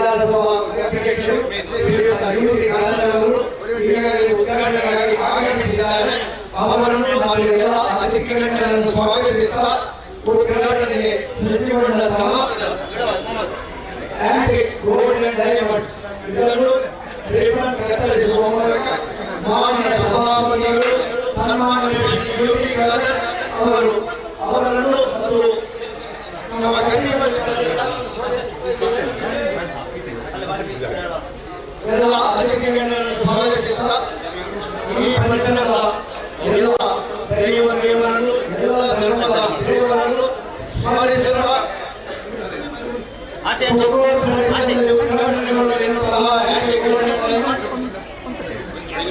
ವಿಧಾನಸಭಾ ಅಧ್ಯಕ್ಷರು ಶ್ರೀಯುತ ಯುಟಿ ಖಾದರ್ ಈಗಾಗಲೇ ಉದ್ಘಾಟನೆಗಾಗಿ ಆಗಮಿಸಿದ್ದಾರೆ. ಅವರನ್ನು ಹಾಗೂ ಎಲ್ಲ ಅಧಿಕಾರಿಗಳನ್ನು ಸ್ವಾಗತಿಸುತ್ತಾ ಉದ್ಘಾಟನೆಗೆ ಸಜ್ಜುಗೊಂಡಂತಹ ಆಂಟಿಕ್ ಗೋಲ್ಡ್ ಅಂಡ್ ಡೈಮಂಡ್ಸ್ ಇದನ್ನು ರಿಬ್ಬನ್ ಕತ್ತರಿಸುವ ಮೂಲಕ ಮಾನ್ಯ ಸಭಾಪತಿಗಳು ಸನ್ಮಾನ್ಯ ಯುಟಿ ಖಾದರ್ ಅವರನ್ನು ಮತ್ತು ನಮ್ಮ ಎಲ್ಲ ಅತಿಥಿಗಳನ್ನು ಸ್ವಾಗತಿಸುವ ಈ ಪರಿಸರದ ಎಲ್ಲ ದೇವರನ್ನು ಎಲ್ಲ ಧರ್ಮದ ದೇವರನ್ನು ಸ್ಮರಿಸಿರುವ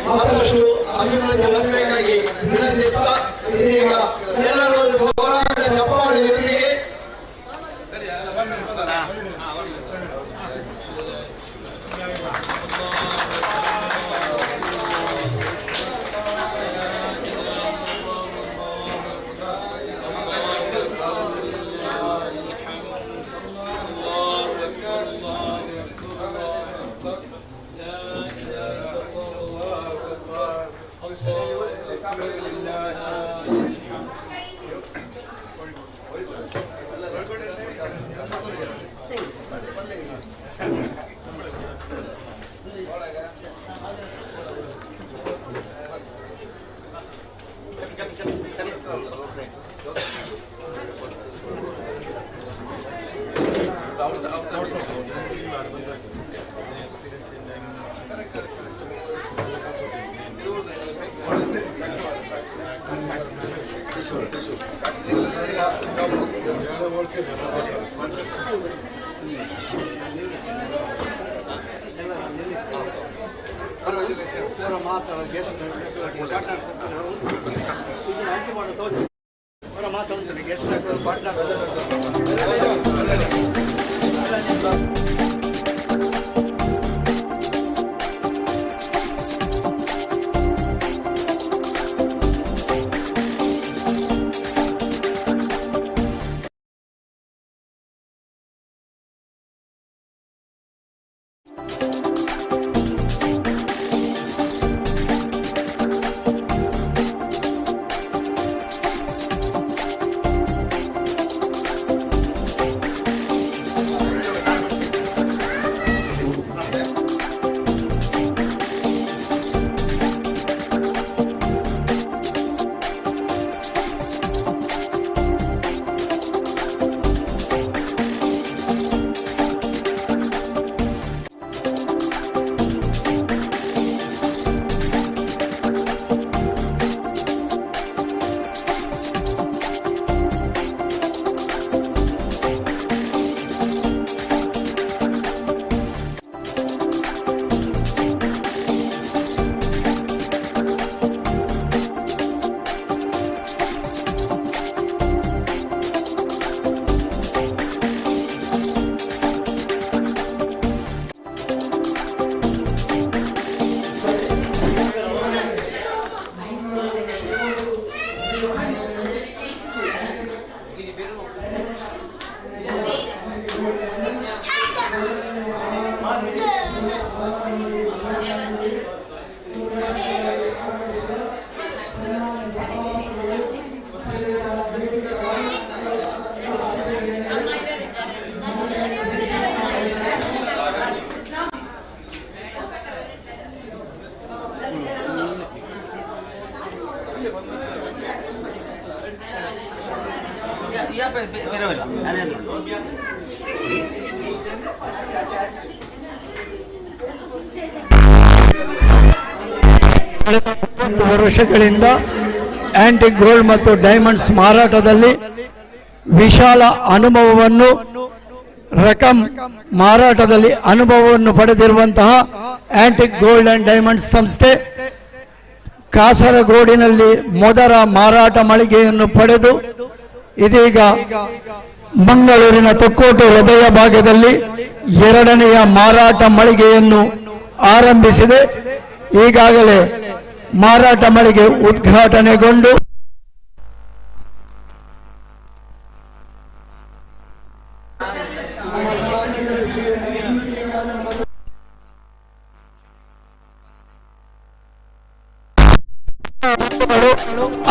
ಮತ್ತಷ್ಟು ಅಭಿವೃದ್ಧಿ ಹೊಂದಬೇಕಾಗಿ ವಿನಂತಿಸುವ ಇದೀಗ ಎಲ್ಲರೂ ಒಂದು ಹೋರಾಟ ಚಪ್ಪಾಳೆಯೊಂದಿಗೆ ವರ್ಷಗಳಿಂದ ಆಂಟಿಕ್ ಗೋಲ್ಡ್ ಮತ್ತು ಡೈಮಂಡ್ಸ್ ಮಾರಾಟದಲ್ಲಿ ವಿಶಾಲ ಅನುಭವವನ್ನು ರಕಂ ಮಾರಾಟದಲ್ಲಿ ಅನುಭವವನ್ನು ಪಡೆದಿರುವಂತಹ ಆಂಟಿಕ್ ಗೋಲ್ಡ್ ಅಂಡ್ ಡೈಮಂಡ್ಸ್ ಸಂಸ್ಥೆ ಕಾಸರಗೋಡಿನಲ್ಲಿ ಮೊದಲ ಮಾರಾಟ ಮಳಿಗೆಯನ್ನು ಪಡೆದು ಇದೀಗ ಮಂಗಳೂರಿನ ತೊಕ್ಕೋಟು ಹೃದಯ ಭಾಗದಲ್ಲಿ ಎರಡನೆಯ ಮಾರಾಟ ಮಳಿಗೆಯನ್ನು ಆರಂಭಿಸಿದೆ. ಈಗಾಗಲೇ ಮಾರಾಟ ಮಳಿಗೆ ಉದ್ಘಾಟನೆಗೊಂಡು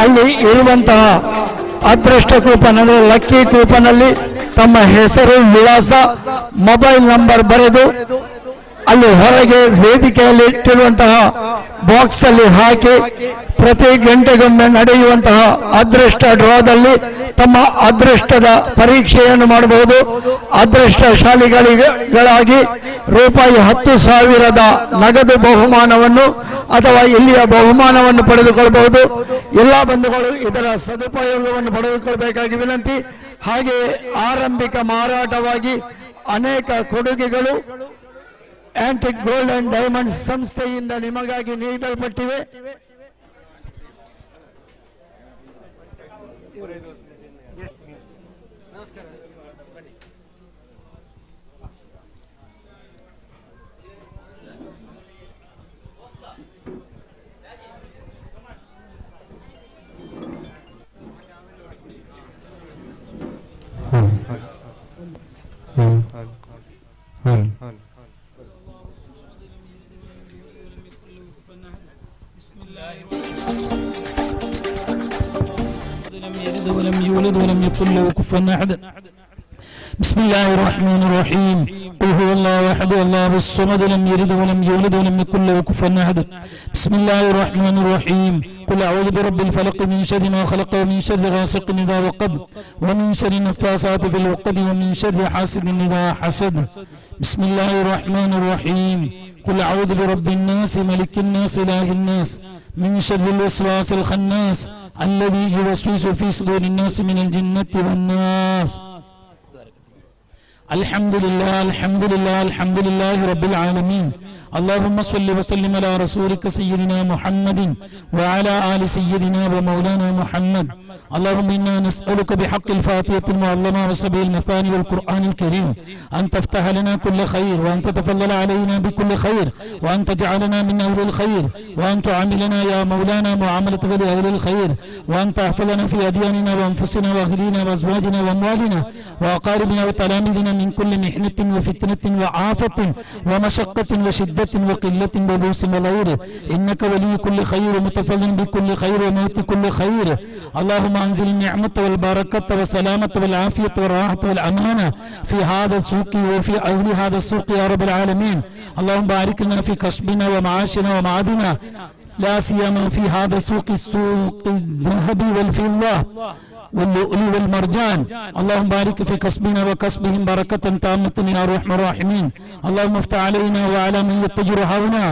ಅಲ್ಲಿ ಇರುವಂತಹ ಅದೃಷ್ಟ ಕೂಪನ್ ಅಂದರೆ ಲಕ್ಕಿ ಕೂಪನಲ್ಲಿ ತಮ್ಮ ಹೆಸರು, ವಿಳಾಸ, ಮೊಬೈಲ್ ನಂಬರ್ ಬರೆದು ಅಲ್ಲಿ ಹೊರಗೆ ವೇದಿಕೆಯಲ್ಲಿ ಇಟ್ಟಿರುವಂತಹ ಬಾಕ್ಸ್ ಅಲ್ಲಿ ಹಾಕಿ ಪ್ರತಿ ಗಂಟೆಗೊಮ್ಮೆ ನಡೆಯುವಂತಹ ಅದೃಷ್ಟ ಡ್ರಾದಲ್ಲಿ ತಮ್ಮ ಅದೃಷ್ಟದ ಪರೀಕ್ಷೆಯನ್ನು ಮಾಡಬಹುದು. ಅದೃಷ್ಟಶಾಲಿಗಳಿಗಾಗಿ ರೂಪಾಯಿ 10,000 ನಗದು ಬಹುಮಾನವನ್ನು ಅಥವಾ ಇಲ್ಲಿಯ ಬಹುಮಾನವನ್ನು ಪಡೆದುಕೊಳ್ಳಬಹುದು. ಎಲ್ಲ ಬಂಧುಗಳು ಇದರ ಸದುಪಯೋಗವನ್ನು ಪಡೆದುಕೊಳ್ಳಬೇಕಾಗಿ ವಿನಂತಿ. ಹಾಗೆ ಆರಂಭಿಕ ಮಾರಾಟವಾಗಿ ಅನೇಕ ಕೊಡುಗೆಗಳು ಆಂಟಿಕ್ ಗೋಲ್ಡ್ ಅಂಡ್ ಡೈಮಂಡ್ ಸಂಸ್ಥೆಯಿಂದ ನಿಮಗಾಗಿ ನೀಡಲ್ಪಟ್ಟಿವೆ. لم يلد ولم يولد ولم يكن له كفوا احد. بسم الله الرحمن الرحيم. قل هو الله احد الله الصمد لم يلد ولم يولد ولم يكن له كفوا احد. بسم الله الرحمن الرحيم. قل اعوذ برب الفلق من شر ما خلق ومن شر غاسق اذا وقب ومن شر النفاثات في العقد ومن شر حاسد اذا حسد. بسم الله الرحمن الرحيم. قل اعوذ برب الناس ملك الناس اله الناس من شر الوسواس الخناس الذي يوسوس في صدور الناس من الجنة والناس. الحمد لله الحمد لله الحمد لله رب العالمين. اللهم صل وسلم على رسولك سيدنا محمد وعلى آل سيدنا ومولانا محمد. اللهم إنا نسألك بحق الفاتحة المعظمة وسبع المثاني والقرآن الكريم أن تفتح لنا كل خير وأن تتفضل علينا بكل خير وأن تجعلنا من أهل الخير وأن تعاملنا يا مولانا معاملة لأهل الخير وأن تحفظنا في أدياننا وأنفسنا وأهلنا وأزواجنا وأموالنا وأقاربنا وتلاميذنا من كل محنة وفتنة وعافة ومشقة وشدة وقلة وبؤس وغير إنك ولي كل خير ومتفضل بكل خير وموت كل خير. اللهم أنزل النعمة والبركة والسلامة والعافية والراحة والأمانة في هذا السوق وفي أهل هذا السوق يا رب العالمين. اللهم بارك لنا في كسبنا ومعاشنا ومعادنا لا سيما في هذا السوق الذهب والفضة واللؤلؤ والمرجان. اللهم بارك في كسبنا وكسبهم بركة تامة يا أرحم الراحمين. اللهم افتح علينا وعلى من يتجر هنا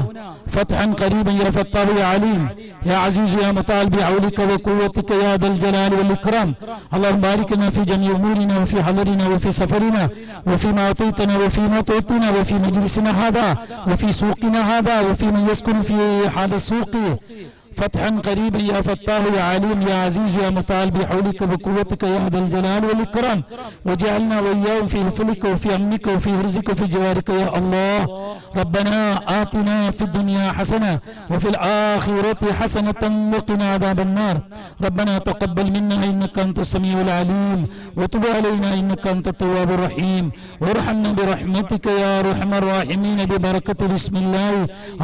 فتحا قريبا يا فتاح يا عليم يا عزيز يا مطال بعولك وقوتك يا ذا الجلال والإكرام. اللهم بارك لنا في جميع أمورنا وفي حضرنا وفي سفرنا وفيما أعطيتنا وفيما تعطينا وفي مجلسنا هذا وفي سوقنا هذا وفي من يسكن في هذا السوق فتحا قريبا يا فتاح يا عليم يا عزيز يا متعال بحولك وقوتك يا ذا الجلال والإكرام. وجعلنا وإياهم في حفظك وفي أمنك وفي رزقك وفي جوارك يا الله. ربنا آتنا في الدنيا حسنة وفي الآخرة حسنة وقنا عذاب النار. ربنا تقبل منا إنك أنت السميع العليم وتب علينا إنك أنت التواب الرحيم وارحمنا برحمتك يا أرحم الراحمين ببركة بسم الله.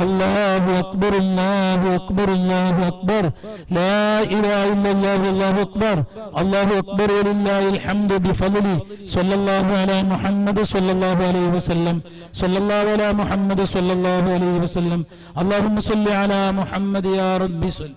الله أكبر الله أكبر الله أكبر لا إله إلا الله والله أكبر الله أكبر ولله الحمد بفضله. صلى الله على محمد صلى الله عليه وسلم صلى الله على محمد صلى الله عليه وسلم. اللهم صل على محمد يا رب صل.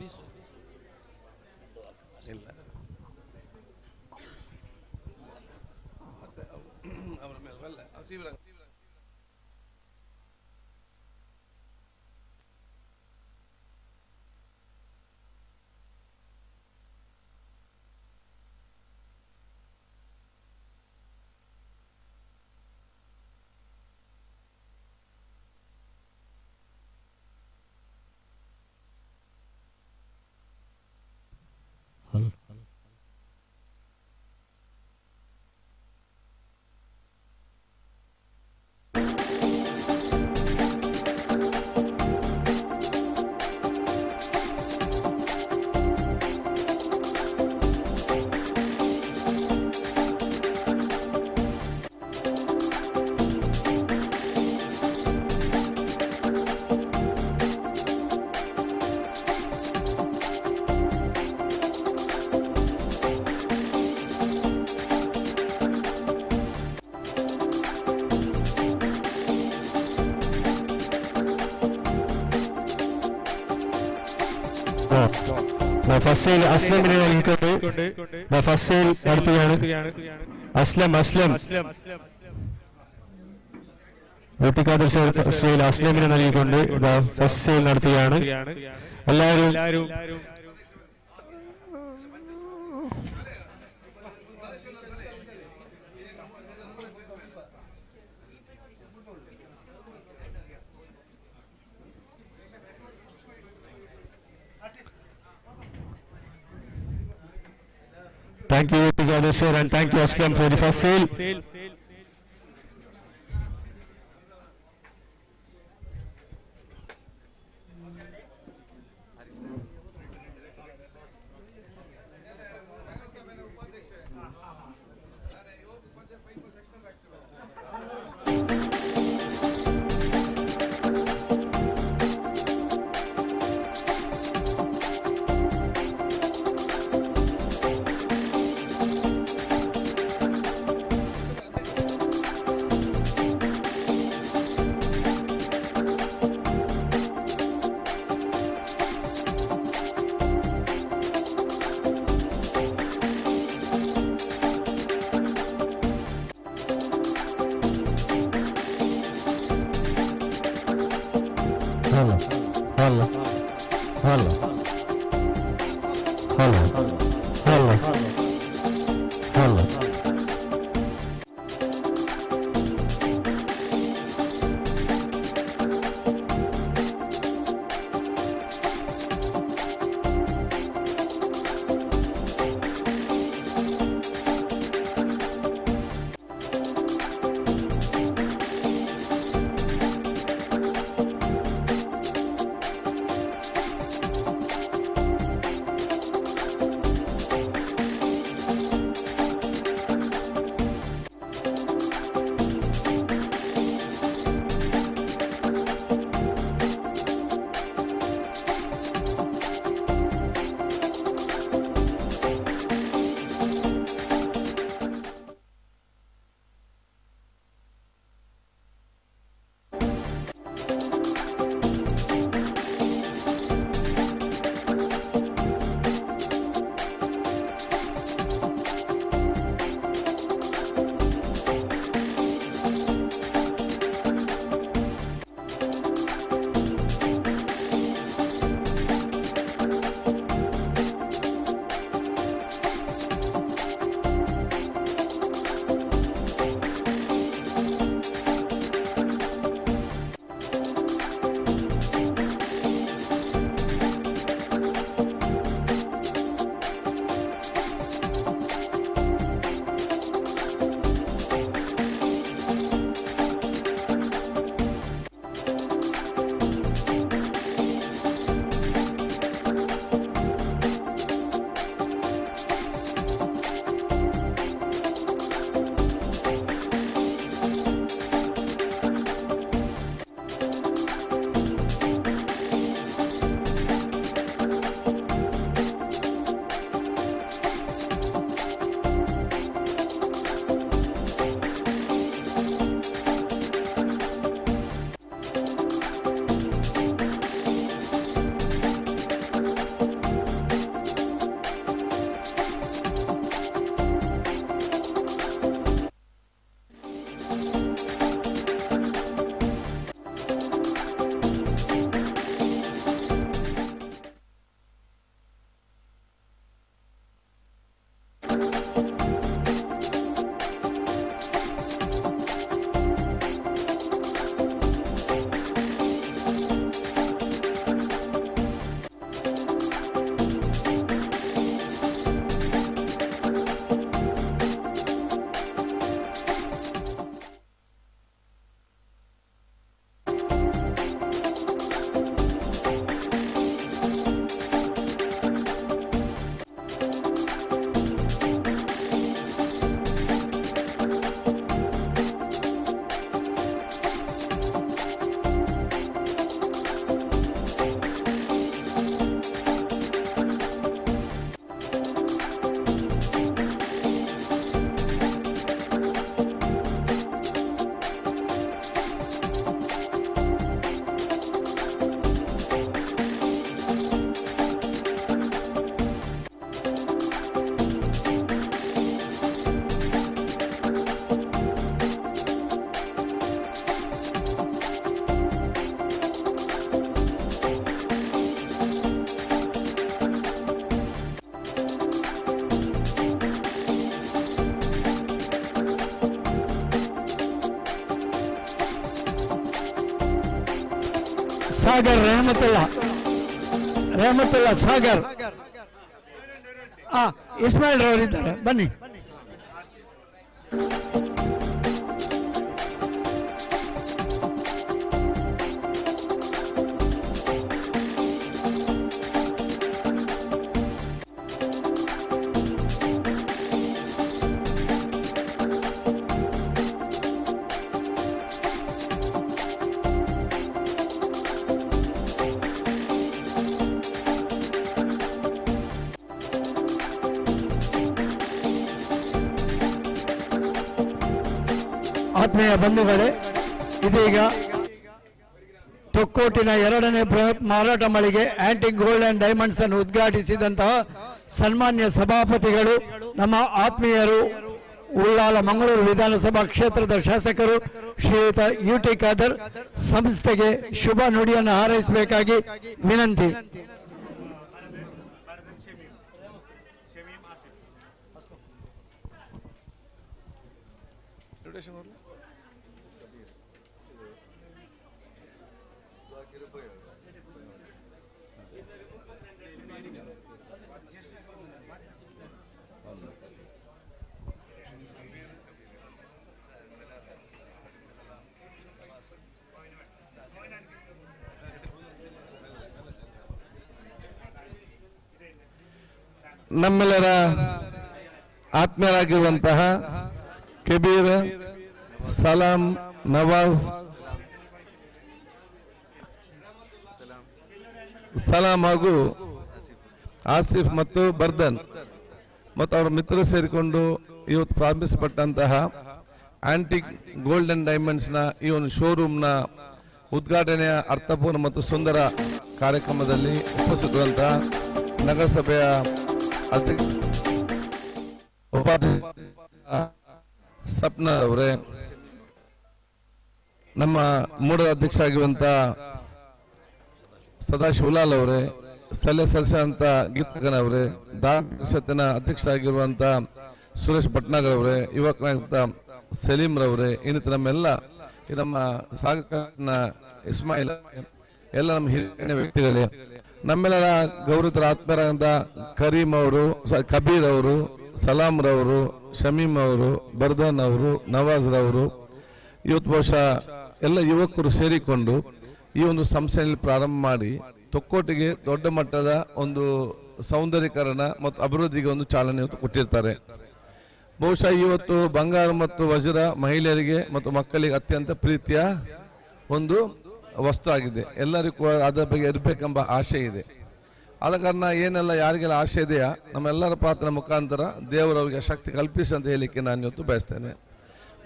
ഫസ്റ്റ് സെയിൽ അസ്ലമിനെ നൽകിക്കൊണ്ട് ഫസ്റ്റ് സെയിൽ നടത്തുകയാണ്. അസ്ലം ഊട്ടിക്കാദർ സെയിൽ അസ്ലമിനെ നൽകിക്കൊണ്ട് ഫസ്റ്റ് സെയിൽ നടത്തുകയാണ്. എല്ലാവരും thank you Tigana sir and thank you Aslam for the first sale. Hello. Sagar Rahmatullah Sagar. Ismail ರವರಿದ್ದಾರೆ, ಬನ್ನಿ. ಆತ್ಮೀಯ ಬಂಧುಗಳೇ, ಇದೀಗ ತೊಕ್ಕೋಟಿನ 2ನೇ ಬೃಹತ್ ಮಾರಾಟ ಮಳಿಗೆ ಆಂಟಿಕ್ ಗೋಲ್ಡ್ ಅಂಡ್ ಡೈಮಂಡ್ಸ್ ಅನ್ನು ಉದ್ಘಾಟಿಸಿದಂತಹ ಸನ್ಮಾನ್ಯ ಸಭಾಪತಿಗಳು, ನಮ್ಮ ಆತ್ಮೀಯರು, ಉಳ್ಳಾಲ ಮಂಗಳೂರು ವಿಧಾನಸಭಾ ಕ್ಷೇತ್ರದ ಶಾಸಕರು ಶ್ರೀಯುತ UT ಖಾದರ್ ಸಂಸ್ಥೆಗೆ ಶುಭ ನುಡಿಯನ್ನು ಹಾರೈಸಬೇಕಾಗಿ ವಿನಂತಿ. ನಮ್ಮೆಲ್ಲರ ಆತ್ಮೀಯರಾಗಿರುವಂತಹ ಕಬೀರ್, ಸಲಾಂ, ನವಾಜ್, ಸಲಾಂ ಹಾಗೂ ಆಸಿಫ್ ಮತ್ತು ಬರ್ದನ್ ಮತ್ತು ಅವರ ಮಿತ್ರರು ಸೇರಿಕೊಂಡು ಇವತ್ತು ಪ್ರಾರಂಭಿಸಲ್ಪಟ್ಟಂತಹ ಆಂಟಿಕ್ ಗೋಲ್ಡ್ ಅಂಡ್ ಡೈಮಂಡ್ಸ್ನ ಈ ಒಂದು ಶೋರೂಮ್ನ ಉದ್ಘಾಟನೆಯ ಅರ್ಥಪೂರ್ಣ ಮತ್ತು ಸುಂದರ ಕಾರ್ಯಕ್ರಮದಲ್ಲಿ ಉಪಸ್ಥಿತರಂತಹ ನಗರಸಭೆಯ ಉಪಾಧ್ಯಕ್ಷ ಸಪ್ನಾ ಅವರೇ, ನಮ್ಮ ಮೂಡದ ಅಧ್ಯಕ್ಷ ಆಗಿರುವಂತ ಸದಾಶಿವ ಉಲಾಲ್ ಅವರೇ, ಸಲಹೆ ಸಲ್ಲಿಸಿದಂತ ಗೀತಗನ್ ಅವರೇ, ದಾನ ಅಧ್ಯಕ್ಷರಾಗಿರುವಂತ ಸುರೇಶ್ ಭಟ್ನಾಗರ್ ಅವರೇ, ಯುವಕ ನಾಯಕ ಸಲೀಂ ರವರೇ, ಇನ್ನಿತರ ನಮ್ಮೆಲ್ಲ ನಮ್ಮ ಸಾಗರನ ಇಸ್ಮಾಯಿಲ್, ಎಲ್ಲ ನಮ್ಮ ಹಿರಿಯ ವ್ಯಕ್ತಿಗಳೇ, ನಮ್ಮೆಲ್ಲರ ಗೌರವಿತರ ಆತ್ಮೀಯರಾದಂಥ ಕರೀಂ ಅವರು, ಕಬೀರ್ ಅವರು, ಸಲಾಂ ರವರು, ಶಮೀಮ್ ಅವರು, ಬರ್ದನ್ ಅವರು, ನವಾಜ್ ರವರು, ಇವತ್ತು ಬಹುಶಃ ಎಲ್ಲ ಯುವಕರು ಸೇರಿಕೊಂಡು ಈ ಒಂದು ಸಂಸ್ಥೆಯಲ್ಲಿ ಪ್ರಾರಂಭ ಮಾಡಿ ತೊಕ್ಕೋಟಿಗೆ ದೊಡ್ಡ ಮಟ್ಟದ ಒಂದು ಸೌಂದರ್ಯೀಕರಣ ಮತ್ತು ಅಭಿವೃದ್ಧಿಗೆ ಒಂದು ಚಾಲನೆ ಕೊಟ್ಟಿರ್ತಾರೆ. ಬಹುಶಃ ಇವತ್ತು ಬಂಗಾರ ಮತ್ತು ವಜ್ರ ಮಹಿಳೆಯರಿಗೆ ಮತ್ತು ಮಕ್ಕಳಿಗೆ ಅತ್ಯಂತ ಪ್ರೀತಿಯ ಒಂದು ವಸ್ತು ಆಗಿದೆ. ಎಲ್ಲರಿಗೂ ಅದರ ಬಗ್ಗೆ ಇರಬೇಕೆಂಬ ಆಶೆ ಇದೆ. ಆದ ಕಾರಣ ಏನೆಲ್ಲ ಯಾರಿಗೆಲ್ಲ ಆಶೆ ಇದೆಯಾ, ನಮ್ಮೆಲ್ಲರ ಪ್ರಾರ್ಥನೆ ಮುಖಾಂತರ ದೇವರವರಿಗೆ ಶಕ್ತಿ ಕಲ್ಪಿಸಿ ಅಂತ ಹೇಳಲಿಕ್ಕೆ ನಾನು ಇವತ್ತು ಬಯಸ್ತೇನೆ.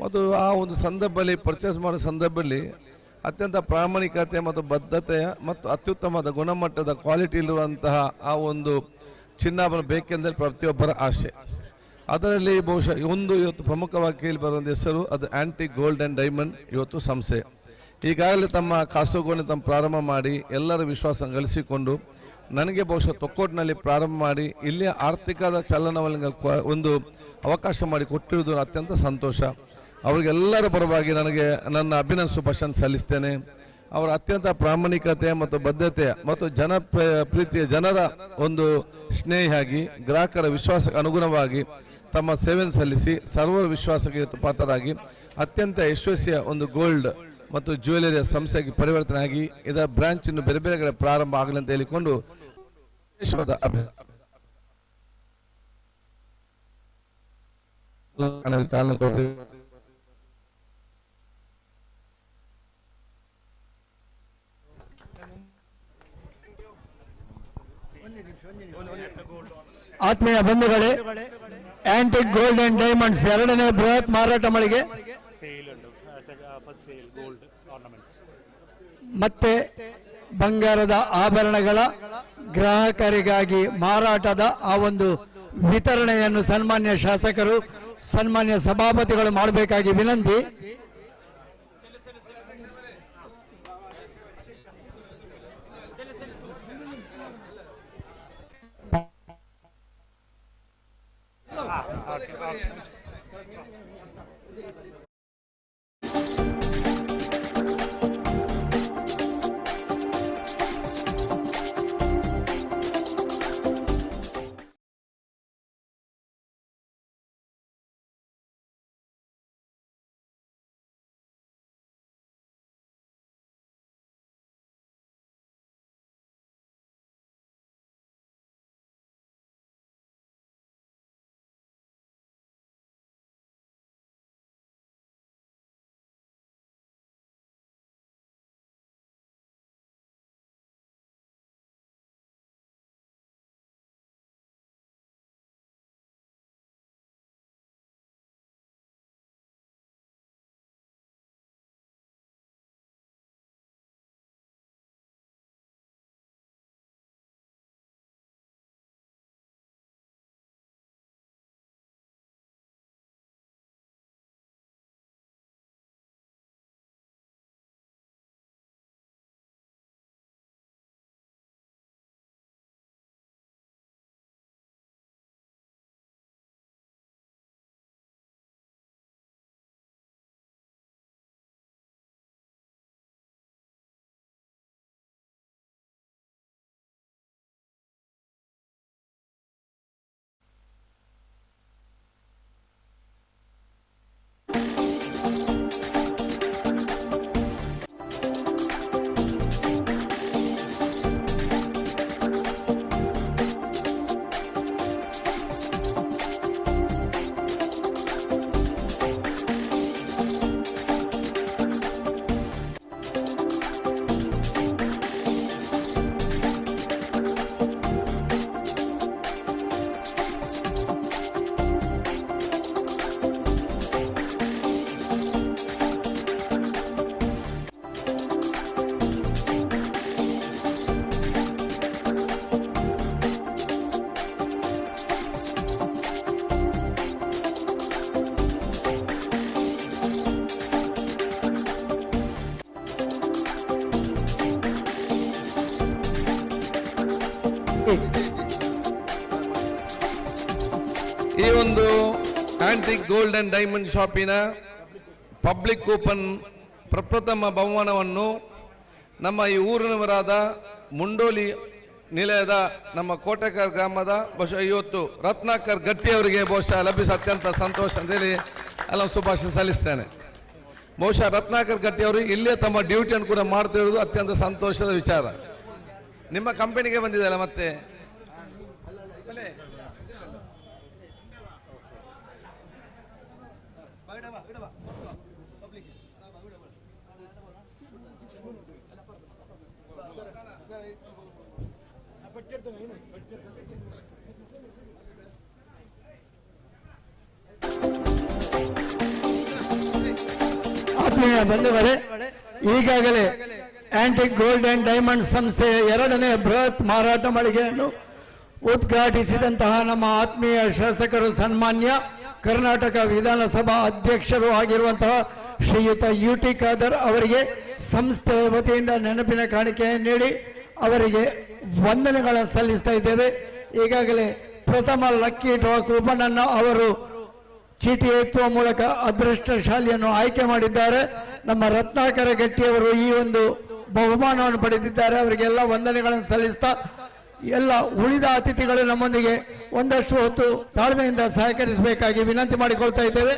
ಮತ್ತು ಆ ಒಂದು ಸಂದರ್ಭದಲ್ಲಿ ಪರ್ಚೇಸ್ ಮಾಡೋ ಸಂದರ್ಭದಲ್ಲಿ ಅತ್ಯಂತ ಪ್ರಾಮಾಣಿಕತೆ ಮತ್ತು ಬದ್ಧತೆಯ ಮತ್ತು ಅತ್ಯುತ್ತಮವಾದ ಗುಣಮಟ್ಟದ ಕ್ವಾಲಿಟಿ ಇರುವಂತಹ ಆ ಒಂದು ಚಿನ್ನಾಭರಣ ಬೇಕೆಂದರೆ ಪ್ರತಿಯೊಬ್ಬರ ಆಶೆ. ಅದರಲ್ಲಿ ಬಹುಶಃ ಇವತ್ತು ಪ್ರಮುಖವಾಗಿ ಕೇಳಿ ಬರುವಂಥ ಹೆಸರು ಅದು ಆಂಟಿಕ್ ಗೋಲ್ಡ್ ಅಂಡ್ ಡೈಮಂಡ್ ಇವತ್ತು ಸಂಸ್ಥೆ. ಈಗಾಗಲೇ ತಮ್ಮ ಕಾಸುಗಳನ್ನು ತಮ್ಮ ಪ್ರಾರಂಭ ಮಾಡಿ ಎಲ್ಲರ ವಿಶ್ವಾಸ ಗಳಿಸಿಕೊಂಡು ನನಗೆ ಬಹುಶಃ ತೊಕ್ಕೋಟಿನಲ್ಲಿ ಪ್ರಾರಂಭ ಮಾಡಿ ಇಲ್ಲಿಯ ಆರ್ಥಿಕದ ಚಲನವಲನ ಒಂದು ಅವಕಾಶ ಮಾಡಿ ಕೊಟ್ಟಿರುವುದು ಅತ್ಯಂತ ಸಂತೋಷ. ಅವರಿಗೆಲ್ಲರ ಪರವಾಗಿ ನನಗೆ ನನ್ನ ಅಭಿನಂದನೆ ಶುಭಾಶಯ ಸಲ್ಲಿಸ್ತೇನೆ. ಅವರ ಅತ್ಯಂತ ಪ್ರಾಮಾಣಿಕತೆ ಮತ್ತು ಬದ್ಧತೆ ಮತ್ತು ಪ್ರೀತಿಯ ಜನರ ಒಂದು ಸ್ನೇಹಿಯಾಗಿ ಗ್ರಾಹಕರ ವಿಶ್ವಾಸಕ್ಕೆ ಅನುಗುಣವಾಗಿ ತಮ್ಮ ಸೇವೆಯನ್ನು ಸಲ್ಲಿಸಿ ಸರ್ವರ ವಿಶ್ವಾಸಕ್ಕೆ ಪಾತ್ರರಾಗಿ ಅತ್ಯಂತ ಯಶಸ್ವಿಯ ಒಂದು ಗೋಲ್ಡ್ ಮತ್ತು ಜ್ಯುವೆಲರಿಯ ಸಂಸ್ಥೆಗೆ ಪರಿವರ್ತನೆ ಆಗಿ ಇದರ ಬ್ರಾಂಚ್ ಇನ್ನು ಬೇರೆ ಬೇರೆ ಕಡೆ ಪ್ರಾರಂಭ ಆಗಲಿ ಅಂತ ಹೇಳಿಕೊಂಡು ಚಾಲನೆ ಕೊಡ್ತೀವಿ. ಆತ್ಮೀಯ ಬಂಧುಗಳೇ, ಆಂಟಿಕ್ ಗೋಲ್ಡ್ ಅಂಡ್ ಡೈಮಂಡ್ಸ್ 2ನೇ ಬೃಹತ್ ಮಾರಾಟ ಮಳಿಗೆ ಮತ್ತೆ ಬಂಗಾರದ ಆಭರಣಗಳ ಗ್ರಾಹಕರಿಗಾಗಿ ಮಾರಾಟದ ಆ ಒಂದು ವಿತರಣೆಯನ್ನು ಸನ್ಮಾನ್ಯ ಶಾಸಕರು, ಸನ್ಮಾನ್ಯ ಸಭಾಪತಿಗಳು ಮಾಡಬೇಕಾಗಿ ವಿನಂತಿ. ಈ ಒಂದು ಆಂಟಿಕ್ ಗೋಲ್ಡ್ ಅಂಡ್ ಡೈಮಂಡ್ ಶಾಪಿನ ಪಬ್ಲಿಕ್ ಓಪನ್ ಪ್ರಪ್ರಥಮ ಬಹುಮಾನವನ್ನು ನಮ್ಮ ಈ ಊರಿನವರಾದ ಮುಂಡೋಲಿ ನಿಲಯದ ನಮ್ಮ ಕೋಟೆಕರ್ ಗ್ರಾಮದ ಬಹುಶಃ ಇವತ್ತು ರತ್ನಾಕರ್ ಗಟ್ಟಿ ಅವರಿಗೆ ಬಹುಶಃ ಲಭಿಸ ಅತ್ಯಂತ ಸಂತೋಷ ಅಂತೇಳಿ ಎಲ್ಲ ಶುಭಾಶಯ ಸಲ್ಲಿಸ್ತೇನೆ. ಬಹುಶಃ ರತ್ನಾಕರ್ ಗಟ್ಟಿ ಅವರು ಇಲ್ಲೇ ತಮ್ಮ ಡ್ಯೂಟಿಯನ್ನು ಕೂಡ ಮಾಡ್ತಿರೋದು ಅತ್ಯಂತ ಸಂತೋಷದ ವಿಚಾರ. ನಿಮ್ಮ ಕಂಪನಿಗೆ ಬಂದಿದೆಯಲ್ಲ ಮತ್ತೆ ಆತ್ಮೀಯ ಬಂಧುಗಳೇ, ಈಗಾಗಲೇ ಆಂಟಿಕ್ ಗೋಲ್ಡ್ ಅಂಡ್ ಡೈಮಂಡ್ ಸಂಸ್ಥೆಯ 2ನೇ ಬೃಹತ್ ಮಾರಾಟ ಮಳಿಗೆಯನ್ನು ಉದ್ಘಾಟಿಸಿದಂತಹ ನಮ್ಮ ಆತ್ಮೀಯ ಶಾಸಕರು, ಸನ್ಮಾನ್ಯ ಕರ್ನಾಟಕ ವಿಧಾನಸಭಾ ಅಧ್ಯಕ್ಷರು ಆಗಿರುವಂತಹ ಶ್ರೀಯುತ UT ಖಾದರ್ ಅವರಿಗೆ ಸಂಸ್ಥೆಯ ವತಿಯಿಂದ ನೆನಪಿನ ಕಾಣಿಕೆ ನೀಡಿ ಅವರಿಗೆ ವಂದನೆಗಳನ್ನು ಸಲ್ಲಿಸ್ತಾ ಇದ್ದೇವೆ. ಈಗಾಗಲೇ ಪ್ರಥಮ ಲಕ್ಕಿ ಡ್ರಾ ಕೂಪನ್ ಅನ್ನು ಅವರು ಚೀಟಿ ಎತ್ತುವ ಮೂಲಕ ಅದೃಷ್ಟಶಾಲಿಯನ್ನು ಆಯ್ಕೆ ಮಾಡಿದ್ದಾರೆ. ನಮ್ಮ ರತ್ನಾಕರ ಗಟ್ಟಿಯವರು ಈ ಒಂದು ಬಹುಮಾನವನ್ನು ಪಡೆದಿದ್ದಾರೆ. ಅವರಿಗೆಲ್ಲ ವಂದನೆಗಳನ್ನು ಸಲ್ಲಿಸ್ತಾ ಎಲ್ಲ ಉಳಿದ ಅತಿಥಿಗಳು ನಮ್ಮೊಂದಿಗೆ ಒಂದಷ್ಟು ಹೊತ್ತು ತಾಳ್ಮೆಯಿಂದ ಸಹಕರಿಸಬೇಕಾಗಿ ವಿನಂತಿ ಮಾಡಿಕೊಳ್ತಾ ಇದ್ದೇವೆ.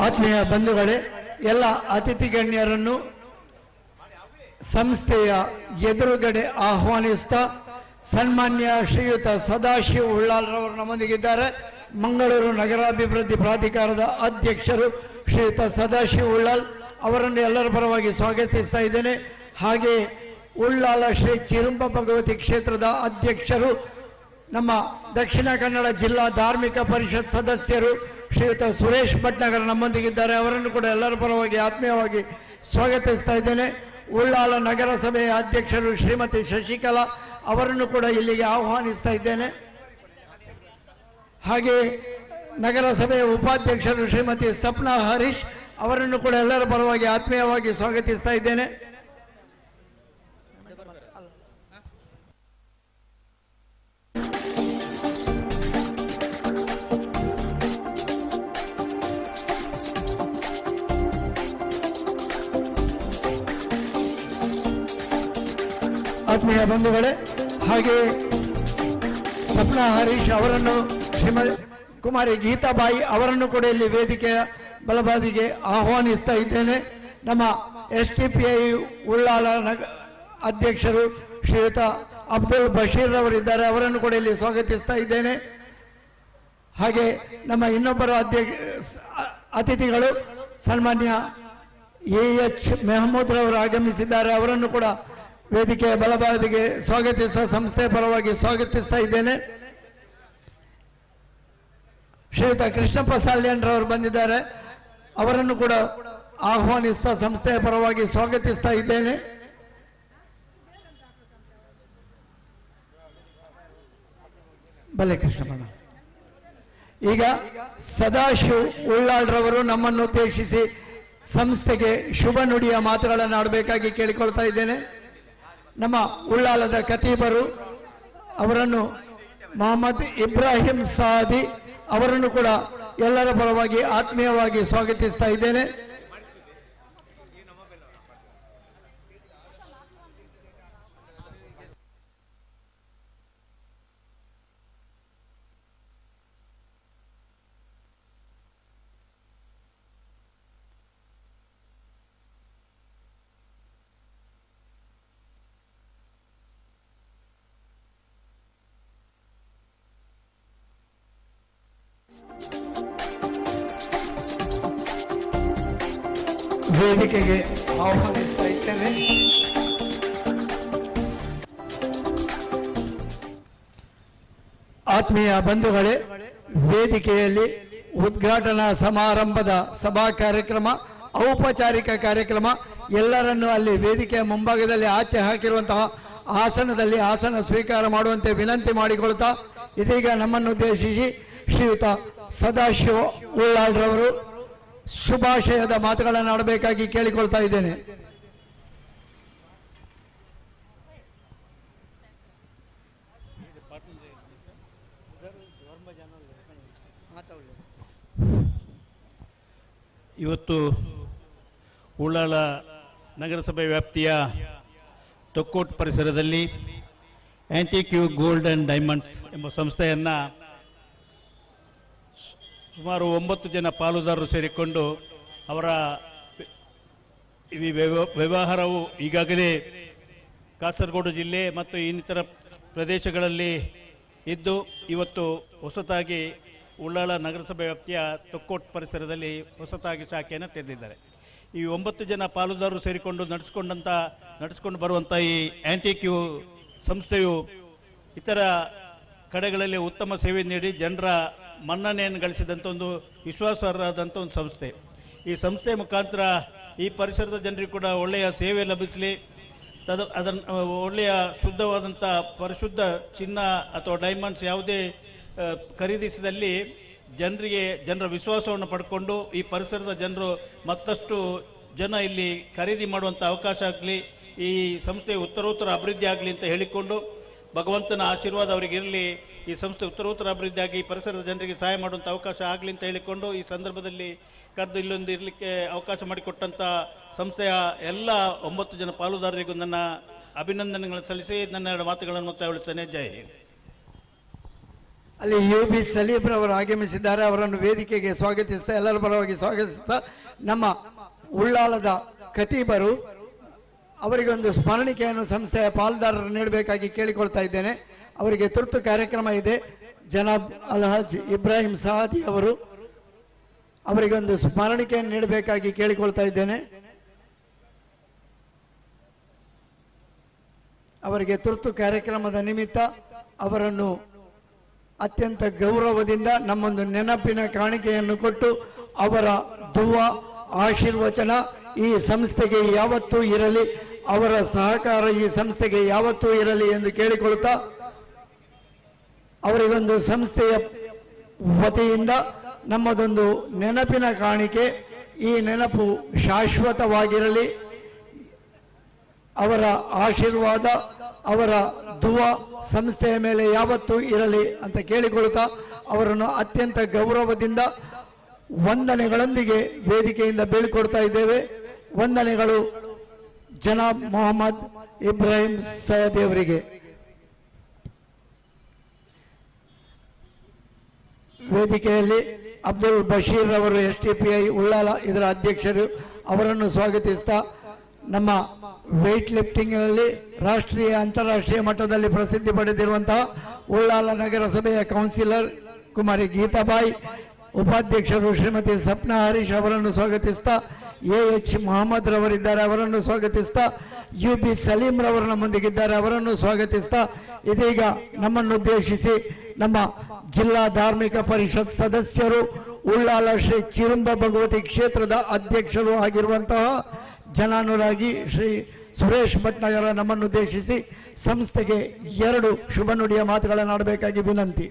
ಆತ್ಮೀಯ ಬಂಧುಗಳೇ, ಎಲ್ಲ ಅತಿಥಿ ಗಣ್ಯರನ್ನು ಸಂಸ್ಥೆಯ ಎದುರುಗಡೆ ಆಹ್ವಾನಿಸ್ತಾ ಸನ್ಮಾನ್ಯ ಶ್ರೀಯುತ ಸದಾಶಿವ ಉಳ್ಳಾಲ್ರವರು ನಮ್ಮೊಂದಿಗಿದ್ದಾರೆ. ಮಂಗಳೂರು ನಗರಾಭಿವೃದ್ಧಿ ಪ್ರಾಧಿಕಾರದ ಅಧ್ಯಕ್ಷರು ಶ್ರೀಯುತ ಸದಾಶಿವ ಉಳ್ಳಾಲ್ ಅವರನ್ನು ಎಲ್ಲರ ಪರವಾಗಿ ಸ್ವಾಗತಿಸ್ತಾ ಇದ್ದೇನೆ. ಹಾಗೆ ಉಳ್ಳಾಲ ಶ್ರೀ ಚಿರುಂಬ ಭಗವತಿ ಕ್ಷೇತ್ರದ ಅಧ್ಯಕ್ಷರು, ನಮ್ಮ ದಕ್ಷಿಣ ಕನ್ನಡ ಜಿಲ್ಲಾ ಧಾರ್ಮಿಕ ಪರಿಷತ್ ಸದಸ್ಯರು ಶ್ರೀಯುತ ಸುರೇಶ್ ಭಟ್ನಗರ್ ನಮ್ಮೊಂದಿಗಿದ್ದಾರೆ. ಅವರನ್ನು ಕೂಡ ಎಲ್ಲರ ಪರವಾಗಿ ಆತ್ಮೀಯವಾಗಿ ಸ್ವಾಗತಿಸ್ತಾ ಇದ್ದೇನೆ. ಉಳ್ಳಾಲ ನಗರಸಭೆಯ ಅಧ್ಯಕ್ಷರು ಶ್ರೀಮತಿ ಶಶಿಕಲಾ ಅವರನ್ನು ಕೂಡ ಇಲ್ಲಿಗೆ ಆಹ್ವಾನಿಸ್ತಾ ಇದ್ದೇನೆ. ಹಾಗೆ ನಗರಸಭೆಯ ಉಪಾಧ್ಯಕ್ಷರು ಶ್ರೀಮತಿ ಸಪ್ನಾ ಹರೀಶ್ ಅವರನ್ನು ಕೂಡ ಎಲ್ಲರ ಪರವಾಗಿ ಆತ್ಮೀಯವಾಗಿ ಸ್ವಾಗತಿಸ್ತಾ ಇದ್ದೇನೆ. ಆತ್ಮೀಯ ಬಂಧುಗಳೇ, ಹಾಗೆ ಸಪ್ನಾ ಹರೀಶ್ ಅವರನ್ನು, ಶ್ರೀಮತಿ ಕುಮಾರಿ ಗೀತಾಬಾಯಿ ಅವರನ್ನು ಕೂಡ ಇಲ್ಲಿ ವೇದಿಕೆಯ ಬಲಬದಿಗೆ ಆಹ್ವಾನಿಸ್ತಾ ಇದ್ದೇನೆ. ನಮ್ಮ STPI ಉಳ್ಳಾಲ ಅಧ್ಯಕ್ಷರು ಶ್ರೀಯುತ ಅಬ್ದುಲ್ ಬಶೀರ್ ಅವರಿದ್ದಾರೆ, ಅವರನ್ನು ಕೂಡ ಇಲ್ಲಿ ಸ್ವಾಗತಿಸ್ತಾ ಇದ್ದೇನೆ. ಹಾಗೆ ನಮ್ಮ ಇನ್ನೊಬ್ಬರು ಅತಿಥಿಗಳು ಸನ್ಮಾನ್ಯ AH ಮೆಹಮೂದ್ ರವರು ಆಗಮಿಸಿದ್ದಾರೆ, ಅವರನ್ನು ಕೂಡ ವೇದಿಕೆಯ ಬಲಬದಿಗೆ ಸಂಸ್ಥೆಯ ಪರವಾಗಿ ಸ್ವಾಗತಿಸ್ತಾ ಇದ್ದೇನೆ. ಶ್ರೀಯುತ ಕೃಷ್ಣಪ್ಪ ಸಾಲ್ಯನ್ರವರು ಬಂದಿದ್ದಾರೆ. ಅವರನ್ನು ಕೂಡ ಆಹ್ವಾನಿಸ್ತಾ ಸಂಸ್ಥೆಯ ಪರವಾಗಿ ಸ್ವಾಗತಿಸ್ತಾ ಇದ್ದೇನೆ. ಬಲೆ ಕೃಷ್ಣಪ್ಪಣ್ಣ. ಈಗ ಸದಾಶಿವ್ ಉಳ್ಳಾಳ್ರವರು ನಮ್ಮನ್ನು ಉದ್ದೇಶಿಸಿ ಸಂಸ್ಥೆಗೆ ಶುಭ ನುಡಿಯ ಮಾತುಗಳನ್ನು ಆಡಬೇಕಾಗಿ ಕೇಳಿಕೊಳ್ತಾ ಇದ್ದೇನೆ. ನಮ್ಮ ಉಳ್ಳಾಲದ ಖತೀಬರು ಅವರನ್ನು ಮೊಹಮ್ಮದ್ ಇಬ್ರಾಹಿಂ ಸಾದಿ ಅವರನ್ನು ಕೂಡ ಎಲ್ಲರ ಪರವಾಗಿ ಆತ್ಮೀಯವಾಗಿ ಸ್ವಾಗತಿಸ್ತಾ ಇದ್ದೇನೆ. ವೇದಿಕೆಗೆ ಆಹ್ವಾನಿಸ್ತಾ ಇದ್ದೇನೆ. ಆತ್ಮೀಯ ಬಂಧುಗಳೇ, ವೇದಿಕೆಯಲ್ಲಿ ಉದ್ಘಾಟನಾ ಸಮಾರಂಭದ ಸಭಾ ಕಾರ್ಯಕ್ರಮ, ಔಪಚಾರಿಕ ಕಾರ್ಯಕ್ರಮ, ಎಲ್ಲರನ್ನೂ ಅಲ್ಲಿ ವೇದಿಕೆಯ ಮುಂಭಾಗದಲ್ಲಿ ಆಚೆ ಹಾಕಿರುವಂತಹ ಆಸನದಲ್ಲಿ ಆಸನ ಸ್ವೀಕಾರ ಮಾಡುವಂತೆ ವಿನಂತಿ ಮಾಡಿಕೊಳ್ತಾ, ಇದೀಗ ನಮ್ಮನ್ನು ಉದ್ದೇಶಿಸಿ ಶ್ರೀಯುತ ಸದಾಶಿವ ಉಳ್ಳಾಳ್ರವರು ಶುಭಾಶಯದ ಮಾತುಗಳನ್ನು ಆಡಬೇಕಾಗಿ ಕೇಳಿಕೊಳ್ತಾ ಇದ್ದೇನೆ. ಇವತ್ತು ಉಳ್ಳಾಲ ನಗರಸಭೆ ವ್ಯಾಪ್ತಿಯ ತೊಕ್ಕೋಟ್ ಪರಿಸರದಲ್ಲಿ ಆಂಟಿಕ್ಯೂ ಗೋಲ್ಡ್ ಆ್ಯಂಡ್ ಡೈಮಂಡ್ಸ್ ಎಂಬ ಸಂಸ್ಥೆಯನ್ನು ಸುಮಾರು 9 ಜನ ಪಾಲುದಾರರು ಸೇರಿಕೊಂಡು ಅವರ ಈ ವ್ಯವಹಾರವು ಈಗಾಗಲೇ ಕಾಸರಗೋಡು ಜಿಲ್ಲೆ ಮತ್ತು ಇನ್ನಿತರ ಪ್ರದೇಶಗಳಲ್ಲಿ ಇದ್ದು ಇವತ್ತು ಹೊಸತಾಗಿ ಉಳ್ಳಾಳ ನಗರಸಭೆ ವ್ಯಾಪ್ತಿಯ ತೊಕ್ಕೋಟ್ ಪರಿಸರದಲ್ಲಿ ಹೊಸತಾಗಿ ಶಾಖೆಯನ್ನು ತೆರೆದಿದ್ದಾರೆ. ಈ 9 ಜನ ಪಾಲುದಾರರು ಸೇರಿಕೊಂಡು ನಡೆಸ್ಕೊಂಡು ಬರುವಂಥ ಈ ಆಂಟಿಕ್ಯೂ ಸಂಸ್ಥೆಯು ಇತರ ಕಡೆಗಳಲ್ಲಿ ಉತ್ತಮ ಸೇವೆ ನೀಡಿ ಜನರ ಮನ್ನಣೆಯನ್ನು ಗಳಿಸಿದಂಥ ಒಂದು ವಿಶ್ವಾಸಾರ್ಹವಾದಂಥ ಒಂದು ಸಂಸ್ಥೆ. ಈ ಸಂಸ್ಥೆ ಮುಖಾಂತರ ಈ ಪರಿಸರದ ಜನರಿಗೆ ಕೂಡ ಒಳ್ಳೆಯ ಸೇವೆ ಲಭಿಸಲಿ, ಅದನ್ನು ಒಳ್ಳೆಯ ಶುದ್ಧವಾದಂಥ ಪರಿಶುದ್ಧ ಚಿನ್ನ ಅಥವಾ ಡೈಮಂಡ್ಸ್ ಯಾವುದೇ ಖರೀದಿಸಿದಲ್ಲಿ ಜನರ ವಿಶ್ವಾಸವನ್ನು ಪಡ್ಕೊಂಡು ಈ ಪರಿಸರದ ಜನರು ಮತ್ತಷ್ಟು ಜನ ಇಲ್ಲಿ ಖರೀದಿ ಮಾಡುವಂಥ ಅವಕಾಶ ಆಗಲಿ, ಈ ಸಂಸ್ಥೆ ಉತ್ತರೋತ್ತರ ಅಭಿವೃದ್ಧಿ ಆಗಲಿ ಅಂತ ಹೇಳಿಕೊಂಡು ಭಗವಂತನ ಆಶೀರ್ವಾದ ಅವರಿಗೆ ಇರಲಿ, ಈ ಸಂಸ್ಥೆ ಉತ್ತರೋತ್ತರ ಅಭಿವೃದ್ಧಿಯಾಗಿ ಪರಿಸರದ ಜನರಿಗೆ ಸಹಾಯ ಮಾಡುವಂಥ ಅವಕಾಶ ಆಗಲಿ ಅಂತ ಹೇಳಿಕೊಂಡು ಈ ಸಂದರ್ಭದಲ್ಲಿ ಕರೆದು ಇಲ್ಲೊಂದು ಇರಲಿಕ್ಕೆ ಅವಕಾಶ ಮಾಡಿಕೊಟ್ಟಂಥ ಸಂಸ್ಥೆಯ ಎಲ್ಲ 9 ಜನ ಪಾಲುದಾರರಿಗೂ ನನ್ನ ಅಭಿನಂದನೆಗಳನ್ನು ಸಲ್ಲಿಸಿ ನನ್ನ 2 ಮಾತುಗಳನ್ನು ಮುಕ್ತಾಯಗೊಳಿಸುತ್ತೇನೆ. ಜೈ ಹಿಂದ್. ಅಲ್ಲಿ UB ಸಲೀಬ್ರವರು ಆಗಮಿಸಿದ್ದಾರೆ. ಅವರನ್ನು ವೇದಿಕೆಗೆ ಸ್ವಾಗತಿಸ್ತಾ ಎಲ್ಲರ ಪರವಾಗಿ ಸ್ವಾಗತಿಸ್ತಾ ನಮ್ಮ ಉಳ್ಳಾಲದ ಖತೀಬರು ಅವರಿಗೊಂದು ಸ್ಮರಣಿಕೆಯನ್ನು ಸಂಸ್ಥೆಯ ಪಾಲುದಾರರು ನೀಡಬೇಕಾಗಿ ಕೇಳಿಕೊಳ್ತಾ ಇದ್ದೇನೆ. ಅವರಿಗೆ ತುರ್ತು ಕಾರ್ಯಕ್ರಮ ಇದೆ. ಜನಾಬ್ ಅಲ್ಹಾಜ್ ಇಬ್ರಾಹಿಂ ಸಾದಿ ಅವರು ಅವರಿಗೊಂದು ಸ್ಮರಣಿಕೆಯನ್ನು ನೀಡಬೇಕಾಗಿ ಕೇಳಿಕೊಳ್ತಾ ಇದ್ದೇನೆ. ಅವರಿಗೆ ತುರ್ತು ಕಾರ್ಯಕ್ರಮದ ನಿಮಿತ್ತ ಅವರನ್ನು ಅತ್ಯಂತ ಗೌರವದಿಂದ ನಮ್ಮೊಂದು ನೆನಪಿನ ಕಾಣಿಕೆಯನ್ನು ಕೊಟ್ಟು ಅವರ ದುವಾ ಆಶೀರ್ವಚನ ಈ ಸಂಸ್ಥೆಗೆ ಯಾವತ್ತೂ ಇರಲಿ, ಅವರ ಸಹಕಾರ ಈ ಸಂಸ್ಥೆಗೆ ಯಾವತ್ತೂ ಇರಲಿ ಎಂದು ಕೇಳಿಕೊಳ್ತಾ ಅವರಿಗೊಂದು ಸಂಸ್ಥೆಯ ವತಿಯಿಂದ ನಮ್ಮದೊಂದು ನೆನಪಿನ ಕಾಣಿಕೆ, ಈ ನೆನಪು ಶಾಶ್ವತವಾಗಿರಲಿ, ಅವರ ಆಶೀರ್ವಾದ ಅವರ ದುವಾ ಸಂಸ್ಥೆಯ ಮೇಲೆ ಯಾವತ್ತೂ ಇರಲಿ ಅಂತ ಕೇಳಿಕೊಳ್ತಾ ಅವರನ್ನು ಅತ್ಯಂತ ಗೌರವದಿಂದ ವಂದನೆಗಳೊಂದಿಗೆ ವೇದಿಕೆಯಿಂದ ಬೀಳ್ಕೊಡ್ತಾ ಇದ್ದೇವೆ. ವಂದನೆಗಳು ಜನಾಬ್ ಮೊಹಮ್ಮದ್ ಇಬ್ರಾಹಿಂ ಸಾದಿ ಅವರಿಗೆ. ವೇದಿಕೆಯಲ್ಲಿ ಅಬ್ದುಲ್ ಬಶೀರ್ ಅವರು STPI ಉಳ್ಳಾಲ ಇದರ ಅಧ್ಯಕ್ಷರು, ಅವರನ್ನು ಸ್ವಾಗತಿಸ್ತಾ ನಮ್ಮ ವೆಯ್ಟ್ ಲಿಫ್ಟಿಂಗ್ನಲ್ಲಿ ರಾಷ್ಟ್ರೀಯ ಅಂತಾರಾಷ್ಟ್ರೀಯ ಮಟ್ಟದಲ್ಲಿ ಪ್ರಸಿದ್ಧಿ ಪಡೆದಿರುವಂತಹ ಉಳ್ಳಾಲ ನಗರಸಭೆಯ ಕೌನ್ಸಿಲರ್ ಕುಮಾರಿ ಗೀತಾಬಾಯಿ, ಉಪಾಧ್ಯಕ್ಷರು ಶ್ರೀಮತಿ ಸಪ್ನಾ ಹರೀಶ್ ಅವರನ್ನು ಸ್ವಾಗತಿಸ್ತಾ AH ಮೊಹಮ್ಮದ್ ರವರಿದ್ದಾರೆ, ಅವರನ್ನು ಸ್ವಾಗತಿಸ್ತಾ UB ಸಲೀಂ ರವರು ನಮ್ಮೊಂದಿಗಿದ್ದಾರೆ, ಅವರನ್ನು ಸ್ವಾಗತಿಸ್ತಾ ಇದೀಗ ನಮ್ಮನ್ನು ಉದ್ದೇಶಿಸಿ ನಮ್ಮ ಜಿಲ್ಲಾ ಧಾರ್ಮಿಕ ಪರಿಷತ್ ಸದಸ್ಯರು, ಉಳ್ಳಾಲ ಶ್ರೀ ಚಿರುಂಬ ಭಗವತಿ ಕ್ಷೇತ್ರದ ಅಧ್ಯಕ್ಷರು ಆಗಿರುವಂತಹ ಜನಾನುರಾಗಿ ಶ್ರೀ ಸುರೇಶ್ ಭಟ್ನಗರ ನಮ್ಮನ್ನುದ್ದೇಶಿಸಿ ಸಂಸ್ಥೆಗೆ 2 ಶುಭ ನುಡಿಯ ಮಾತುಗಳನ್ನು ಆಡಬೇಕಾಗಿ ವಿನಂತಿ.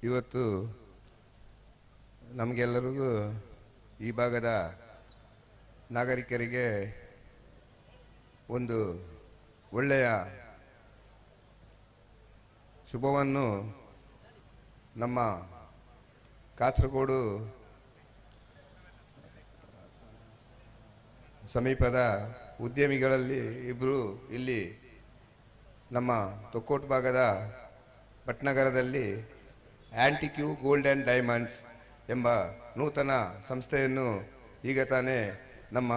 ಇವತ್ತು ನಮಗೆಲ್ಲರಿಗೂ ಈ ಭಾಗದ ನಾಗರಿಕರಿಗೆ ಒಂದು ಒಳ್ಳೆಯ ಶುಭವನ್ನು ನಮ್ಮ ಕಾಸರಗೋಡು ಸಮೀಪದ ಉದ್ಯಮಿಗಳಲ್ಲಿ ಇಬ್ಬರು ಇಲ್ಲಿ ನಮ್ಮ ತೊಕ್ಕೋಟ್ ಭಾಗದ ಭಟ್ನಗರದಲ್ಲಿ ಆಂಟಿಕ್ಯೂ ಗೋಲ್ಡ್ ಆ್ಯಂಡ್ ಡೈಮಂಡ್ಸ್ ಎಂಬ ನೂತನ ಸಂಸ್ಥೆಯನ್ನು ಈಗ ತಾನೇ ನಮ್ಮ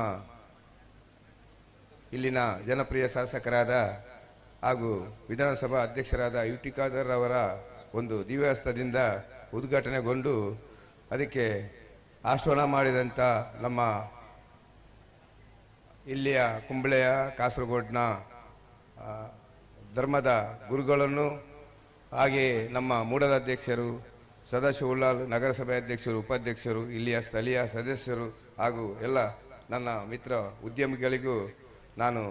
ಇಲ್ಲಿನ ಜನಪ್ರಿಯ ಶಾಸಕರಾದ ಹಾಗೂ ವಿಧಾನಸಭಾ ಅಧ್ಯಕ್ಷರಾದ ಯುಟಿ ಖಾದರ್ ಅವರ ಒಂದು ದಿವ್ಯಹಸ್ತದಿಂದ ಉದ್ಘಾಟನೆಗೊಂಡು ಅದಕ್ಕೆ ಆಹ್ವಾನ ಮಾಡಿದಂಥ ನಮ್ಮ ಇಲ್ಲಿಯ ಕುಂಬಳೆಯ ಕಾಸರಗೋಡಿನ ಧರ್ಮದ ಗುರುಗಳನ್ನು ಹಾಗೆಯೇ ನಮ್ಮ ಮೂಡದ ಅಧ್ಯಕ್ಷರು, ಸದಾಶಿವ ಉಳ್ಳಾಲ್ ನಗರಸಭೆ ಅಧ್ಯಕ್ಷರು, ಉಪಾಧ್ಯಕ್ಷರು, ಇಲ್ಲಿಯ ಸ್ಥಳೀಯ ಸದಸ್ಯರು ಹಾಗೂ ಎಲ್ಲ ನನ್ನ ಮಿತ್ರ ಉದ್ಯಮಿಗಳಿಗೂ ನಾನು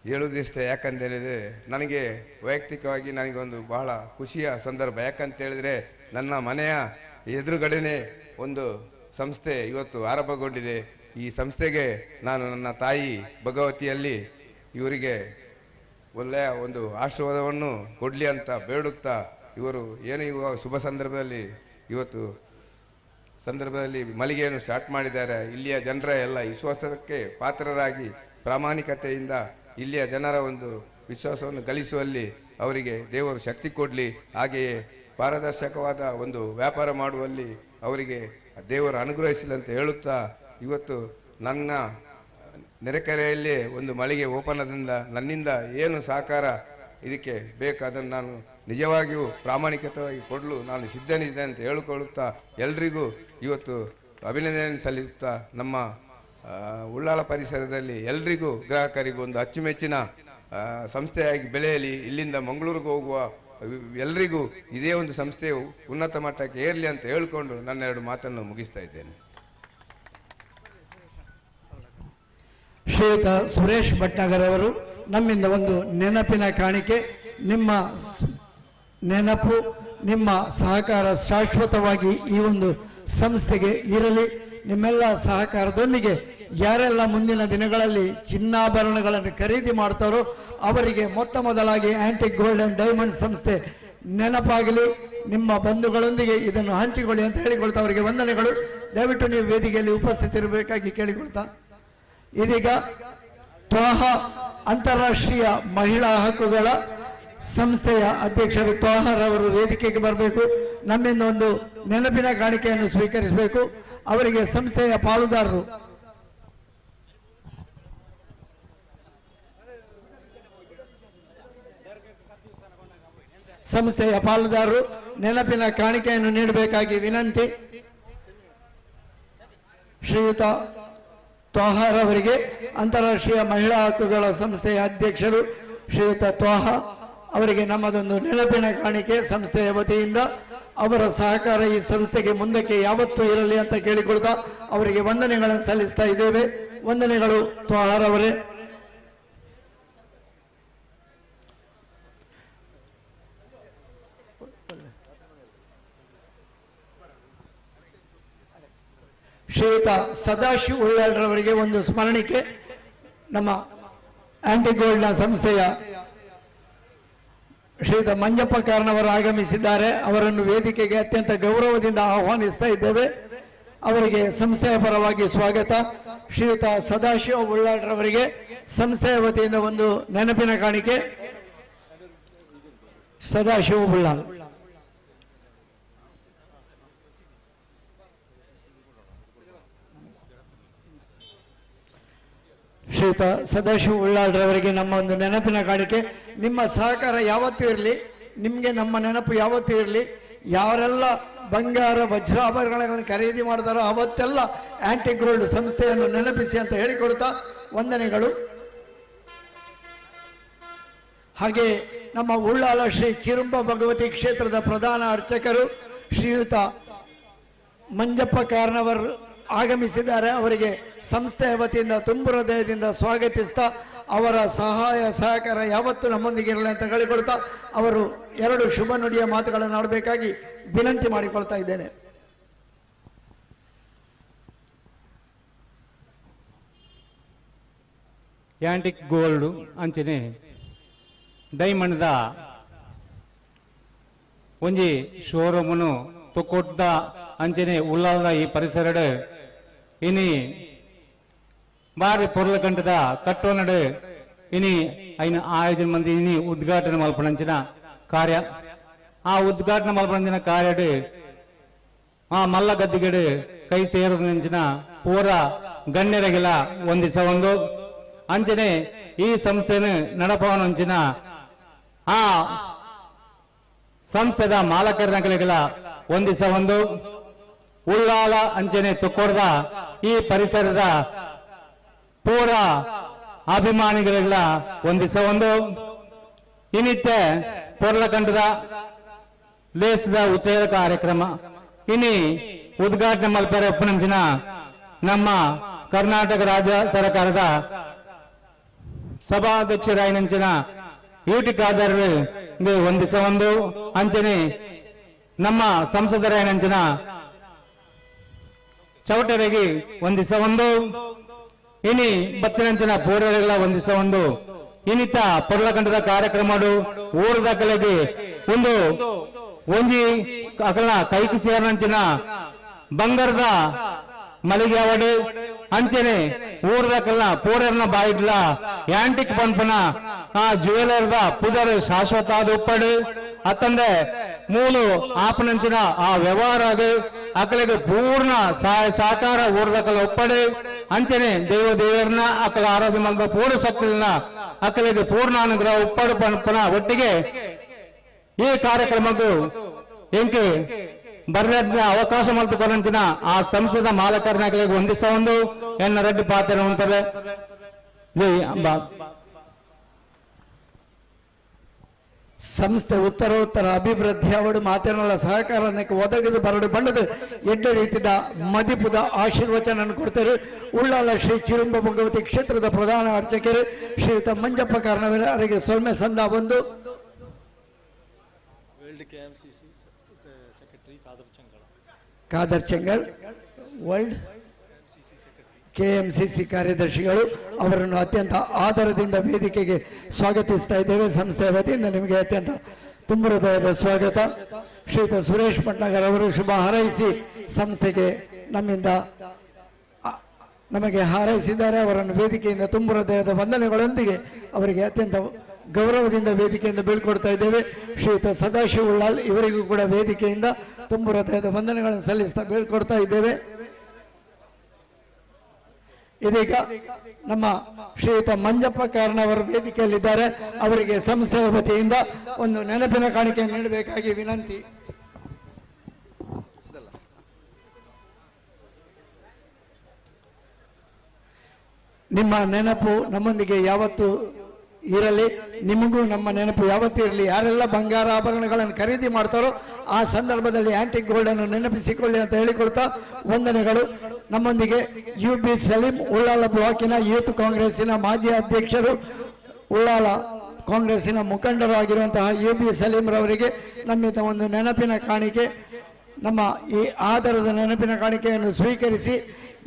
ಹೇಳುವುದಿಷ್ಟೇ. ಯಾಕಂತೇಳಿದರೆ ನನಗೆ ವೈಯಕ್ತಿಕವಾಗಿ ನನಗೊಂದು ಬಹಳ ಖುಷಿಯ ಸಂದರ್ಭ. ಯಾಕಂತೇಳಿದರೆ ನನ್ನ ಮನೆಯ ಎದುರುಗಡೆನೇ ಒಂದು ಸಂಸ್ಥೆ ಇವತ್ತು ಆರಂಭಗೊಂಡಿದೆ. ಈ ಸಂಸ್ಥೆಗೆ ನಾನು ನನ್ನ ತಾಯಿ ಭಗವತಿಯಲ್ಲಿ ಇವರಿಗೆ ಒಳ್ಳೆಯ ಒಂದು ಆಶೀರ್ವಾದವನ್ನು ಕೊಡಲಿ ಅಂತ ಬೇಡುತ್ತಾ, ಇವರು ಏನು ಇವ ಶುಭ ಸಂದರ್ಭದಲ್ಲಿ ಮಳಿಗೆಯನ್ನು ಸ್ಟಾರ್ಟ್ ಮಾಡಿದ್ದಾರೆ. ಇಲ್ಲಿಯ ಜನರ ಎಲ್ಲ ವಿಶ್ವಾಸಕ್ಕೆ ಪಾತ್ರರಾಗಿ ಪ್ರಾಮಾಣಿಕತೆಯಿಂದ ಇಲ್ಲಿಯ ಜನರ ಒಂದು ವಿಶ್ವಾಸವನ್ನು ಗಳಿಸುವಲ್ಲಿ ಅವರಿಗೆ ದೇವರು ಶಕ್ತಿ ಕೊಡಲಿ. ಹಾಗೆಯೇ ಪಾರದರ್ಶಕವಾದ ಒಂದು ವ್ಯಾಪಾರ ಮಾಡುವಲ್ಲಿ ಅವರಿಗೆ ದೇವರು ಅನುಗ್ರಹಿಸಲಿ ಅಂತ ಹೇಳುತ್ತಾ, ಇವತ್ತು ನನ್ನ ನೆರೆಕೆರೆಯಲ್ಲಿ ಒಂದು ಮಳಿಗೆ ಓಪನದಿಂದ ನನ್ನಿಂದ ಏನು ಸಹಕಾರ ಇದಕ್ಕೆ ಬೇಕು ಅದನ್ನು ನಾನು ನಿಜವಾಗಿಯೂ ಪ್ರಾಮಾಣಿಕತೆಯಾಗಿ ಕೊಡಲು ನಾನು ಸಿದ್ಧನಿದ್ದೆ ಅಂತ ಹೇಳಿಕೊಳ್ಳುತ್ತಾ ಎಲ್ರಿಗೂ ಇವತ್ತು ಅಭಿನಂದನೆ ಸಲ್ಲಿಸುತ್ತಾ, ನಮ್ಮ ಉಳ್ಳಾಲ ಪರಿಸರದಲ್ಲಿ ಎಲ್ರಿಗೂ ಗ್ರಾಹಕರಿಗೂ ಒಂದು ಅಚ್ಚುಮೆಚ್ಚಿನ ಸಂಸ್ಥೆಯಾಗಿ ಬೆಳೆಯಲಿ. ಇಲ್ಲಿಂದ ಮಂಗಳೂರಿಗೆ ಹೋಗುವ ಎಲ್ರಿಗೂ ಇದೇ ಒಂದು ಸಂಸ್ಥೆಯು ಉನ್ನತ ಮಟ್ಟಕ್ಕೆ ಏರಲಿ ಅಂತ ಹೇಳಿಕೊಂಡು ನನ್ನ 2 ಮಾತನ್ನು ಮುಗಿಸ್ತಾ ಇದ್ದೇನೆ. ಶ್ರೀಯುತ ಸುರೇಶ್ ಭಟ್ನಗರ್ ಅವರು ನಮ್ಮಿಂದ ಒಂದು ನೆನಪಿನ ಕಾಣಿಕೆ. ನಿಮ್ಮ ನೆನಪು, ನಿಮ್ಮ ಸಹಕಾರ ಶಾಶ್ವತವಾಗಿ ಈ ಒಂದು ಸಂಸ್ಥೆಗೆ ಇರಲಿ. ನಿಮ್ಮೆಲ್ಲ ಸಹಕಾರದೊಂದಿಗೆ ಯಾರೆಲ್ಲ ಮುಂದಿನ ದಿನಗಳಲ್ಲಿ ಚಿನ್ನಾಭರಣಗಳನ್ನು ಖರೀದಿ ಮಾಡ್ತಾರೋ ಅವರಿಗೆ ಮೊದಲಾಗಿ ಆಂಟಿಕ್ ಗೋಲ್ಡ್ ಆ್ಯಂಡ್ ಡೈಮಂಡ್ ಸಂಸ್ಥೆ ನೆನಪಾಗಲಿ. ನಿಮ್ಮ ಬಂಧುಗಳೊಂದಿಗೆ ಇದನ್ನು ಹಂಚಿಕೊಳ್ಳಿ ಅಂತ ಹೇಳಿಕೊಳ್ತಾ ಅವರಿಗೆ ವಂದನೆಗಳು. ದಯವಿಟ್ಟು ನೀವು ವೇದಿಕೆಯಲ್ಲಿ ಉಪಸ್ಥಿತರಿರಬೇಕಾಗಿ ಕೇಳಿಕೊಳ್ತಾ, ಇದೀಗ ತ್ವಾಹ ಅಂತಾರಾಷ್ಟ್ರೀಯ ಮಹಿಳಾ ಹಕ್ಕುಗಳ ಸಂಸ್ಥೆಯ ಅಧ್ಯಕ್ಷರು ತ್ವಾಹರ್ ಅವರು ವೇದಿಕೆಗೆ ಬರಬೇಕು. ನಮ್ಮಿಂದ ಒಂದು ನೆನಪಿನ ಕಾಣಿಕೆಯನ್ನು ಸ್ವೀಕರಿಸಬೇಕು. ಅವರಿಗೆ ಸಂಸ್ಥೆಯ ಪಾಲುದಾರರು ನೆನಪಿನ ಕಾಣಿಕೆಯನ್ನು ನೀಡಬೇಕಾಗಿ ವಿನಂತಿ. ಶ್ರೀಯುತ ತ್ವಾಹರ್ ಅವರಿಗೆ ಅಂತಾರಾಷ್ಟ್ರೀಯ ಮಹಿಳಾ ಹಕ್ಕುಗಳ ಸಂಸ್ಥೆಯ ಅಧ್ಯಕ್ಷರು ಶ್ರೀಯುತ ತ್ವಾಹ ಅವರಿಗೆ ನಮ್ಮದೊಂದು ನೆನಪಿನ ಕಾಣಿಕೆ ಸಂಸ್ಥೆಯ ವತಿಯಿಂದ. ಅವರ ಸಹಕಾರ ಈ ಸಂಸ್ಥೆಗೆ ಮುಂದಕ್ಕೆ ಯಾವತ್ತೂ ಇರಲಿ ಅಂತ ಕೇಳಿಕೊಳ್ತಾ ಅವರಿಗೆ ವಂದನೆಗಳನ್ನು ಸಲ್ಲಿಸ್ತಾ ಇದ್ದೇವೆ. ವಂದನೆಗಳು ತ್ವಾಹರ್ ಅವರೇ. ಶ್ರೀಯುತ ಸದಾಶಿವ ಉಳ್ಳಾಳ್ರವರಿಗೆ ಒಂದು ಸ್ಮರಣಿಕೆ. ನಮ್ಮ ಆಂಟಿಕ್ ಗೋಲ್ಡ್ನ ಸಂಸ್ಥೆಯ ಶ್ರೀಯುತ ಮಂಜಪ್ಪ ಕಾರಣವರು ಆಗಮಿಸಿದ್ದಾರೆ. ಅವರನ್ನು ವೇದಿಕೆಗೆ ಅತ್ಯಂತ ಗೌರವದಿಂದ ಆಹ್ವಾನಿಸ್ತಾ ಇದ್ದೇವೆ. ಅವರಿಗೆ ಸಂಸ್ಥೆಯ ಪರವಾಗಿ ಸ್ವಾಗತ. ಶ್ರೀಯುತ ಸದಾಶಿವ ಉಳ್ಳಾಳ್ರವರಿಗೆ ಸಂಸ್ಥೆಯ ವತಿಯಿಂದ ಒಂದು ನೆನಪಿನ ಕಾಣಿಕೆ. ಸದಾಶಿವ ಉಳ್ಳಾಳ್. ಶ್ರೀಯುತ ಸದಾಶಿವ ಉಳ್ಳಾಳ್ರವರಿಗೆ ನಮ್ಮ ಒಂದು ನೆನಪಿನ ಕಾಣಿಕೆ. ನಿಮ್ಮ ಸಹಕಾರ ಯಾವತ್ತೂ ಇರಲಿ. ನಿಮಗೆ ನಮ್ಮ ನೆನಪು ಯಾವತ್ತೂ ಇರಲಿ. ಯಾರೆಲ್ಲ ಬಂಗಾರ ವಜ್ರಾಭರಣಗಳನ್ನು ಖರೀದಿ ಮಾಡಿದಾರೋ ಅವತ್ತೆಲ್ಲ ಆಂಟಿಕ್ ಗೋಲ್ಡ್ ಸಂಸ್ಥೆಯನ್ನು ನೆನಪಿಸಿ ಅಂತ ಹೇಳಿಕೊಡ್ತಾ ವಂದನೆಗಳು. ಹಾಗೆ ನಮ್ಮ ಉಳ್ಳಾಲ ಶ್ರೀ ಚಿರುಂಬ ಭಗವತಿ ಕ್ಷೇತ್ರದ ಪ್ರಧಾನ ಅರ್ಚಕರು ಶ್ರೀಯುತ ಮಂಜಪ್ಪ ಕಾರ್ನವರು ಆಗಮಿಸಿದ್ದಾರೆ. ಅವರಿಗೆ ಸಂಸ್ಥೆಯ ವತಿಯಿಂದ ತುಂಬು ಹೃದಯದಿಂದ ಸ್ವಾಗತಿಸ್ತಾ ಅವರ ಸಹಾಯ ಸಹಕಾರ ಯಾವತ್ತೂ ನಮ್ಮೊಂದಿಗೆ ಇರಲಿ ಅಂತ ಹೇಳಿಕೊಳ್ತಾ ಅವರು 2 ಶುಭ ನುಡಿಯ ಮಾತುಗಳನ್ನು ಆಡಬೇಕಾಗಿ ವಿನಂತಿ ಮಾಡಿಕೊಳ್ತಾ ಇದ್ದೇನೆ. ಆಂಟಿಕ್ ಗೋಲ್ಡ್ ಅಂಚನೆ ಡೈಮಂಡ್ದ ಒಂಜಿ ಶೋರೂಮನು ತೊಕೊಟ್ಟ ಅಂಚನೆ ಉಳ್ಳಾಲದ ಈ ಪರಿಸರ ಇನಿ ಬಾರಿ ಪೊರ್ಲ ಗಂಟದ ಕಟ್ಟೋನಡು ಇನಿ ಐನ 5 ಮಂದಿ ಇನಿ ಉದ್ಘಾಟನೆ ಮಲ್ಪನಂಚಿನ ಕಾರ್ಯ ಆ ಉದ್ಘಾಟನೆ ಮಲ್ಪನಂಚಿನ ಕಾರ್ಯಡು ಆ ಮಲ್ಲ ಗದ್ದಿಗಡು ಕೈ ಸೇರಿದಂಚಿನ ಪೂರ ಗಣ್ಯರಗಿಲ್ಲ ಒಂದಿಸ ಒಂದು ಅಂಚನೆ ಈ ಸಂಸ್ಥೆಯನ್ನು ನಡಪವನಂಚಿನ ಆ ಸಂಸ್ಥೆದ ಮಾಲಕರನಗಳಿಗೆಲ್ಲ ಒಂದಿಸ ಒಂದು ಉಳ್ಳಾಲ ಅಂಚನೆ ತುಕ್ಕೊಡ್ದ ಈ ಪರಿಸರದ ಪೂರ ಅಭಿಮಾನಿಗಳಿಗೆಲ್ಲ ಒಂದಿಸ ಒಂದು ಇನ್ನಿತ್ತೆ ಪೊರ್ಲಕಂಠದ ಲೇಸದ ಉಚ್ಚೇರ ಕಾರ್ಯಕ್ರಮ ಇನಿ ಉದ್ಘಾಟನೆ ಮಲ್ಪರ ಒಪ್ಪನಂಚಿನ ನಮ್ಮ ಕರ್ನಾಟಕ ರಾಜ್ಯ ಸರ್ಕಾರದ ಸಭಾಧ್ಯಕ್ಷರಾಯನಂಚಿನ ಯೂಟಿ ಖಾದರ್ ಒಂದಿಸ ಒಂದು ಅಂಚನೆ ನಮ್ಮ ಸಂಸದರಾಯನಂಚಿನ ಚೌಟರಿಗೆ ಒಂದಿಸ ಒಂದು ಇನಿ ಬತ್ತಿನಂಚಿನ ಪೂರ್ವಗಳ ಒಂದಿಸ ಒಂದು ಇನ್ನಿತ ಪೊರ್ಲಕಂಠದ ಕಾರ್ಯಕ್ರಮ ಊರದ ಕಲೆಗೆ ಒಂದು ಒಂಜಿ ಅಕಲ ಕೈಕಿ ಸೇರಿನಂಚಿನ ಬಂಗಾರದ ಮಳಿಗೆ ಅವಡು ಅಂಚನೆ ಊರದ ಕಲ್ಲ ಪೂರರ್ನ ಬಾಯಿಡ್ಲ ಯಾಂಟಿಕ್ ಪಂಪನ ಆ ಜ್ಯುವೆಲರ್ದ ಪುದರ್ ಶಾಶ್ವತ ಉಪ್ಪಡು ಅತ್ತಂದೆ ಮೂಲು ಆಪನಂಚಿನ ಆ ವ್ಯವಹಾರ ಅಕಲಿಗೆ ಪೂರ್ಣ ಸಾಕಾರ ಊರದ ಕಲ್ಲ ಒಪ್ಪಡು ಅಂಚನೆ ದೇವರನ್ನ ಅಕಲ ಆರಾಧ್ಯ ಮಲ್ಪ ಪೂರ್ಣ ಶಕ್ತಿನ ಅಕಲಿಗೆ ಪೂರ್ಣ ಅನುಗ್ರಹ ಉಪ್ಪಡು ಪಂಪನ ಒಟ್ಟಿಗೆ ಈ ಕಾರ್ಯಕ್ರಮಕ್ಕೂ ಎಂಕೆ ಬರಲಿದ್ದ ಅವಕಾಶ ಮಲ್ತುಕೊಂಡಂಚಿನ ಆ ಸಂಸ್ಥೆದ ಮಾಲಕರನಾಗಲಿಗೆ ಒಂದಿಸ ಒಂದು ಎನ್ನ ರೆಡ್ಡಿ ಪಾತ್ರ ಉಂಟವೆ. ಜೈ ಅಂಬಾ. ಸಂಸ್ಥೆ ಉತ್ತರೋತ್ತರ ಅಭಿವೃದ್ಧಿ ಅವಡು ಮಾತಿನ ಸಹಕಾರಕ್ಕೆ ಒದಗಿದು ಬರಡು ಬಂಡದು ಎಡ್ಡ ರೀತಿಯ ಮದಿಪುದ ಆಶೀರ್ವಚನ ಕೊಡ್ತಾರೆ. ಉಳ್ಳಾಲ ಶ್ರೀ ಚಿರುಂಬ ಭಗವತಿ ಕ್ಷೇತ್ರದ ಪ್ರಧಾನ ಅರ್ಚಕರು ಶ್ರೀಯುತ ಮಂಜಪ್ಪ ಕಾರ್ನವರ ಅವರಿಗೆ ಸೊಲ್ಮೆ ಸಂದ ಒಂದು ಖಾದರ್ ಚೆಂಗಳ್ ವರ್ಲ್ಡ್ KMCC ಕಾರ್ಯದರ್ಶಿಗಳು ಅವರನ್ನು ಅತ್ಯಂತ ಆದರದಿಂದ ವೇದಿಕೆಗೆ ಸ್ವಾಗತಿಸ್ತಾ ಇದ್ದೇವೆ. ಸಂಸ್ಥೆಯ ವತಿಯಿಂದ ನಿಮಗೆ ಅತ್ಯಂತ ತುಂಬ ಹೃದಯದ ಸ್ವಾಗತ. ಶ್ರೀಯುತ ಸುರೇಶ್ ಭಟ್ನಾಗರ್ ಅವರು ಶುಭ ಹಾರೈಸಿ ಸಂಸ್ಥೆಗೆ ನಮ್ಮಿಂದ ನಮಗೆ ಹಾರೈಸಿದ್ದಾರೆ. ಅವರನ್ನು ವೇದಿಕೆಯಿಂದ ತುಂಬ ಹೃದಯದ ವಂದನೆಗಳೊಂದಿಗೆ ಅವರಿಗೆ ಅತ್ಯಂತ ಗೌರವದಿಂದ ವೇದಿಕೆಯಿಂದ ಬೀಳ್ಕೊಡ್ತಾ ಇದ್ದೇವೆ. ಶ್ರೀಯುತ ಸದಾಶಿವ ಉಳ್ಳಾಲ್ ಇವರಿಗೂ ಕೂಡ ವೇದಿಕೆಯಿಂದ ತುಂಬ ಹೃದಯದ ವಂದನೆಗಳನ್ನು ಸಲ್ಲಿಸ್ತಾ ಬೀಳ್ಕೊಡ್ತಾ ಇದ್ದೇವೆ. ಇದೀಗ ನಮ್ಮ ಶ್ರೀಯುತ ಮಂಜಪ್ಪ ಕಾರ್ನವರು ವೇದಿಕೆಯಲ್ಲಿದ್ದಾರೆ. ಅವರಿಗೆ ಸಂಸ್ಥೆಯ ವತಿಯಿಂದ ಒಂದು ನೆನಪಿನ ಕಾಣಿಕೆ ನೀಡಬೇಕಾಗಿ ವಿನಂತಿ. ನಿಮ್ಮ ನೆನಪು ನಮ್ಮೊಂದಿಗೆ ಯಾವತ್ತು ಇರಲಿ, ನಿಮಗೂ ನಮ್ಮ ನೆನಪು ಯಾವತ್ತೂ ಇರಲಿ. ಯಾರೆಲ್ಲ ಬಂಗಾರ ಆಭರಣಗಳನ್ನು ಖರೀದಿ ಮಾಡ್ತಾರೋ ಆ ಸಂದರ್ಭದಲ್ಲಿ ಆಂಟಿಕ್ ಗೋಲ್ಡ್ ಅನ್ನು ನೆನಪಿಸಿಕೊಳ್ಳಿ ಅಂತ ಹೇಳಿಕೊಳ್ತಾ ವಂದನೆಗಳು. ನಮ್ಮೊಂದಿಗೆ UB ಸಲೀಂ ಉಳ್ಳಾಲ ಬ್ಲಾಕಿನ ಯೂತ್ ಕಾಂಗ್ರೆಸ್ಸಿನ ಮಾಜಿ ಅಧ್ಯಕ್ಷರು, ಉಳ್ಳಾಲ ಕಾಂಗ್ರೆಸ್ಸಿನ ಮುಖಂಡರು ಆಗಿರುವಂತಹ UB ಸಲೀಂರವರಿಗೆ ನಮ್ಮಿಂದ ಒಂದು ನೆನಪಿನ ಕಾಣಿಕೆ, ನಮ್ಮ ಈ ಆಧಾರದ ನೆನಪಿನ ಕಾಣಿಕೆಯನ್ನು ಸ್ವೀಕರಿಸಿ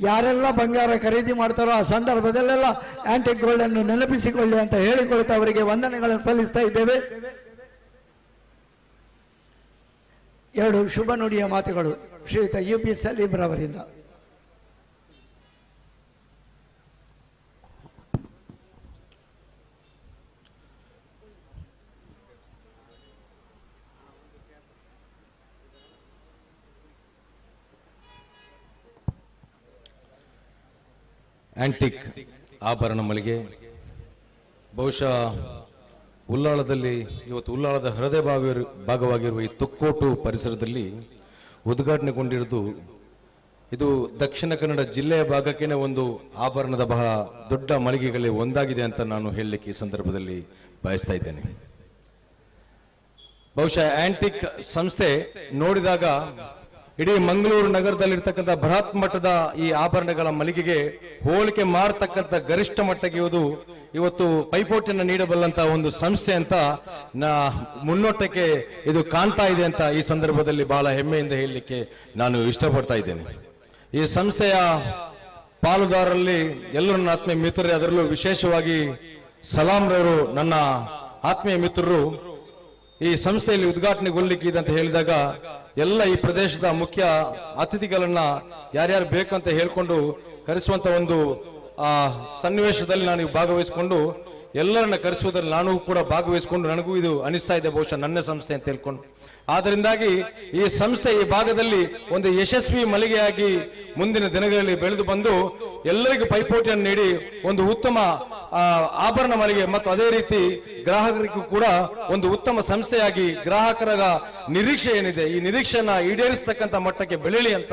ಯಾರೆಲ್ಲ ಬಂಗಾರ ಖರೀದಿ ಮಾಡ್ತಾರೋ ಆ ಸಂದರ್ಭದಲ್ಲೆಲ್ಲ ಆಂಟಿಕ್ ಗೋಲ್ಡ್ ಅನ್ನು ನೆನಪಿಸಿಕೊಳ್ಳಿ ಅಂತ ಹೇಳಿಕೊಳ್ತಾ ಅವರಿಗೆ ವಂದನೆಗಳನ್ನು ಸಲ್ಲಿಸ್ತಾ ಇದ್ದೇವೆ. 2 ಶುಭ ನುಡಿಯ ಮಾತುಗಳು ಶ್ರೀಯುತ UB ಸಲೀಂರವರಿಂದ. ಆಂಟಿಕ್ ಆಭರಣ ಮಳಿಗೆ ಬಹುಶಃ ಉಳ್ಳಾಳದಲ್ಲಿ ಇವತ್ತು ಉಳ್ಳಾಳದ ಹೃದಯ ಭಾಗವಾಗಿರುವ ಈ ತೊಕ್ಕೋಟು ಪರಿಸರದಲ್ಲಿ ಉದ್ಘಾಟನೆಗೊಂಡಿರುವುದು ಇದು ದಕ್ಷಿಣ ಕನ್ನಡ ಜಿಲ್ಲೆಯ ಭಾಗಕ್ಕೇನೆ ಒಂದು ಆಭರಣದ ಬಹಳ ದೊಡ್ಡ ಮಳಿಗೆಗಳೇ ಒಂದಾಗಿದೆ ಅಂತ ನಾನು ಹೇಳಲಿಕ್ಕೆ ಈ ಸಂದರ್ಭದಲ್ಲಿ ಬಯಸ್ತಾ ಇದ್ದೇನೆ. ಬಹುಶಃ ಆಂಟಿಕ್ ಸಂಸ್ಥೆ ನೋಡಿದಾಗ ಇಡೀ ಮಂಗಳೂರು ನಗರದಲ್ಲಿರ್ತಕ್ಕಂಥ ಬೃಹತ್ ಮಟ್ಟದ ಈ ಆಭರಣಗಳ ಮಳಿಗೆಗೆ ಹೋಲಿಕೆ ಮಾಡತಕ್ಕಂಥ ಗರಿಷ್ಠ ಮಟ್ಟಕ್ಕೆ ಇವತ್ತು ಪೈಪೋಟಿಯನ್ನು ನೀಡಬಲ್ಲಂತಹ ಒಂದು ಸಂಸ್ಥೆ ಅಂತ ಮುನ್ನೋಟಕ್ಕೆ ಇದು ಕಾಣ್ತಾ ಇದೆ ಅಂತ ಈ ಸಂದರ್ಭದಲ್ಲಿ ಬಹಳ ಹೆಮ್ಮೆಯಿಂದ ಹೇಳಲಿಕ್ಕೆ ನಾನು ಇಷ್ಟಪಡ್ತಾ ಇದ್ದೇನೆ. ಈ ಸಂಸ್ಥೆಯ ಪಾಲುದಾರರಲ್ಲಿ ಎಲ್ಲರೂ ನನ್ನ ಆತ್ಮೀಯ ಮಿತ್ರರೇ, ಅದರಲ್ಲೂ ವಿಶೇಷವಾಗಿ ಸಲಾಂರವರು ನನ್ನ ಆತ್ಮೀಯ ಮಿತ್ರರು ಈ ಸಂಸ್ಥೆಯಲ್ಲಿ ಉದ್ಘಾಟನೆಗೊಳ್ಳಿಕ್ಕಿದೆ ಅಂತ ಹೇಳಿದಾಗ ಎಲ್ಲ ಈ ಪ್ರದೇಶದ ಮುಖ್ಯ ಅತಿಥಿಗಳನ್ನ ಯಾರ್ಯಾರು ಬೇಕಂತ ಹೇಳ್ಕೊಂಡು ಕರೆಸುವಂತ ಒಂದು ಸನ್ನಿವೇಶದಲ್ಲಿ ನಾನು ಭಾಗವಹಿಸಿಕೊಂಡು ಎಲ್ಲರನ್ನ ಕರೆಸುವುದರಲ್ಲಿ ನಾನು ಕೂಡ ಭಾಗವಹಿಸಿಕೊಂಡು ನನಗೂ ಇದು ಅನಿಸ್ತಾ ಇದೆ ಬಹುಶಃ ನನ್ನ ಸಂಸ್ಥೆ ಅಂತ ಹೇಳ್ಕೊಂಡು. ಆದ್ದರಿಂದಾಗಿ ಈ ಸಂಸ್ಥೆ ಈ ಭಾಗದಲ್ಲಿ ಒಂದು ಯಶಸ್ವಿ ಮಳಿಗೆಯಾಗಿ ಮುಂದಿನ ದಿನಗಳಲ್ಲಿ ಬೆಳೆದು ಬಂದು ಎಲ್ಲರಿಗೂ ಪೈಪೋಟಿಯನ್ನು ನೀಡಿ ಒಂದು ಉತ್ತಮ ಆಭರಣ ಮಳಿಗೆ ಮತ್ತು ಅದೇ ರೀತಿ ಗ್ರಾಹಕರಿಗೂ ಕೂಡ ಒಂದು ಉತ್ತಮ ಸಂಸ್ಥೆಯಾಗಿ ಗ್ರಾಹಕರ ನಿರೀಕ್ಷೆ ಏನಿದೆ ಈ ನಿರೀಕ್ಷೆಯನ್ನ ಈಡೇರಿಸತಕ್ಕಂಥ ಮಟ್ಟಕ್ಕೆ ಬೆಳೆಯಲಿ ಅಂತ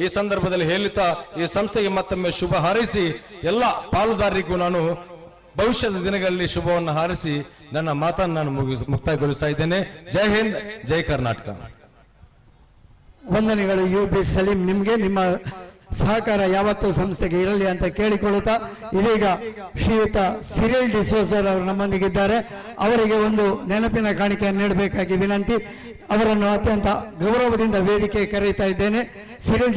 ಈ ಸಂದರ್ಭದಲ್ಲಿ ಹೇಳುತ್ತಾ ಈ ಸಂಸ್ಥೆಗೆ ಮತ್ತೊಮ್ಮೆ ಶುಭ ಹಾರೈಸಿ ಎಲ್ಲ ಪಾಲುದಾರರಿಗೂ ನಾನು ಭವಿಷ್ಯದ ದಿನಗಳಲ್ಲಿ ಶುಭವನ್ನು ಹಾರಿಸಿ ನನ್ನ ಮಾತನ್ನು ನಾನು ಮುಕ್ತಾಯಗೊಳಿಸ್ತಾ ಇದ್ದೇನೆ. ಜೈ ಹಿಂದ್, ಜೈ ಕರ್ನಾಟಕ. ವಂದನೆಗಳು UB ಸಲೀಂ, ನಿಮಗೆ ನಿಮ್ಮ ಸಹಕಾರ ಯಾವತ್ತೂ ಸಂಸ್ಥೆಗೆ ಇರಲಿ ಅಂತ ಕೇಳಿಕೊಳ್ಳುತ್ತಾ ಇದೀಗ ಶ್ರೀಯುತ ಸಿರಿಲ್ ಡಿಸೋಜರ್ ಅವರು ನಮ್ಮೊಂದಿಗಿದ್ದಾರೆ. ಅವರಿಗೆ ಒಂದು ನೆನಪಿನ ಕಾಣಿಕೆಯನ್ನು ನೀಡಬೇಕಾಗಿ ವಿನಂತಿ. ಅವರನ್ನು ಅತ್ಯಂತ ಗೌರವದಿಂದ ವೇದಿಕೆ ಕರೆಯುತ್ತಾ ಇದ್ದೇನೆ. ಸಿರಿಲ್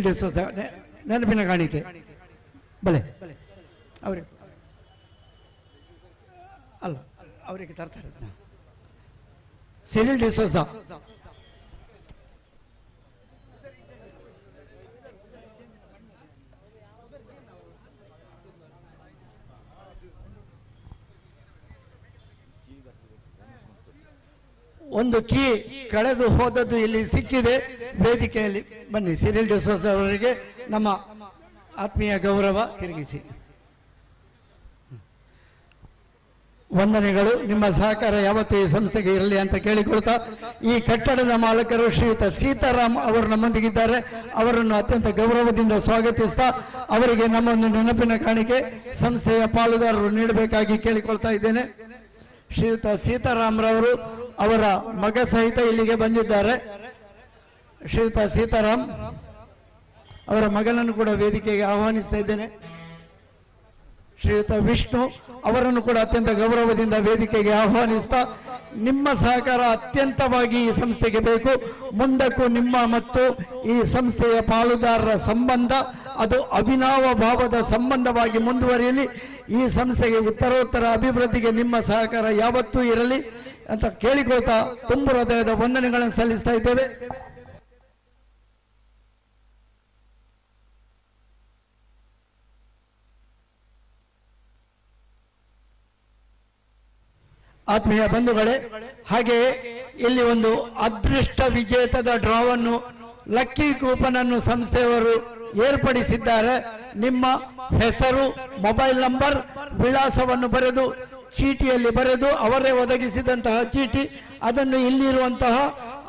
ಡಿಸೋಜ ನೆನಪಿನ ಕಾಣಿಕೆ ಬಲೆ ಅವರಿಗೆ ಅಲ್ಲ ಅವರಿಗೆ ತರ್ತಾರೆ. ಸಿರಿಲ್ ಡಿಸೋಜ ಒಂದು ಕೀ ಕಳೆದು ಹೋದದ್ದು ಇಲ್ಲಿ ಸಿಕ್ಕಿದೆ. ವೇದಿಕೆಯಲ್ಲಿ ಬನ್ನಿ. ಸಿರಿಲ್ ಡಿಸೋಜ ಅವರಿಗೆ ನಮ್ಮ ಆತ್ಮೀಯ ಗೌರವ ತಿರುಗಿಸಿ. ವಂದನೆಗಳು. ನಿಮ್ಮ ಸಹಕಾರ ಯಾವತ್ತೂ ಈ ಸಂಸ್ಥೆಗೆ ಇರಲಿ ಅಂತ ಕೇಳಿಕೊಳ್ತಾ ಈ ಕಟ್ಟಡದ ಮಾಲಕರು ಶ್ರೀಯುತ ಸೀತಾರಾಮ್ ಅವರು ನಮ್ಮೊಂದಿಗಿದ್ದಾರೆ. ಅವರನ್ನು ಅತ್ಯಂತ ಗೌರವದಿಂದ ಸ್ವಾಗತಿಸ್ತಾ ಅವರಿಗೆ ನಮ್ಮೊಂದು ನೆನಪಿನ ಕಾಣಿಕೆ ಸಂಸ್ಥೆಯ ಪಾಲುದಾರರು ನೀಡಬೇಕಾಗಿ ಕೇಳಿಕೊಳ್ತಾ ಇದ್ದೇನೆ. ಶ್ರೀಯುತ ಸೀತಾರಾಮ್ರವರು ಅವರ ಮಗ ಸಹಿತ ಇಲ್ಲಿಗೆ ಬಂದಿದ್ದಾರೆ. ಶ್ರೀಯುತ ಸೀತಾರಾಮ್ ಅವರ ಮಗನನ್ನು ಕೂಡ ವೇದಿಕೆಗೆ ಆಹ್ವಾನಿಸ್ತಾ ಇದ್ದೇನೆ. ಶ್ರೀಯುತ ವಿಷ್ಣು ಅವರನ್ನು ಕೂಡ ಅತ್ಯಂತ ಗೌರವದಿಂದ ವೇದಿಕೆಗೆ ಆಹ್ವಾನಿಸ್ತಾ ನಿಮ್ಮ ಸಹಕಾರ ಅತ್ಯಂತವಾಗಿ ಈ ಸಂಸ್ಥೆಗೆ ಬೇಕು. ಮುಂದಕ್ಕೂ ನಿಮ್ಮ ಮತ್ತು ಈ ಸಂಸ್ಥೆಯ ಪಾಲುದಾರರ ಸಂಬಂಧ ಅದು ಅವಿನಾವ ಭಾವದ ಸಂಬಂಧವಾಗಿ ಮುಂದುವರಿಯಲಿ. ಈ ಸಂಸ್ಥೆಗೆ ಉತ್ತರೋತ್ತರ ಅಭಿವೃದ್ಧಿಗೆ ನಿಮ್ಮ ಸಹಕಾರ ಯಾವತ್ತೂ ಇರಲಿ ಅಂತ ಕೇಳಿಕೊಳ್ತಾ ತುಂಬ ಹೃದಯದ ವಂದನೆಗಳನ್ನು ಸಲ್ಲಿಸ್ತಾ ಇದ್ದೇವೆ. ಆತ್ಮೀಯ ಬಂಧುಗಳೇ, ಹಾಗೆಯೇ ಇಲ್ಲಿ ಒಂದು ಅದೃಷ್ಟ ವಿಜೇತದ ಡ್ರಾವನ್ನು ಲಕ್ಕಿ ಕೂಪನ್ ಅನ್ನು ಸಂಸ್ಥೆಯವರು ಏರ್ಪಡಿಸಿದ್ದಾರೆ. ನಿಮ್ಮ ಹೆಸರು, ಮೊಬೈಲ್ ನಂಬರ್, ವಿಳಾಸವನ್ನು ಬರೆದು ಚೀಟಿಯಲ್ಲಿ ಬರೆದು ಅವರೇ ಒದಗಿಸಿದಂತಹ ಚೀಟಿ ಅದನ್ನು ಇಲ್ಲಿರುವಂತಹ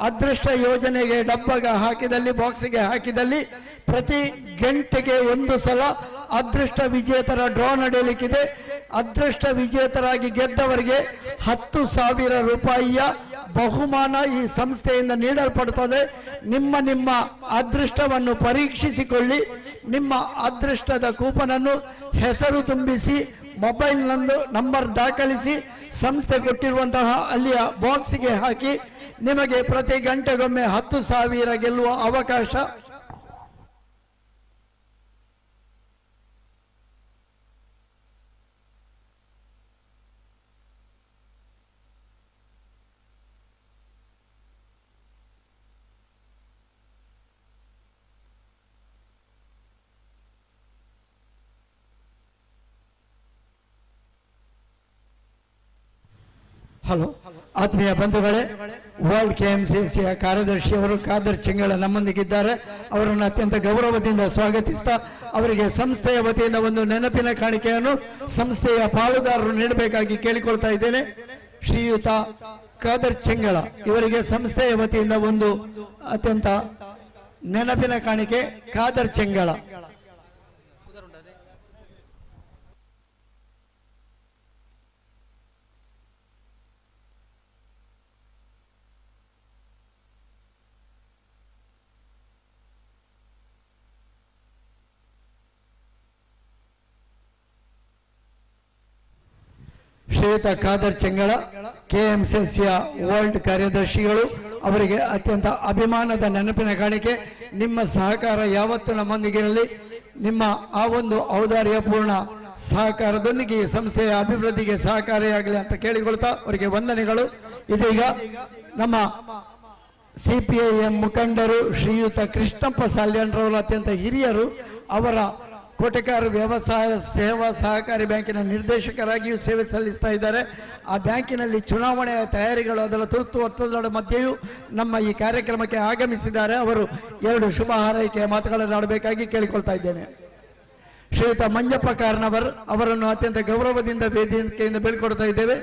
ಅದೃಷ್ಟ ಯೋಜನೆಗೆ ಡಬ್ಬಗೆ ಹಾಕಿದಲ್ಲಿ ಬಾಕ್ಸಿಗೆ ಹಾಕಿದಲ್ಲಿ ಪ್ರತಿ ಗಂಟೆಗೆ ಒಂದು ಸಲ ಅದೃಷ್ಟ ವಿಜೇತರ ಡ್ರಾ ನಡೆಯಲಿಕ್ಕಿದೆ. ಅದೃಷ್ಟ ವಿಜೇತರಾಗಿ ಗೆದ್ದವರಿಗೆ 10,000 ರೂಪಾಯಿಯ ಬಹುಮಾನ ಈ ಸಂಸ್ಥೆಯಿಂದ ನೀಡಲ್ಪಡುತ್ತದೆ. ನಿಮ್ಮ ಅದೃಷ್ಟವನ್ನು ಪರೀಕ್ಷಿಸಿಕೊಳ್ಳಿ. ನಿಮ್ಮ ಅದೃಷ್ಟದ ಕೂಪನ್ ಅನ್ನು ಹೆಸರು ತುಂಬಿಸಿ ಮೊಬೈಲ್ ನಂಬರ್ ದಾಖಲಿಸಿ ಸಂಸ್ಥೆ ಕೊಟ್ಟಿರುವಂತಹ ಅಲ್ಲಿಯ ಬಾಕ್ಸ್ಗೆ ಹಾಕಿ ನಿಮಗೆ ಪ್ರತಿ ಗಂಟೆಗೊಮ್ಮೆ 10,000 ಗೆಲ್ಲುವ ಅವಕಾಶ. ಹಲೋ ಆತ್ಮೀಯ ಬಂಧುಗಳೇ, ವರ್ಲ್ಡ್ KMCCಯ ಕಾರ್ಯದರ್ಶಿಯವರು ಖಾದರ್ ಚಿಂಗಳ ನಮ್ಮೊಂದಿಗಿದ್ದಾರೆ. ಅವರನ್ನು ಅತ್ಯಂತ ಗೌರವದಿಂದ ಸ್ವಾಗತಿಸ್ತಾ ಅವರಿಗೆ ಸಂಸ್ಥೆಯ ವತಿಯಿಂದ ಒಂದು ನೆನಪಿನ ಕಾಣಿಕೆಯನ್ನು ಸಂಸ್ಥೆಯ ಪಾಲುದಾರರು ನೀಡಬೇಕಾಗಿ ಕೇಳಿಕೊಳ್ತಾ ಇದ್ದೇನೆ. ಶ್ರೀಯುತ ಖಾದರ್ ಚೆಂಗಳ ಇವರಿಗೆ ಸಂಸ್ಥೆಯ ವತಿಯಿಂದ ಒಂದು ಅತ್ಯಂತ ನೆನಪಿನ ಕಾಣಿಕೆ. ಖಾದರ್ ಚೆಂಗಳ. ಶ್ರೀಯುತ ಖಾದರ್ ಚೆಂಗಳ ಕೆಎಂಸಿಸಿಯ ವರ್ಲ್ಡ್ ಕಾರ್ಯದರ್ಶಿಗಳು, ಅವರಿಗೆ ಅತ್ಯಂತ ಅಭಿಮಾನದ ನೆನಪಿನ ಕಾಣಿಕೆ. ನಿಮ್ಮ ಸಹಕಾರ ಯಾವತ್ತು ನಮ್ಮೊಂದಿಗಿರಲಿ. ನಿಮ್ಮ ಆ ಒಂದು ಔದಾರ್ಯಪೂರ್ಣ ಸಹಕಾರದೊಂದಿಗೆ ಈ ಸಂಸ್ಥೆಯ ಅಭಿವೃದ್ಧಿಗೆ ಸಹಕಾರಿಯಾಗಲಿ ಅಂತ ಕೇಳಿಕೊಳ್ತಾ ಅವರಿಗೆ ವಂದನೆಗಳು. ಇದೀಗ ನಮ್ಮ CPIM ಮುಖಂಡರು ಶ್ರೀಯುತ ಕೃಷ್ಣಪ್ಪ ಸಾಲ್ಯಾನ್ರವರು ಅತ್ಯಂತ ಹಿರಿಯರು, ಅವರ ಕೋಟೆಕಾರ ವ್ಯವಸಾಯ ಸೇವಾ ಸಹಕಾರಿ ಬ್ಯಾಂಕಿನ ನಿರ್ದೇಶಕರಾಗಿಯೂ ಸೇವೆ ಸಲ್ಲಿಸ್ತಾ ಇದ್ದಾರೆ. ಆ ಬ್ಯಾಂಕಿನಲ್ಲಿ ಚುನಾವಣೆಯ ತಯಾರಿಗಳು ಅದರ ತುರ್ತು ಒತ್ತಡದ ಮಧ್ಯೆಯೂ ನಮ್ಮ ಈ ಕಾರ್ಯಕ್ರಮಕ್ಕೆ ಆಗಮಿಸಿದ್ದಾರೆ. ಅವರು 2 ಶುಭ ಹಾರೈಕೆಯ ಮಾತುಗಳನ್ನು ಆಡಬೇಕಾಗಿ ಕೇಳಿಕೊಳ್ತಾ ಇದ್ದೇನೆ. ಶ್ರೀಯುತ ಮಂಜಪ್ಪ ಕಾರ್ನವರ್ ಅವರನ್ನು ಅತ್ಯಂತ ಗೌರವದಿಂದ ವೇದಿಕೆಯಿಂದ ಬೀಳ್ಕೊಡ್ತಾ ಇದ್ದೇವೆ.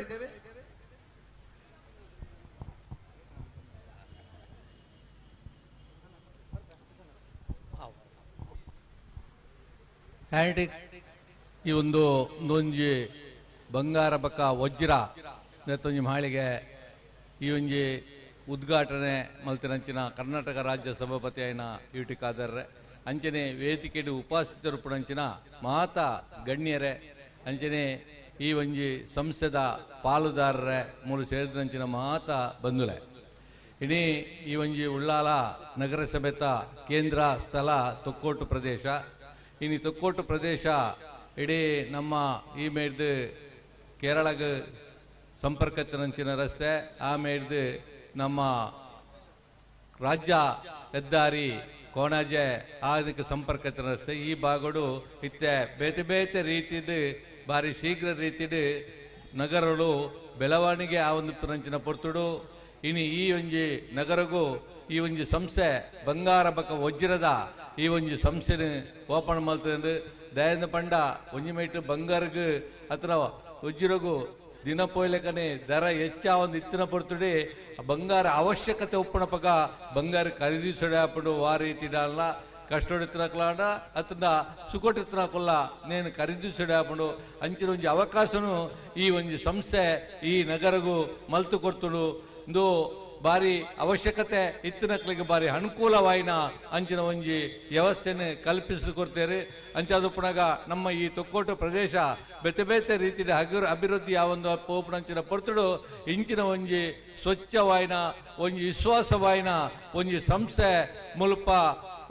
ಹ್ಯಾಂಡಿಕ್ ಈ ಒಂದೊಂಜಿ ಬಂಗಾರ ಬಕ್ಕ ವಜ್ರ ನೆತ್ತೊಂಜಿ ಮಾಳಿಗೆ ಈ ಒಂಜಿ ಉದ್ಘಾಟನೆ ಮಲ್ತಿನಂಚಿನ ಕರ್ನಾಟಕ ರಾಜ್ಯ ಸಭಾಪತಿ ಆಯ್ನ UT ಖಾದರ್ ಅಂಚನೆ ವೇದಿಕೆಡು ಉಪಸ್ಥಿತರು ಪುಣಂಚಿನ ಮಾತ ಗಣ್ಯರೇ ಅಂಚನೆ ಈ ಒಂಜಿ ಸಂಸ್ಥೆದ ಪಾಲುದಾರರೇ ಮೂಲು ಸೇರಿದಂಚಿನ ಮಾತ ಬಂಧುಲೆ ಇಡೀ ಈ ಒಂಜಿ ಉಳ್ಳಾಲ ನಗರಸಭೆತ ಕೇಂದ್ರ ಸ್ಥಳ ತೊಕ್ಕೋಟು ಪ್ರದೇಶ. ಇನ್ನು ತೊಕ್ಕೋಟು ಪ್ರದೇಶ ಇಡೀ ನಮ್ಮ ಈ ಮೇಡ್ದು ಕೇರಳಗೆ ಸಂಪರ್ಕತ್ತಿನಂಚಿನ ರಸ್ತೆ, ಆ ಮೇಡ್ದು ನಮ್ಮ ರಾಜ್ಯ ಹೆದ್ದಾರಿ ಕೋಣಾಜೆ ಅದಕ್ಕೆ ಸಂಪರ್ಕತ್ತಿನ ರಸ್ತೆ. ಈ ಭಾಗಡು ಇತ್ತೆ ಬೇತೆ ಬೇತೆ ರೀತಿದು ಭಾರಿ ಶೀಘ್ರ ರೀತಿಡು ನಗರಗಳು ಬೆಳವಣಿಗೆ ಆ ಒಂದು ಪುರಂಚಿನ ಪೊರ್ತುಡು. ಇನ್ನು ಈ ಒಂಜಿ ನಗರಗೂ ಈ ಒಂಜಿ ಸಂಸ್ಥೆ ಬಂಗಾರ ಬಕ್ಕ ವಜ್ರದ ಈ ಒಂಜಿ ಸಂಸ್ಥೆನ ಓಪನ್ ಮಲ್ತಂದು ದಯಂದ ಪಂಡ ಒಂಜಿ ಮೈಟ್ ಬಂಗಾರಗೂ ಅಥವಾ ವಜ್ರಗೂ ದಿನ ಪೋಯ್ಲೆಕನೆ ದರ ಹೆಚ್ಚ ಒಂದು ಇತ್ತಿನ ಪೊರ್ತುಡಿ ಬಂಗಾರ ಅವಶ್ಯಕತೆ ಉಪ್ಪಣ ಪಗ ಬಂಗಾರ ಖರೀದಿಸೋಡೆ ಹಾಪಡು ಆ ರೀತಿ ಡಾಲ್ನ ಕಷ್ಟೊಡಿತ್ತಿನಕ್ಲಾಂಡ ಅತನ ಸುಕೋಟಿತ್ತಿನಕೊಲ್ಲ ನೇನು ಖರೀದಿಸೋಡೆ ಹಾಪಡು ಅಂಚಿನ ಒಂಜಿ ಅವಕಾಶನು ಈ ಒಂಜಿ ಸಂಸ್ಥೆ ಈ ನಗರಗೂ ಮಲ್ತು ಕೊಡ್ತುಡು. ಇಂದು ಬಾರಿ ಅವಶ್ಯಕತೆ ಇತ್ತಿನಕ್ಲಿಗೆ ಬಾರಿ ಅನುಕೂಲವಾಯಿನ ಅಂಚಿನ ಒಂಜಿ ವ್ಯವಸ್ಥೆನ ಕಲ್ಪಿಸಿ ಕೊಡ್ತೇವೆ. ಅಂಚಾದುಪ್ಪನಾಗ ನಮ್ಮ ಈ ತೊಕ್ಕೋಟು ಪ್ರದೇಶ ಬೇತೆ ಬೇತೆ ರೀತಿಯ ಅಭಿವೃದ್ಧಿ ಆ ಒಂದು ಪೋಪಣಂಚಿನ ಪೊರ್ತುಡು ಇಂಚಿನ ಒಂಜಿ ಸ್ವಚ್ಛವಾಯಿನ ಒಂಜಿ ವಿಶ್ವಾಸವಾಯಿನ ಒಂಜಿ ಸಂಸ್ಥೆ ಮುಲ್ಪ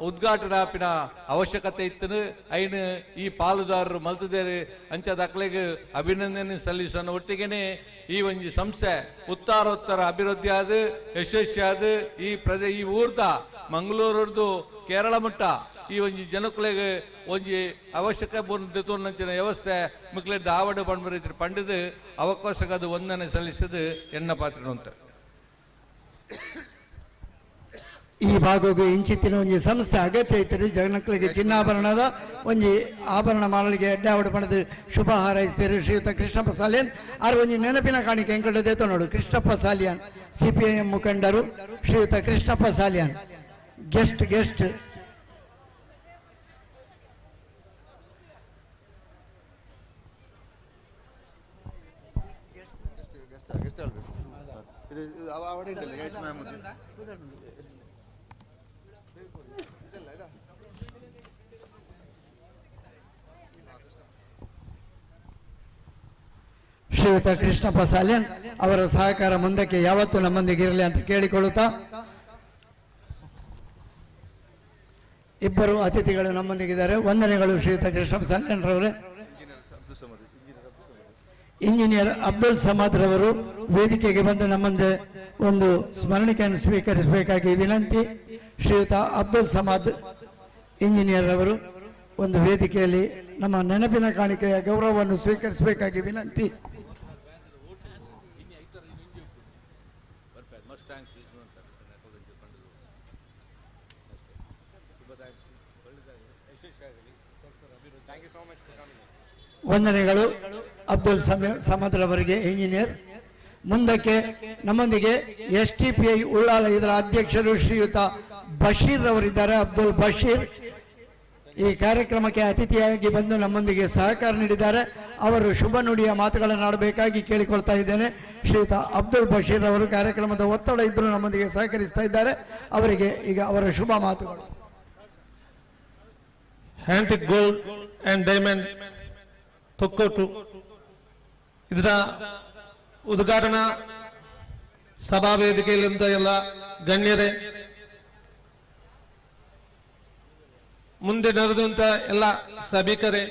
ಉದ್ಘಾಟನಾಪಿನ ಅವಶ್ಯಕತೆ ಇತ್ತನು ಐನು ಈ ಪಾಲುದಾರರು ಮಲ್ತಿದ್ದೇವೆ. ಅಂಚದ ಅಕ್ಲೆಗೆ ಅಭಿನಂದನೆ ಸಲ್ಲಿಸೋಣ ಒಟ್ಟಿಗೆನೆ ಈ ಒಂಜಿ ಸಂಸ್ಥೆ ಉತ್ತರೋತ್ತರ ಅಭಿವೃದ್ಧಿ ಆದ ಯಶಸ್ವಿ ಆದ ಈ ಊರ್ದ ಮಂಗಳೂರದ್ದು ಕೇರಳ ಮಟ್ಟ ಈ ಒಂಜಿ ಜನಕ್ಕಳಿಗೆ ಒಂಜಿ ಅವಶ್ಯಕ ನಂಚಿನ ವ್ಯವಸ್ಥೆ ಮಿಕ್ಲೆಡ್ ಆವಡು ಬಂಡ ರೀತಿ ಪಂಡಿದು ಅವಕಾಶಕ್ಕದು ವಂದನೆ ಸಲ್ಲಿಸಿದ್ದು ಎನ್ನ ಪಾತ್ರ ಅಂತ. ಈ ಭಾಗಕ್ಕೆ ಇಂಚಿತ್ತಿನ ಒಂಜಿ ಸಂಸ್ಥೆ ಅಗತ್ಯ ಇತ್ತು. ಜನಕ್ಕಳಿಗೆ ಚಿನ್ನಾಭರಣದ ಒಂಜಿ ಆಭರಣ ಮಾಡಲಿಗೆ ಎಡ್ಡೆ ಆವಡು ಪಣದು ಶುಭ ಹಾರೈಸ್ತೀರಿ. ಶ್ರೀಯುತ ಕೃಷ್ಣಪ್ಪ ಸಾಲಿಯನ್ ಆರು ಒಂಜಿ ನೆನಪಿನ ಕಾಣಿಕೆ ಎಂಕಡದೇತ ನೋಡು. ಕೃಷ್ಣಪ್ಪ ಸಾಲಿಯನ್ CPIM ಮುಖಂಡರು ಶ್ರೀಯುತ ಕೃಷ್ಣಪ್ಪ ಸಾಲಿಯನ್ ಗೆಸ್ಟ್ ಶ್ರೀಯುತ ಕೃಷ್ಣಪ್ಪ ಸಾಲಿಯನ್ ಅವರ ಸಹಕಾರ ಮುಂದಕ್ಕೆ ಯಾವತ್ತೂ ನಮ್ಮೊಂದಿಗೆ ಇರಲಿ ಅಂತ ಕೇಳಿಕೊಳ್ಳುತ್ತಾ ಇಬ್ಬರು ಅತಿಥಿಗಳು ನಮ್ಮೊಂದಿಗಿದ್ದಾರೆ. ವಂದನೆಗಳು ಶ್ರೀಯುತ ಕೃಷ್ಣಪ್ಪ ಸಾಲಿಯನ್ ರವರೇ. ಇಂಜಿನಿಯರ್ ಅಬ್ದುಲ್ ಸಮದ್ ರವರು ವೇದಿಕೆಗೆ ಬಂದು ನಮ್ಮಂದೆ ಒಂದು ಸ್ಮರಣಿಕೆಯನ್ನು ಸ್ವೀಕರಿಸಬೇಕಾಗಿ ವಿನಂತಿ. ಶ್ರೀಯುತ ಅಬ್ದುಲ್ ಸಮದ್ ಇಂಜಿನಿಯರ್ ಅವರು ಒಂದು ವೇದಿಕೆಯಲ್ಲಿ ನಮ್ಮ ನೆನಪಿನ ಕಾಣಿಕೆಯ ಗೌರವವನ್ನು ಸ್ವೀಕರಿಸಬೇಕಾಗಿ ವಿನಂತಿ. ವಂದನೆಗಳು ಅಬ್ದುಲ್ ಸಮದ್ ಅವರಿಗೆ, ಇಂಜಿನಿಯರ್. ಮುಂದಕ್ಕೆ ನಮ್ಮೊಂದಿಗೆ STPI ಉಳ್ಳಾಲ ಇದರ ಅಧ್ಯಕ್ಷರು ಶ್ರೀಯುತ ಬಶೀರ್ ಅವರಿದ್ದಾರೆ. ಅಬ್ದುಲ್ ಬಶೀರ್ ಈ ಕಾರ್ಯಕ್ರಮಕ್ಕೆ ಅತಿಥಿಯಾಗಿ ಬಂದು ನಮ್ಮೊಂದಿಗೆ ಸಹಕಾರ ನೀಡಿದ್ದಾರೆ. ಅವರು ಶುಭ ನುಡಿಯ ಮಾತುಗಳನ್ನು ಆಡಬೇಕಾಗಿ ಕೇಳಿಕೊಳ್ತಾ ಇದ್ದೇನೆ. ಶ್ರೀಯುತ ಅಬ್ದುಲ್ ಬಶೀರ್ ಅವರು ಕಾರ್ಯಕ್ರಮದ ಒತ್ತಡ ಇದ್ದರೂ ನಮ್ಮೊಂದಿಗೆ ಸಹಕರಿಸ್ತಾ ಇದ್ದಾರೆ. ಅವರಿಗೆ ಈಗ ಅವರ ಶುಭ ಮಾತುಗಳು. Antique gold and diamond Thokkottu ಇದರ ಉದ್ಘಾಟನಾ ಸಭಾ ವೇದಿಕೆಯಲ್ಲಿದ್ದ ಎಲ್ಲ ಗಣ್ಯರೇ, ಮುಂದೆ ನಡೆದಂತ ಎಲ್ಲ ಸಭಿಕರೇ,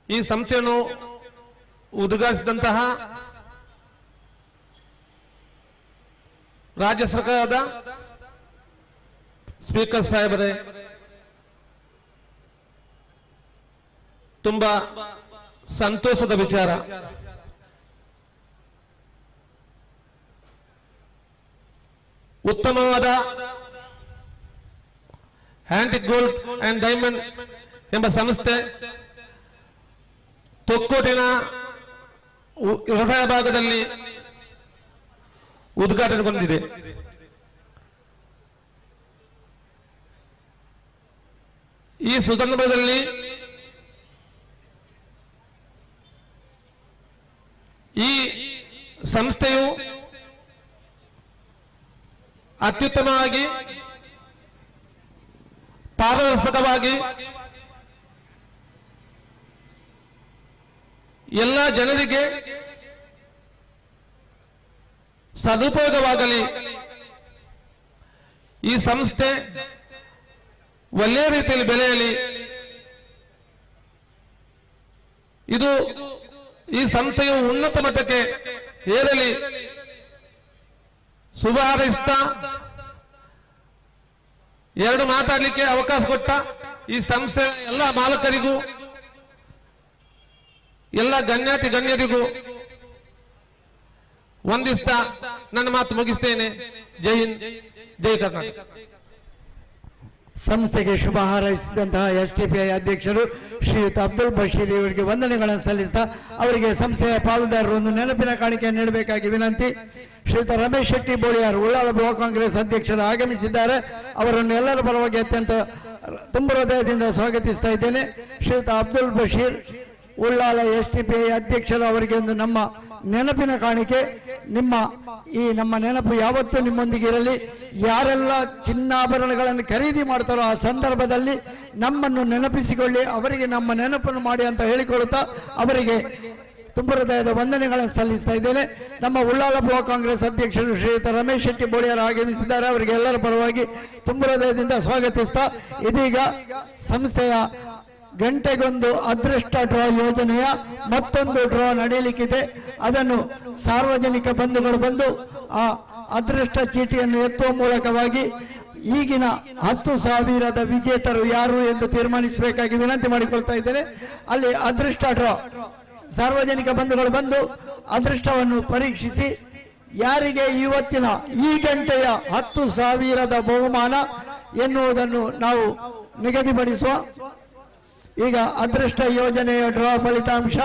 ಈ ಸಂಸ್ಥೆಯನ್ನು ಉದ್ಘಾಟಿಸಿದಂತಹ ರಾಜ್ಯ ಸರ್ಕಾರದ ಸ್ಪೀಕರ್ ಸಾಹೇಬರೇ, ತುಂಬಾ ಸಂತೋಷದ ವಿಚಾರ. ಉತ್ತಮವಾದ ಹ್ಯಾಂಟಿಕ್ ಗೋಲ್ಡ್ ಅಂಡ್ ಡೈಮಂಡ್ ಎಂಬ ಸಂಸ್ಥೆ ತೊಕ್ಕೋಟಿನ ಹೃದಯ ಭಾಗದಲ್ಲಿ ಉದ್ಘಾಟನೆಗೊಂಡಿದೆ. ಈ ಸಂದರ್ಭದಲ್ಲಿ ಈ ಸಂಸ್ಥೆಯು ಅತ್ಯುತ್ತಮವಾಗಿ ಪಾರದರ್ಶಕವಾಗಿ ಎಲ್ಲ ಜನರಿಗೆ ಸದುಪಯೋಗವಾಗಲಿ, ಈ ಸಂಸ್ಥೆ ಒಳ್ಳೆಯ ರೀತಿಯಲ್ಲಿ ಬೆಳೆಯಲಿ, ಇದು ಈ ಸಂಸ್ಥೆಯು ಉನ್ನತ ಮಟ್ಟಕ್ಕೆ ಏರಲಿ ಶುಭ ಹಾರೈಸುತ್ತಾ ಎರಡು ಮಾತಾಡಲಿಕ್ಕೆ ಅವಕಾಶ ಕೊಟ್ಟ ಈ ಸಂಸ್ಥೆಯ ಎಲ್ಲ ಮಾಲಕರಿಗೂ ಎಲ್ಲ ಗಣ್ಯಾತಿ ಗಣ್ಯರಿಗೂ ವಂದಿಸ್ತಾ ನನ್ನ ಮಾತು ಮುಗಿಸ್ತೇನೆ. ಜೈ ಹಿಂದ್, ಜೈ ಕರ್ನಾಟಕ. ಸಂಸ್ಥೆಗೆ ಶುಭ ಹಾರೈಸಿದಂತಹ STPI ಅಧ್ಯಕ್ಷರು ಶ್ರೀಯುತ ಅಬ್ದುಲ್ ಬಶೀರ್ ಇವರಿಗೆ ವಂದನೆಗಳನ್ನು ಸಲ್ಲಿಸ್ತಾ ಅವರಿಗೆ ಸಂಸ್ಥೆಯ ಪಾಲುದಾರರು ಒಂದು ನೆನಪಿನ ಕಾಣಿಕೆ ನೀಡಬೇಕಾಗಿ ವಿನಂತಿ. ಶ್ರೀಯುತ ರಮೇಶ್ ಶೆಟ್ಟಿ ಬೋಳಿಯಾರ್ ಉಳ್ಳಾಲ ಬ್ಲಾಕ್ ಕಾಂಗ್ರೆಸ್ ಅಧ್ಯಕ್ಷರು ಆಗಮಿಸಿದ್ದಾರೆ. ಅವರನ್ನು ಎಲ್ಲರ ಪರವಾಗಿ ಅತ್ಯಂತ ತುಂಬ ಹೃದಯದಿಂದ ಸ್ವಾಗತಿಸ್ತಾ ಇದ್ದೇನೆ. ಶ್ರೀಯುತ ಅಬ್ದುಲ್ ಬಶೀರ್ ಉಳ್ಳಾಲ STPI ಅಧ್ಯಕ್ಷರು ಅವರಿಗೆ ಒಂದು ನಮ್ಮ ನೆನಪಿನ ಕಾಣಿಕೆ. ನಮ್ಮ ನೆನಪು ಯಾವತ್ತೂ ನಿಮ್ಮೊಂದಿಗೆ ಇರಲಿ. ಯಾರೆಲ್ಲ ಚಿನ್ನಾಭರಣಗಳನ್ನು ಖರೀದಿ ಮಾಡ್ತಾರೋ ಆ ಸಂದರ್ಭದಲ್ಲಿ ನಮ್ಮನ್ನು ನೆನಪಿಸಿಕೊಳ್ಳಿ, ಅವರಿಗೆ ನಮ್ಮ ನೆನಪನ್ನು ಮಾಡಿ ಅಂತ ಹೇಳಿಕೊಳ್ಳುತ್ತಾ ಅವರಿಗೆ ತುಂಬ ಹೃದಯದ ವಂದನೆಗಳನ್ನು ಸಲ್ಲಿಸ್ತಾ ಇದ್ದೇನೆ. ನಮ್ಮ ಉಳ್ಳಾಲ ಬ್ಲಾಕ್ ಕಾಂಗ್ರೆಸ್ ಅಧ್ಯಕ್ಷರು ಶ್ರೀಯುತ ರಮೇಶ್ ಶೆಟ್ಟಿ ಬೋಳಿಯಾರ್ ಆಗಮಿಸಿದ್ದಾರೆ. ಅವರಿಗೆ ಎಲ್ಲರ ಪರವಾಗಿ ತುಂಬ ಹೃದಯದಿಂದ ಸ್ವಾಗತಿಸ್ತಾ ಇದೀಗ ಸಂಸ್ಥೆಯ ಗಂಟೆಗೊಂದು ಅದೃಷ್ಟ ಡ್ರಾ ಯೋಜನೆಯ ಮತ್ತೊಂದು ಡ್ರಾ ನಡೆಯಲಿಕ್ಕಿದೆ. ಅದನ್ನು ಸಾರ್ವಜನಿಕ ಬಂಧುಗಳು ಬಂದು ಆ ಅದೃಷ್ಟ ಚೀಟಿಯನ್ನು ಎತ್ತುವ ಮೂಲಕವಾಗಿ ಈಗಿನ 10,000 ವಿಜೇತರು ಯಾರು ಎಂದು ತೀರ್ಮಾನಿಸಬೇಕಾಗಿ ವಿನಂತಿ ಮಾಡಿಕೊಳ್ತಾ ಇದ್ದೇನೆ. ಅಲ್ಲಿ ಅದೃಷ್ಟ ಡ್ರಾ ಸಾರ್ವಜನಿಕ ಬಂಧುಗಳು ಬಂದು ಅದೃಷ್ಟವನ್ನು ಪರೀಕ್ಷಿಸಿ ಯಾರಿಗೆ ಇವತ್ತಿನ ಈ ಗಂಟೆಯ 10,000 ಬಹುಮಾನ ಎನ್ನುವುದನ್ನು ನಾವು ನಿಗದಿಪಡಿಸುವ. ಈಗ ಅದೃಷ್ಟ ಯೋಜನೆಯ ಡ್ರಾ ಫಲಿತಾಂಶ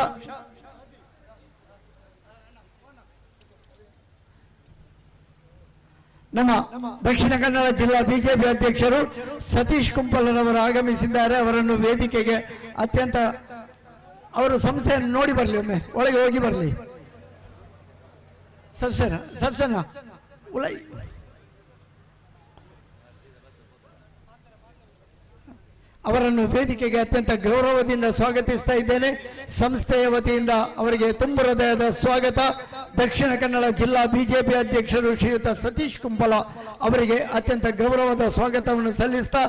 ನಮ್ಮ ದಕ್ಷಿಣ ಕನ್ನಡ ಜಿಲ್ಲಾ ಬಿಜೆಪಿ ಅಧ್ಯಕ್ಷರು ಸತೀಶ್ ಕುಂಪಲರವರು ಆಗಮಿಸಿದ್ದಾರೆ. ಅವರನ್ನು ವೇದಿಕೆಗೆ ಅತ್ಯಂತ ಅವರು ಸಂಸ್ಥೆಯನ್ನು ನೋಡಿ ಬರಲಿ, ಒಮ್ಮೆ ಒಳಗೆ ಹೋಗಿ ಬರಲಿ. ಸತ್ಸನ ಉಲೈ ಅವರನ್ನು ವೇದಿಕೆಗೆ ಅತ್ಯಂತ ಗೌರವದಿಂದ ಸ್ವಾಗತಿಸ್ತಾ ಇದ್ದೇನೆ. ಸಂಸ್ಥೆಯ ವತಿಯಿಂದ ಅವರಿಗೆ ತುಂಬ ಹೃದಯದ ಸ್ವಾಗತ. ದಕ್ಷಿಣ ಕನ್ನಡ ಜಿಲ್ಲಾ ಬಿಜೆಪಿ ಅಧ್ಯಕ್ಷರು ಶ್ರೀಯುತ ಸತೀಶ್ ಕುಂಪಲ ಅವರಿಗೆ ಅತ್ಯಂತ ಗೌರವದ ಸ್ವಾಗತವನ್ನು ಸಲ್ಲಿಸ್ತಾ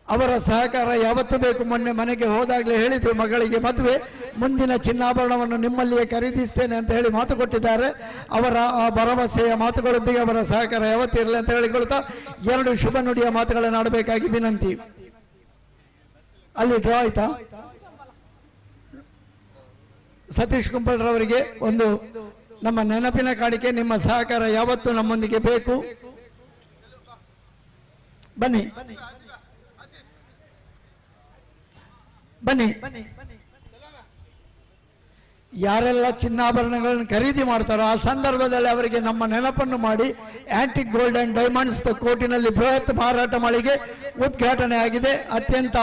ಅವರ ಸಹಕಾರ ಯಾವತ್ತೂ ಬೇಕು. ಮೊನ್ನೆ ಮನೆಗೆ ಹೋದಾಗಲೇ ಹೇಳಿದ್ರು, ಮಗಳಿಗೆ ಮದುವೆ, ಮುಂದಿನ ಚಿನ್ನಾಭರಣವನ್ನು ನಿಮ್ಮಲ್ಲಿಯೇ ಖರೀದಿಸ್ತೇನೆ ಅಂತ ಹೇಳಿ ಮಾತು ಕೊಟ್ಟಿದ್ದಾರೆ. ಅವರ ಆ ಭರವಸೆಯ ಮಾತುಗಳೊಂದಿಗೆ ಅವರ ಸಹಕಾರ ಯಾವತ್ತಿರಲಿ ಅಂತ ಹೇಳಿಕೊಳ್ತಾ ಎರಡು ಶುಭ ನುಡಿಯ ಮಾತುಗಳನ್ನು ಆಡಬೇಕಾಗಿ ವಿನಂತಿ. ಅಲ್ಲಿ ಡ್ರಾ ಆಯ್ತಾ? ಸತೀಶ್ ಕುಂಪಲ್ರವರಿಗೆ ಒಂದು ನಮ್ಮ ನೆನಪಿನ ಕಾಣಿಕೆ. ನಿಮ್ಮ ಸಹಕಾರ ಯಾವತ್ತೂ ನಮ್ಮೊಂದಿಗೆ ಬೇಕು. ಬನ್ನಿ ಬನ್ನಿ. ಯಾರೆಲ್ಲ ಚಿನ್ನಾಭರಣಗಳನ್ನು ಖರೀದಿ ಮಾಡ್ತಾರೋ ಆ ಸಂದರ್ಭದಲ್ಲಿ ಅವರಿಗೆ ನಮ್ಮ ನೆನಪನ್ನು ಮಾಡಿ ಆಂಟಿಕ್ ಗೋಲ್ಡ್ ಅಂಡ್ ಡೈಮಂಡ್ಸ್ ಕೋರ್ಟಿನಲ್ಲಿ ಬೃಹತ್ ಮಾರಾಟ ಮಳಿಗೆ ಉದ್ಘಾಟನೆ ಆಗಿದೆ. ಅತ್ಯಂತ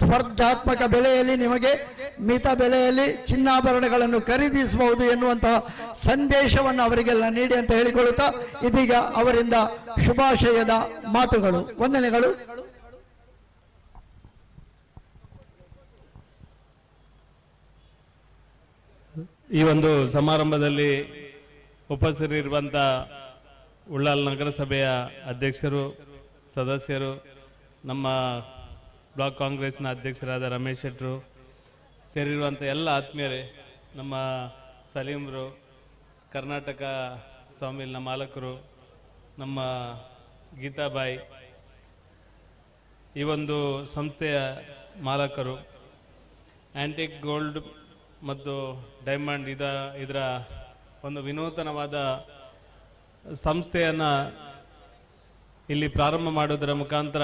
ಸ್ಪರ್ಧಾತ್ಮಕ ಬೆಲೆಯಲ್ಲಿ ನಿಮಗೆ ಮಿತ ಬೆಲೆಯಲ್ಲಿ ಚಿನ್ನಾಭರಣಗಳನ್ನು ಖರೀದಿಸಬಹುದು ಎನ್ನುವಂತಹ ಸಂದೇಶವನ್ನು ಅವರಿಗೆಲ್ಲ ನೀಡಿ ಅಂತ ಹೇಳಿಕೊಳ್ಳುತ್ತಾ ಇದೀಗ ಅವರಿಂದ ಶುಭಾಶಯದ ಮಾತುಗಳು, ವಂದನೆಗಳು. ಈ ಒಂದು ಸಮಾರಂಭದಲ್ಲಿ ಉಪಸ್ಥಿತರಿರುವಂಥ ಉಳ್ಳಾಲ ನಗರಸಭೆಯ ಅಧ್ಯಕ್ಷರು, ಸದಸ್ಯರು, ನಮ್ಮ ಬ್ಲಾಕ್ ಕಾಂಗ್ರೆಸ್ನ ಅಧ್ಯಕ್ಷರಾದ ರಮೇಶ್ ಶೆಟ್ಟರು, ಸೇರಿರುವಂಥ ಎಲ್ಲ ಆತ್ಮೀಯರೇ, ನಮ್ಮ ಸಲೀಮ್ರು, ಕರ್ನಾಟಕ ಸ್ವಾಮಿಲ್ನ ಮಾಲಕರು, ನಮ್ಮ ಗೀತಾಬಾಯಿ, ಈ ಒಂದು ಸಂಸ್ಥೆಯ ಮಾಲಕರು, ಆಂಟಿಕ್ ಗೋಲ್ಡ್ ಮತ್ತು ಡೈಮಂಡ್ ಇದರ ಒಂದು ವಿನೂತನವಾದ ಸಂಸ್ಥೆಯನ್ನು ಇಲ್ಲಿ ಪ್ರಾರಂಭ ಮಾಡೋದರ ಮುಖಾಂತರ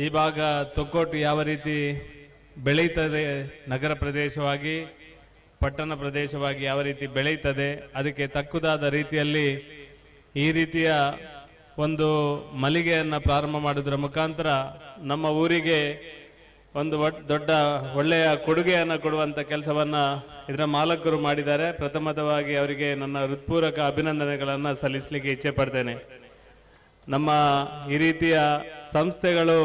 ಈ ಭಾಗ ತೊಕ್ಕೋಟು ಯಾವ ರೀತಿ ಬೆಳೀತದೆ, ನಗರ ಪ್ರದೇಶವಾಗಿ ಪಟ್ಟಣ ಪ್ರದೇಶವಾಗಿ ಯಾವ ರೀತಿ ಬೆಳೀತದೆ, ಅದಕ್ಕೆ ತಕ್ಕುದಾದ ರೀತಿಯಲ್ಲಿ ಈ ರೀತಿಯ ಒಂದು ಮಳಿಗೆಯನ್ನು ಪ್ರಾರಂಭ ಮಾಡೋದರ ಮುಖಾಂತರ ನಮ್ಮ ಊರಿಗೆ ಒಂದು ದೊಡ್ಡ ಒಳ್ಳೆಯ ಕೊಡುಗೆಯನ್ನು ಕೊಡುವಂಥ ಕೆಲಸವನ್ನು ಇದರ ಮಾಲಕರು ಮಾಡಿದ್ದಾರೆ. ಪ್ರಥಮವಾಗಿ ಅವರಿಗೆ ನನ್ನ ಹೃತ್ಪೂರ್ವಕ ಅಭಿನಂದನೆಗಳನ್ನು ಸಲ್ಲಿಸಲಿಕ್ಕೆ ಇಚ್ಛೆ ಪಡ್ತೇನೆ. ನಮ್ಮ ಈ ರೀತಿಯ ಸಂಸ್ಥೆಗಳು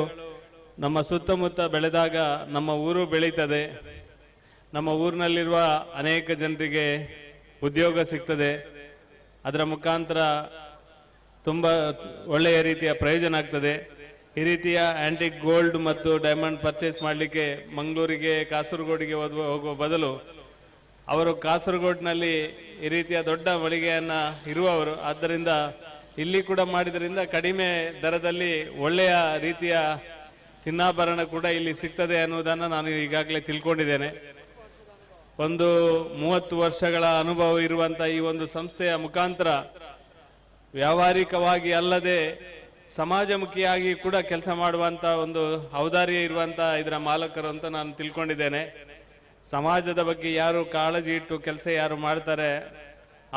ನಮ್ಮ ಸುತ್ತಮುತ್ತ ಬೆಳೆದಾಗ ನಮ್ಮ ಊರು ಬೆಳೀತದೆ, ನಮ್ಮ ಊರಿನಲ್ಲಿರುವ ಅನೇಕ ಜನರಿಗೆ ಉದ್ಯೋಗ ಸಿಗ್ತದೆ, ಅದರ ಮುಖಾಂತರ ತುಂಬ ಒಳ್ಳೆಯ ರೀತಿಯ ಪ್ರಯೋಜನ ಆಗ್ತದೆ. ಈ ರೀತಿಯ ಆಂಟಿಕ್ ಗೋಲ್ಡ್ ಮತ್ತು ಡೈಮಂಡ್ ಪರ್ಚೇಸ್ ಮಾಡಲಿಕ್ಕೆ ಮಂಗಳೂರಿಗೆ, ಕಾಸರಗೋಡಿಗೆ ಹೋಗುವ ಬದಲು ಅವರು ಕಾಸರಗೋಡಿನಲ್ಲಿ ಈ ರೀತಿಯ ದೊಡ್ಡ ಮಳಿಗೆಯನ್ನು ಇರುವವರು, ಆದ್ದರಿಂದ ಇಲ್ಲಿ ಕೂಡ ಮಾಡಿದ್ರಿಂದ ಕಡಿಮೆ ದರದಲ್ಲಿ ಒಳ್ಳೆಯ ರೀತಿಯ ಚಿನ್ನಾಭರಣ ಕೂಡ ಇಲ್ಲಿ ಸಿಗ್ತದೆ ಅನ್ನುವುದನ್ನು ನಾನು ಈಗಾಗಲೇ ತಿಳ್ಕೊಂಡಿದ್ದೇನೆ. ಒಂದು 30 ವರ್ಷಗಳ ಅನುಭವ ಇರುವಂಥ ಈ ಒಂದು ಸಂಸ್ಥೆಯ ಮುಖಾಂತರ ವ್ಯಾವಹಾರಿಕವಾಗಿ ಅಲ್ಲದೆ ಸಮಾಜಮುಖಿಯಾಗಿ ಕೂಡ ಕೆಲಸ ಮಾಡುವಂಥ ಒಂದು ಔದಾರ್ಯ ಇರುವಂಥ ಇದರ ಮಾಲಕರು ಅಂತ ನಾನು ತಿಳ್ಕೊಂಡಿದ್ದೇನೆ. ಸಮಾಜದ ಬಗ್ಗೆ ಯಾರು ಕಾಳಜಿ ಇಟ್ಟು ಕೆಲಸ ಯಾರು ಮಾಡ್ತಾರೆ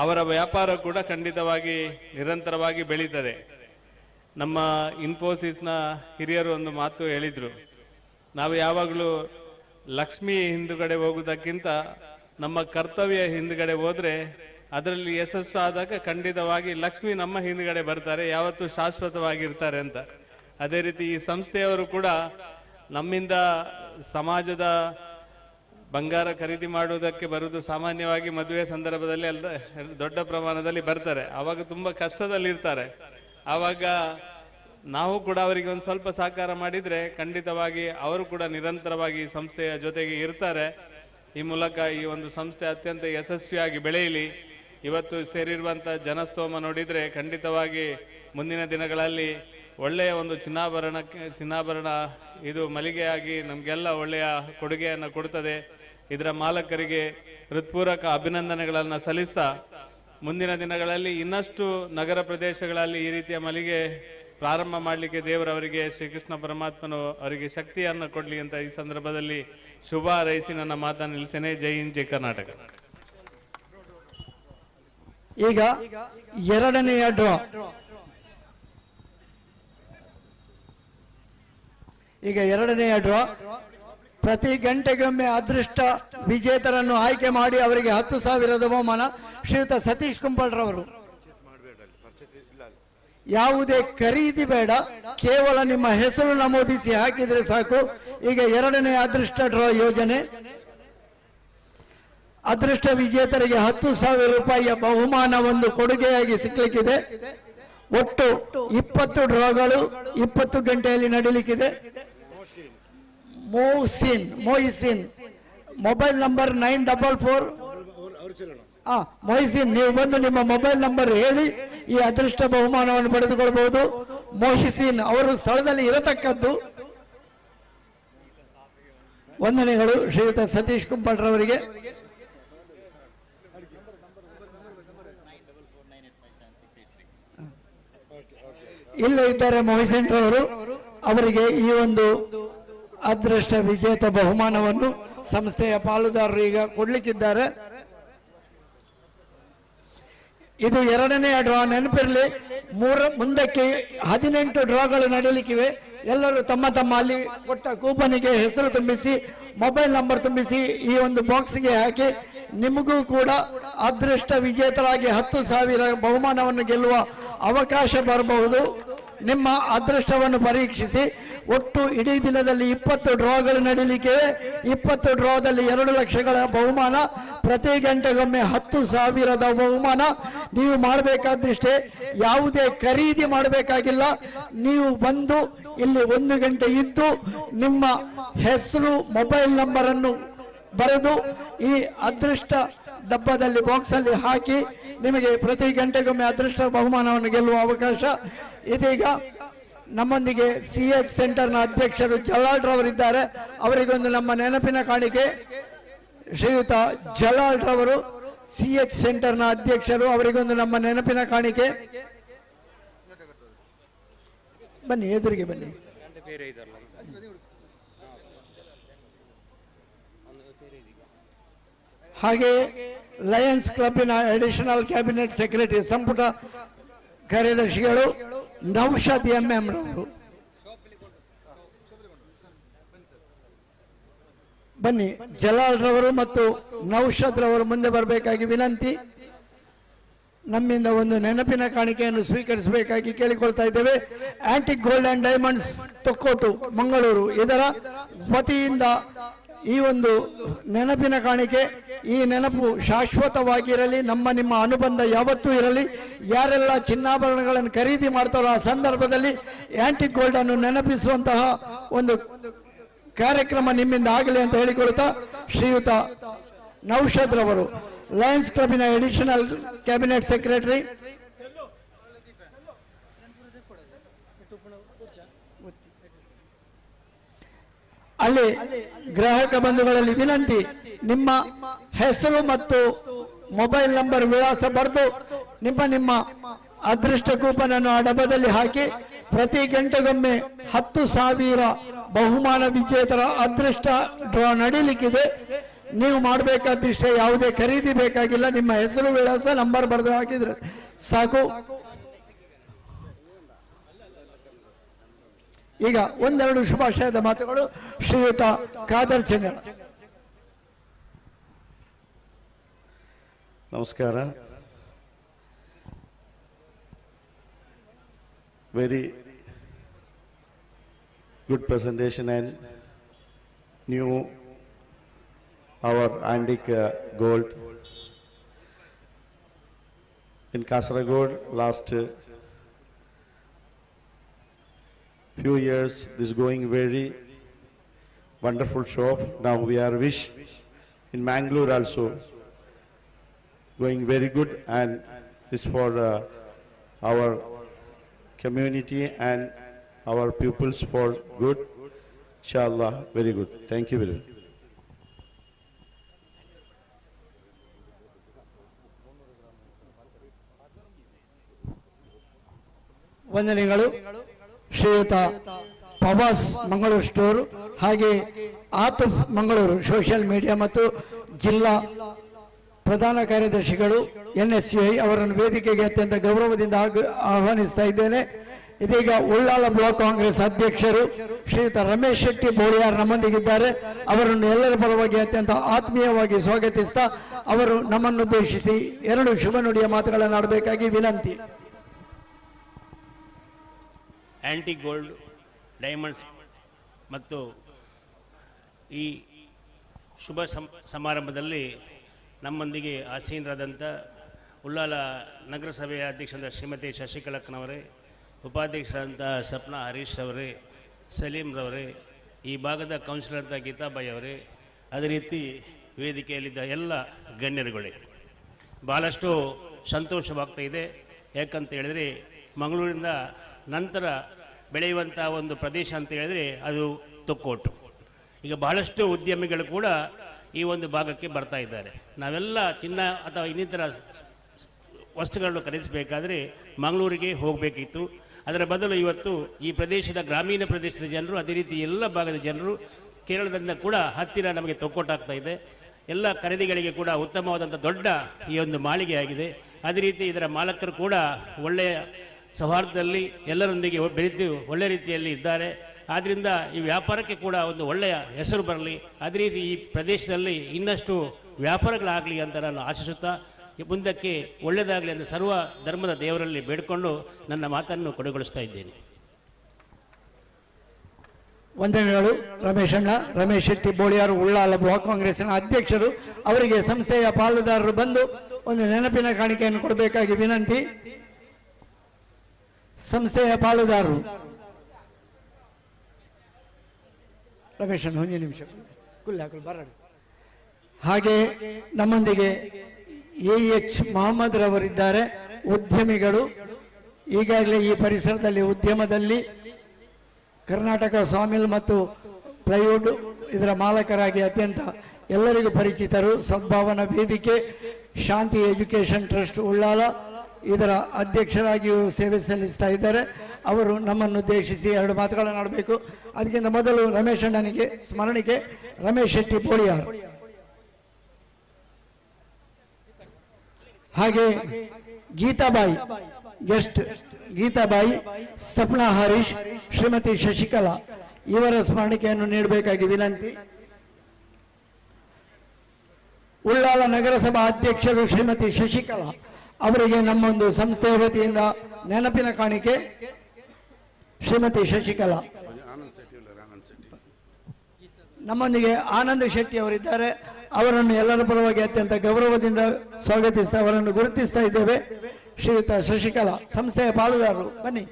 ಅವರ ವ್ಯಾಪಾರ ಕೂಡ ಖಂಡಿತವಾಗಿ ನಿರಂತರವಾಗಿ ಬೆಳೀತದೆ. ನಮ್ಮ ಇನ್ಫೋಸಿಸ್ನ ಹಿರಿಯರು ಒಂದು ಮಾತು ಹೇಳಿದರು, ನಾವು ಯಾವಾಗಲೂ ಲಕ್ಷ್ಮಿ ಹಿಂದುಗಡೆ ಹೋಗುವುದಕ್ಕಿಂತ ನಮ್ಮ ಕರ್ತವ್ಯ ಹಿಂದುಗಡೆ ಹೋದರೆ ಅದರಲ್ಲಿ ಯಶಸ್ಸು ಆದಾಗ ಖಂಡಿತವಾಗಿ ಲಕ್ಷ್ಮಿ ನಮ್ಮ ಹಿಂದುಗಡೆ ಬರ್ತಾರೆ, ಯಾವತ್ತೂ ಶಾಶ್ವತವಾಗಿರ್ತಾರೆ ಅಂತ. ಅದೇ ರೀತಿ ಈ ಸಂಸ್ಥೆಯವರು ಕೂಡ ನಮ್ಮಿಂದ ಸಮಾಜದ ಬಂಗಾರ ಖರೀದಿ ಮಾಡುವುದಕ್ಕೆ ಬರುವುದು ಸಾಮಾನ್ಯವಾಗಿ ಮದುವೆ ಸಂದರ್ಭದಲ್ಲಿ ಅಲ್ಲ, ದೊಡ್ಡ ಪ್ರಮಾಣದಲ್ಲಿ ಬರ್ತಾರೆ, ಆವಾಗ ತುಂಬ ಕಷ್ಟದಲ್ಲಿರ್ತಾರೆ. ಆವಾಗ ನಾವು ಕೂಡ ಅವರಿಗೆ ಒಂದು ಸ್ವಲ್ಪ ಸಹಕಾರ ಮಾಡಿದರೆ ಖಂಡಿತವಾಗಿ ಅವರು ಕೂಡ ನಿರಂತರವಾಗಿ ಸಂಸ್ಥೆಯ ಜೊತೆಗೆ ಇರ್ತಾರೆ. ಈ ಮೂಲಕ ಈ ಒಂದು ಸಂಸ್ಥೆ ಅತ್ಯಂತ ಯಶಸ್ವಿಯಾಗಿ ಬೆಳೆಯಲಿ. ಇವತ್ತು ಸೇರಿರುವಂಥ ಜನಸ್ತೋಮ ನೋಡಿದರೆ ಖಂಡಿತವಾಗಿ ಮುಂದಿನ ದಿನಗಳಲ್ಲಿ ಒಳ್ಳೆಯ ಒಂದು ಚಿನ್ನಾಭರಣ ಇದು ಮಳಿಗೆಯಾಗಿ ನಮಗೆಲ್ಲ ಒಳ್ಳೆಯ ಕೊಡುಗೆಯನ್ನು ಕೊಡುತ್ತದೆ. ಇದರ ಮಾಲಕರಿಗೆ ಹೃತ್ಪೂರ್ವಕ ಅಭಿನಂದನೆಗಳನ್ನು ಸಲ್ಲಿಸ್ತಾ ಮುಂದಿನ ದಿನಗಳಲ್ಲಿ ಇನ್ನಷ್ಟು ನಗರ ಪ್ರದೇಶಗಳಲ್ಲಿ ಈ ರೀತಿಯ ಮಳಿಗೆ ಪ್ರಾರಂಭ ಮಾಡಲಿಕ್ಕೆ ದೇವರವರಿಗೆ, ಶ್ರೀಕೃಷ್ಣ ಪರಮಾತ್ಮನು ಅವರಿಗೆ ಶಕ್ತಿಯನ್ನು ಕೊಡಲಿ ಅಂತ ಈ ಸಂದರ್ಭದಲ್ಲಿ ಶುಭ ಹಾರೈಸಿ ನನ್ನ ಮಾತನ್ನು ನಿಲ್ಲಿಸೇನೆ. ಜೈ ಹಿಂದ್, ಜೈ ಕರ್ನಾಟಕ. ಈಗ ಎರಡನೆಯ ಡ್ರಾ. ಪ್ರತಿ ಗಂಟೆಗೊಮ್ಮೆ ಅದೃಷ್ಟ ವಿಜೇತರನ್ನು ಆಯ್ಕೆ ಮಾಡಿ ಅವರಿಗೆ 10,000 ಬಹುಮಾನ. ಶ್ರೀಯುತ ಸತೀಶ್ ಕುಂಪಳ್ರವರು, ಯಾವುದೇ ಖರೀದಿ ಬೇಡ, ಕೇವಲ ನಿಮ್ಮ ಹೆಸರು ನಮೂದಿಸಿ ಹಾಕಿದ್ರೆ ಸಾಕು. ಈಗ ಎರಡನೇ ಅದೃಷ್ಟ ಡ್ರಾ ಯೋಜನೆ. ಅದೃಷ್ಟ ವಿಜೇತರಿಗೆ 10,000 ರೂಪಾಯಿಯ ಬಹುಮಾನ ಒಂದು ಕೊಡುಗೆಯಾಗಿ ಸಿಕ್ಕಲಿಕ್ಕಿದೆ. ಒಟ್ಟು 20 ಡ್ರಾಗಳು 20 ಗಂಟೆಯಲ್ಲಿ ನಡೀಲಿಕ್ಕಿದೆ. ಮೊಹಿಸಿನ್ ಮೊಬೈಲ್ ನಂಬರ್ 944. ಮೊಹಿಸಿನ್, ನೀವು ಬಂದು ನಿಮ್ಮ ಮೊಬೈಲ್ ನಂಬರ್ ಹೇಳಿ ಈ ಅದೃಷ್ಟ ಬಹುಮಾನವನ್ನು ಪಡೆದುಕೊಳ್ಳಬಹುದು. ಮೊಹಿಸಿನ್ ಅವರು ಸ್ಥಳದಲ್ಲಿ ಇರತಕ್ಕದ್ದು. ವಂದನೆಗಳು ಶ್ರೀಯುತ ಸತೀಶ್ ಕುಂಪಳ್ರವರಿಗೆ. ಇಲ್ಲೇ ಇದ್ದಾರೆ ಮೊಹಿಸಿನ್ ರವರು. ಅವರಿಗೆ ಈ ಒಂದು ಅದೃಷ್ಟ ವಿಜೇತ ಬಹುಮಾನವನ್ನು ಸಂಸ್ಥೆಯ ಪಾಲುದಾರರು ಈಗ ಕೊಡ್ಲಿಕ್ಕಿದ್ದಾರೆ. ಇದು 2ನೇ ಡ್ರಾ. ನೆನಪಿರಲಿ, ಮುಂದಕ್ಕೆ 18 ಡ್ರಾಗಳು ನಡೆಯಲಿಕ್ಕಿವೆ. ಎಲ್ಲರೂ ತಮ್ಮ ತಮ್ಮ ಅಲ್ಲಿ ಕೊಟ್ಟ ಕೂಪನಿಗೆ ಹೆಸರು ತುಂಬಿಸಿ, ಮೊಬೈಲ್ ನಂಬರ್ ತುಂಬಿಸಿ ಈ ಒಂದು ಬಾಕ್ಸ್ಗೆ ಹಾಕಿ. ನಿಮಗೂ ಕೂಡ ಅದೃಷ್ಟ ವಿಜೇತರಾಗಿ 10,000 ಬಹುಮಾನವನ್ನು ಗೆಲ್ಲುವ ಅವಕಾಶ ಬರಬಹುದು. ನಿಮ್ಮ ಅದೃಷ್ಟವನ್ನು ಪರೀಕ್ಷಿಸಿ. ಒಟ್ಟು ಇಡೀ ದಿನದಲ್ಲಿ 20 ಡ್ರಾಗಳು ನಡೀಲಿಕ್ಕಿವೆ. 20 ಡ್ರಾದಲ್ಲಿ 2 ಲಕ್ಷಗಳ ಬಹುಮಾನ, ಪ್ರತಿ ಗಂಟೆಗೊಮ್ಮೆ 10,000 ಬಹುಮಾನ. ನೀವು ಮಾಡಬೇಕಾದಿಷ್ಟೇ, ಯಾವುದೇ ಖರೀದಿ ಮಾಡಬೇಕಾಗಿಲ್ಲ. ನೀವು ಬಂದು ಇಲ್ಲಿ 1 ಗಂಟೆ ಇದ್ದು ನಿಮ್ಮ ಹೆಸರು, ಮೊಬೈಲ್ ನಂಬರನ್ನು ಬರೆದು ಈ ಅದೃಷ್ಟ ಡಬ್ಬದಲ್ಲಿ ಬಾಕ್ಸಲ್ಲಿ ಹಾಕಿ ನಿಮಗೆ ಪ್ರತಿ ಗಂಟೆಗೊಮ್ಮೆ ಅದೃಷ್ಟ ಬಹುಮಾನವನ್ನು ಗೆಲ್ಲುವ ಅವಕಾಶ. ಇದೀಗ ನಮ್ಮೊಂದಿಗೆ CS ಸೆಂಟರ್ನ ಅಧ್ಯಕ್ಷರು ಜಲಾಲ್ ರವರಿದ್ದಾರೆ. ಅವರಿಗೊಂದು ನಮ್ಮ ನೆನಪಿನ ಕಾಣಿಕೆ. ಶ್ರೀಯುತ ಜಲಾಲ್ ರವರು CH ಸೆಂಟರ್ನ ಅಧ್ಯಕ್ಷರು, ಅವರಿಗೊಂದು ನಮ್ಮ ನೆನಪಿನ ಕಾಣಿಕೆ. ಬನ್ನಿ, ಎದುರಿಗೆ ಬನ್ನಿ. ಹಾಗೆ ಲಯನ್ಸ್ ಕ್ಲಬ್ಬಿನ ಅಡಿಷನಲ್ ಕ್ಯಾಬಿನೆಟ್ ಸೆಕ್ರೆಟರಿ, ಸಂಪುಟ ಕಾರ್ಯದರ್ಶಿಗಳು ನೌಷಾದ್ MM ರವರು. ಬನ್ನಿ, ಜಲಾಲ್ ರವರು ಮತ್ತು ನೌಷಾದ್ ರವರು ಮುಂದೆ ಬರಬೇಕಾಗಿ ವಿನಂತಿ. ನಮ್ಮಿಂದ ಒಂದು ನೆನಪಿನ ಕಾಣಿಕೆಯನ್ನು ಸ್ವೀಕರಿಸಬೇಕಾಗಿ ಕೇಳಿಕೊಳ್ತಾ ಇದ್ದೇವೆ. Antique gold and diamonds Thokkottu Mangaluru, ಇದರ ವತಿಯಿಂದ ಈ ಒಂದು ನೆನಪಿನ ಕಾಣಿಕೆ. ಈ ನೆನಪು ಶಾಶ್ವತವಾಗಿರಲಿ, ನಿಮ್ಮ ಅನುಬಂಧ ಯಾವತ್ತೂ ಇರಲಿ. ಯಾರೆಲ್ಲ ಚಿನ್ನಾಭರಣಗಳನ್ನು ಖರೀದಿ ಮಾಡ್ತಾರೋ ಆ ಸಂದರ್ಭದಲ್ಲಿ ಆಂಟಿಕ್ ಗೋಲ್ಡ್ ಅನ್ನು ನೆನಪಿಸುವಂತಹ ಒಂದು ಕಾರ್ಯಕ್ರಮ ನಿಮ್ಮಿಂದ ಆಗಲಿ ಅಂತ ಹೇಳಿಕೊಳ್ತಾ, ಶ್ರೀಯುತ ನೌಷಾದ್ ರವರು, ಲಯನ್ಸ್ ಕ್ಲಬ್ಬಿನ ಅಡಿಷನಲ್ ಕ್ಯಾಬಿನೆಟ್ ಸೆಕ್ರೆಟರಿ. ಅಲ್ಲಿ ಗ್ರಾಹಕ ಬಂಧುಗಳಲ್ಲಿ ವಿನಂತಿ, ನಿಮ್ಮ ಹೆಸರು ಮತ್ತು ಮೊಬೈಲ್ ನಂಬರ್, ವಿಳಾಸ ಬರೆದು ನಿಮ್ಮ ಅದೃಷ್ಟ ಕೂಪನ್ ಅನ್ನು ಆ ಡಬ್ಬದಲ್ಲಿ ಹಾಕಿ. ಪ್ರತಿ ಗಂಟೆಗೊಮ್ಮೆ 10,000 ಬಹುಮಾನ ವಿಜೇತರ ಅದೃಷ್ಟ ಡ್ರಾ ನಡೀಲಿಕ್ಕಿದೆ. ನೀವು ಮಾಡಬೇಕಾದಿಷ್ಟೇ, ಯಾವುದೇ ಖರೀದಿ ಬೇಕಾಗಿಲ್ಲ. ನಿಮ್ಮ ಹೆಸರು, ವಿಳಾಸ, ನಂಬರ್ ಬರೆದು ಹಾಕಿದ್ರೆ ಸಾಕು. ಈಗ ಒಂದೆರಡು ಶುಭಾಶಯದ ಮಾತುಗಳು. ಶ್ರೀಯುತ ಖಾದರ್ ಚೆಂಗಡ. ನಮಸ್ಕಾರ. Very good presentation and new our antique gold in Kasaragod. Last few years this is going very wonderful shop. Now we are wish in Mangalore also going very good, and this for our community and our pupils for good. Inshallah, very good. Thank you very much. ವಂದನೆಗಳು. ಶ್ರೀಯುತ ಪವಾಸ್ Mangaluru store, ಹಾಗೆ ಆತಫ್ Mangaluru social media ಮತ್ತು ಜಿಲ್ಲಾ ಪ್ರಧಾನ ಕಾರ್ಯದರ್ಶಿಗಳು NSUI ಅವರನ್ನು ವೇದಿಕೆಗೆ ಅತ್ಯಂತ ಗೌರವದಿಂದ ಆಹ್ವಾನಿಸ್ತಾ ಇದ್ದೇನೆ. ಇದೀಗ ಉಳ್ಳಾಲ ಬ್ಲಾಕ್ ಕಾಂಗ್ರೆಸ್ ಅಧ್ಯಕ್ಷರು ಶ್ರೀಯುತ ರಮೇಶ್ ಶೆಟ್ಟಿ ಬೋಳಿಯಾರ್ ನಮ್ಮೊಂದಿಗಿದ್ದಾರೆ. ಅವರನ್ನು ಎಲ್ಲರ ಪರವಾಗಿ ಅತ್ಯಂತ ಆತ್ಮೀಯವಾಗಿ ಸ್ವಾಗತಿಸ್ತಾ ಅವರು ನಮ್ಮನ್ನುದ್ದೇಶಿಸಿ 2 ಶುಭ ನುಡಿಯ ಮಾತುಗಳನ್ನು ಆಡಬೇಕಾಗಿ ವಿನಂತಿ. ಆಂಟಿಕ್ ಗೋಲ್ಡ್ ಡೈಮಂಡ್ಸ್ ಮತ್ತು ಈ ಶುಭ ಸಮಾರಂಭದಲ್ಲಿ ನಮ್ಮೊಂದಿಗೆ ಆಸೀನರಾದಂಥ ಉಳ್ಳಾಲ ನಗರಸಭೆಯ ಅಧ್ಯಕ್ಷರಾದ ಶ್ರೀಮತಿ ಶಶಿಕಲಕ್ಕನವರೇ, ಉಪಾಧ್ಯಕ್ಷರಾದಂಥ ಸಪ್ನಾ ಹರೀಶ್ ಅವರೇ, ಸಲೀಂ ರವರೇ, ಈ ಭಾಗದ ಕೌನ್ಸಿಲರ್ ಅಂತ ಗೀತಾಬಾಯಿ ಅವರೇ, ಅದೇ ರೀತಿ ವೇದಿಕೆಯಲ್ಲಿದ್ದ ಎಲ್ಲ ಗಣ್ಯರುಗಳೇ, ಭಾಳಷ್ಟು ಸಂತೋಷವಾಗ್ತಾ ಇದೆ. ಯಾಕಂತ ಹೇಳಿದರೆ ಮಂಗಳೂರಿನ ನಂತರ ಬೆಳೆಯುವಂಥ ಒಂದು ಪ್ರದೇಶ ಅಂತ ಹೇಳಿದರೆ ಅದು ತೊಕ್ಕೋಟು. ಈಗ ಬಹಳಷ್ಟು ಉದ್ಯಮಿಗಳು ಕೂಡ ಈ ಒಂದು ಭಾಗಕ್ಕೆ ಬರ್ತಾ ಇದ್ದಾರೆ. ನಾವೆಲ್ಲ ಚಿನ್ನ ಅಥವಾ ಇನ್ನಿತರ ವಸ್ತುಗಳನ್ನು ಖರೀದಿಸಬೇಕಾದ್ರೆ ಮಂಗಳೂರಿಗೆ ಹೋಗಬೇಕಿತ್ತು. ಅದರ ಬದಲು ಇವತ್ತು ಈ ಪ್ರದೇಶದ ಗ್ರಾಮೀಣ ಪ್ರದೇಶದ ಜನರು, ಅದೇ ರೀತಿ ಎಲ್ಲ ಭಾಗದ ಜನರು ಕೇರಳದಿಂದ ಕೂಡ ಹತ್ತಿರ ನಮಗೆ ತೊಕ್ಕೊಟ್ಟಾಗ್ತಾ ಇದೆ. ಎಲ್ಲ ಖರೀದಿಗಳಿಗೆ ಕೂಡ ಉತ್ತಮವಾದಂಥ ದೊಡ್ಡ ಈ ಒಂದು ಮಾಳಿಗೆ ಆಗಿದೆ. ಅದೇ ರೀತಿ ಇದರ ಮಾಲಕರು ಕೂಡ ಒಳ್ಳೆಯ ಸೌಹಾರ್ದದಲ್ಲಿ ಎಲ್ಲರೊಂದಿಗೆ ಬೆರೆತು ಒಳ್ಳೆಯ ರೀತಿಯಲ್ಲಿ ಇದ್ದಾರೆ. ಆದ್ದರಿಂದ ಈ ವ್ಯಾಪಾರಕ್ಕೆ ಕೂಡ ಒಂದು ಒಳ್ಳೆಯ ಹೆಸರು ಬರಲಿ, ಅದೇ ರೀತಿ ಈ ಪ್ರದೇಶದಲ್ಲಿ ಇನ್ನಷ್ಟು ವ್ಯಾಪಾರಗಳಾಗಲಿ ಅಂತ ನಾನು ಆಶಿಸುತ್ತಾ ಮುಂದಕ್ಕೆ ಒಳ್ಳೆಯದಾಗಲಿ ಅಂತ ಸರ್ವ ಧರ್ಮದ ದೇವರಲ್ಲಿ ಬೇಡಿಕೊಂಡು ನನ್ನ ಮಾತನ್ನು ಕೊನೆಗೊಳಿಸ್ತಾ ಇದ್ದೇನೆ. ವಂದನೆಗಳು. ರಮೇಶ್ ಶೆಟ್ಟಿ ಬೋಳಿಯಾರು, ಉಳ್ಳಾಲ ಬ್ಲಾಕ್ ಕಾಂಗ್ರೆಸ್ನ ಅಧ್ಯಕ್ಷರು. ಅವರಿಗೆ ಸಂಸ್ಥೆಯ ಪಾಲುದಾರರು ಬಂದು ಒಂದು ನೆನಪಿನ ಕಾಣಿಕೆಯನ್ನು ಕೊಡಬೇಕಾಗಿ ವಿನಂತಿ. ಸಂಸ್ಥೆಯ ಪಾಲುದಾರರು ರಮೇಶನ್ ಒಂದು ನಿಮಿಷ ಬರಡಿ. ಹಾಗೆ ನಮ್ಮೊಂದಿಗೆ AH ಮೊಹಮ್ಮದ್ ರವರಿದ್ದಾರೆ, ಉದ್ಯಮಿಗಳು. ಈಗಾಗಲೇ ಈ ಪರಿಸರದಲ್ಲಿ ಉದ್ಯಮದಲ್ಲಿ ಕರ್ನಾಟಕ ಸಾಮಿಲ್ ಮತ್ತು ಪ್ಲೈವುಡ್ ಇದರ ಮಾಲಕರಾಗಿ ಅತ್ಯಂತ ಎಲ್ಲರಿಗೂ ಪರಿಚಿತರು. ಸದ್ಭಾವನಾ ವೇದಿಕೆ, ಶಾಂತಿ ಎಜುಕೇಷನ್ ಟ್ರಸ್ಟ್ ಉಳ್ಳಾಲ ಇದರ ಅಧ್ಯಕ್ಷರಾಗಿಯೂ ಸೇವೆ ಸಲ್ಲಿಸ್ತಾ ಇದ್ದಾರೆ. ಅವರು ನಮ್ಮನ್ನು ಉದ್ದೇಶಿಸಿ 2 ಮಾತುಗಳನ್ನು ಆಡಬೇಕು. ಅದಕ್ಕಿಂತ ಮೊದಲು ರಮೇಶ್ ಅಣ್ಣನಿಗೆ ಸ್ಮರಣಿಕೆ ರಮೇಶ್ ಶೆಟ್ಟಿ ಬೋಳಿಯಾರ್, ಹಾಗೆ ಗೀತಾಬಾಯಿ ಗೆಸ್ಟ್ ಗೀತಾಬಾಯಿ, ಸಪ್ನಾ ಹರೀಶ್, ಶ್ರೀಮತಿ ಶಶಿಕಲಾ ಇವರ ಸ್ಮರಣಿಕೆಯನ್ನು ನೀಡಬೇಕಾಗಿ ವಿನಂತಿ. ಉಳ್ಳಾಲ ನಗರಸಭಾ ಅಧ್ಯಕ್ಷರು ಶ್ರೀಮತಿ ಶಶಿಕಲಾ ಅವರಿಗೆ ನಮ್ಮೊಂದು ಸಂಸ್ಥೆಯ ವತಿಯಿಂದ ನೆನಪಿನ ಕಾಣಿಕೆ. ಶ್ರೀಮತಿ ಶಶಿಕಲಾ. ನಮ್ಮೊಂದಿಗೆ ಆನಂದ್ ಶೆಟ್ಟಿ ಅವರಿದ್ದಾರೆ. ಅವರನ್ನು ಎಲ್ಲರ ಪರವಾಗಿ ಅತ್ಯಂತ ಗೌರವದಿಂದ ಸ್ವಾಗತಿಸ್ತಾ ಅವರನ್ನು ಗುರುತಿಸ್ತಾ ಇದ್ದೇವೆ. ಶ್ರೀಯುತ ಶಶಿಕಲಾ ಸಂಸ್ಥೆಯ ಪಾಲುದಾರರು ಬನ್ನಿ.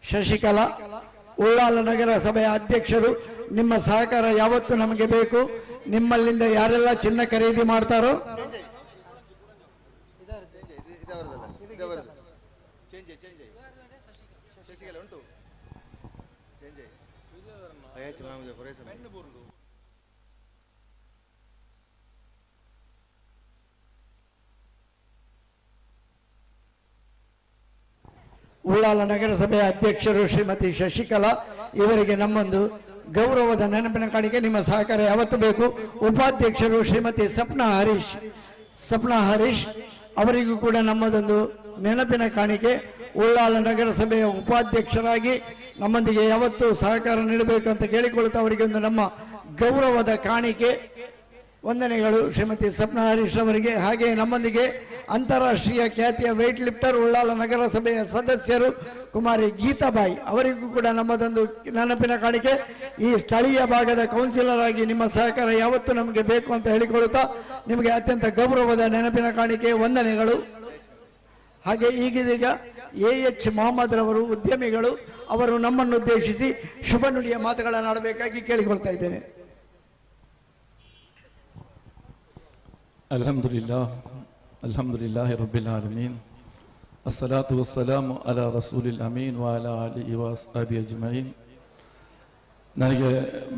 ಶಶಿಕಲಾ ಉಳ್ಳಾಲ ನಗರಸಭೆಯ ಅಧ್ಯಕ್ಷರು. ನಿಮ್ಮ ಸಹಕಾರ ಯಾವತ್ತು ನಮಗೆ ಬೇಕು. ನಿಮ್ಮಲ್ಲಿಂದ ಯಾರೆಲ್ಲ ಚಿನ್ನ ಖರೀದಿ ಮಾಡ್ತಾರೋ ಉಳ್ಳಾಲ ನಗರಸಭೆಯ ಅಧ್ಯಕ್ಷರು ಶ್ರೀಮತಿ ಶಶಿಕಲಾ ಇವರಿಗೆ ನಮ್ಮೊಂದು ಗೌರವದ ನೆನಪಿನ ಕಾಣಿಕೆ. ನಿಮ್ಮ ಸಹಕಾರ ಯಾವತ್ತು ಬೇಕು. ಉಪಾಧ್ಯಕ್ಷರು ಶ್ರೀಮತಿ ಸಪ್ನಾ ಹರೀಶ್ ಅವರಿಗೂ ಕೂಡ ನಮ್ಮದೊಂದು ನೆನಪಿನ ಕಾಣಿಕೆ. ಉಳ್ಳಾಲ ನಗರಸಭೆಯ ಉಪಾಧ್ಯಕ್ಷರಾಗಿ ನಮ್ಮೊಂದಿಗೆ ಯಾವತ್ತು ಸಹಕಾರ ನೀಡಬೇಕು ಅಂತ ಕೇಳಿಕೊಳ್ಳುತ್ತಾ ಅವರಿಗೆ ಒಂದು ನಮ್ಮ ಗೌರವದ ಕಾಣಿಕೆ. ವಂದನೆಗಳು ಶ್ರೀಮತಿ ಸಪ್ನಾ ಹರೀಶ್ ಅವರಿಗೆ. ಹಾಗೆ ನಮ್ಮೊಂದಿಗೆ ಅಂತಾರಾಷ್ಟ್ರೀಯ ಖ್ಯಾತಿಯ ವೇಟ್ ಲಿಫ್ಟರ್ ಉಳ್ಳಾಲ ನಗರಸಭೆಯ ಸದಸ್ಯರು ಕುಮಾರಿ ಗೀತಾಬಾಯಿ ಅವರಿಗೂ ಕೂಡ ನಮ್ಮದೊಂದು ನೆನಪಿನ ಕಾಣಿಕೆ. ಈ ಸ್ಥಳೀಯ ಭಾಗದ ಕೌನ್ಸಿಲರ್ ಆಗಿ ನಿಮ್ಮ ಸಹಕಾರ ಯಾವತ್ತು ನಮಗೆ ಬೇಕು ಅಂತ ಹೇಳಿಕೊಳ್ಳುತ್ತಾ ನಿಮಗೆ ಅತ್ಯಂತ ಗೌರವದ ನೆನಪಿನ ಕಾಣಿಕೆ. ವಂದನೆಗಳು. ಹಾಗೆ ಈಗೀಗ AH ಮೊಹಮ್ಮದ್ ರವರು ಉದ್ಯಮಿಗಳು, ಅವರು ನಮ್ಮನ್ನು ಉದ್ದೇಶಿಸಿ ಶುಭ ನುಡಿಯ ಮಾತುಗಳನ್ನು ಆಡಬೇಕಾಗಿ ಕೇಳಿಕೊಳ್ತಾ ಇದ್ದೇನೆ. ಅಲ್ಹಮ್ದುಲಿಲ್ಲಾಹಿ ರಬ್ಬಿಲ್ ಆಲಮೀನ್, ಅಸ್ಸಲಾತು ವಸ್ಸಲಾಮು ಅಲಾ ರಸೂಲಿಲ್ ಅಮೀನ್ ವ ಅಲಾ ಆಲಿಹಿ ವ ಅಸ್ಹಾಬಿಹಿ ಅಜ್ಮഈನ್. ನನಗೆ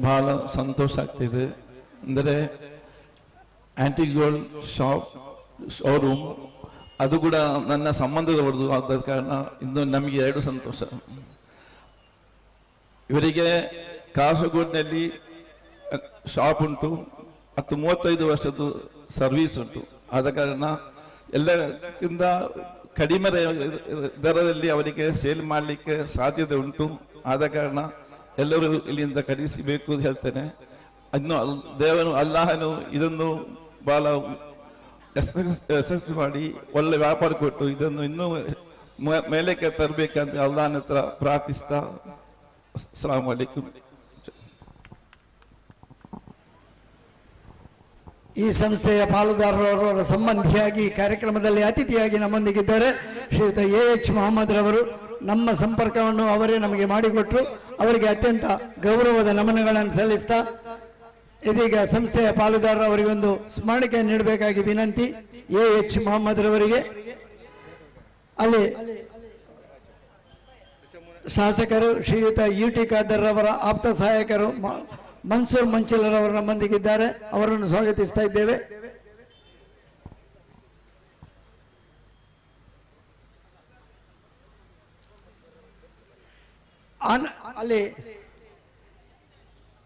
ಬಹಳ ಸಂತೋಷ ಆಗ್ತಿದೆ. ಅಂದರೆ ಆಂಟಿಕ್ ಗೋಲ್ಡ್ ಶೋರೂಮ್ ಅದು ಕೂಡ ನನ್ನ ಸಂಬಂಧದವರದು ಆದ ಕಾರಣ ಇಂದು ನಮಗೆ 2 ಸಂತೋಷ. ಇವರಿಗೆ ಕಾಸರಗೋಡಿನಲ್ಲಿ ಶಾಪ್ ಉಂಟು, 35 ವರ್ಷದ್ದು ಸರ್ವಿಸ್ ಉಂಟು. ಆದ ಕಾರಣ ಎಲ್ಲಕ್ಕಿಂತ ಕಡಿಮೆ ದರದಲ್ಲಿ ಅವರಿಗೆ ಸೇಲ್ ಮಾಡಲಿಕ್ಕೆ ಸಾಧ್ಯತೆ ಉಂಟು. ಆದ ಕಾರಣ ಎಲ್ಲರೂ ಇಲ್ಲಿಂದ ಖರೀದಿಸಬೇಕು ಅಂತ ಹೇಳ್ತೇನೆ. ಇನ್ನು ದೇವನು ಅಲ್ಲಾಹನು ಇದನ್ನು ಬಹಳ ಯಶಸ್ಸು ಮಾಡಿ ಒಳ್ಳೆ ವ್ಯಾಪಾರ ಕೊಟ್ಟು ಇದನ್ನು ಇನ್ನೂ ಮೇಲಕ್ಕೆ ತರಬೇಕಂತ ಅಲ್ಲಾಹನ ಹತ್ರ ಪ್ರಾರ್ಥಿಸ್ತಾ ಅಸ್ಸಲಾಮು ಅಲೈಕುಂ. ಈ ಸಂಸ್ಥೆಯ ಪಾಲುದಾರರವರ ಸಂಬಂಧಿಯಾಗಿ ಕಾರ್ಯಕ್ರಮದಲ್ಲಿ ಅತಿಥಿಯಾಗಿ ನಮ್ಮೊಂದಿಗಿದ್ದಾರೆ ಶ್ರೀಯುತ AH ಮೊಹಮ್ಮದ್ ರವರು. ನಮ್ಮ ಸಂಪರ್ಕವನ್ನು ಅವರೇ ನಮಗೆ ಮಾಡಿಕೊಟ್ಟರು. ಅವರಿಗೆ ಅತ್ಯಂತ ಗೌರವದ ನಮನಗಳನ್ನು ಸಲ್ಲಿಸ್ತಾ ಇದೀಗ ಸಂಸ್ಥೆಯ ಪಾಲುದಾರರು ಅವರಿಗೊಂದು ಸ್ಮರಣಿಕೆ ನೀಡಬೇಕಾಗಿ ವಿನಂತಿ. AH ಮೊಹಮ್ಮದ್ ರವರಿಗೆ ಅಲ್ಲಿ ಶಾಸಕರು ಶ್ರೀಯುತ UT ಖಾದರ್ ರವರ ಆಪ್ತ ಸಹಾಯಕರು ಮನ್ಸೂರ್ ಮಂಚಿಲರವರು ನಮ್ಮೊಂದಿಗಿದ್ದಾರೆ. ಅವರನ್ನು ಸ್ವಾಗತಿಸ್ತಾ ಇದ್ದೇವೆ. ಅಲ್ಲಿ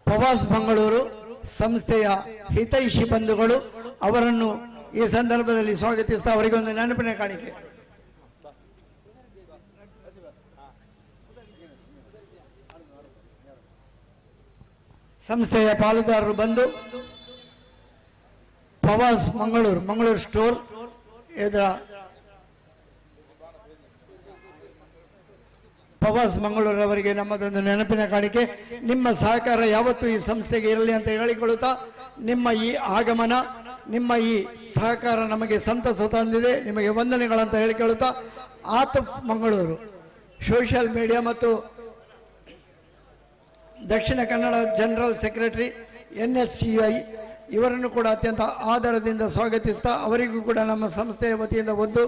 ಪ್ರವಾಸ್ ಮಂಗಳೂರು ಸಂಸ್ಥೆಯ ಹಿತೈಷಿ ಬಂಧುಗಳು ಅವರನ್ನು ಈ ಸಂದರ್ಭದಲ್ಲಿ ಸ್ವಾಗತಿಸ್ತಾ ಅವರಿಗೊಂದು ನೆನಪಿನ ಕಾಣಿಕೆ. ಸಂಸ್ಥೆಯ ಪಾಲುದಾರರು ಬಂದು ಪ್ರವಾಸ್ ಮಂಗಳೂರು ಸ್ಟೋರ್ ಇದರ ಪ್ರವಾಸ್ ಮಂಗಳೂರವರಿಗೆ ನಮ್ಮದೊಂದು ನೆನಪಿನ ಕಾಣಿಕೆ. ನಿಮ್ಮ ಸಹಕಾರ ಯಾವತ್ತೂ ಈ ಸಂಸ್ಥೆಗೆ ಇರಲಿ ಅಂತ ಹೇಳಿಕೊಳ್ಳುತ್ತಾ, ನಿಮ್ಮ ಈ ಆಗಮನ, ನಿಮ್ಮ ಈ ಸಹಕಾರ ನಮಗೆ ಸಂತಸ ತಂದಿದೆ, ನಿಮಗೆ ವಂದನೆಗಳಂತ ಹೇಳಿಕೊಳ್ಳುತ್ತಾ, ಆತಫ್ ಮಂಗಳೂರು ಸೋಷಿಯಲ್ ಮೀಡಿಯಾ ಮತ್ತು Dakshina Kannada general secretary NSCI ಇವರನ್ನು ಕೂಡ ಅತ್ಯಂತ ಆದರದಿಂದ ಸ್ವಾಗತಿಸ್ತಾ ಅವರಿಗೂ ಕೂಡ ನಮ್ಮ ಸಂಸ್ಥೆಯ ವತಿಯಿಂದ ಒಂದು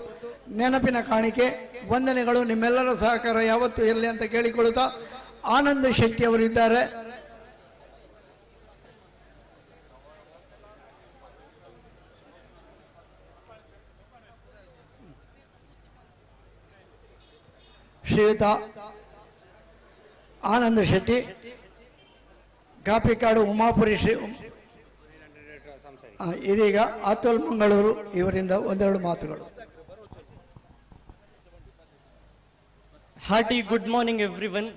ನೆನಪಿನ ಕಾಣಿಕೆ, ವಂದನೆಗಳು. ನಿಮ್ಮೆಲ್ಲರ ಸಹಕಾರ ಯಾವತ್ತೂ ಇರಲಿ ಅಂತ ಕೇಳಿಕೊಳ್ಳುತ್ತಾ, ಆನಂದ್ ಶೆಟ್ಟಿ ಅವರಿದ್ದಾರೆ. ಶ್ರೀಯುತ ಆನಂದ್ ಶೆಟ್ಟಿ, ಕಾಪಿಕಾಡು ಉಮಾಪುರಿ ಇದೀಗ ಅತುಲ್ ಮಂಗಳೂರು ಇವರಿಂದ ಒಂದೆರಡು ಮಾತುಗಳು. Hearty good morning everyone.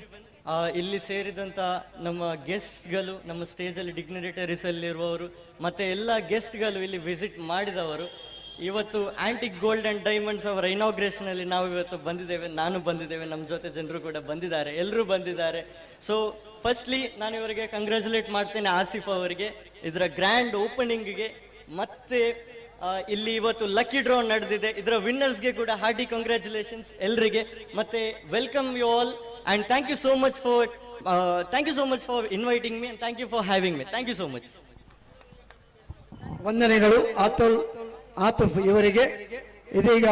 ಇಲ್ಲಿ ಸೇರಿದಂಥ ನಮ್ಮ ಗೆಸ್ಟ್ಗಳು, ನಮ್ಮ ಸ್ಟೇಜಲ್ಲಿ ಡಿಗ್ನಿಟರೀಸಲ್ಲಿರುವವರು ಮತ್ತು ಎಲ್ಲ ಗೆಸ್ಟ್ಗಳು ಇಲ್ಲಿ ವಿಸಿಟ್ ಮಾಡಿದವರು, ಇವತ್ತು ಆಂಟಿಕ್ ಗೋಲ್ಡ್ ಆ್ಯಂಡ್ ಡೈಮಂಡ್ಸ್ ಅವರ ಇನಾಗ್ರೇಷನಲ್ಲಿ ನಾವು ಇವತ್ತು ಬಂದಿದ್ದೇವೆ. ನಾನು ಬಂದಿದ್ದೇವೆ, ನಮ್ಮ ಜೊತೆ ಜನರು ಕೂಡ ಬಂದಿದ್ದಾರೆ, ಎಲ್ಲರೂ ಬಂದಿದ್ದಾರೆ. ಸೊ ಫಸ್ಟ್ಲಿ ನಾನು ಇವರಿಗೆ ಕಂಗ್ರ್ಯಾಚುಲೇಟ್ ಮಾಡ್ತೇನೆ, ಆಸಿಫ್ ಅವರಿಗೆ ಇದರ ಗ್ರ್ಯಾಂಡ್ ಓಪನಿಂಗ್ಗೆ. ಮತ್ತೆ ಇಲ್ಲಿ ಇವತ್ತು ಲಕ್ಕಿ ಡ್ರಾ ನಡೆದಿದೆ, ಇದರ ವಿನ್ನರ್ಸ್ಗೆ ಕೂಡ ಹಾರ್ಟಿ ಕಂಗ್ರ್ಯಾಚುಲೇಷನ್ಸ್ ಎಲ್ಲರಿಗೆ. ಮತ್ತೆ welcome you all and thank you so much for inviting me, thank you for having me. Thank you so much. ವಂದನೆಗಳು ಆತಫ್ ಇವರಿಗೆ. ಇದೀಗ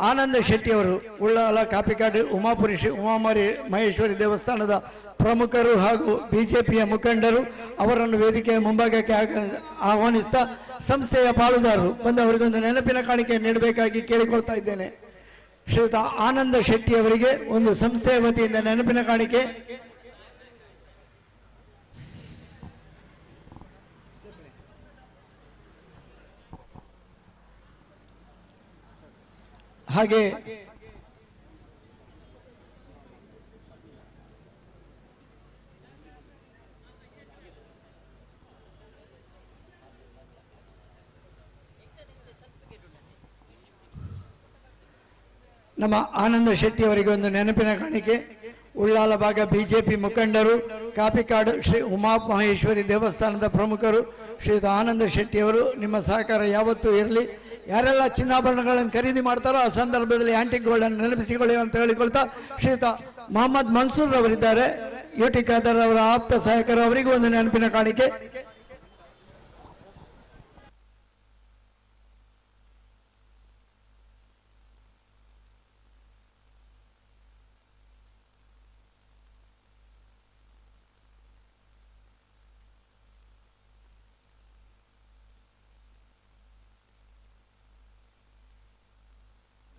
ಆನಂದ್ ಶೆಟ್ಟಿ ಅವರು ಉಳ್ಳಾಲ ಕಾಪಿಕಾಡು ಉಮಾಪುರಿ ಉಮಾಮಾರಿ ಮಹೇಶ್ವರಿ ದೇವಸ್ಥಾನದ ಪ್ರಮುಖರು ಹಾಗೂ ಬಿಜೆಪಿಯ ಮುಖಂಡರು ಅವರನ್ನು ವೇದಿಕೆಯ ಮುಂಭಾಗಕ್ಕೆ ಆಹ್ವಾನಿಸ್ತಾ ಸಂಸ್ಥೆಯ ಪಾಲುದಾರರು ಬಂದು ಅವರಿಗೊಂದು ನೆನಪಿನ ಕಾಣಿಕೆ ನೀಡಬೇಕಾಗಿ ಕೇಳಿಕೊಳ್ತಾ ಇದ್ದೇನೆ. ಶ್ರೀಯುತ ಆನಂದ್ ಶೆಟ್ಟಿ ಅವರಿಗೆ ಒಂದು ಸಂಸ್ಥೆಯ ವತಿಯಿಂದ ನೆನಪಿನ ಕಾಣಿಕೆ. ಹಾಗೆ ನಮ್ಮ ಆನಂದ್ ಶೆಟ್ಟಿ ಅವರಿಗೆ ಒಂದು ನೆನಪಿನ ಕಾಣಿಕೆ. ಉಳ್ಳಾಲ ಭಾಗ ಬಿಜೆಪಿ ಮುಖಂಡರು, ಕಾಪಿಕಾಡು ಶ್ರೀ ಉಮಾ ಮಹೇಶ್ವರಿ ದೇವಸ್ಥಾನದ ಪ್ರಮುಖರು ಶ್ರೀಯುತ ಆನಂದ್ ಶೆಟ್ಟಿ ಅವರು, ನಿಮ್ಮ ಸಹಕಾರ ಯಾವತ್ತೂ ಇರಲಿ. ಯಾರೆಲ್ಲ ಚಿನ್ನಾಭರಣಗಳನ್ನು ಖರೀದಿ ಮಾಡ್ತಾರೋ ಆ ಸಂದರ್ಭದಲ್ಲಿ ಆಂಟಿಕ್ ಗೋಲ್ಡ್ ಅನ್ನು ನೆನಪಿಸಿಕೊಳ್ಳಿ ಅಂತ ಹೇಳಿಕೊಳ್ತಾ, ಶ್ರೀಯುತ ಮೊಹಮ್ಮದ್ ಮನ್ಸೂರ್ ಅವರಿದ್ದಾರೆ, UT ಖಾದರ್ ಅವರ ಆಪ್ತ ಸಹಾಯಕರು, ಅವರಿಗೂ ಒಂದು ನೆನಪಿನ ಕಾಣಿಕೆ.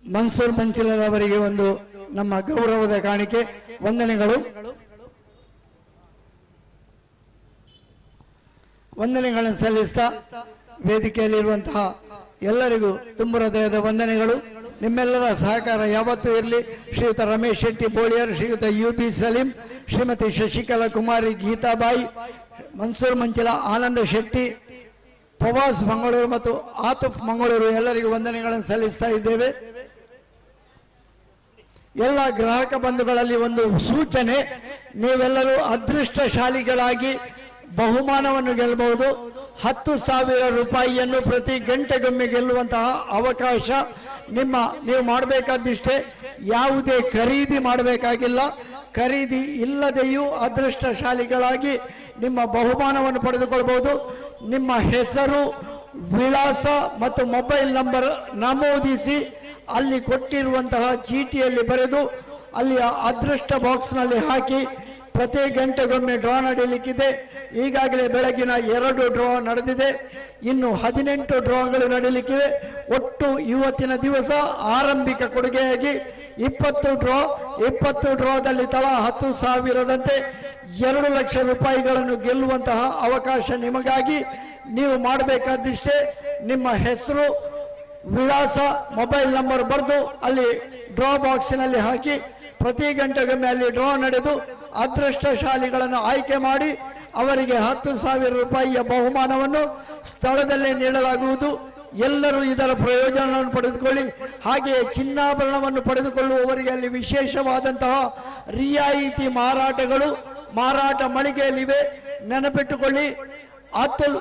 ಮನ್ಸೂರ್ ಮಂಚಿಲರ್ ಅವರಿಗೆ ಒಂದು ನಮ್ಮ ಗೌರವದ ಕಾಣಿಕೆ, ವಂದನೆಗಳು. ವಂದನೆಗಳನ್ನು ಸಲ್ಲಿಸ್ತಾ ವೇದಿಕೆಯಲ್ಲಿರುವಂತಹ ಎಲ್ಲರಿಗೂ ತುಂಬ ಹೃದಯದ ವಂದನೆಗಳು. ನಿಮ್ಮೆಲ್ಲರ ಸಹಕಾರ ಯಾವತ್ತೂ ಇರಲಿ. ಶ್ರೀಯುತ ರಮೇಶ್ ಶೆಟ್ಟಿ ಬೋಳಿಯರ್, ಶ್ರೀಯುತ UB ಸಲೀಂ, ಶ್ರೀಮತಿ ಶಶಿಕಲಾ ಕುಮಾರಿ ಗೀತಾಬಾಯಿ, ಮನ್ಸೂರ್ ಮಂಚಿಲ, ಆನಂದ್ ಶೆಟ್ಟಿ, ಪ್ರವಾಸ್ ಮಂಗಳೂರು ಮತ್ತು ಆತಫ್ ಮಂಗಳೂರು ಎಲ್ಲರಿಗೂ ವಂದನೆಗಳನ್ನು ಸಲ್ಲಿಸ್ತಾ ಇದ್ದೇವೆ. ಎಲ್ಲ ಗ್ರಾಹಕ ಬಂಧುಗಳಲ್ಲಿ ಒಂದು ಸೂಚನೆ, ನೀವೆಲ್ಲರೂ ಅದೃಷ್ಟಶಾಲಿಗಳಾಗಿ ಬಹುಮಾನವನ್ನು ಗೆಲ್ಲಬಹುದು. 10,000 ರೂಪಾಯಿಯನ್ನು ಪ್ರತಿ ಗಂಟೆಗೊಮ್ಮೆ ಗೆಲ್ಲುವಂತಹ ಅವಕಾಶ ನೀವು ಮಾಡಬೇಕಾದಿಷ್ಟೇ, ಯಾವುದೇ ಖರೀದಿ ಮಾಡಬೇಕಾಗಿಲ್ಲ. ಖರೀದಿ ಇಲ್ಲದೆಯೂ ಅದೃಷ್ಟಶಾಲಿಗಳಾಗಿ ನಿಮ್ಮ ಬಹುಮಾನವನ್ನು ಪಡೆದುಕೊಳ್ಬಹುದು. ನಿಮ್ಮ ಹೆಸರು, ವಿಳಾಸ ಮತ್ತು ಮೊಬೈಲ್ ನಂಬರ್ ನಮೂದಿಸಿ ಅಲ್ಲಿ ಕೊಟ್ಟಿರುವಂತಹ ಚೀಟಿಯಲ್ಲಿ ಬರೆದು ಅಲ್ಲಿ ಅದೃಷ್ಟ ಬಾಕ್ಸ್ನಲ್ಲಿ ಹಾಕಿ ಪ್ರತಿ ಗಂಟೆಗೊಮ್ಮೆ ಡ್ರಾ ನಡೆಯಲಿಕ್ಕಿದೆ. ಈಗಾಗಲೇ ಬೆಳಗಿನ 2 ಡ್ರಾ ನಡೆದಿದೆ, ಇನ್ನು 18 ಡ್ರಾಗಳು ನಡೆಯಲಿಕ್ಕಿವೆ. ಒಟ್ಟು ಇವತ್ತಿನ ದಿವಸ ಆರಂಭಿಕ ಕೊಡುಗೆಯಾಗಿ 20 ಡ್ರಾದಲ್ಲಿ ತಲಾ 10,000ದಂತೆ 2 ಲಕ್ಷ ರೂಪಾಯಿಗಳನ್ನು ಗೆಲ್ಲುವಂತಹ ಅವಕಾಶ ನಿಮಗಾಗಿ. ನೀವು ಮಾಡಬೇಕಾದಿಷ್ಟೇ, ನಿಮ್ಮ ಹೆಸರು, ವಿಳಾಸ, ಮೊಬೈಲ್ ನಂಬರ್ ಬರೆದು ಅಲ್ಲಿ ಡ್ರಾ ಬಾಕ್ಸಿನಲ್ಲಿ ಹಾಕಿ ಪ್ರತಿ ಗಂಟೆಗೊಮ್ಮೆ ಅಲ್ಲಿ ಡ್ರಾ ನಡೆದು ಅದೃಷ್ಟಶಾಲಿಗಳನ್ನು ಆಯ್ಕೆ ಮಾಡಿ ಅವರಿಗೆ 10,000 ರೂಪಾಯಿಯ ಬಹುಮಾನವನ್ನು ಸ್ಥಳದಲ್ಲೇ ನೀಡಲಾಗುವುದು. ಎಲ್ಲರೂ ಇದರ ಪ್ರಯೋಜನವನ್ನು ಪಡೆದುಕೊಳ್ಳಿ. ಹಾಗೆಯೇ ಚಿನ್ನಾಭರಣವನ್ನು ಪಡೆದುಕೊಳ್ಳುವವರಿಗೆ ಅಲ್ಲಿ ವಿಶೇಷವಾದಂತಹ ರಿಯಾಯಿತಿ ಮಾರಾಟ ಮಳಿಗೆಯಲ್ಲಿವೆ. ನೆನಪಿಟ್ಟುಕೊಳ್ಳಿ, Atul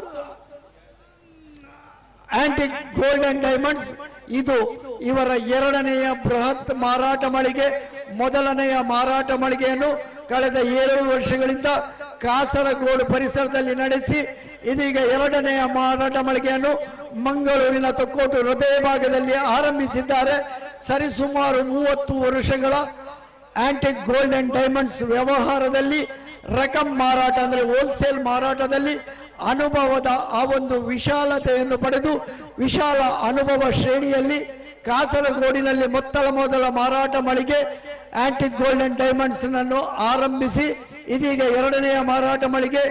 antique gold and diamonds ಇದು ಇವರ 2ನೆಯ ಬೃಹತ್ ಮಾರಾಟ ಮಳಿಗೆ. ಮೊದಲನೆಯ ಮಾರಾಟ ಮಳಿಗೆಯನ್ನು ಕಳೆದ 7 ವರ್ಷಗಳಿಂದ ಕಾಸರಗೋಡು ಪರಿಸರದಲ್ಲಿ ನಡೆಸಿ ಇದೀಗ 2ನೆಯ ಮಾರಾಟ ಮಳಿಗೆಯನ್ನು ಮಂಗಳೂರಿನ ತೊಕ್ಕೋಟು ಹೃದಯ ಭಾಗದಲ್ಲಿ ಆರಂಭಿಸಿದ್ದಾರೆ. ಸರಿಸುಮಾರು 30 ವರ್ಷಗಳ ಆಂಟಿಕ್ ಗೋಲ್ಡ್ ಅಂಡ್ ಡೈಮಂಡ್ಸ್ ವ್ಯವಹಾರದಲ್ಲಿ ರಕಂ ಮಾರಾಟ ಅಂದರೆ ಹೋಲ್ಸೇಲ್ ಮಾರಾಟದಲ್ಲಿ ಅನುಭವದ ಆ ಒಂದು ವಿಶಾಲತೆಯನ್ನು ಪಡೆದು ವಿಶಾಲ ಅನುಭವ ಶ್ರೇಣಿಯಲ್ಲಿ ಕಾಸರಗೋಡಿನಲ್ಲಿ ಮೊದಲ ಮಾರಾಟ ಮಳಿಗೆ ಆಂಟಿಕ್ ಗೋಲ್ಡ್ ಅಂಡ್ ಡೈಮಂಡ್ಸ್ ನನ್ನು ಆರಂಭಿಸಿ ಇದೀಗ 2ನೆಯ ಮಾರಾಟ ಮಳಿಗೆ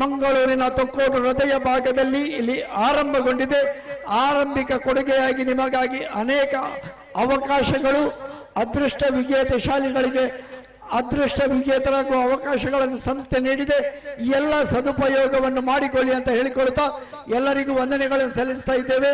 ಮಂಗಳೂರಿನ ತೊಕ್ಕೋಟು ಹೃದಯ ಭಾಗದಲ್ಲಿ ಇಲ್ಲಿ ಆರಂಭಗೊಂಡಿದೆ. ಆರಂಭಿಕ ಕೊಡುಗೆಯಾಗಿ ನಿಮಗಾಗಿ ಅನೇಕ ಅವಕಾಶಗಳು, ಅದೃಷ್ಟ ವಿಜೇತರಾಗುವ ಅವಕಾಶಗಳನ್ನು ಸಂಸ್ಥೆ ನೀಡಿದೆ. ಈ ಎಲ್ಲ ಸದುಪಯೋಗವನ್ನು ಮಾಡಿಕೊಳ್ಳಿ ಅಂತ ಹೇಳಿಕೊಳ್ತಾ ಎಲ್ಲರಿಗೂ ವಂದನೆಗಳನ್ನು ಸಲ್ಲಿಸ್ತಾ ಇದ್ದೇವೆ.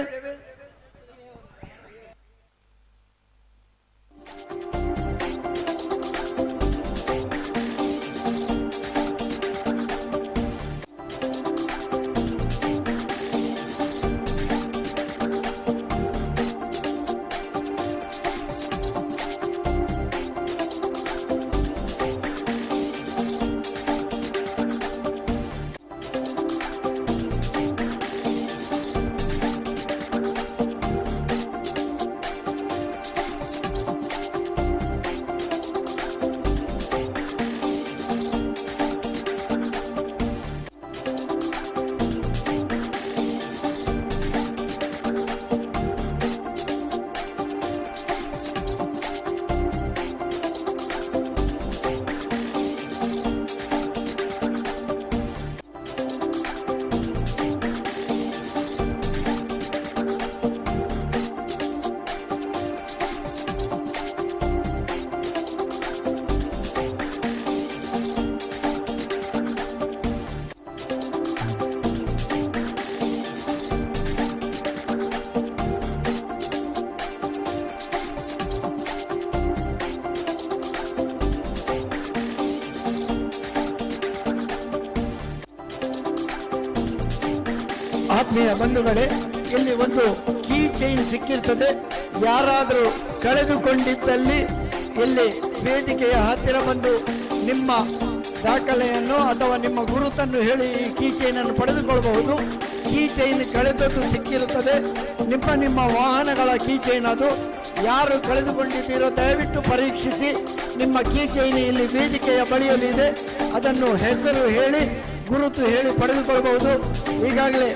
ಆತ್ಮೀಯ ಬಂಧುಗಳೇ, ಇಲ್ಲಿ ಒಂದು ಕೀ ಚೈನ್ ಸಿಕ್ಕಿರ್ತದೆ. ಯಾರಾದರೂ ಕಳೆದುಕೊಂಡಿದ್ದಲ್ಲಿ ಇಲ್ಲಿ ವೇದಿಕೆಯ ಹತ್ತಿರ ಬಂದು ನಿಮ್ಮ ದಾಖಲೆಯನ್ನು ಅಥವಾ ನಿಮ್ಮ ಗುರುತನ್ನು ಹೇಳಿ ಈ ಕೀ ಚೈನ್ ಅನ್ನು ಪಡೆದುಕೊಳ್ಳಬಹುದು. ಕೀ ಚೈನ್ ಕಳೆದದ್ದು ಸಿಕ್ಕಿರುತ್ತದೆ. ನಿಮ್ಮ ವಾಹನಗಳ ಕೀ ಚೈನ್ ಅದು. ಯಾರು ಕಳೆದುಕೊಂಡಿದ್ದೀರೋ ದಯವಿಟ್ಟು ಪರೀಕ್ಷಿಸಿ. ನಿಮ್ಮ ಕೀ ಚೈನ್ ಇಲ್ಲಿ ವೇದಿಕೆಯ ಬಳಿಯಲ್ಲಿ ಇದೆ. ಅದನ್ನು ಹೆಸರು ಹೇಳಿ ಗುರುತು ಹೇಳಿ ಪಡೆದುಕೊಳ್ಳಬಹುದು. ಈಗಾಗಲೇ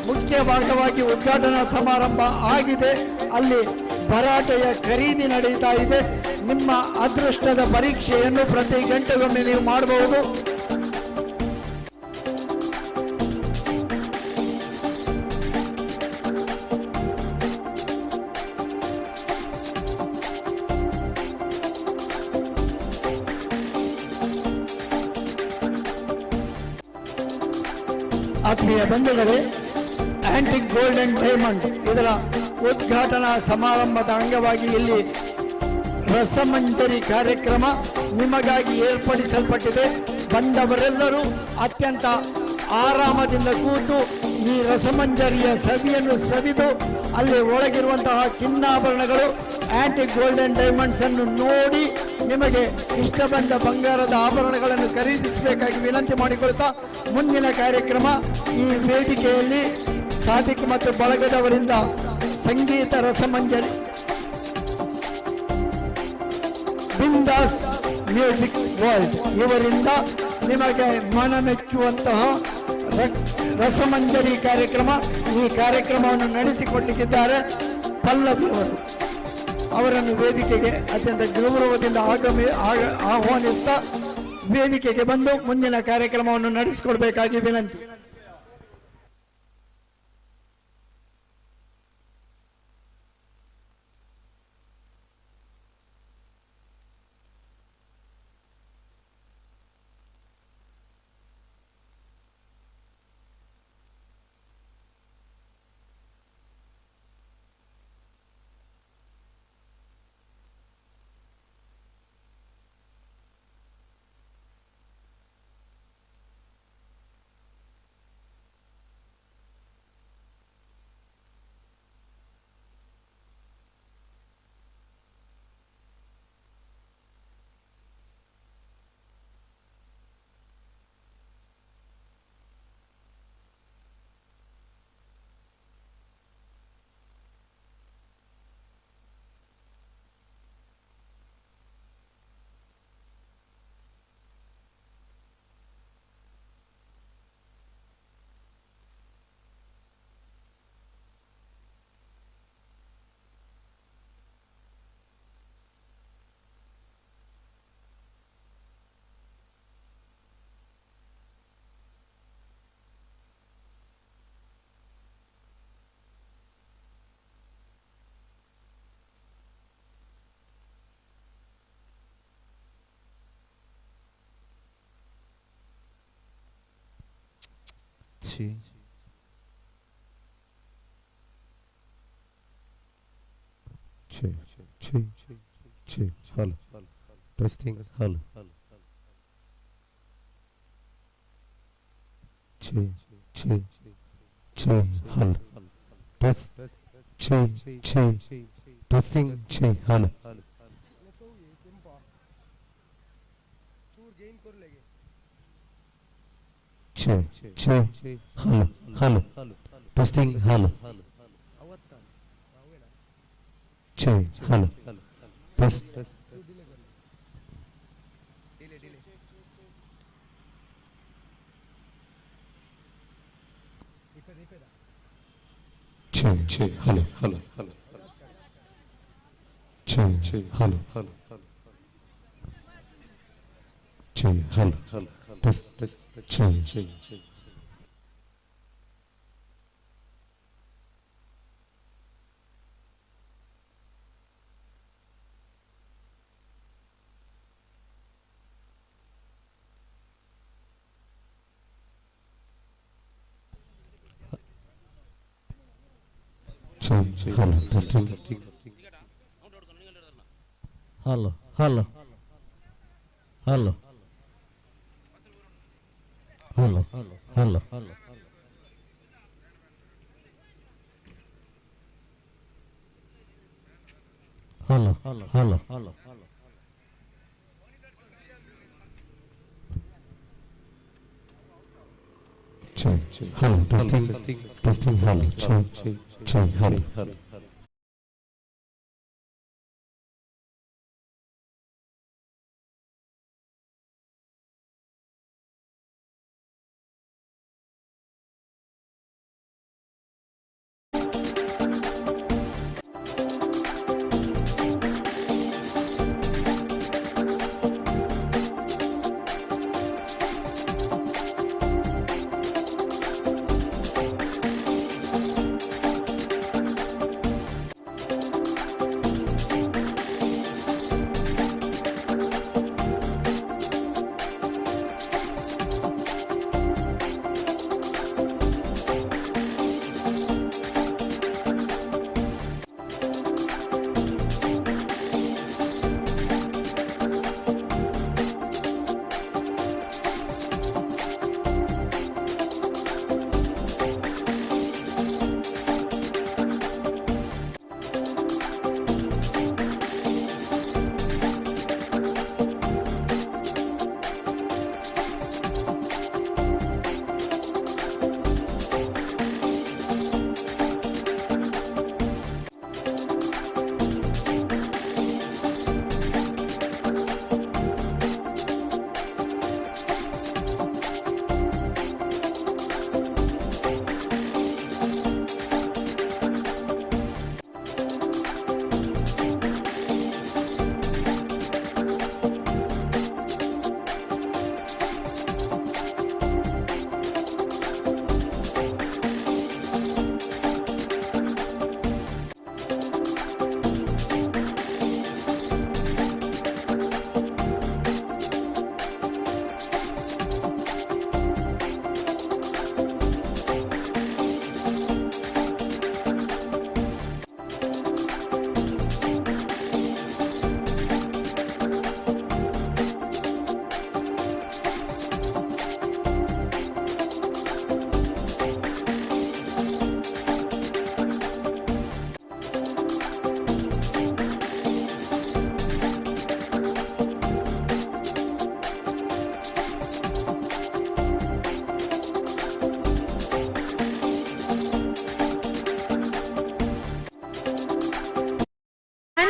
ಮುಖ್ಯ ಭಾಗವಾಗಿ ಉದ್ಘಾಟನಾ ಸಮಾರಂಭ ಆಗಿದೆ. ಅಲ್ಲಿ ಭರಾಟೆಯ ಖರೀದಿ ನಡೀತಾ ಇದೆ. ನಿಮ್ಮ ಅದೃಷ್ಟದ ಪರೀಕ್ಷೆಯನ್ನು ಪ್ರತಿ ಗಂಟೆಗೊಮ್ಮೆ ನೀವು ಮಾಡಬಹುದು. ಆತ್ಮೀಯ ಬಂಧುಗಳೇ, ಆಂಟಿಕ್ ಗೋಲ್ಡ್ ಅಂಡ್ ಡೈಮಂಡ್ ಇದರ ಉದ್ಘಾಟನಾ ಸಮಾರಂಭದ ಅಂಗವಾಗಿ ಇಲ್ಲಿ ರಸಮಂಜರಿ ಕಾರ್ಯಕ್ರಮ ನಿಮಗಾಗಿ ಏರ್ಪಡಿಸಲ್ಪಟ್ಟಿದೆ. ಬಂದವರೆಲ್ಲರೂ ಅತ್ಯಂತ ಆರಾಮದಿಂದ ಕೂತು ಈ ರಸಮಂಜರಿಯ ಸವಿಯನ್ನು ಸವಿದು ಅಲ್ಲಿ ಒಳಗಿರುವಂತಹ ಚಿನ್ನಾಭರಣಗಳು ಆಂಟಿಕ್ ಗೋಲ್ಡ್ ಅಂಡ್ ಡೈಮಂಡ್ಸ್ ಅನ್ನು ನೋಡಿ ನಿಮಗೆ ಇಷ್ಟ ಬಂದ ಬಂಗಾರದ ಆಭರಣಗಳನ್ನು ಖರೀದಿಸಬೇಕಾಗಿ ವಿನಂತಿ ಮಾಡಿಕೊಳ್ತಾ ಮುಂದಿನ ಕಾರ್ಯಕ್ರಮ ಈ ವೇದಿಕೆಯಲ್ಲಿ ಸಾದಿಕ್ ಮತ್ತು ಬಳಗದವರಿಂದ ಸಂಗೀತ ರಸಮಂಜರಿ ಬಿಂದಾಸ್ ಮ್ಯೂಸಿಕ್ ವರ್ಲ್ಡ್ ಇವರಿಂದ ನಿಮಗೆ ಮನಮೆಚ್ಚುವಂತಹ ರಸಮಂಜರಿ ಕಾರ್ಯಕ್ರಮ. ಈ ಕಾರ್ಯಕ್ರಮವನ್ನು ನಡೆಸಿಕೊಡಲಿಕ್ಕಿದ್ದಾರೆ ಪಲ್ಲವಿ ಅವರು. ಅವರನ್ನು ವೇದಿಕೆಗೆ ಅತ್ಯಂತ ಗೌರವದಿಂದ ಆಹ್ವಾನಿಸ್ತಾ ವೇದಿಕೆಗೆ ಬಂದು ಮುಂದಿನ ಕಾರ್ಯಕ್ರಮವನ್ನು ನಡೆಸಿಕೊಡ್ಬೇಕಾಗಿ ವಿನಂತಿ. Hello. Testing. Hello. Hello. Test. Testing. Hello. Hello. Testing. Hello. Hello. Test. Hello. Test. Hello. Testing. Hello. Hello. Hello. Hello. Hello. Hello. Hello. Hello. Testing. Hello. Hello.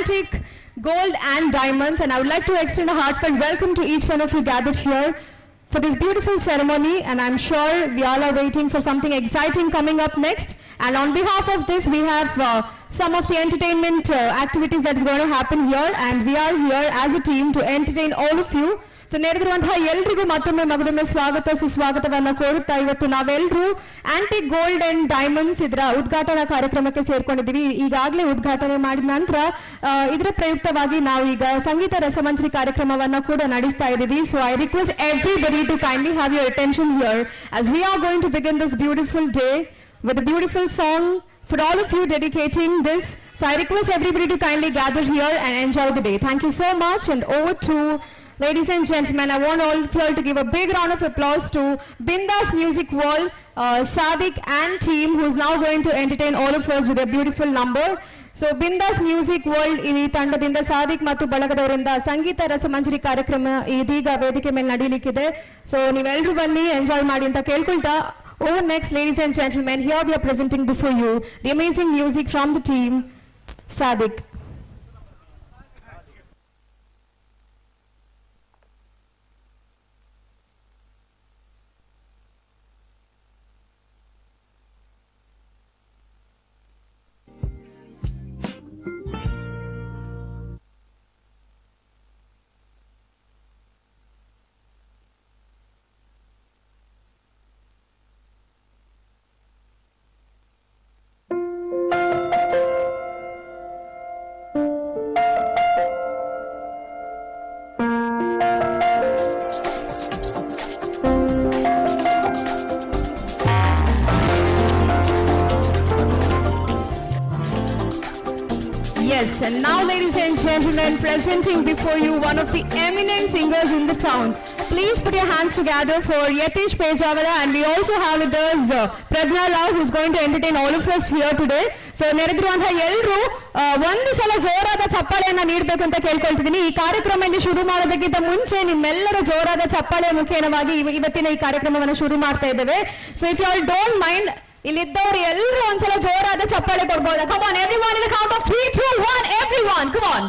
Antique Gold and Diamonds, and I would like to extend a heartfelt welcome to each one of you gathered here for this beautiful ceremony, and I'm sure we all are waiting for something exciting coming up next. And on behalf of this, we have some of the entertainment activities that is going to happen here, and we are here as a team to entertain all of you. So ನೆರೆದಿರುವಂತಹ ಎಲ್ರಿಗೂ ಮತ್ತೊಮ್ಮೆ ಸ್ವಾಗತ ಸುಸ್ವಾಗತವನ್ನ ಕೋರುತ್ತಾ ಇವತ್ತು ನಾವೆಲ್ಲರೂ antique gold and diamonds ಇದರ ಉದ್ಘಾಟನಾ ಕಾರ್ಯಕ್ರಮಕ್ಕೆ ಸೇರ್ಕೊಂಡಿದ್ದೀವಿ. ಈಗಾಗಲೇ ಉದ್ಘಾಟನೆ ಮಾಡಿದ ನಂತರ ಇದರ ಪ್ರಯುಕ್ತವಾಗಿ ನಾವು ಈಗ ಸಂಗೀತ ರಸಮಂಜರಿ ಕಾರ್ಯಕ್ರಮವನ್ನ ಕೂಡ ನಡೆಸ್ತಾ ಇದ್ದೀವಿ. So I request everybody to kindly have your attention here as we are going to begin this beautiful day with a beautiful song for all of you dedicating this. So I request everybody to kindly gather here and enjoy the day. Thank you so much, and over to ladies and gentlemen, I want all of you all to give a big round of applause to Bindas Music World, Sadiq and team, who is now going to entertain all of us with a beautiful number. So Bindas Music World ಈ ತಂಡದಿಂದ ಸಾದಿಕ್ ಮತ್ತು ಬಳಗದವರಿಂದ ಸಂಗೀತ ರಸಮಂಜರಿ ಕಾರ್ಯಕ್ರಮ ಇದೀಗ ವೇದಿಕೆ ಮೇಲೆ ನಡೆಯಲಿಕ್ಕಿದೆ. So ನೀವೆಲ್ಲರೂ ಬನ್ನಿ enjoy ಮಾಡಿ ಅಂತ ಕೇಳ್ಕೊಳ್ತಾ, over next, ladies and gentlemen, here we are presenting before you the amazing music from the team Sadiq. Yes, and now ladies and gentlemen, presenting before you one of the eminent singers in the town. Please put your hands together for Yatish Pejawala, and we also have with us Pragna Rao, who is going to entertain all of us here today. So ನೆರೆದಿರುವಂತಹ ಎಲ್ಲರೂ ಒಂದು ಸಲ ಜೋರಾದ ಚಪ್ಪಾಳೆಯನ್ನ ನೀಡಬೇಕು ಅಂತ ಕೇಳ್ಕೊಳ್ತಿದ್ದೀನಿ. ಈ ಕಾರ್ಯಕ್ರಮ ಇಲ್ಲಿ ಶುರು ಮಾಡೋದಕ್ಕಿಂತ ಮುಂಚೆ ನಿಮ್ಮೆಲ್ಲರ ಜೋರಾದ ಚಪ್ಪಾಳೆ ಮುಖೇನವಾಗಿ ಇವತ್ತಿನ ಈ ಕಾರ್ಯಕ್ರಮವನ್ನು ಶುರು ಮಾಡ್ತಾ ಇದ್ದೇವೆ. So if you all don't mind, ಇಲ್ಲಿದ್ದವರು ಎಲ್ಲರೂ ಒಂದ್ಸಲ ಜೋರಾದ ಚಪ್ಪಾಳೆ ಕೊಡ್ಬೋದಾ? Come on, everyone, in the count of 3, 2, 1, everyone, come on.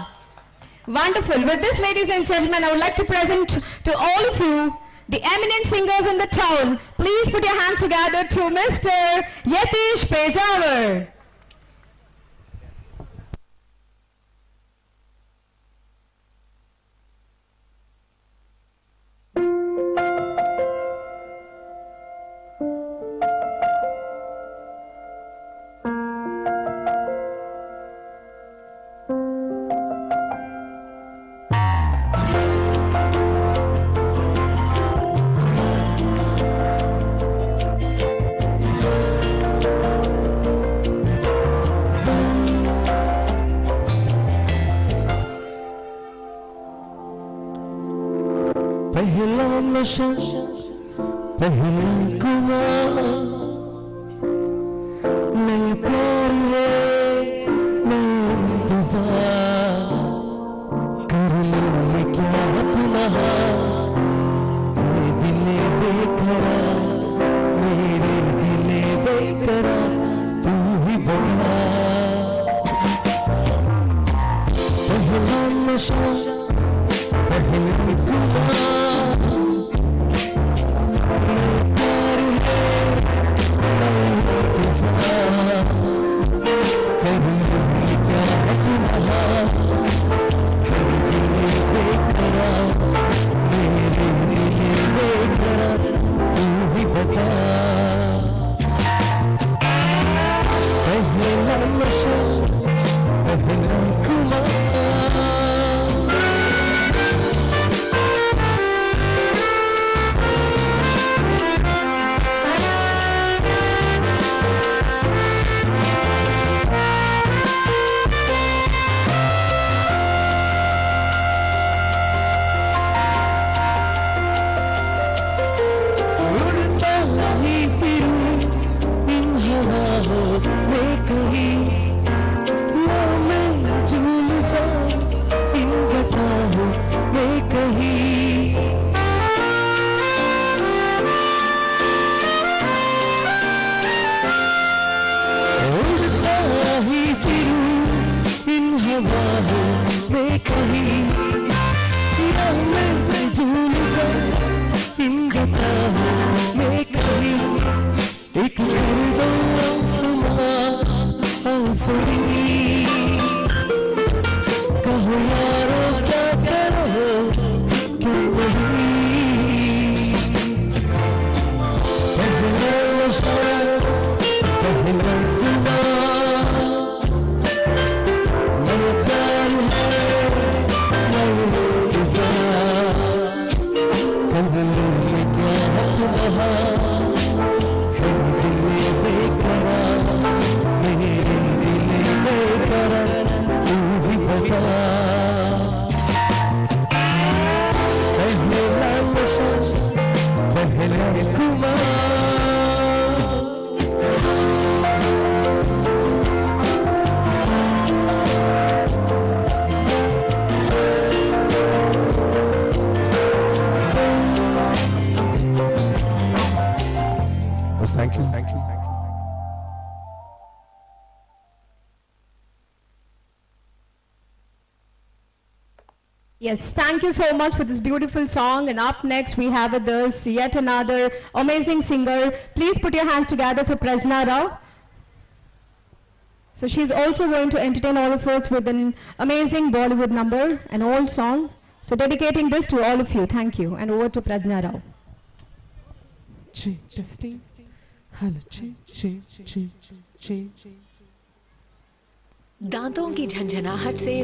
Wonderful. With this, ladies and gentlemen, I would like to present to all of you the eminent singers in the town. Please put your hands together to Mr. Yatish Pejawar. पहला नशा पहला खुमार, नए प्यार है नए इंतजार, कर ले क्या पुनः ये दिले बेकरार, मेरे दिले बेकरार, तू ही बता। पहला नशा पहला खुमार, बांसुरी कहो यारो क्या करो क्या नहीं पहला नशा पहला गुनाह नया प्यार है नया इंतजार कर ले क्या तुम्हारा Thank you. Thank you. Yes, thank you so much for this beautiful song. And up next, we have with us yet another amazing singer. Please put your hands together for Prajna Rao. So she's also going to entertain all of us with an amazing Bollywood number, an old song. So dedicating this to all of you. Thank you. And over to Prajna Rao. Testing. Hello, दांतों की झंझनाहट से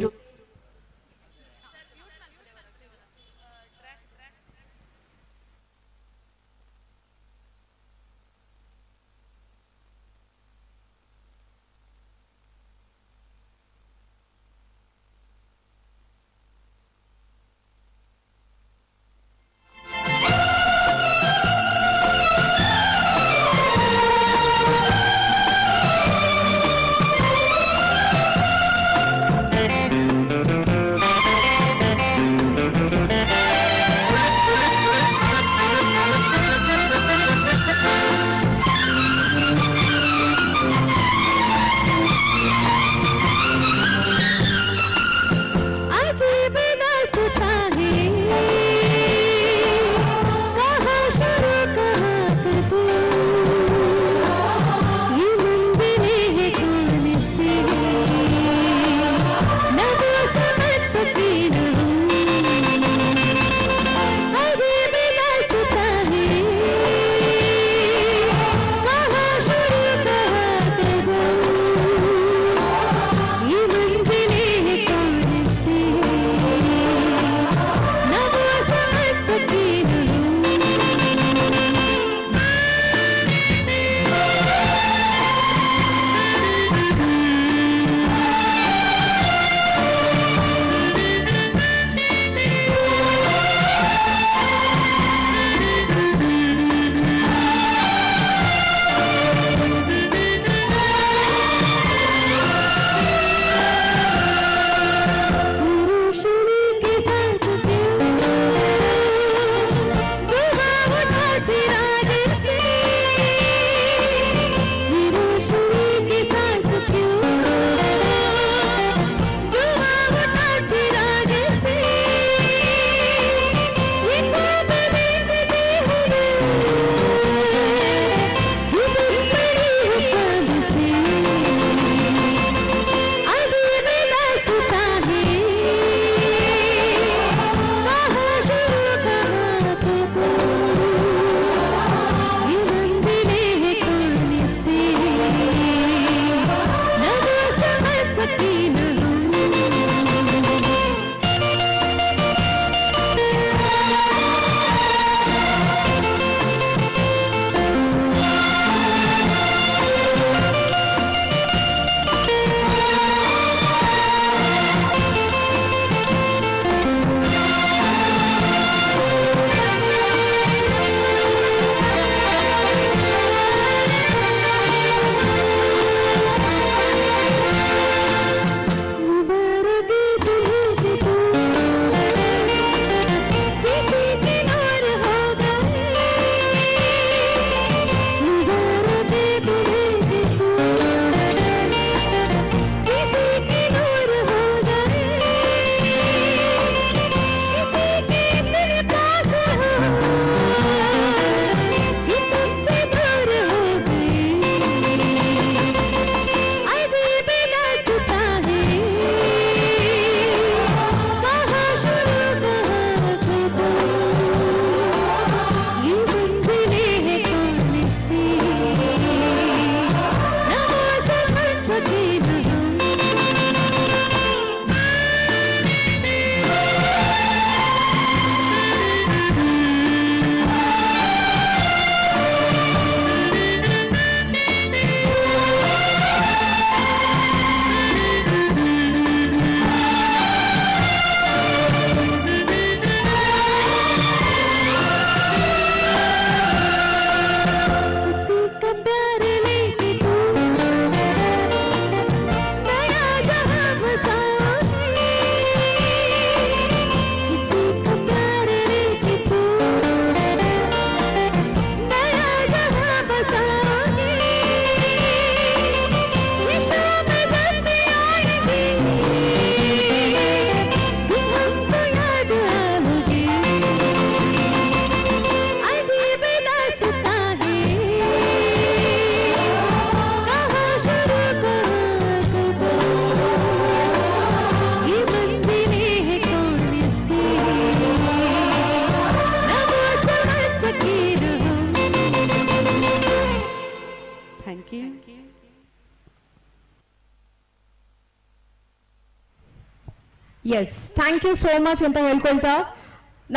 yes, thank you so much ಅಂತ ಹೇಳ್ಕೊಳ್ತಾ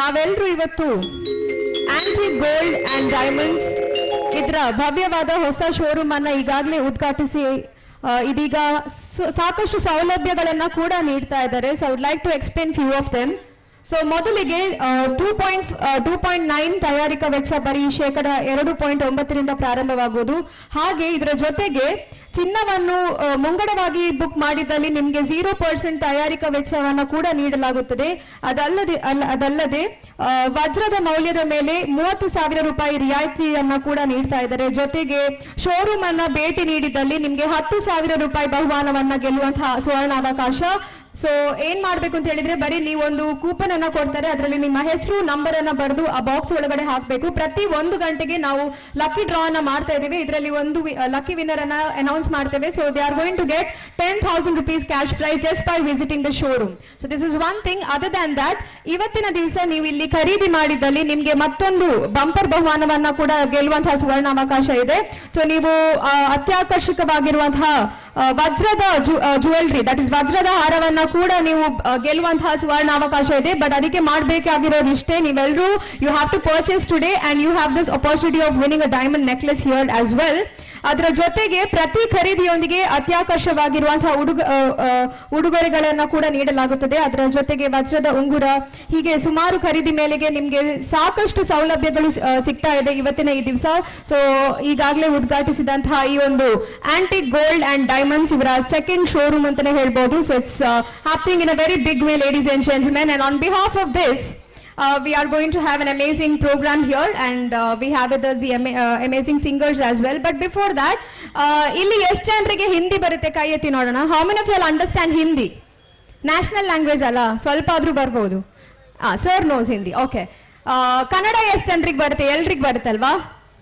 ನಾವೆಲ್ಲರೂ ಇವತ್ತು antique gold and diamonds ಇದರ ಭವ್ಯವಾದ ಹೊಸ ಶೋರೂಮ್ ಅನ್ನ ಈಗಾಗಲೇ ಉದ್ಘಾಟಿಸಿ ಇದೀಗ ಸಾಕಷ್ಟು ಸೌಲಭ್ಯಗಳನ್ನ ಕೂಡ ನೀಡ್ತಾ ಇದ್ದಾರೆ. So I would like to explain few of them. So ಮೊದಲಿಗೆ 2.9 ತಯಾರಿಕಾ ವೆಚ್ಚ ಬರೀ 2.9% ಪ್ರಾರಂಭವಾಗುವುದು. ಹಾಗೆ ಇದರ ಜೊತೆಗೆ ಚಿನ್ನವನ್ನು ಮುಂಗಡವಾಗಿ ಬುಕ್ ಮಾಡಿದಲ್ಲಿ ನಿಮಗೆ 0% ತಯಾರಿಕಾ ವೆಚ್ಚವನ್ನು ಕೂಡ ನೀಡಲಾಗುತ್ತದೆ. ಅದಲ್ಲದೆ ವಜ್ರದ ಮೌಲ್ಯದ ಮೇಲೆ 30,000 ರೂಪಾಯಿ ರಿಯಾಯಿತಿಯನ್ನ ಕೂಡ ನೀಡ್ತಾ ಇದ್ದಾರೆ. ಜೊತೆಗೆ ಶೋರೂಮ್ ಅನ್ನ ಭೇಟಿ ನೀಡಿದಲ್ಲಿ ನಿಮಗೆ 10,000 ರೂಪಾಯಿ ಬಹುಮಾನವನ್ನ ಗೆಲ್ಲುವಂತಹ ಸುವರ್ಣಾವಕಾಶ. ಸೊ ಏನ್ ಮಾಡ್ಬೇಕು ಅಂತ ಹೇಳಿದ್ರೆ ಬರೀ ನೀವೊಂದು ಕೂಪನ್ ಅನ್ನ ಕೊಡ್ತಾರೆ, ಅದರಲ್ಲಿ ನಿಮ್ಮ ಹೆಸರು ನಂಬರ್ ಅನ್ನ ಬರೆದು ಆ ಬಾಕ್ಸ್ ಒಳಗಡೆ ಹಾಕಬೇಕು. ಪ್ರತಿ 1 ಗಂಟೆಗೆ ನಾವು ಲಕ್ಕಿ ಡ್ರಾ ಅನ್ನ ಮಾಡ್ತಾ ಇದ್ದೇವೆ. ಇದರಲ್ಲಿ ಒಂದು ಲಕ್ಕಿ ವಿನ್ನರ್ ಅನ್ನ ಅನೌನ್ಸ್ ಮಾಡ್ತೇವೆ. So they are going to get 10,000 rupees cash prize just by visiting the showroom. So this is one thing. Other than that ಇವತ್ತಿನ ದಿವಸ ನೀವು ಇಲ್ಲಿ ಖರೀದಿ ಮಾಡಿದಲ್ಲಿ ನಿಮಗೆ ಮತ್ತೊಂದು ಬಂಪರ್ ಬಹುಮಾನವನ್ನ ಕೂಡ ಗೆಲ್ಲುವಂತಹ ಸುವರ್ಣಾವಕಾಶ ಇದೆ. ಸೊ ನೀವು ಅತ್ಯಾಕರ್ಷಕವಾಗಿರುವಂತಹ ವಜ್ರದ ಜುವೆಲ್ರಿ, ದಟ್ ಇಸ್ ವಜ್ರದ ಹಾರವನ್ನ ಕೂಡ ನೀವು ಗೆಲ್ಲುವಂತಹ ಸುವರ್ಣಾವಕಾಶ ಇದೆ. ಬಟ್ ಅದಕ್ಕೆ ಮಾಡಬೇಕಾಗಿರೋದು ಇಷ್ಟೇ, ನೀವೆಲ್ಲರೂ you have to purchase today and you have this opportunity of winning a diamond necklace here as well. ಅದರ ಜೊತೆಗೆ ಪ್ರತಿ ಖರೀದಿಯೊಂದಿಗೆ ಅತ್ಯಾಕರ್ಷವಾಗಿರುವಂತಹ ಉಡುಗೊರೆಗಳನ್ನ ಕೂಡ ನೀಡಲಾಗುತ್ತದೆ. ಅದರ ಜೊತೆಗೆ ವಜ್ರದ ಉಂಗುರ, ಹೀಗೆ ಸುಮಾರು ಖರೀದಿ ಮೇಲೆಗೆ ನಿಮಗೆ ಸಾಕಷ್ಟು ಸೌಲಭ್ಯಗಳು ಸಿಗ್ತಾ ಇದೆ ಇವತ್ತಿನ ಈ ದಿವಸ. ಸೊ ಈಗಾಗಲೇ ಉದ್ಘಾಟಿಸಿದಂತಹ ಈ ಒಂದು ಆಂಟಿಕ್ ಗೋಲ್ಡ್ ಅಂಡ್ ಡೈಮಂಡ್ಸ್ ಇವರ ಸೆಕೆಂಡ್ ಶೋರೂಮ್ ಅಂತಾನೆ ಹೇಳ್ಬೋದು. So it's happening in a very big way, ladies and gentlemen, and on behalf of this we are going to have an amazing program here, and we have with us the amazing singers as well. But before that, illi ಎಷ್ಟು ಜನರಿಗೆ ಹಿಂದಿ ಬರುತ್ತೆ ಕೈ ಎತ್ತಿ ನೋಡೋಣ. How many of you all understand Hindi? National language ಅಲ್ಲ, ಸ್ವಲ್ಪ ಆದ್ರೂ ಬರ್ಬೋದು. Sir knows Hindi. Okay. Kannada ಎಷ್ಟು ಜನರಿಗೆ ಬರುತ್ತೆ? ಎಲ್ರಿಗೆ ಬರುತ್ತಲ್ವಾ?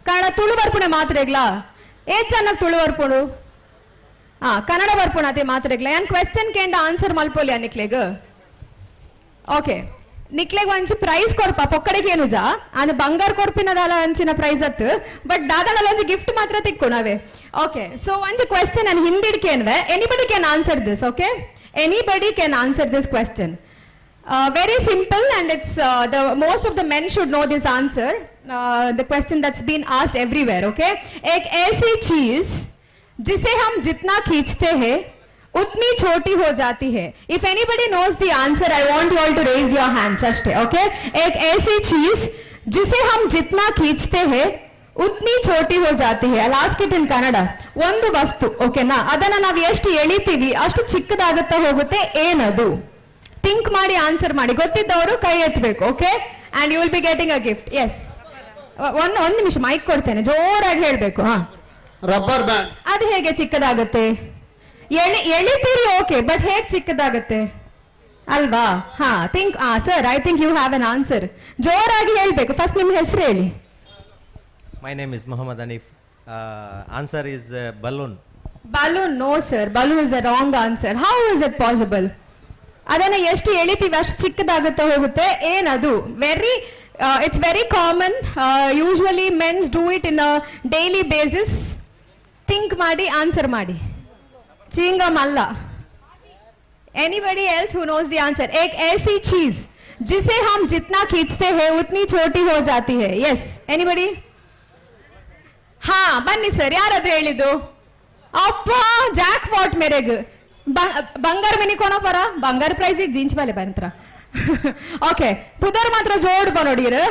ಕನ್ನಡ ತುಳು ಬರ್ಪುಣೆ ಮಾತ್ರೆಗ್ಲಾ? ಎಷ್ಟು ಚೆನ್ನಾಗಿ ತುಳು ಬರ್ಪುಣು? ಕನ್ನಡ ಬರ್ಪುಣ ಅದೇ ಮಾತ್ರೆಗ್ಲಾ? ಏನ್ ಕ್ವೆಶ್ಚನ್ ಕೇಂಡ ಆನ್ಸರ್ ಮಲ್ಪೋಲಿ ನಿಕ್ಲೆಗ್? ಓಕೆ. ನಿಕ್ಲೆಗ್ ಒಂಚು ಪ್ರೈಸ್ ಕೊರ್ಪ ಪೊಕ್ಕಡೆಗೆ ಏನು ಜಾ ಅದು ಬಂಗಾರ ಕೊರ್ಪಿನದಲ್ಲ ಅಂಚಿನ ಪ್ರೈಸ್ ಅತ್ತು. ಬಟ್ ದಾದಾನಲ್ಲಿ ಒಂದು ಗಿಫ್ಟ್ ಮಾತ್ರ ತಿಕ್ಕೊಣವೆ. ಓಕೆ. ಸೊ ಒಂದು ಕ್ವೆಶ್ಚನ್ ನಾನು ಹಿಂದಿಡ್ಕೇನ್ವೆ. Anybody can answer this. Okay, anybody can answer this question. Very simple, and it's most of the men should know this answer. The question that's been asked everywhere. Okay, एक ऐसी चीज जिसे हम जितना खींचते हैं उतनी छोटी हो जाती है. If anybody knows the answer, I want you all to raise your hands. अष्टे. Okay, एक ऐसी चीज जिसे हम जितना खींचते हैं ಉತ್ನಿ ಛೋಟಿ ಹೋ ಜಾತಿ ಹೇ. Last it in Kannada. ಒಂದು ವಸ್ತು, ಓಕೆನಾ, ಅದನ್ನ ನಾವು ಎಷ್ಟು ಎಳಿತೀವಿ ಅಷ್ಟು ಚಿಕ್ಕದಾಗುತ್ತಾ ಹೋಗುತ್ತೆ. ಏನದು? ಥಿಂಕ್ ಮಾಡಿ ಆನ್ಸರ್ ಮಾಡಿ. ಗೊತ್ತಿದ್ದವರು ಕೈ ಎತ್ತಬೇಕು. Okay, and you will be getting a gift. Yes, ಒಂದು ನಿಮಿಷ ಮೈಕ್ ಕೊಡ್ತೇನೆ, ಜೋರಾಗಿ ಹೇಳ್ಬೇಕು. Rubber band. ಅದು ಹೇಗೆ ಚಿಕ್ಕದಾಗುತ್ತೆ? ಎಳಿತೀರಿ, ಓಕೆ, ಬಟ್ ಹೇಗೆ ಚಿಕ್ಕದಾಗುತ್ತೆ ಅಲ್ವಾ? Think. Sir, I think you have an answer. ಜೋರಾಗಿ ಹೇಳ್ಬೇಕು. ಫಸ್ಟ್ ನಿಮ್ಮ ಹೆಸರು ಹೇಳಿ. My name is Muhammad Hanif. Answer is balloon. Balloon? No sir, balloon is a wrong answer. How is it possible? ಅದನ್ನ ಎಷ್ಟು ಎಳಿತೀವಿ ಅಷ್ಟು ಚಿಕ್ಕದಾಗುತ್ತಾ ಹೋಗುತ್ತೆ. ಏನದು? It's very common. Usually men do it in a daily basis. Think ಮಾಡಿ answer ಮಾಡಿ. ಚಿಂಗಮ್ ಅಲ್ಲ. Anybody else who knows the answer? एक ऐसी चीज जिसे हम जितना खींचते हैं उतनी छोटी हो जाती है. Yes, anybody? ಬನ್ನಿ ಸರ್, ಯಾರದು ಹೇಳಿದ್ದು? ಅಪ್ಪ ಜಾಕ್ ಪಾಟ್ ಮೇರೆಗ್ ಬಂಗಾರ ಮಿನಿ ಕೋಣ ಪರ ಬಂಗಾರ ಪ್ರೈಸ್ ಜೀನ್ಸ್ ಬಾಲೆ ಬಂತ್ರ. ಓಕೆ, ಪುದರ್ ಮಾತ್ರ ಜೋಡ್ ಬನೋಡಿರು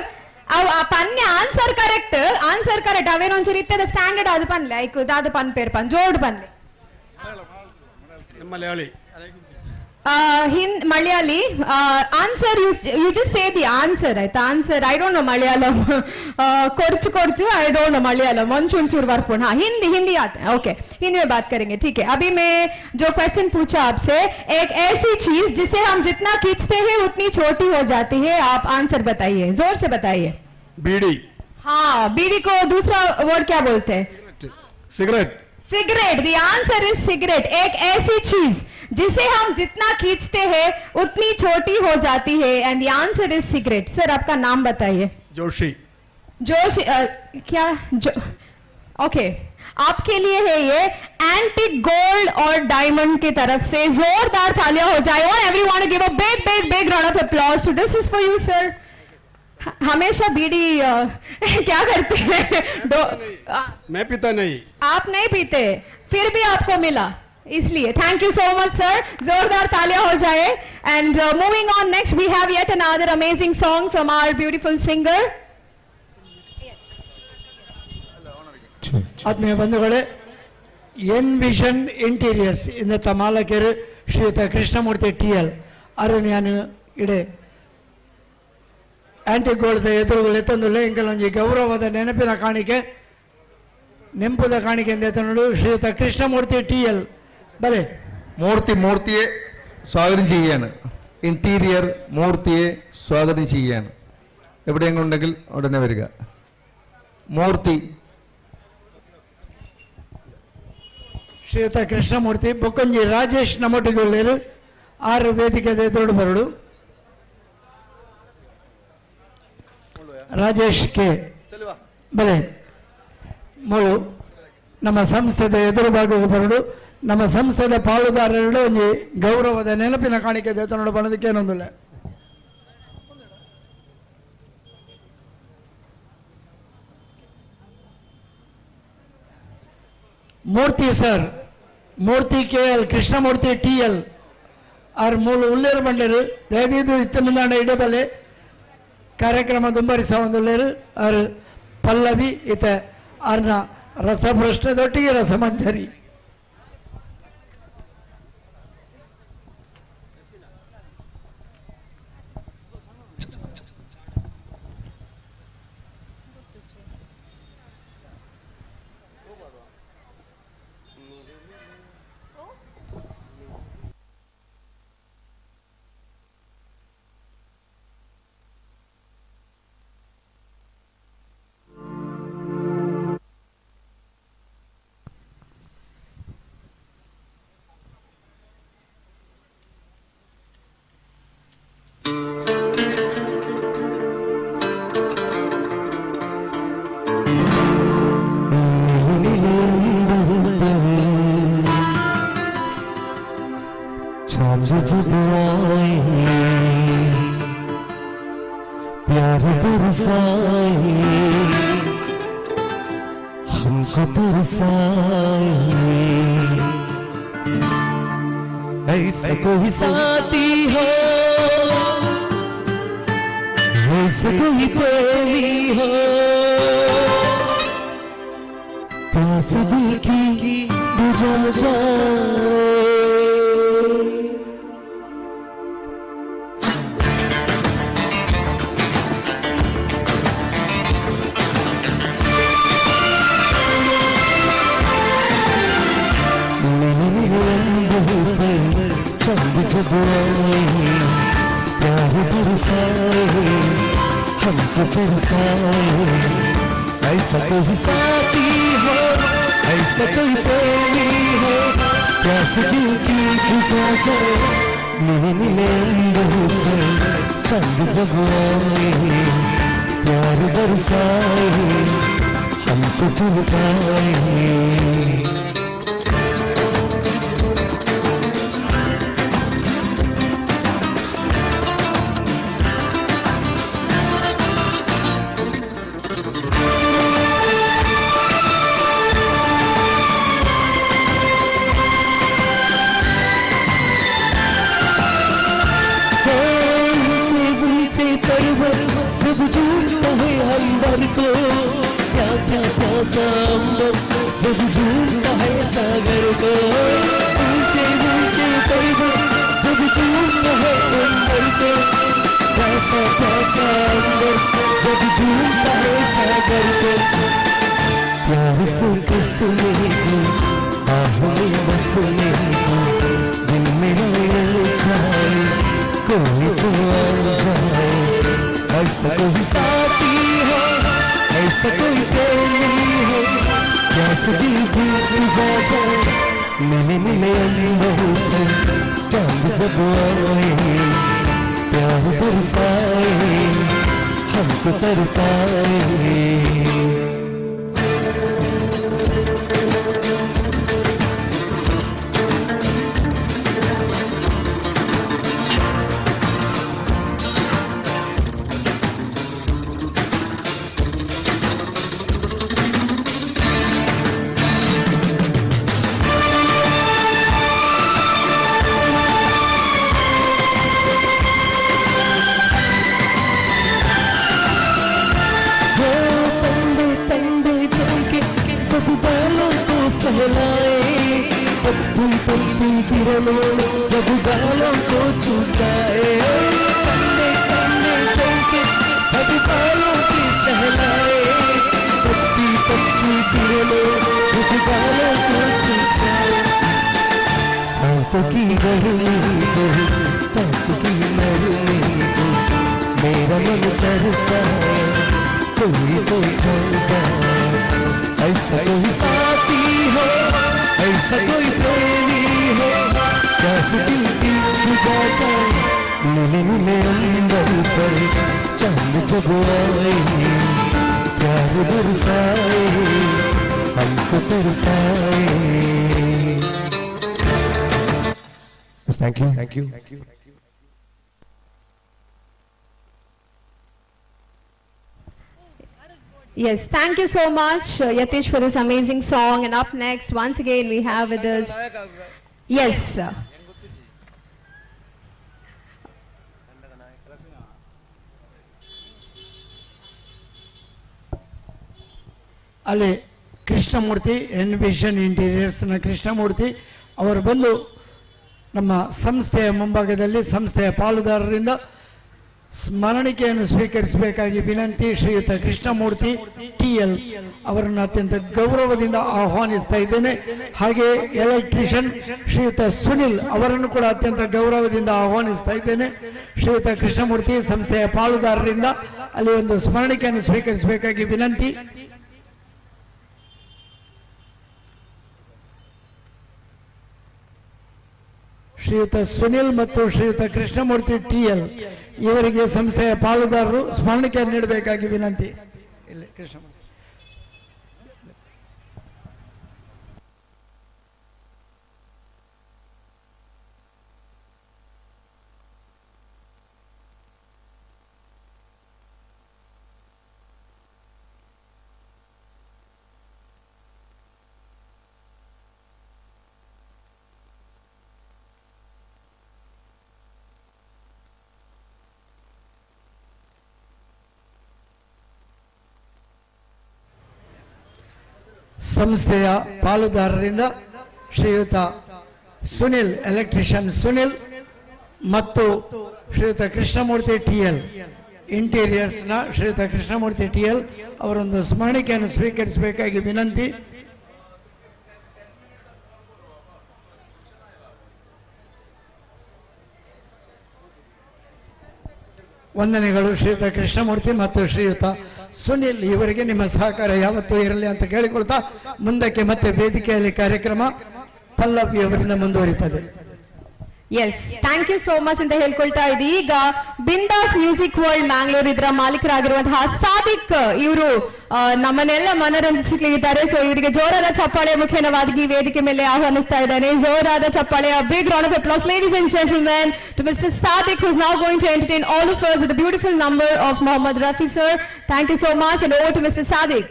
ಅವ್ ಪನ್ಯ ಆನ್ಸರ್ ಕರೆಕ್ಟ್. ಅವೇನೊಂಚೂರು ಇತ್ತದ ಸ್ಟ್ಯಾಂಡರ್ಡ್ ಅದು ಪನ್ಲೆ ಐಕ್ ದಾದ ಪನ್ ಪೇರ್ ಪನ್ ಜೋಡ್ ಪನ್ಲೆ. Malayali Malayali. Answer, you just say the answer, right? Answer, I don't know Malayalam. Korchu, I don't know Malayalam. Manchur varpun. Hindi आता है. Okay, हिंदी में बात करेंगे. ठीक है. अभी मैं जो क्वेश्चन पूछा आपसे, एक ऐसी चीज जिसे हम जितना खींचते हैं उतनी छोटी हो जाती है. आप आंसर बताइए, जोर से बताइए. बीड़ी. बीड़ी को दूसरा वर्ड क्या बोलते हैं? Cigarette. Cigarette. The answer is cigarette. एक ऐसी चीज जिसे हम जितना खींचते हैं उतनी छोटी हो जाती है, and the answer is cigarette. Sir, आपका नाम बताइए. जोशी. जोशी क्या? ओके, आपके लिए है ये एंटिक गोल्ड और डायमंड की तरफ से जोरदार तालियां हो जाए और everyone give a big big big round of applause to this is for you sir. हमेशा बीड़ी क्या करते हैं? मैं पीता नहीं। आप नहीं पीते, फिर भी आपको मिला, इसलिए thank you so much sir. जोरदार तालियां हो जाए। And moving on, next we have yet another amazing song from our beautiful singer. ಆತ್ಮೀಯ ಬಂಧುಗಳೇ, ಎನ್ ವಿಷನ್ ಇಂಟೀರಿಯರ್ಸ್ ഇന്നത്തെ മാലക്കര് ಶ್ರೀಯುತ ಕೃಷ್ಣಮೂರ್ತಿ TL ಅವರು ನಾನು ಇಡೆ ಆಂಟಿಕ್ ಗೋಲ್ಡ್ ಎದುರುಗಳು ಎತ್ತೊಂದಿಲ್ಲ ಇಂಕಲೊಂಜಿ ಗೌರವದ ನೆನಪಿನ ಕಾಣಿಕೆ ನೆಂಪುದ ಕಾಣಿಕೆ ಎಂದು ಎತ್ತನೋಡು ಶ್ರೀಯುತ കൃഷ്ണമൂർത്തി TL ബലേ മൂർത്തിയെ സ്വാഗതം ചെയ്യാണ്. ഇന്റീരിയർ മൂർത്തിയെ സ്വാഗതം ചെയ്യാണ്. എവിടെയെങ്കിലും ഉണ്ടെങ്കിൽ ഉടനെ വരിക. മൂർത്തി ಶ್ರೀಯುತ ಕೃಷ್ಣಮೂರ್ತಿ ಬೊಕ್ಕೊಂಜಿ ರಾಜೇಶ್ ನಮ್ಮೊಟ್ಟಿಗೊಳ್ಳೇರು ಆರು ವೇದಿಕೆ ಎದುರು ಬರಡು. ರಾಜೇಶ್ ಕೆ ಬಲೆ ಮೊಳು ನಮ್ಮ ಸಂಸ್ಥೆದ ಎದುರು ಭಾಗಕ್ಕೆ ಬರಡು. ನಮ್ಮ ಸಂಸ್ಥೆದ ಪಾಲುದಾರರು ಒಂಜಿ ಗೌರವದ ನೆನಪಿನ ಕಾಣಿಕೆ ದೇತನೋಡು ಬಣ್ಣದಕ್ಕೆ ಏನೊಂದಿಲ್ಲ. ಮೂರ್ತಿ ಸರ್, ಮೂರ್ತಿ KL, ಕೃಷ್ಣಮೂರ್ತಿ TL ಅವ್ರ ಮೂಲ ಉಳ್ಳೇರು ಬಂಡರು ದಯದಿದ್ದು ಇತ್ತನಿಂದ ಇಡಬಲೆ ಕಾರ್ಯಕ್ರಮ ದುಂಬರಿಸ ಒಂದುಳ್ಳೇರು ಅವ್ರ ಪಲ್ಲವಿ ಇತ ಅವ್ರನ್ನ ರಸಭ್ರಷ್ಟದೊಟ್ಟಿಗೆ ರಸಮಂಜರಿ. जब आए प्यार बरसाए हमको तरसाए ऐसा कोई साथी हो ऐसा कोई प्रेमी हो प्यास दिल की बुझा जाए जब आए प्यार बरसाए हमको तरसाए ऐसा कोई साथी हो ऐसा कोई प्रेमी हो प्यास दिल की बुझा जाए मिले मिले चंद जब आए प्यार बरसाए हमको तरसाए जब झूठता है अंबर को प्यासा प्यासा अंबर जब झूठता है सागर को ऊंचे ऊंचे पर्वत जब झूठता है अंबर को प्यासा प्यासा अंबर जब झूठता है सागर को प्यार से कसने को आह में बसने को दिल में रोए जाए कोई तो आ जाए ऐसा कोई साथी हो ऐसा कोई प्रेमी हो प्यास दिल की बुझा जाए मिले मिले अंबर चांद जब आए प्यार बरसाए हमको तरसाए पत्ती गिरनो जब गालों को चूसाए, कन्ने कन्ने चौके जब बालों की सहलाए, पत्ती पत्ती गिरनो जब गालों को चूसाए, सांसों की गर्मी को तक की नरमी को मेरा मन तरसाए, कोई तो चल जाए, ऐसा कोई साथी हो, ऐसा कोई प्रेमी हो, कैसे दिल की बुझा जाए, नीले नीले अंबर पर चांद जब आए, प्यार बरसाए, हमको तरसाए। Thank you. Thank you. Yes, thank you so much, Yatish, for this amazing song. And up next, once again, we have with us. Yes. ಅಲ್ಲಿ ಕೃಷ್ಣಮೂರ್ತಿ ಎನ್ವಿಷನ್ ಇಂಟೀರಿಯರ್ಸ್ನ ಕೃಷ್ಣಮೂರ್ತಿ ಅವರು ಬಂದು ನಮ್ಮ ಸಂಸ್ಥೆಯ ಮುಂಭಾಗದಲ್ಲಿ ಸಂಸ್ಥೆಯ ಪಾಲುದಾರರಿಂದ ಸ್ಮರಣಿಕೆಯನ್ನು ಸ್ವೀಕರಿಸಬೇಕಾಗಿ ವಿನಂತಿ. ಶ್ರೀಯುತ ಕೃಷ್ಣಮೂರ್ತಿ TL ಅವರನ್ನು ಅತ್ಯಂತ ಗೌರವದಿಂದ ಆಹ್ವಾನಿಸ್ತಾ ಇದ್ದೇನೆ. ಹಾಗೆ ಎಲೆಕ್ಟ್ರಿಷಿಯನ್ ಶ್ರೀಯುತ ಸುನಿಲ್ ಅವರನ್ನು ಕೂಡ ಅತ್ಯಂತ ಗೌರವದಿಂದ ಆಹ್ವಾನಿಸ್ತಾ ಇದ್ದೇನೆ. ಶ್ರೀಯುತ ಕೃಷ್ಣಮೂರ್ತಿ ಸಂಸ್ಥೆಯ ಪಾಲುದಾರರಿಂದ ಅಲ್ಲಿ ಒಂದು ಸ್ಮರಣಿಕೆಯನ್ನು ಸ್ವೀಕರಿಸಬೇಕಾಗಿ ವಿನಂತಿ. ಶ್ರೀಯುತ ಸುನಿಲ್ ಮತ್ತು ಶ್ರೀಯುತ ಕೃಷ್ಣಮೂರ್ತಿ TL ಇವರಿಗೆ ಸಂಸ್ಥೆಯ ಪಾಲುದಾರರು ಸ್ಮರಣಿಕೆ ನೀಡಬೇಕಾಗಿ ವಿನಂತಿ. ಇಲ್ಲಿ ಕೃಷ್ಣಮೂರ್ತಿ ಸಂಸ್ಥೆಯ ಪಾಲುದಾರರಿಂದ ಶ್ರೀಯುತ ಸುನಿಲ್ ಎಲೆಕ್ಟ್ರಿಷಿಯನ್ ಸುನಿಲ್ ಮತ್ತು ಶ್ರೀಯುತ ಕೃಷ್ಣಮೂರ್ತಿ TL ಇಂಟೀರಿಯರ್ಸ್ನ ಶ್ರೀಯುತ ಕೃಷ್ಣಮೂರ್ತಿ TL ಅವರೊಂದು ಸ್ಮರಣಿಕೆಯನ್ನು ಸ್ವೀಕರಿಸಬೇಕಾಗಿ ವಿನಂತಿ. ವಂದನೆಗಳು ಶ್ರೀಯುತ ಕೃಷ್ಣಮೂರ್ತಿ ಮತ್ತು ಶ್ರೀಯುತ ಸುನಿಲ್ ಇವರಿಗೆ ನಿಮ್ಮ ಸಹಕಾರ ಯಾವತ್ತೂ ಇರಲಿ ಅಂತ ಕೇಳಿಕೊಳ್ತಾ ಮುಂದಕ್ಕೆ ಮತ್ತೆ ವೇದಿಕೆಯಲ್ಲಿ ಕಾರ್ಯಕ್ರಮ ಪಲ್ಲವಿ ಅವರಿಂದ ಮುಂದುವರಿತದೆ. Yes, thank you so much ಅಂತ ಹೇಳ್ಕೊಳ್ತಾ ಇದ್ದೀವಿ. ಈಗ ಬಿಂದಾಸ್ ಮ್ಯೂಸಿಕ್ ವರ್ಲ್ಡ್ ಮ್ಯಾಂಗ್ಳೂರ್ ಇದರ ಮಾಲೀಕರಾಗಿರುವಂತಹ ಸಾದಿಕ್ ಇವರು ನಮ್ಮನ್ನೆಲ್ಲ ಮನರಂಜಿಸಲಿದ್ದಾರೆ. ಸೊ ಇವರಿಗೆ ಜೋರಾದ ಚಪ್ಪಾಳೆ ಮುಖೇನವಾಗಿ ವೇದಿಕೆ ಮೇಲೆ ಆಹ್ವಾನಿಸ್ತಾ ಇದ್ದಾನೆ. ಜೋರಾದ ಚಪ್ಪಾಳೆ, big round of applause ladies and gentlemen to Mr. Sadiq, who is now going to entertain all of us with a beautiful number of Mohammad Rafi sir. Thank you so much, and over to Mr. Sadiq.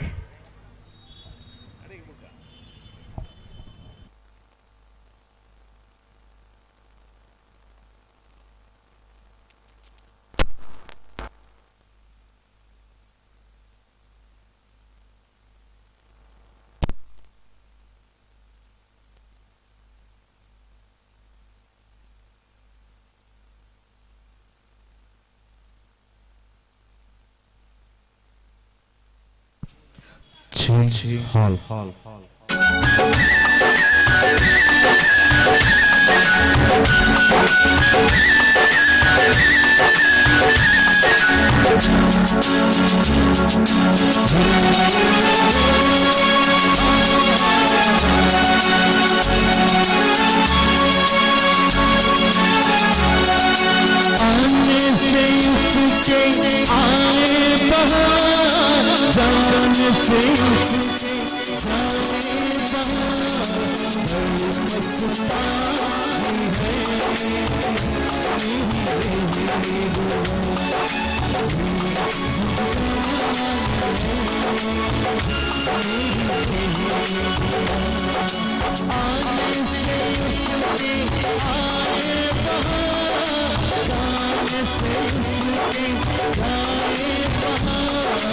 Hall. आने से उसके आए बहार, जाने से उसके जाए बहार, मस्तानी आने से उसके आए बहार, जाने से उसके जाए बहार,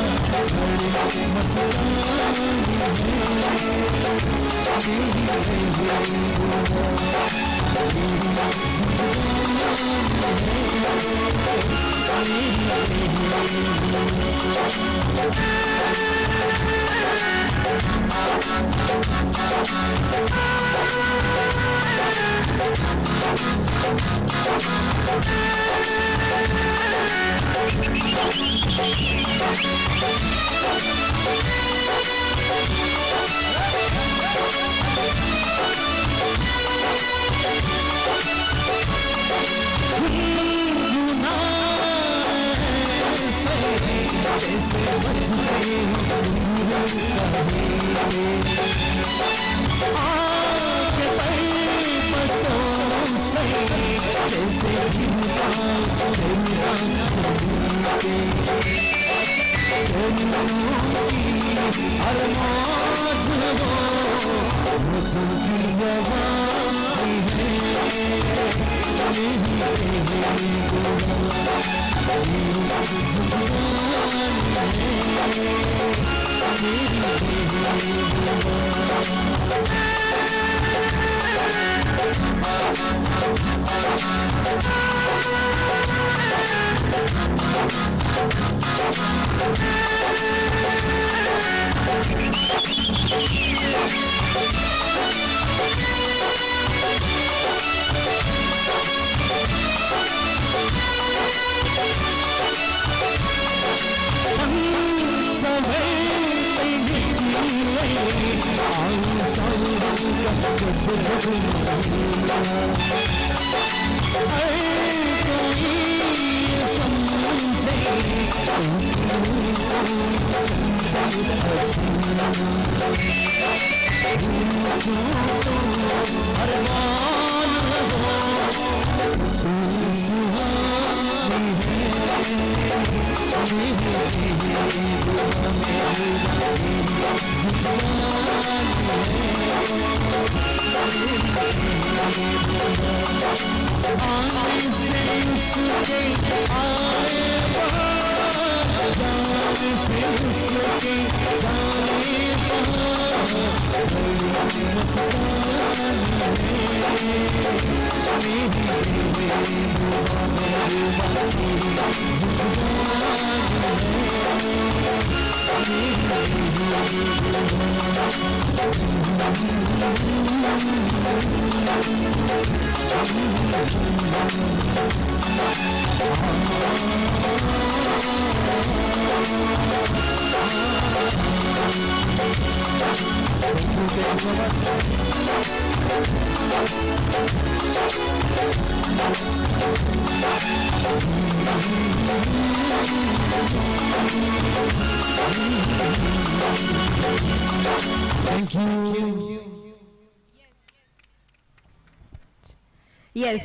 Thank you. Yes.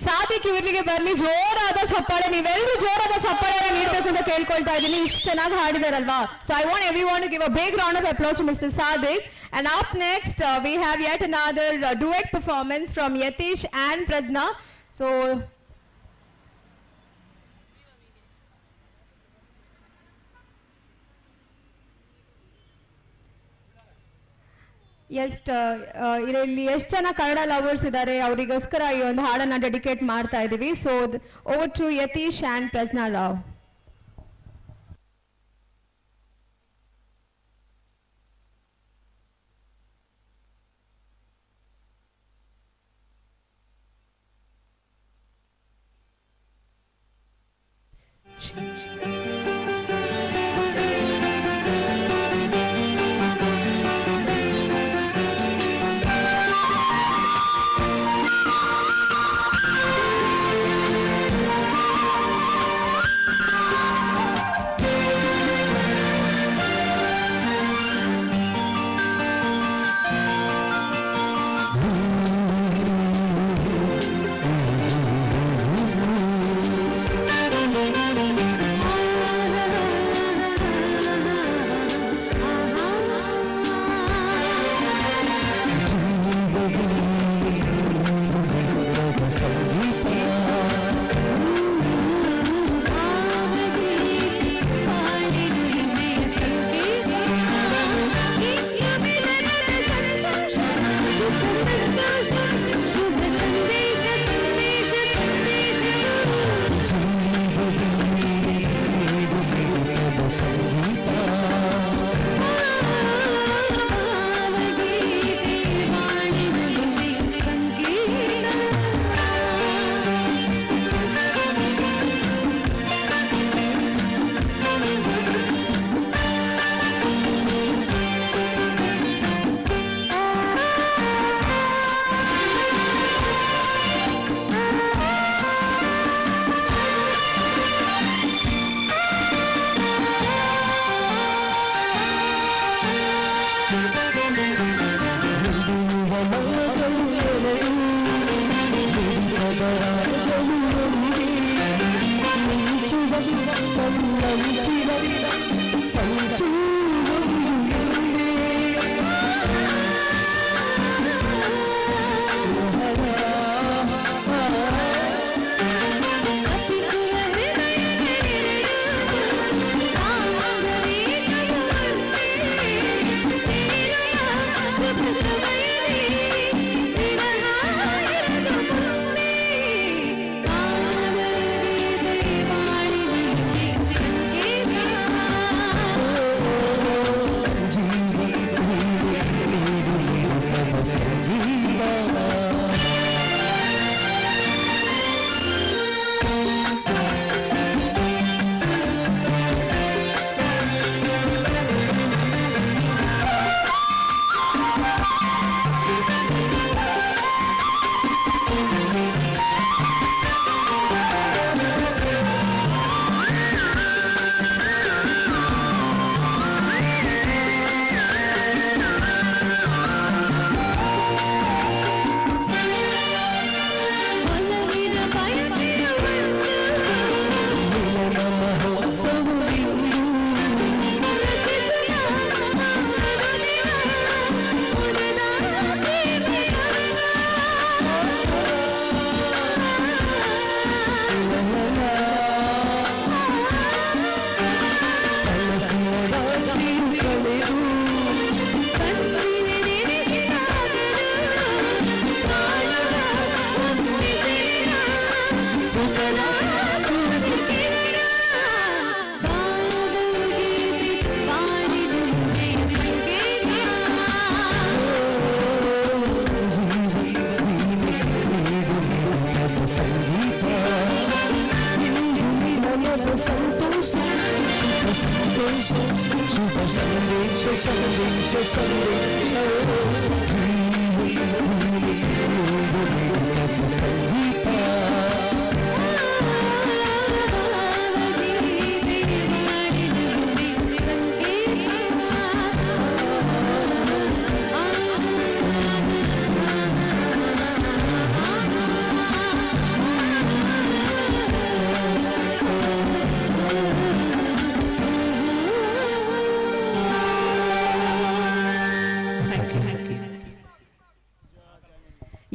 ಸಾದಿಕ್ ಇವ್ರಿಗೆ ಬರ್ಲಿ ಜೋರಾದ ಚಪ್ಪಾಳೆ, ನೀವೆಲ್ಲರೂ ಜೋರಾದ ಚಪ್ಪಾಳೆಯನ್ನು ನೀಡಬೇಕು ಅಂತ ಕೇಳ್ಕೊಳ್ತಾ ಇದ್ದೀನಿ. ಇಷ್ಟು ಚೆನ್ನಾಗಿ ಹಾಡಿದಾರಲ್ವಾ. So I want everyone to give a big round of applause to Mr. Sadik. And up next we have yet another duet performance from Yatish and Pradna. So ಇಲ್ಲಿ ಎಷ್ಟು ಜನ ಕನ್ನಡ ಲವರ್ಸ್ ಇದ್ದಾರೆ, ಅವರಿಗೋಸ್ಕರ ಈ ಒಂದು ಹಾಡನ್ನ ಡೆಡಿಕೇಟ್ ಮಾಡ್ತಾ ಇದೀವಿ. So over to Yatish and Prajna Rao.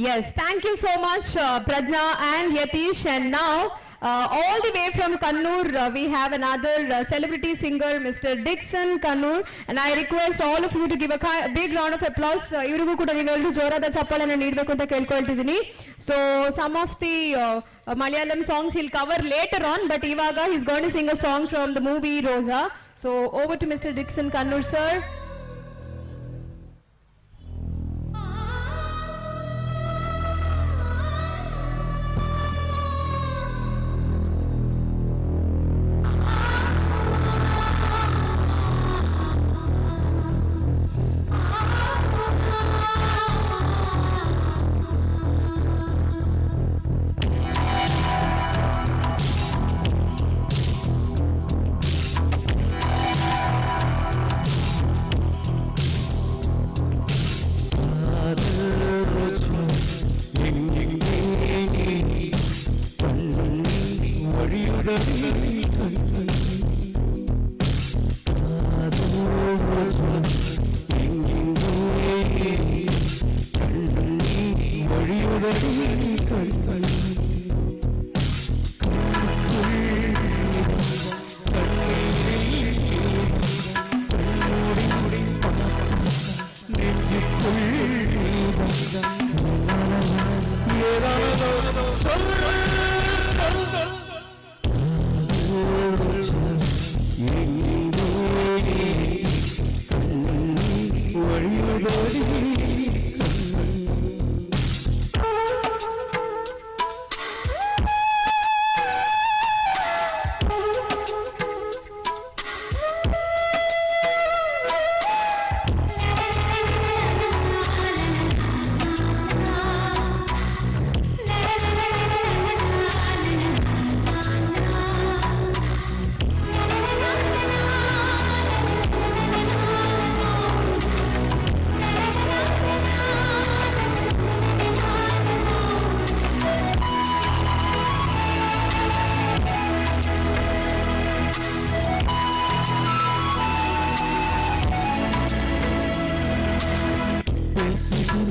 Yes, thank you so much, Pradna and Yatish. And now, all the way from Kannur, we have another celebrity singer, Mr. Dixon Kannur. And I request all of you to give a big round of applause. Ivrigu kuda neenu jorada chappalana needbeku anta kelkoltidini. So some of the Malayalam songs he'll cover later on, but ivaga he's going to sing a song from the movie Rosa. So over to Mr. Dixon Kannur, sir.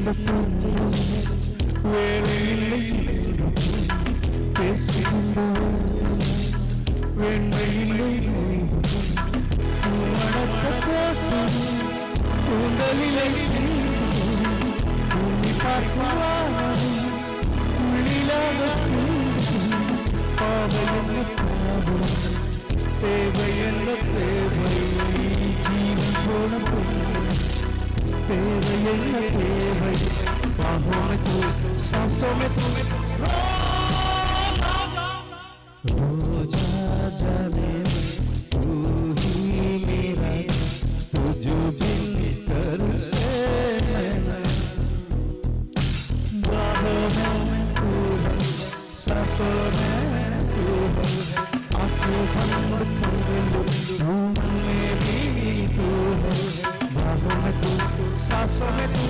இந்த தூரம் வேலையில்லை பேசுகின்ற வெண்மையில்லை மணக்க தோட்டம் கூந்தலிலை பூமி பார்க்குவாரும் உள்ளிலாக சொல்லும் பாவை என்ன பாவை தேவை என்ன தேவை ஜீவன் போன பொண்ணு தேவை என்ன தேவை बाहों में तू सांसों में तू रोजा जाने तू ही मेरा तुझ बिन कर से मैं बाहों में तू है सांसों में तू है आंखें बंद कर लो मन में भी तू है बाहों में तू सांसों में तू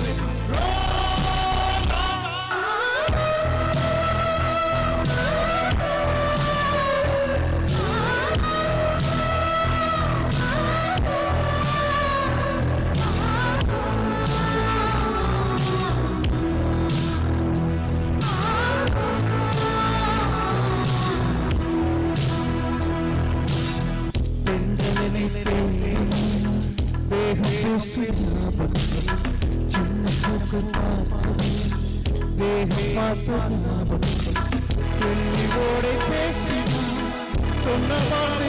வெள்ளிவோடை பேசினா சொன்ன வார்த்தை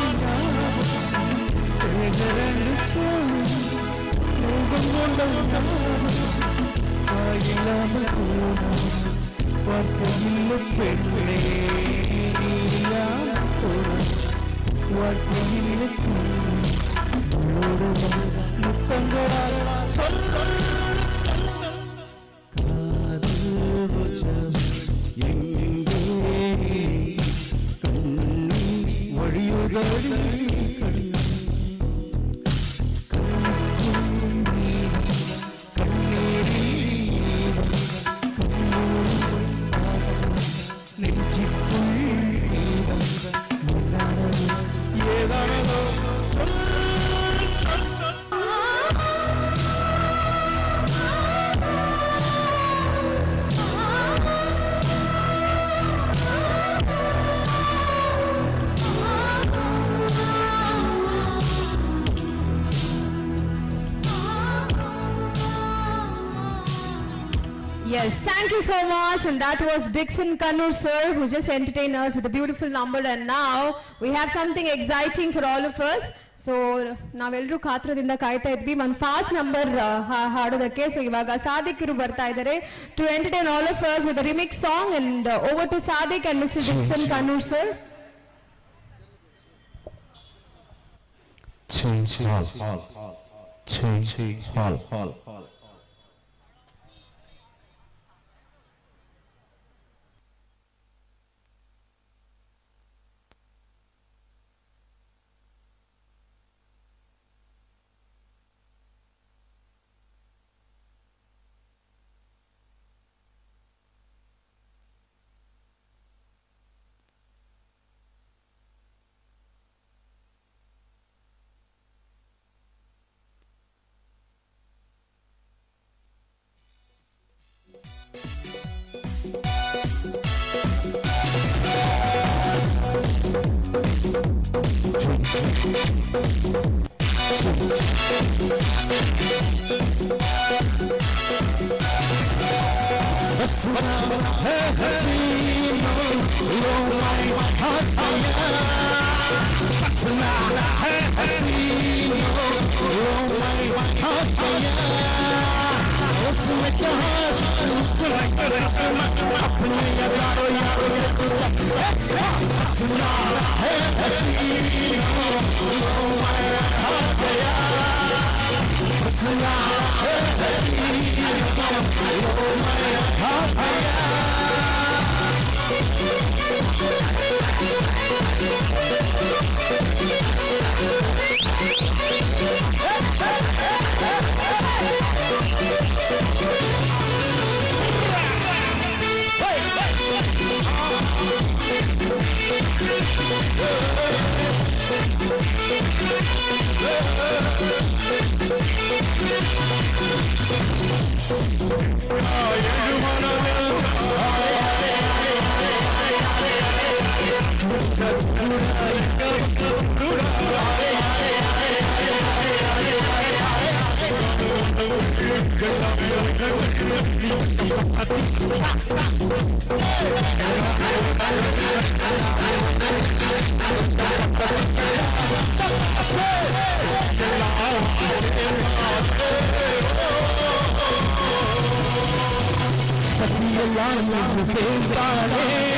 ரெண்டு முகம் கொண்ட வாயில்லாமல் போனா வார்த்தை இல்லை பெண்ணே நீயாமல் போனா வார்த்தை இல்லை கண்ணோடு முத்தங்களால் சொல்ல Yes, thank you so much. And that was Dixon Kannur sir, who just entertained us with a beautiful number. And now we have something exciting for all of us. So ನಾವೆಲ್ಲರೂ ಕಾತ್ರದಿಂದ ಕಾಯ್ತಾ ಇದ್ವಿ ಒಂದು ಫಾಸ್ಟ್ ನಂಬರ್ ಹಾಡೋದಕ್ಕೆ. ಸೊ ಇವಾಗ ಸಾದಿಕರು ಬರ್ತಾ ಇದ್ದಾರೆ to entertain all of us with a remix song. And over to Sadik and Mr. Dixon Kannur sir. Hall. Oh लाल से काले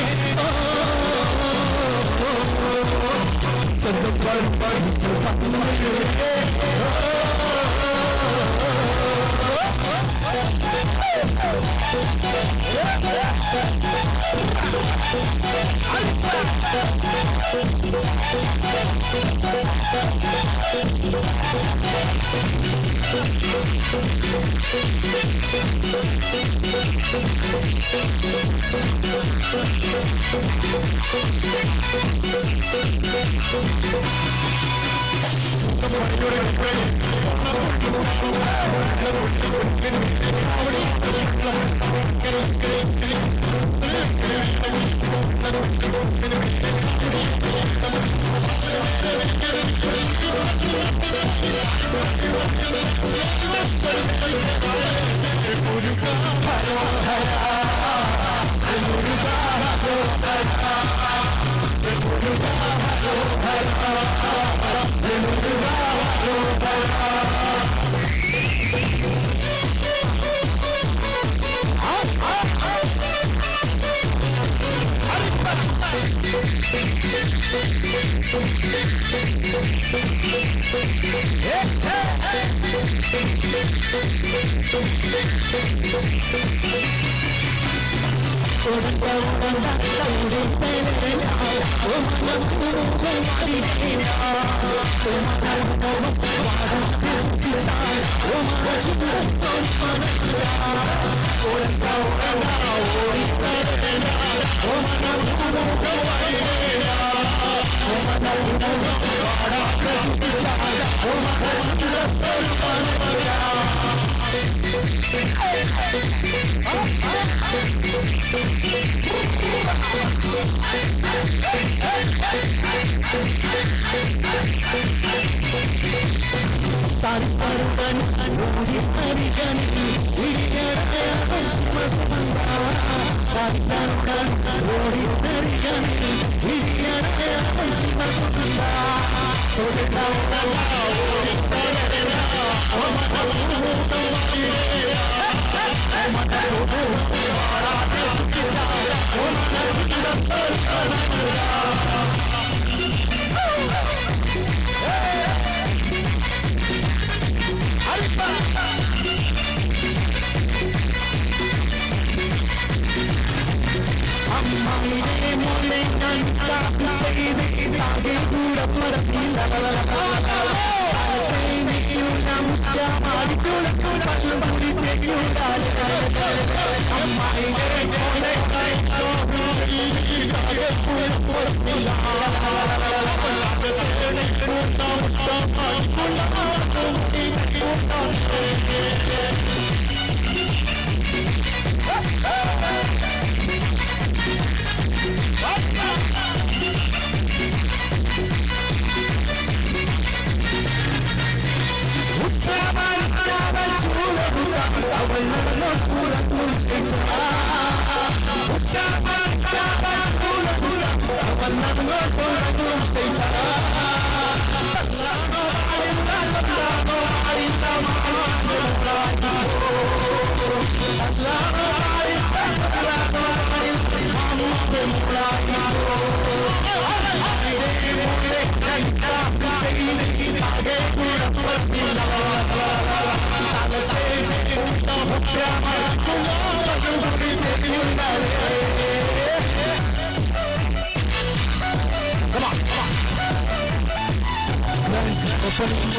सब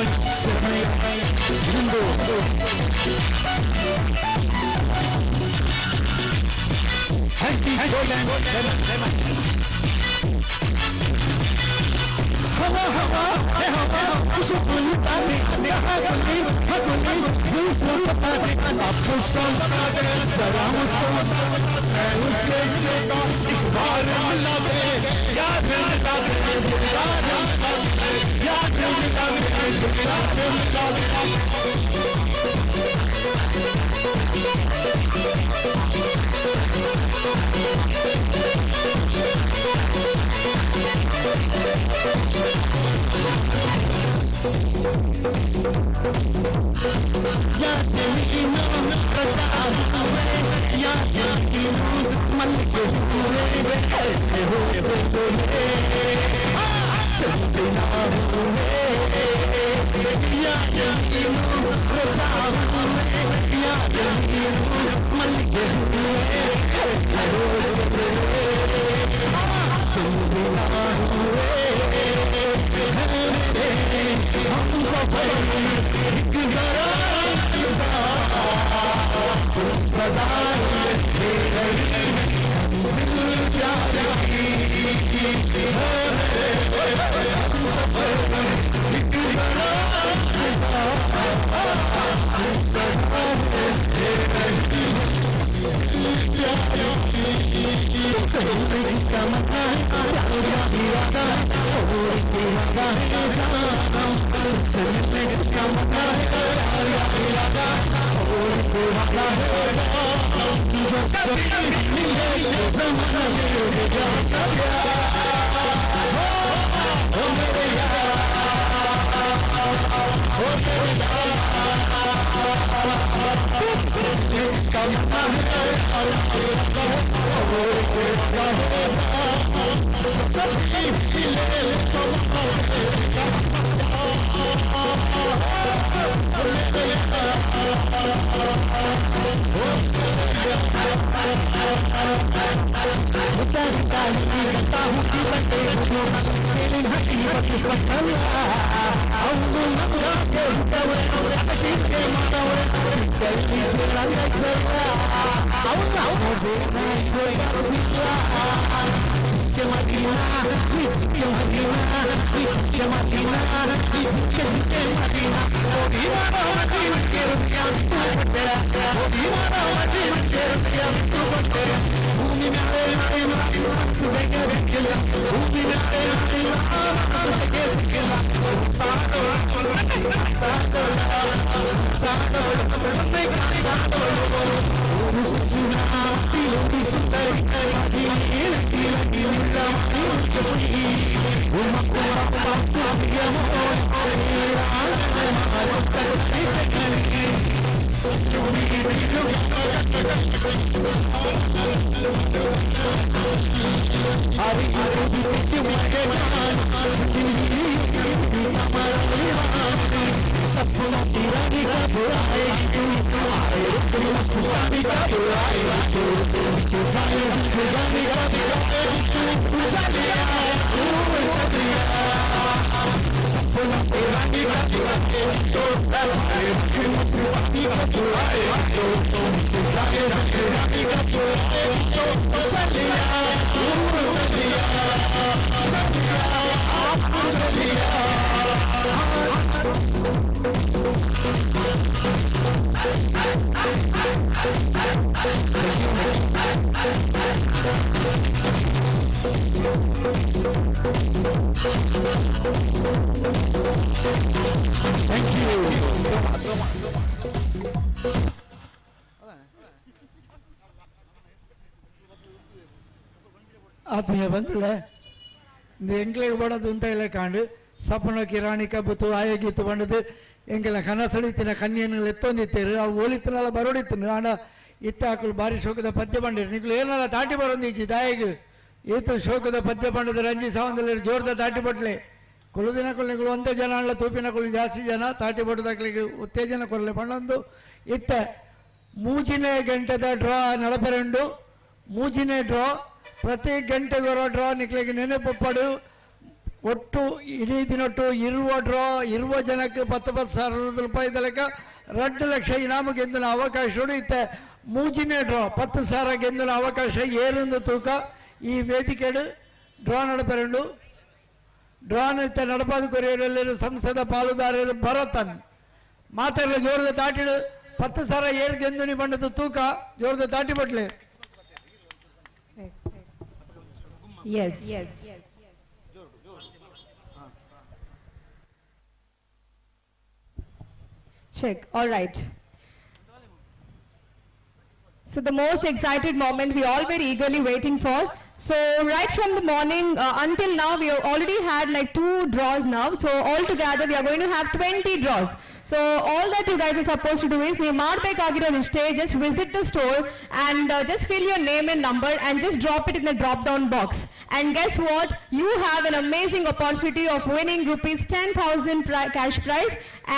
Ya te vino, no te ಆತ್ಮೀಯ ಬಂಧುಗಳೇ, இந்த எங்களுக்கு போனது உந்தையில காண்டு ಸಪನ ಕಿರಾಣಿ ಕಬ್ಬುತ್ತು ಆಯಗಿತ್ತು ಬಂಡದು ಎಂಗೆಲ್ಲ ಕನಸಳಿತಿನ ಕನ್ಯೆಗಳು ಎತ್ತೊಂದಿತ್ತೇರು ಅವು ಓಲಿತನೆಲ್ಲ ಬರೋಡಿತ್ತು ಆಂಡ ಇತ್ತಾಕಲು ಭಾರಿ ಶೋಕದ ಪದ್ಯ ಬಂಡಿರು ನಿಗಳು ಏನೆಲ್ಲ ತಾಟಿ ಬರೋಂದಿಚ್ಚಿ ತಾಯಿಗೆ ಈತು ಶೋಕದ ಪದ್ಯ ಬಂಡದ ರಂಜಿ ಸಾವಂದಲ್ಲಿ ಜೋರ್ದ ತಾಟಿ ಬಟ್ಲೆ ಕೊಳುದಿನ ಕೊಲ್ಲಿಗಳು ಒಂದೇ ಜನ ಅಲ್ಲ ತೂಪಿನ ಕೊಲ್ಲಿ ಜಾಸ್ತಿ ಜನ ತಾಟಿ ಬಟ್ಟದಾಕ್ಲಿಗೆ ಉತ್ತೇಜನ ಕೊರಲೆ ಪಣ್ಣೊಂದು ಇತ್ತ ಮೂಜಿನೇ ಗಂಟೆದ ಡ್ರಾ ನಡಪರೆಂಡು ಮೂಜಿನೇ ಡ್ರಾ ಪ್ರತಿ ಗಂಟೆಗೊರೋ ಡ್ರಾ ನಿಕ್ಲಿಗೆ ನೆನಪು ಒಟ್ಟು ಇಡೀ ದಿನೊಟ್ಟು ಇರುವ ಜನಕ್ಕೆ 10,000 ರೂಪಾಯಿ ತನಕ 2 ಲಕ್ಷ ಇನಾಮು ಗೆಂದಿನ ಅವಕಾಶ ಇತ್ತೆ ಮೂಜಿನೇ ಡ್ರಾ 10,000 ಗೆಂದಿನ ಅವಕಾಶ ಏರೊಂದು ತೂಕ ಈ ವೇದಿಕೆಡು ಡ್ರಾ ನಡಪರೆಂಡು ಡ್ರಾ ನಡಪಾದ ಕೊರಿಯರೆಲ್ಲರೂ ಸಂಸದ ಪಾಲುದಾರರು ಭರತನ್ ಮಾತಾಡಲು ಜೋರದ ತಾಟಿಡು 10,000 ಏರ್ ಗೆಂದುನಿ ಬಂಡದ ತೂಕ ಜೋರದ ತಾಟಿ ಬಟ್ಲೆ Yes. Check. All right. So the most excited moment we all were eagerly waiting for. So right from the morning until now, we have already had like 2 draws now. So all together, we are going to have 20 draws. So all that you guys are supposed to do is, ನೀವು ಮಾಡಬೇಕಾಗಿರೋದು ಇಷ್ಟೇ, just visit the store and just fill your name and number and just drop it in the drop down box. And guess what? You have an amazing opportunity of winning rupees 10,000 cash prize.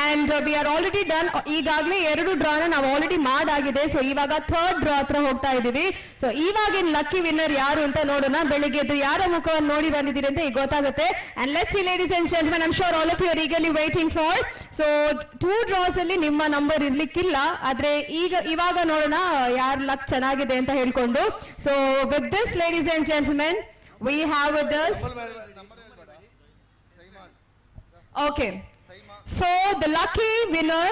And we are already done. ಈಗಾಗಲೇ 2 ಡ್ರಾನ ನಾವು already ಮಾಡಾಗಿದೆ. So ಇವಾಗ 3rd draw ಹತ್ರ ಹೋಗ್ತಾ ಇದ್ದೀವಿ. So ಇವಾಗಿನ lucky winner ಯಾರು ಅಂತ ನೋಡೋಣ. ಬೆಳಿಗ್ಗೆದ್ದು ಯಾರ ಮುಖವನ್ನು ನೋಡಿ ಬಂದಿದ್ದೀರಿ ಅಂತ ಈಗ ಗೊತ್ತಾಗುತ್ತೆ. And let's see, ladies and gentlemen, I'm sure all of you are eagerly waiting for. So 2 draws ಅಲ್ಲಿ ನಿಮ್ಮ ನಂಬರ್ ಇರ್ಲಿಕ್ಕಿಲ್ಲ, ಆದ್ರೆ ಇವಾಗ ನೋಡೋಣ ಯಾರ ಲಕ್ ಚೆನ್ನಾಗಿದೆ ಅಂತ ಹೇಳ್ಕೊಂಡು. So with this, ladies and gentlemen, we have with us. Okay. So the lucky winner.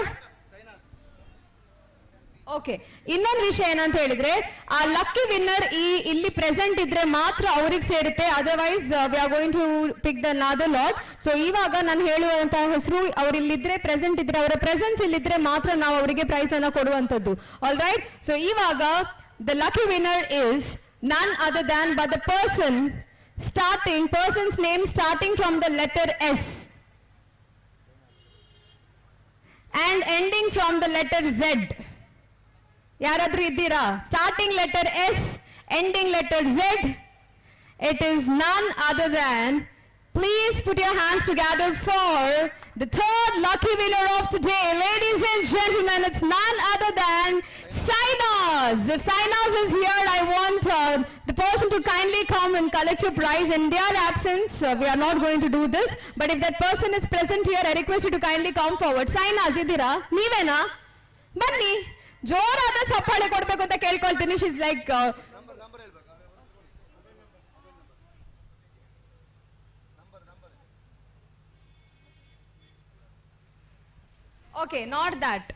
Okay, ಇನ್ನೊಂದು ವಿಷಯ ಏನಂತ ಹೇಳಿದ್ರೆ, ಆ ಲಕ್ಕಿ ವಿನ್ನರ್ ಇಲ್ಲಿ ಪ್ರೆಸೆಂಟ್ ಇದ್ರೆ ಮಾತ್ರ ಅವ್ರಿಗೆ ಸೇರುತ್ತೆ. Otherwise we are going to pick the another lot. So ಇವಾಗ ನಾನು ಹೇಳುವಂತಹ ಹೆಸರು, ಅವ್ರು ಇಲ್ಲಿದ್ರೆ ಪ್ರೆಸೆಂಟ್ ಇದ್ರೆ, ಅವರ ಪ್ರೆಸೆನ್ಸ್ ಇಲ್ಲಿದ್ರೆ ಮಾತ್ರ ನಾವು ಅವರಿಗೆ ಪ್ರೈಸ್ ಅನ್ನ ಕೊಡುವಂತದ್ದು. All right. ಸೊ ಇವಾಗ the lucky winner is none other than but the person's name starting from the letter S and ending from the letter Z. ಯಾರಾದ್ರೂ ಇದ್ದೀರಾ? Starting letter S, ending letter Z. It is none other than, please put your hands together for the 3rd lucky winner of today. Ladies and gentlemen, it's none other than Sainaz. If Sainaz is here, I want the person to kindly come and collect your prize. In their absence, we are not going to do this. But if that person is present here, I request you to kindly come forward. Sainaz, ಇದ್ದೀರಾ? ನೀವೇನಾ? ಬನ್ನಿ, ಜೋರಾದ ಚಪ್ಪಾಳೆ ಕೊಡ್ಬೇಕು ಅಂತ ಕೇಳ್ಕೊಳ್ತೀನಿ. She is like okay, not that.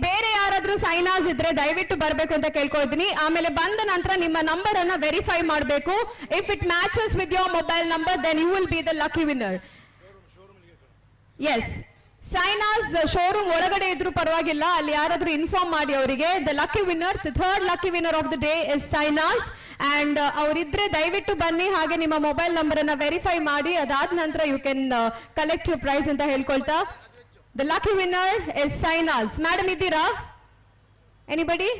ಬೇರೆ ಯಾರಾದ್ರೂ ಸೈನಾಸ್ ಇದ್ರೆ ದಯವಿಟ್ಟು ಬರಬೇಕು ಅಂತ ಕೇಳ್ಕೊಳ್ತೀನಿ. ಆಮೇಲೆ ಬಂದ ನಂತರ ನಿಮ್ಮ ನಂಬರ್ ಅನ್ನ ವೆರಿಫೈ ಮಾಡಬೇಕು. If it matches with your mobile number, then you will be the lucky winner. Yes, Sainas showroom ಒಳಗಡೆ ಇದ್ರೂ ಪರವಾಗಿಲ್ಲ, ಅಲ್ಲಿ ಯಾರಾದ್ರೂ ಇನ್ಫಾರ್ಮ್ ಮಾಡಿ ಅವರಿಗೆ. The lucky winner, the 3rd lucky winner of the day is Sainas. And ಅವರಿದ್ರೆ ದಯವಿಟ್ಟು ಬನ್ನಿ, ಹಾಗೆ ನಿಮ್ಮ ಮೊಬೈಲ್ ನಂಬರ್ ಅನ್ನ ವೆರಿಫೈ ಮಾಡಿ. ಅದಾದ ನಂತರ you can collect your prize ಅಂತ ಹೇಳ್ಕೊಳ್ತಾ. The lucky winner is Sainas. Madam ಇದ್ದೀರಾ? ಎನಿಬಡಿ?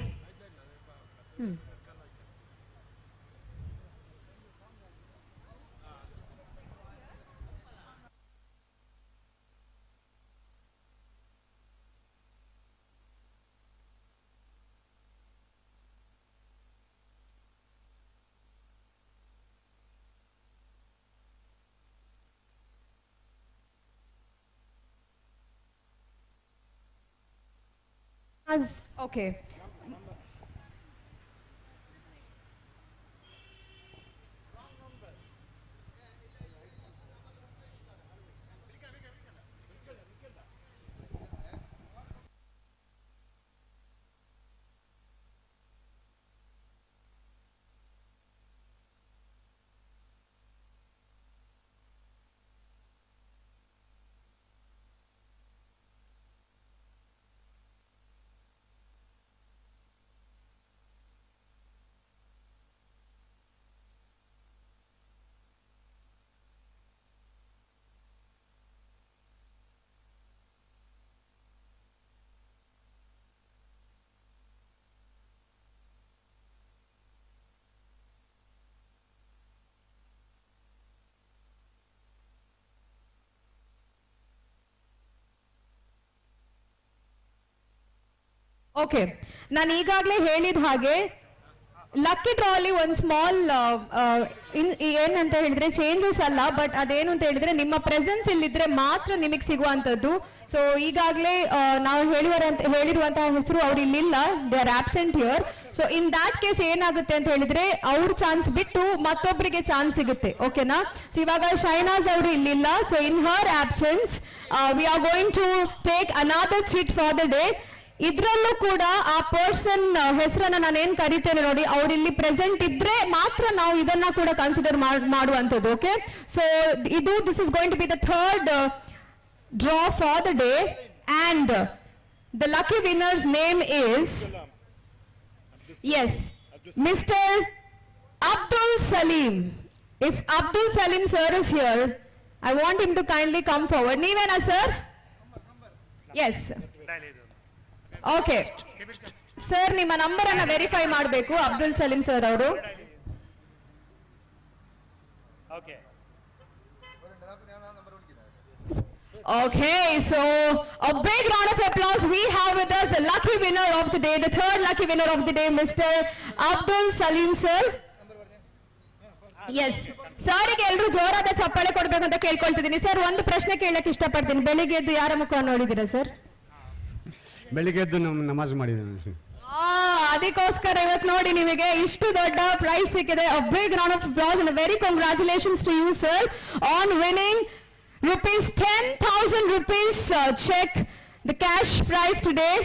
Okay. ಓಕೆ, ನಾನು ಈಗಾಗಲೇ ಹೇಳಿದ ಹಾಗೆ ಲಕ್ಕಿ ಡ್ರಾ ಅಲ್ಲಿ ಒಂದು ಸ್ಮಾಲ್ ಏನಂತ ಹೇಳಿದ್ರೆ ಚೇಂಜಸ್ ಅಲ್ಲ, ಬಟ್ ಅದೇನು ಅಂತ ಹೇಳಿದ್ರೆ ನಿಮ್ಮ ಪ್ರೆಸೆನ್ಸ್ ಇಲ್ಲಿದ್ರೆ ಮಾತ್ರ ನಿಮಗೆ ಸಿಗುವಂತದ್ದು. ಸೊ ಈಗಾಗಲೇ ನಾವು ಹೇಳಿರುವಂತಹ ಹೆಸರು ಅವ್ರು ಇಲ್ಲಿಲ್ಲ, they are absent here. So in that case ಏನಾಗುತ್ತೆ ಅಂತ ಹೇಳಿದ್ರೆ ಅವ್ರ ಚಾನ್ಸ್ ಬಿಟ್ಟು ಮತ್ತೊಬ್ಬರಿಗೆ ಚಾನ್ಸ್ ಸಿಗುತ್ತೆ. ಓಕೆನಾ? ಸೊ ಇವಾಗ ಶೈನಾಜ್ ಅವರು ಇಲ್ಲಿಲ್ಲ. So in her absence we are going to take another chit for the day. ಇದ್ರಲ್ಲೂ ಕೂಡ ಆ ಪರ್ಸನ್ ಹೆಸರನ್ನ ನಾನೇನ್ ಕರಿತೇನೆ ನೋಡಿ, ಅವ್ರು ಇಲ್ಲಿ ಪ್ರೆಸೆಂಟ್ ಇದ್ರೆ ಮಾತ್ರ ನಾವು ಇದನ್ನ ಕೂಡ ಕನ್ಸಿಡರ್ ಮಾಡುವಂಥದ್ದು. Okay, so this is going to be the 3rd draw for the day and the lucky winner's name is, yes, Mr. Abdul Salim. If Abdul Salim sir is here, I want him to kindly come forward. Nivena sir? Yes. Okay. Sir, ನಿಮ್ಮ number ಅನ್ನ verify ಮಾಡಬೇಕು Abdul Salim sir ಅವರು. Okay, so a big round of applause. We have with us the lucky winner of the day, the third lucky winner of the day, Mr. Abdul Salim sir. Yes. ಸಾರಿಗೆ ಎಲ್ಲರೂ ಜೋರಾದ ಚಪ್ಪಾಳೆ ಕೊಡ್ಬೇಕು ಅಂತ ಕೇಳ್ಕೊಳ್ತಿದ್ದೀನಿ. Sir, ಒಂದು ಪ್ರಶ್ನೆ ಕೇಳಕ್ಕೆ ಇಷ್ಟಪಡ್ತೀನಿ. ಬೆಳಿಗ್ಗೆ ಎದ್ದು ಯಾರ ಮುಖ ನೋಡಿದ್ದೀರಾ ಸರ್? ಬೆಳಿಗ್ಗೆ ಎದ್ದು ನಮಾಜ್ ಮಾಡಿದ್ದೀನಿ. ಅದಕ್ಕೋಸ್ಕರ ಇವತ್ತು ನೋಡಿ ನಿಮಗೆ ಇಷ್ಟು ದೊಡ್ಡ ಪ್ರೈಸ್ ಸಿಕ್ಕಿದೆ. A big round of applause and a very congratulations to you sir on winning ₹10,000 check, the cash prize today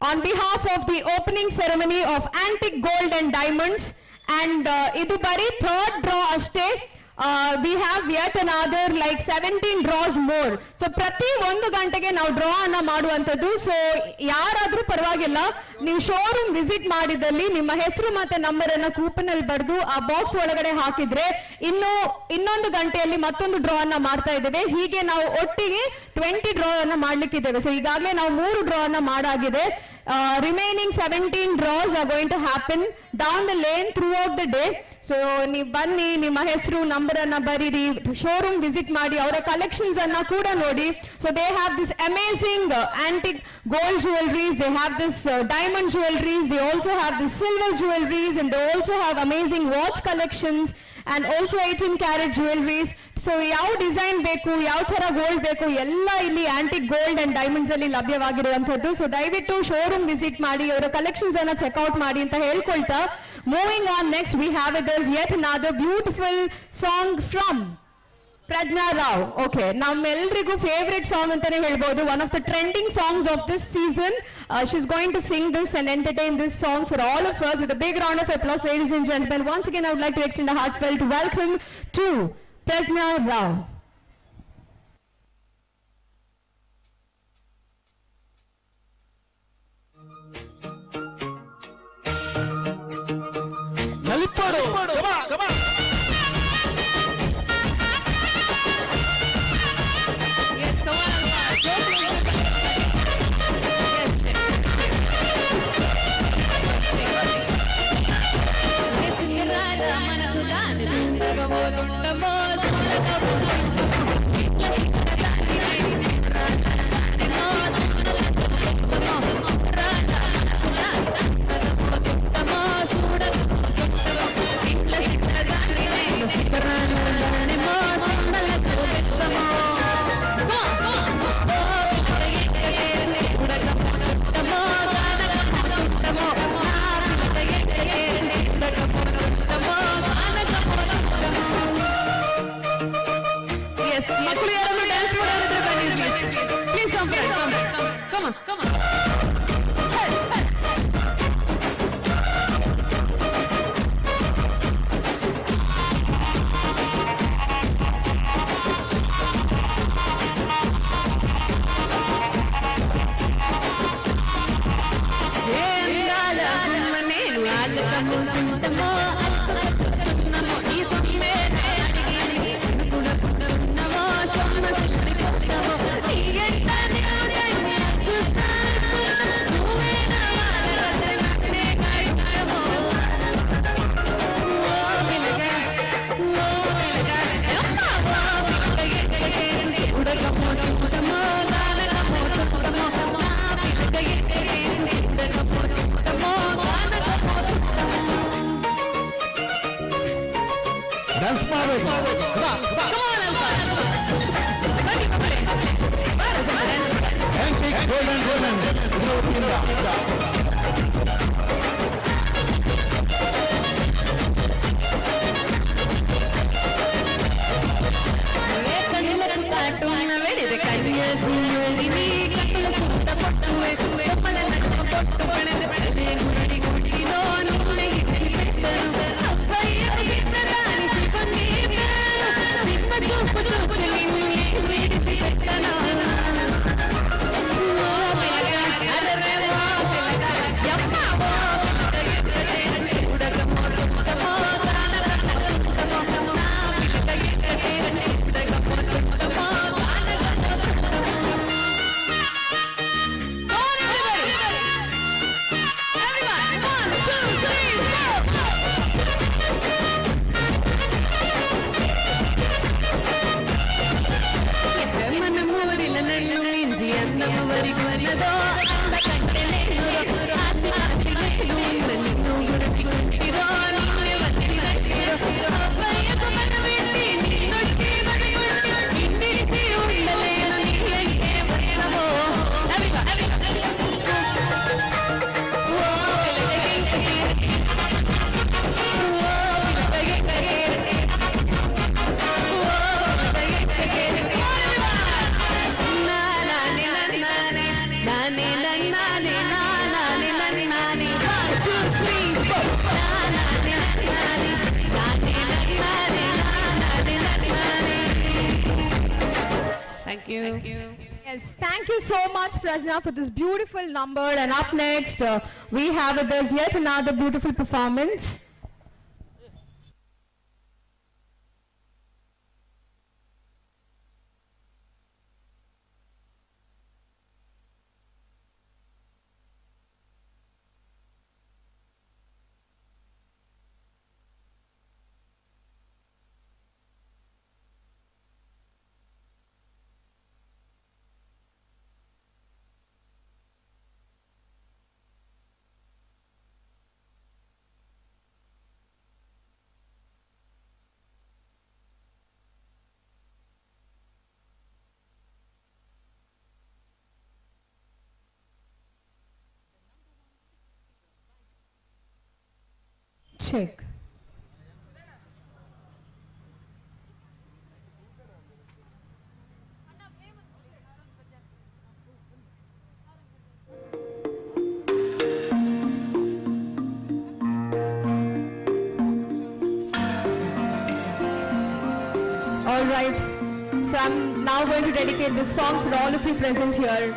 on behalf of the opening ceremony of Antique Gold and Diamonds. And idu bari third draw ashte. We have yet another like 17 draws more. So ಪ್ರತಿ 1 ಗಂಟೆಗೆ ನಾವು draw ಅನ್ನ ಮಾಡುವಂತದ್ದು. So ಯಾರಾದ್ರೂ ಪರವಾಗಿಲ್ಲ, ನೀವು showroom visit ಮಾಡಿದಲ್ಲಿ ನಿಮ್ಮ ಹೆಸರು ಮತ್ತೆ ನಂಬರ್ ಅನ್ನ ಕೂಪನ್ ಅಲ್ಲಿ ಬರೆದು ಆ ಬಾಕ್ಸ್ ಒಳಗಡೆ ಹಾಕಿದ್ರೆ ಇನ್ನೊಂದು ಗಂಟೆಯಲ್ಲಿ ಮತ್ತೊಂದು ಡ್ರಾ ಅನ್ನ ಮಾಡ್ತಾ ಇದ್ದೇವೆ. ಹೀಗೆ ನಾವು ಒಟ್ಟಿಗೆ 20 ಡ್ರಾ ಅನ್ನ ಮಾಡ್ಲಿಕ್ಕಿದ್ದೇವೆ. ಸೊ ಈಗಾಗಲೇ ನಾವು 3 ಡ್ರಾ ಅನ್ನ ಮಾಡಾಗಿದೆ. Remaining 17 draws are going to happen down the lane throughout the day. So ನೀವು ಬನ್ನಿ, ನಿಮ್ಮ ಹೆಸರು ನಂಬರ್ ಅನ್ನ ಬರೀರಿ, ಶೋರೂಮ್ ವಿಸಿಟ್ ಮಾಡಿ, ಅವರ ಕಲೆಕ್ಷನ್ಸ್ ಅನ್ನ ಕೂಡ ನೋಡಿ. So they have this amazing antique gold jewelries, they have this diamond jewelries, they also have the silver jewelries, and they also have amazing watch collections and also 18 karat jewelries. So ಯಾವ design ಬೇಕು, ಯಾವ ತರ gold ಬೇಕು, ಎಲ್ಲ ಇಲ್ಲಿ antique gold and diamonds ಅಲ್ಲಿ ಲಭ್ಯವಾಗಿರುವಂತದ್ದು. So ದಯವಿಟ್ಟು ಶೋರೂಮ್ ವಿಸಿಟ್ ಮಾಡಿ, ಅವರ ಕಲೆಕ್ಷನ್ಸ್ ಅನ್ನ ಚೆಕ್ಔಟ್ ಮಾಡಿ ಅಂತ ಹೇಳ್ಕೊಳ್ತಾ, moving on next we have it is yet another beautiful song from Prajna Rao. Okay, ನಮ್ಮೆಲ್ಲರಿಗೂ ಫೇವರೇಟ್ ಸಾಂಗ್ ಅಂತಾನೆ ಹೇಳ್ಬೋದು. One of the trending songs of this season. She's going to sing this and entertain this song for all of us with a big round of applause, ladies and gentlemen. Once again, I would like to extend a heartfelt welcome to Prajna Rao. Nalipadu. Come on, come on. Yes, come on. Yes, ಮಕ್ಕಳು ಯಾರು dance ಮಾಡೋದಿದ್ರೆ ಬನ್ನಿ please. Please come come come come. Dance ಮಾಡಬೇಕು. Antique gold and diamonds ಇದರ ವತಿಯಿಂದ Yes, ఉన్నదో అందకంటే లేనురో ఆస్తి ఆస్తి లేదు నిన్ను గుర్తిరో నిన్నే వదిలిరో అబ్బయ్యకు మనవిట్టి నిన్నొట్టి బతికొట్టి ఇందిరిసి ఉండలేను నీ అంటే ప్రేమో అవిగా ఓ పిల్లగెంకగే ఓ పిల్లగెంకగే Thank you. Yes, thank you so much, Prajna, for this beautiful number. And up next, we have with us yet another beautiful performance. Check. All right. So I'm now going to dedicate this song for all of you present here.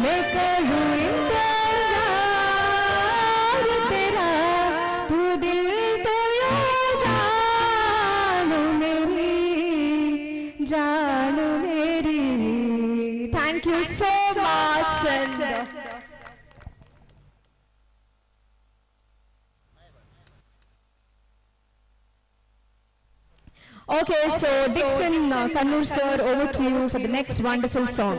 मैं करूं इंतजार तेरा, तू दिल तो यूं जान मेरी. Thank you so much. Okay, so Dixon Kannur sir, over to you for the next wonderful song.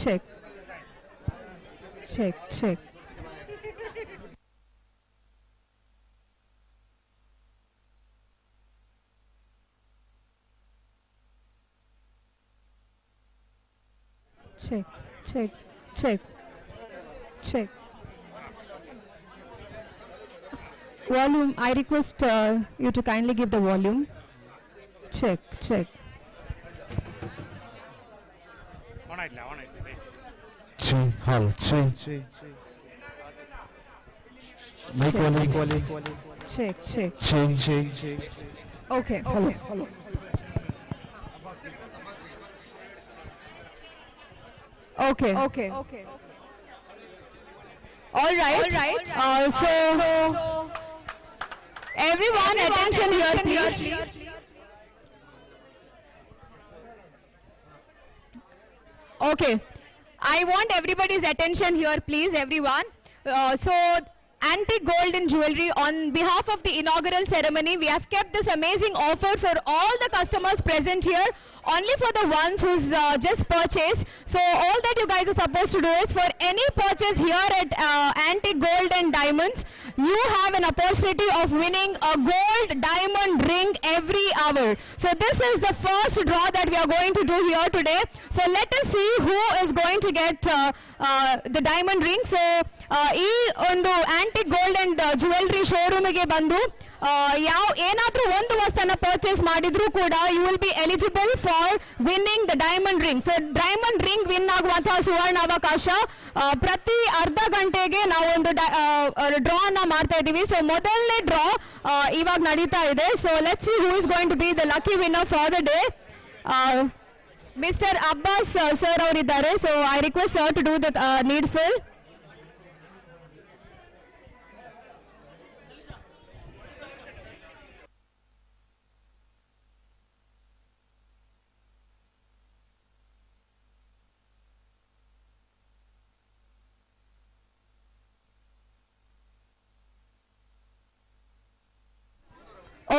Check. Check, check. Check, check, check, check. Volume, I request you to kindly give the volume. Check, check. Hall, mic volume. Check, check. Okay, Hello. okay. All right. So everyone, attention here, please. Okay. I want everybody's attention here, please, everyone. So, Antique Gold and Jewelry, on behalf of the inaugural ceremony, we have kept this amazing offer for all the customers present here, only for the ones who's just purchased. So, all that you guys are supposed to do is, for any purchase here at Antique Gold and Diamonds, you have an opportunity of winning a gold diamond ring every hour. So, this is the first draw that we are going to do here today. So, let us see who is going to get the diamond ring. So, ಈ ಒಂದು antique gold and jewellery ಶೋರೂಮಿಗೆ ಬಂದು ಏನಾದ್ರೂ ಒಂದು ವಸ್ತುನ purchase ಮಾಡಿದ್ರು ಕೂಡ you will be eligible for winning the diamond ring. So diamond ring win ಆಗುವಂತಹ ಸುವರ್ಣಾವಕಾಶ ಪ್ರತಿ ಅರ್ಧ ಗಂಟೆಗೆ ನಾವು ಒಂದು ಡ್ರಾ ಅನ್ನ ಮಾಡ್ತಾ ಇದ್ದೀವಿ. ಸೊ ಮೊದಲನೇ ಡ್ರಾ ಇವಾಗ ನಡೀತಾ ಇದೆ. So let's see who is going to be the lucky winner for the day. Mister Abbas sir ಅವರಿದ್ದಾರೆ. So I request sir to do the needful.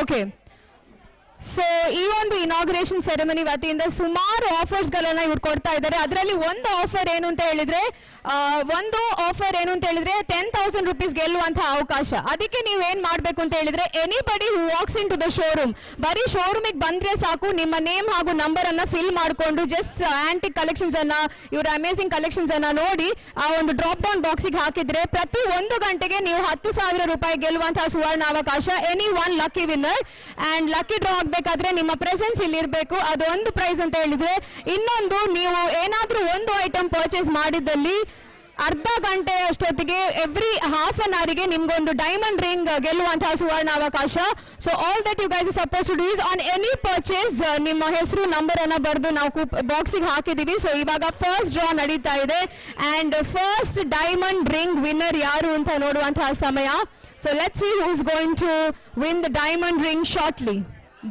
Okay, so ಈ ಒಂದು ಇನಾಗ್ರೇಷನ್ ಸೆರೆಮನಿ ವತಿಯಿಂದ ಸುಮಾರು ಆಫರ್ಸ್ಗಳನ್ನ ಇವ್ರು ಕೊಡ್ತಾ ಇದ್ದಾರೆ. ಅದರಲ್ಲಿ ಒಂದು ಆಫರ್ ಏನು ಅಂತ ಹೇಳಿದ್ರೆ 10,000 rupees ಗೆಲ್ಲುವಂತಹ ಅವಕಾಶ. ಅದಕ್ಕೆ ನೀವೇನ್ ಮಾಡಬೇಕು ಅಂತ ಹೇಳಿದ್ರೆ, anybody who walks in to the showroom, ಬರೀ ಶೋರೂಮಿಗೆ ಬಂದ್ರೆ ಸಾಕು, ನಿಮ್ಮ ನೇಮ್ ಹಾಗೂ ನಂಬರ್ ಅನ್ನ ಫಿಲ್ ಮಾಡಿಕೊಂಡು ಜಸ್ಟ್ ಆಂಟಿಕ್ ಕಲೆಕ್ಷನ್ಸ್ ಅನ್ನ, ಇವರ ಅಮೇಸಿಂಗ್ ಕಲೆಕ್ಷನ್ಸ್ ಅನ್ನ ನೋಡಿ ಆ ಒಂದು ಡ್ರಾಪ್ ಡೌನ್ ಬಾಕ್ಸಿಗೆ ಹಾಕಿದ್ರೆ ಪ್ರತಿ 1 ಗಂಟೆಗೆ ನೀವು 10,000 ರೂಪಾಯಿ ಗೆಲ್ಲುವಂತಹ ಸುವರ್ಣ ಅವಕಾಶ. Any one lucky winner. And lucky draw ಬೇಕಾದ್ರೆ ನಿಮ್ಮ ಪ್ರೆಸೆನ್ಸ್ ಇಲ್ಲಿ ಇರಬೇಕು. ಅದು ಒಂದು ಪ್ರೈಸ್ ಅಂತ ಹೇಳಿದ್ರೆ. ಇನ್ನೊಂದು, ನೀವು ಏನಾದ್ರೂ ಒಂದು ಐಟಮ್ ಪರ್ಚೇಸ್ ಮಾಡಿದ್ದಲ್ಲಿ ಅರ್ಧ ಗಂಟೆ ಅಷ್ಟೊತ್ತಿಗೆ ಎವ್ರಿ ಹಾಫ್ ಅನ್ ಅವರ್ಗೆ ನಿಮ್ಗೊಂದು ಡೈಮಂಡ್ ರಿಂಗ್ ಗೆಲ್ಲುವಂತಹ ಸುವರ್ಣ ಅವಕಾಶ. So all that you guys are suppose to do is on any purchase ನಿಮ್ಮ ಹೆಸರು ನಂಬರ್ ಅನ್ನ ಬರೆದು ನಾವು ಬಾಕ್ಸಿಗೆ ಹಾಕಿದೀವಿ. ಸೊ ಇವಾಗ ಫಸ್ಟ್ ಡ್ರಾ ನಡೀತಾ ಇದೆ and first diamond ring winner ಯಾರು ಅಂತ ನೋಡುವಂತಹ ಸಮಯ. So let's see who is going to win the diamond ring shortly.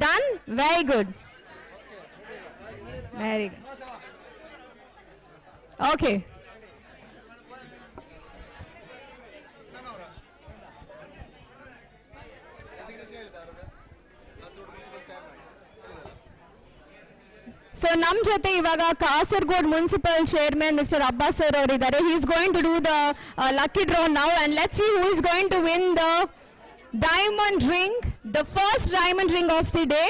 Done? Very good. Very good. Okay. So ನಮ್ಮ ಜೊತೆ ಇವಾಗ Kasaragod municipal chairman mister Abbas sir ಅವರು ಇದ್ದಾರೆ. He is going to do the lucky draw now and let's see who is going to win the diamond ring, the first diamond ring of the day.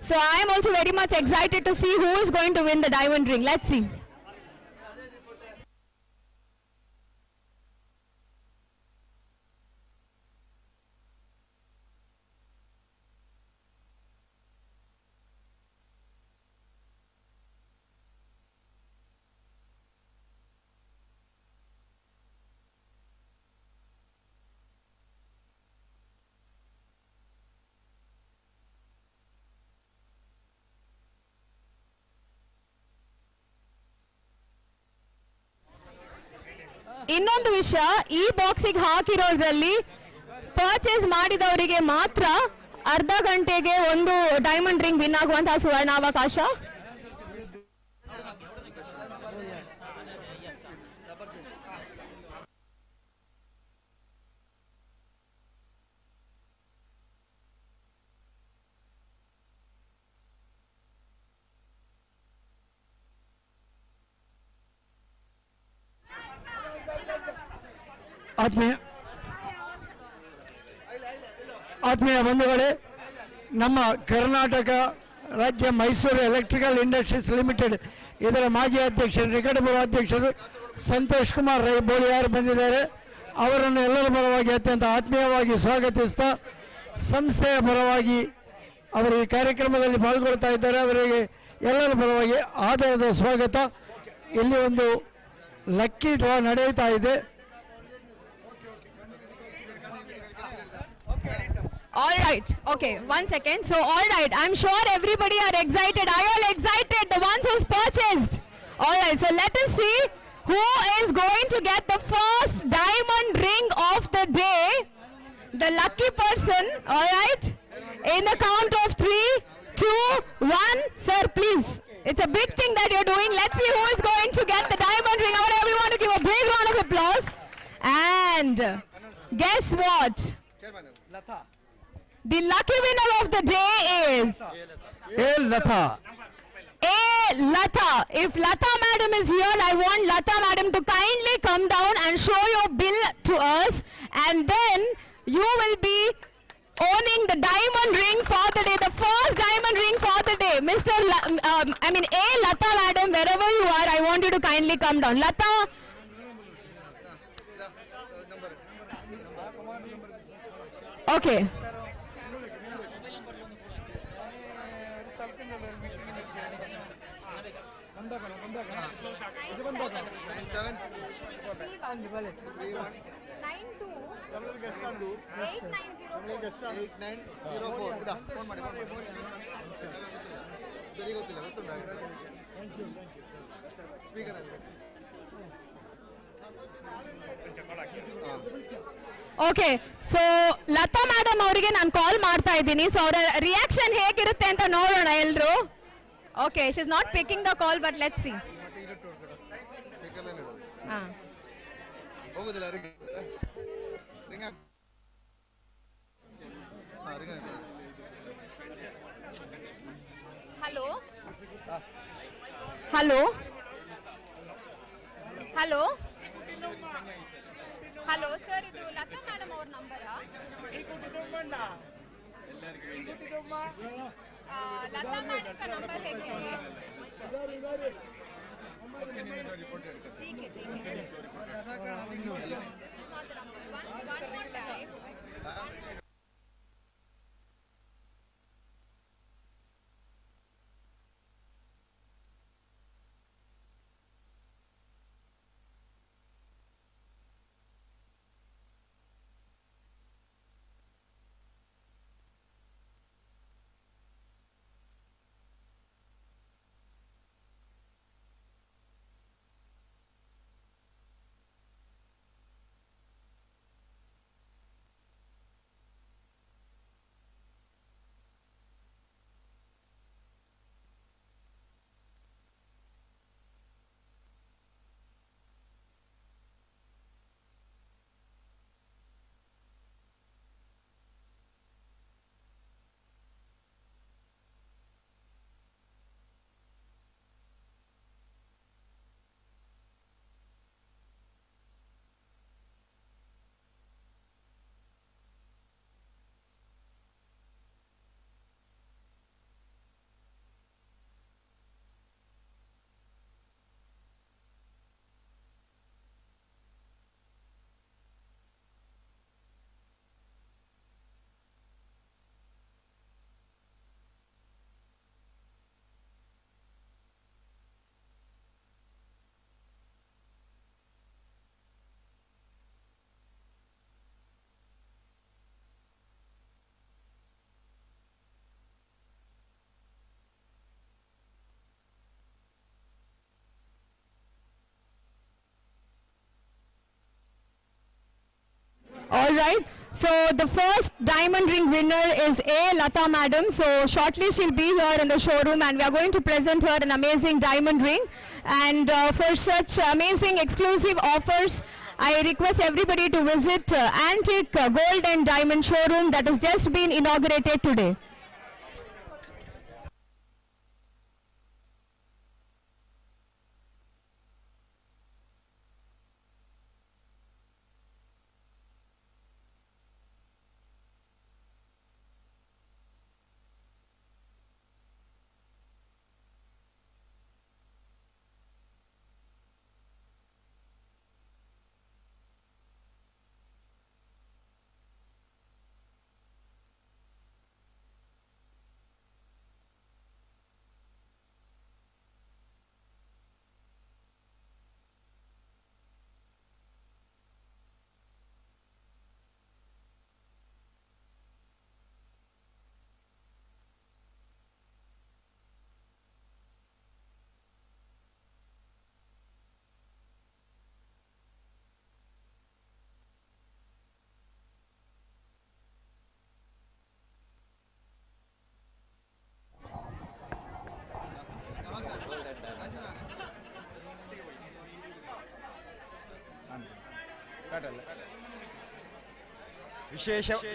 So I am also very much excited to see who is going to win the diamond ring. Let's see. ಇನ್ನೊಂದು ವಿಷಯ, ಈ ಬಾಕ್ಸಿಗೆ ಹಾಕಿರೋದ್ರಲ್ಲಿ purchase ಮಾಡಿದವರಿಗೆ ಮಾತ್ರ ಅರ್ಧ ಗಂಟೆಗೆ ಒಂದು diamond ring win ಆಗುವಂತಹ ಸುವರ್ಣಾವಕಾಶ. ಆತ್ಮೀಯ ಬಂಧುಗಳೇ, ನಮ್ಮ ಕರ್ನಾಟಕ ರಾಜ್ಯ ಮೈಸೂರು ಎಲೆಕ್ಟ್ರಿಕಲ್ ಇಂಡಸ್ಟ್ರೀಸ್ ಲಿಮಿಟೆಡ್ ಇದರ ಮಾಜಿ ಅಧ್ಯಕ್ಷರು, ನಿಕಟಪೂರ್ವ ಅಧ್ಯಕ್ಷರು ಸಂತೋಷ್ ಕುಮಾರ್ ರೈ ಬೋಳಿಯಾರ್ ಬಂದಿದ್ದಾರೆ. ಅವರನ್ನು ಎಲ್ಲರ ಪರವಾಗಿ ಅತ್ಯಂತ ಆತ್ಮೀಯವಾಗಿ ಸ್ವಾಗತಿಸ್ತಾ ಸಂಸ್ಥೆಯ ಪರವಾಗಿ ಅವರು ಈ ಕಾರ್ಯಕ್ರಮದಲ್ಲಿ ಪಾಲ್ಗೊಳ್ತಾ ಇದ್ದಾರೆ. ಅವರಿಗೆ ಎಲ್ಲರ ಪರವಾಗಿ ಆಧಾರದ ಸ್ವಾಗತ. ಇಲ್ಲಿ ಒಂದು ಲಕ್ಕಿ ಡ್ರಾ ನಡೆಯುತ್ತಾ ಇದೆ. All right. Okay, 1 second. So, all right. I'm sure everybody are excited. Are you all excited? The ones who's purchased. All right. So, let us see who is going to get the first diamond ring of the day. The lucky person. All right. In the count of 3, 2, 1. Sir, please. It's a big thing that you're doing. Let's see who is going to get the diamond ring. I want everyone to give a big round of applause. And guess what? The lucky winner of the day is Latha. Latha. If Latha madam is here, I want Latha madam to kindly come down and show your bill to us, and then you will be owning the diamond ring for the day, the first diamond ring for the day. Latha madam, wherever you are, I want you to kindly come down. Latha. Okay. Okay, so Latha madam ಅವರಿಗೆ ನಾನು ಕಾಲ್ ಮಾಡ್ತಾ ಇದ್ದೀನಿ. So ಅವರ reaction ಹೇಗಿರುತ್ತೆ ಅಂತ ನೋಡೋಣ ಎಲ್ರು. Okay, she is not picking the call, but let's see. Hello hello hello hello sir, ಇದು ಲತಾ ಮೇಡಮ್ ಅವ್ರ ನಂಬರಾ? लता मैडम का नंबर है क्या? ठीक है ठीक है. This is not the number. One more time. All right. So the first diamond ring winner is A. Lata Madam. So shortly she'll be here in the showroom and we are going to present her an amazing diamond ring. And for such amazing exclusive offers, I request everybody to visit Antique Gold and Diamond Showroom that has just been inaugurated today.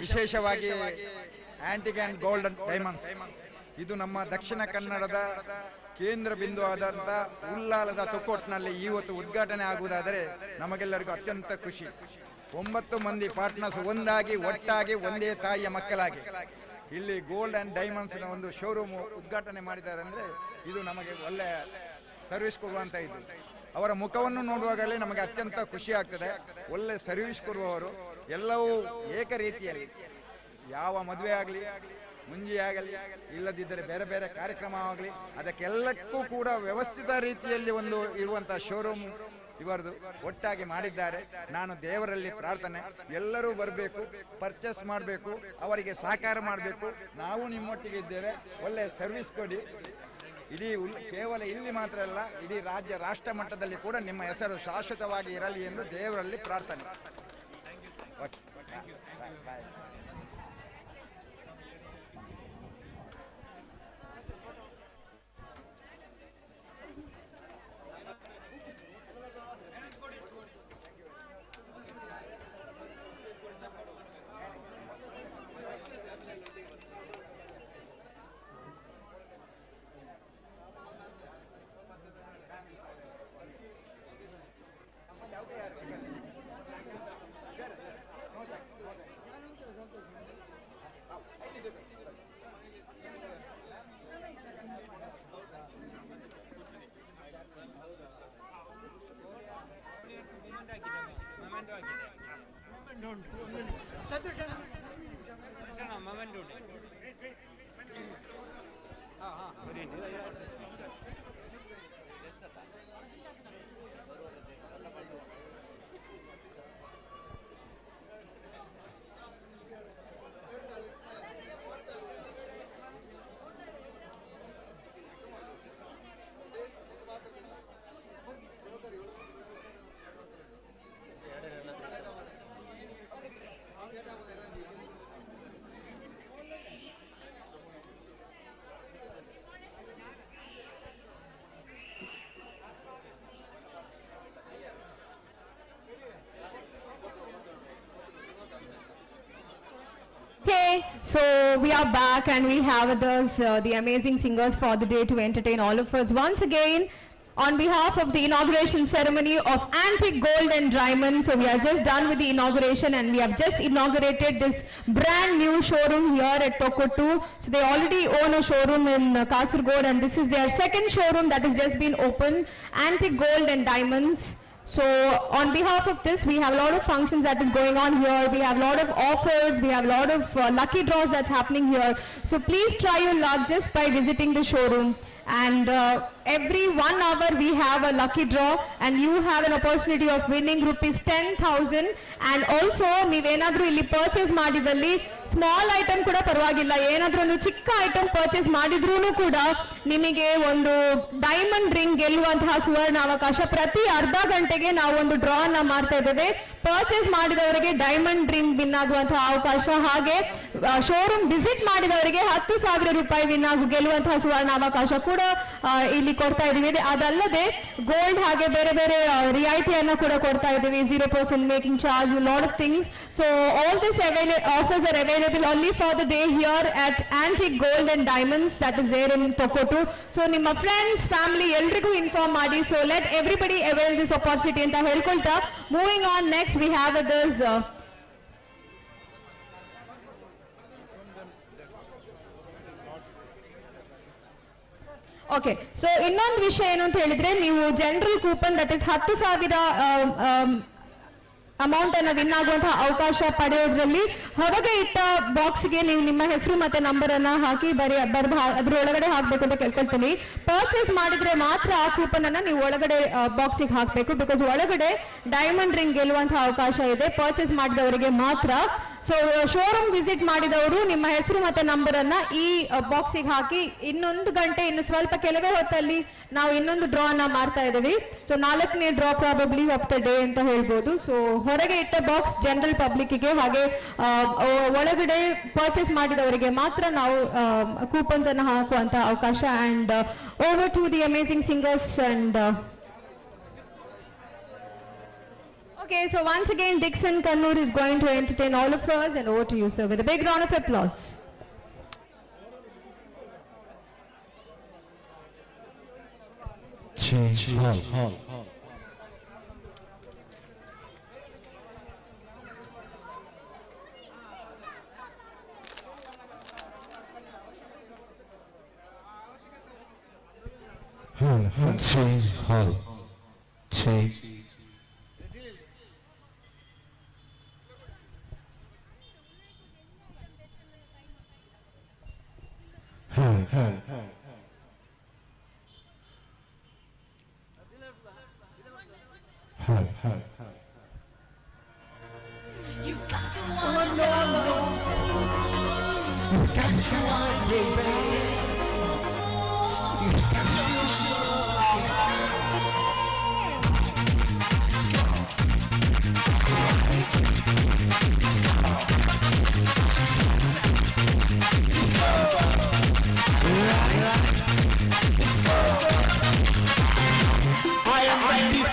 ವಿಶೇಷವಾಗಿ antique and golden diamonds ಇದು ನಮ್ಮ ದಕ್ಷಿಣ ಕನ್ನಡದ ಕೇಂದ್ರ ಬಿಂದು ಆದಂಥ ಉಳ್ಳಾಲದ ತೊಕ್ಕೊಟ್ಟಿನಲ್ಲಿ ಇವತ್ತು ಉದ್ಘಾಟನೆ ಆಗುವುದಾದರೆ ನಮಗೆಲ್ಲರಿಗೂ ಅತ್ಯಂತ ಖುಷಿ. 9 ಮಂದಿ ಪಾರ್ಟ್ನರ್ಸ್ ಒಂದಾಗಿ ಒಟ್ಟಾಗಿ ಒಂದೇ ತಾಯಿಯ ಮಕ್ಕಳಾಗಿ ಇಲ್ಲಿ ಗೋಲ್ಡ್ ಆ್ಯಂಡ್ ಡೈಮಂಡ್ಸ್ನ ಒಂದು ಶೋರೂಮ್ ಉದ್ಘಾಟನೆ ಮಾಡಿದ್ದಾರೆ ಅಂದರೆ ಇದು ನಮಗೆ ಒಳ್ಳೆಯ ಸರ್ವಿಸ್ ಕೊಡುವಂಥ ಇದು. ಅವರ ಮುಖವನ್ನು ನೋಡುವಾಗಲೇ ನಮಗೆ ಅತ್ಯಂತ ಖುಷಿ ಆಗ್ತದೆ. ಒಳ್ಳೆ ಸರ್ವಿಸ್ ಕೊಡುವವರು, ಎಲ್ಲವೂ ಏಕ ರೀತಿಯಲ್ಲಿ, ಯಾವ ಮದುವೆ ಆಗಲಿ, ಮುಂಜಿ ಆಗಲಿ, ಇಲ್ಲದಿದ್ದರೆ ಬೇರೆ ಬೇರೆ ಕಾರ್ಯಕ್ರಮ ಆಗಲಿ, ಅದಕ್ಕೆಲ್ಲಕ್ಕೂ ಕೂಡ ವ್ಯವಸ್ಥಿತ ರೀತಿಯಲ್ಲಿ ಒಂದು ಇರುವಂಥ ಶೋರೂಮ್ ಇವರದು ಒಟ್ಟಾಗಿ ಮಾಡಿದ್ದಾರೆ. ನಾನು ದೇವರಲ್ಲಿ ಪ್ರಾರ್ಥನೆ, ಎಲ್ಲರೂ ಬರಬೇಕು, ಪರ್ಚೇಸ್ ಮಾಡಬೇಕು, ಅವರಿಗೆ ಸಹಕಾರ ಮಾಡಬೇಕು. ನಾವು ನಿಮ್ಮೊಟ್ಟಿಗೆ ಇದ್ದೇವೆ, ಒಳ್ಳೆಯ ಸರ್ವಿಸ್ ಕೊಡಿ. ಇಡೀ ಕೇವಲ ಇಲ್ಲಿ ಮಾತ್ರ ಅಲ್ಲ, ಇಡೀ ರಾಜ್ಯ ರಾಷ್ಟ್ರ ಮಟ್ಟದಲ್ಲಿ ಕೂಡ ನಿಮ್ಮ ಹೆಸರು ಶಾಶ್ವತವಾಗಿ ಇರಲಿ ಎಂದು ದೇವರಲ್ಲಿ ಪ್ರಾರ್ಥನೆ. Okay, so we are back and we have with us the amazing singers for the day to entertain all of us once again on behalf of the inauguration ceremony of Antique Gold and Diamond. So we are just done with the inauguration and we have just inaugurated this brand new showroom here at Tokotu. So they already own a showroom in Kasaragod and this is their second showroom that has just been opened, Antique Gold and Diamonds. So on behalf of this, we have a lot of functions that is going on here. We have a lot of offers. We have a lot of lucky draws that's happening here. So please try your luck just by visiting the showroom. And every 1 hour we have a lucky draw and you have an opportunity of winning rupees 10,000. And also, ನೀವೇನಾದ್ರೂ ಇಲ್ಲಿ purchase ಮಾಡಿದಲ್ಲಿ small item ಕೂಡ ಪರವಾಗಿಲ್ಲ, ಏನಾದ್ರೂ ಒಂದು ಚಿಕ್ಕ item purchase ಮಾಡಿದ್ರೂ ಕೂಡ ನಿಮಗೆ ಒಂದು ಡೈಮಂಡ್ ರಿಂಗ್ ಗೆಲ್ಲುವಂತಹ ಸುವರ್ಣ ಅವಕಾಶ. ಪ್ರತಿ ಅರ್ಧ ಗಂಟೆಗೆ ನಾವು ಒಂದು ಡ್ರಾ ಅನ್ನ ಮಾಡ್ತಾ ಇದ್ದೇವೆ. ಪರ್ಚೇಸ್ ಮಾಡಿದವರಿಗೆ ಡೈಮಂಡ್ ರಿಂಗ್ ವಿನ್ ಆಗುವಂತಹ ಅವಕಾಶ, ಹಾಗೆ ಶೋರೂಮ್ ವಿಸಿಟ್ ಮಾಡಿದವರಿಗೆ 10,000 ರೂಪಾಯಿ ಗೆಲ್ಲುವಂತಹ ಸುವರ್ಣ ಅವಕಾಶ ಕೂಡ ಇಲ್ಲಿ ಕೊಡ್ತಾ ಇದೀವಿ. ಅದಲ್ಲದೆ ಗೋಲ್ಡ್ ಹಾಗೆ ಬೇರೆ ಬೇರೆ ರಿಯಾಯಿತಿಯನ್ನ ಕೂಡ ಕೊಡ್ತಾ ಇದೀವಿ, 0% making charge, lot of things. So all this offers are available only for the day here at Antique Gold and Diamonds that is there in Tokotu. So ನಿಮ್ಮ ಫ್ರೆಂಡ್ಸ್ ಫ್ಯಾಮಿಲಿ ಎಲ್ರಿಗೂ ಇನ್ಫಾರ್ಮ್ ಮಾಡಿ. So let everybody avail this opportunity ಅಂತ ಹೇಳ್ಕೊಳ್ತಾ moving on next we have this okay. So ಇನ್ನೊಂದು ವಿಷಯ ಏನು ಅಂತ ಹೇಳಿದ್ರೆ, ನೀವು general coupon that is 10,000 amount ಅನ್ನು ವಿನ್ ಆಗುವಂತಹ ಅವಕಾಶ ಪಡೆಯೋದ್ರಲ್ಲಿ ಹೊರಗೆ ಇಟ್ಟ ಬಾಕ್ಸ್ಗೆ ನೀವು ನಿಮ್ಮ ಹೆಸರು ಮತ್ತೆ ನಂಬರ್ ಅನ್ನ ಹಾಕಿ ಅದ್ರ ಒಳಗಡೆ ಹಾಕ್ಬೇಕು ಅಂತ ಕೇಳ್ಕೊಳ್ತೀನಿ. ಪರ್ಚೇಸ್ ಮಾಡಿದ್ರೆ ಮಾತ್ರ ಆ ಕೂಪನ್ ಅನ್ನ ನೀವು ಒಳಗಡೆ ಬಾಕ್ಸಿಗೆ ಹಾಕಬೇಕು, ಬಿಕಾಸ್ ಒಳಗಡೆ ಡೈಮಂಡ್ ರಿಂಗ್ ಗೆಲ್ಲುವಂತಹ ಅವಕಾಶ ಇದೆ, ಪರ್ಚೇಸ್ ಮಾಡಿದವರಿಗೆ ಮಾತ್ರ. ಸೊ ಶೋರೂಮ್ ವಿಸಿಟ್ ಮಾಡಿದವರು ನಿಮ್ಮ ಹೆಸರು ಮತ್ತೆ ನಂಬರ್ ಅನ್ನ ಈ ಬಾಕ್ಸಿಗೆ ಹಾಕಿ, ಇನ್ನೊಂದು ಗಂಟೆ ಇನ್ನು ಸ್ವಲ್ಪ ಕೆಲವೇ ಹೊತ್ತಲ್ಲಿ ನಾವು ಇನ್ನೊಂದು ಡ್ರಾ ಅನ್ನ ಮಾಡ್ತಾ ಇದ್ದೀವಿ. ಸೊ 4ನೇ draw probably of the day ಅಂತ ಹೇಳ್ಬೋದು. ಸೊ ಹೊರಗೆ ಇಟ್ಟ ಬಾಕ್ಸ್ ಜನರಲ್ ಪಬ್ಲಿಕ್ಗೆ, ಹಾಗೆ ಒಳಗಡೆ ಪರ್ಚೇಸ್ ಮಾಡಿದವರಿಗೆ ಮಾತ್ರ ನಾವು ಕೂಪನ್ಸ್ ಅನ್ನು ಹಾಕುವಂತ ಅವಕಾಶ. And over to the amazing singers and okay, so once again Dixon Kannur is going to entertain all of us, and over to you sir with a big round of applause. Change hall. Change hall. Change. You've got to want no. You've got to want me, baby. You've got to I am like this.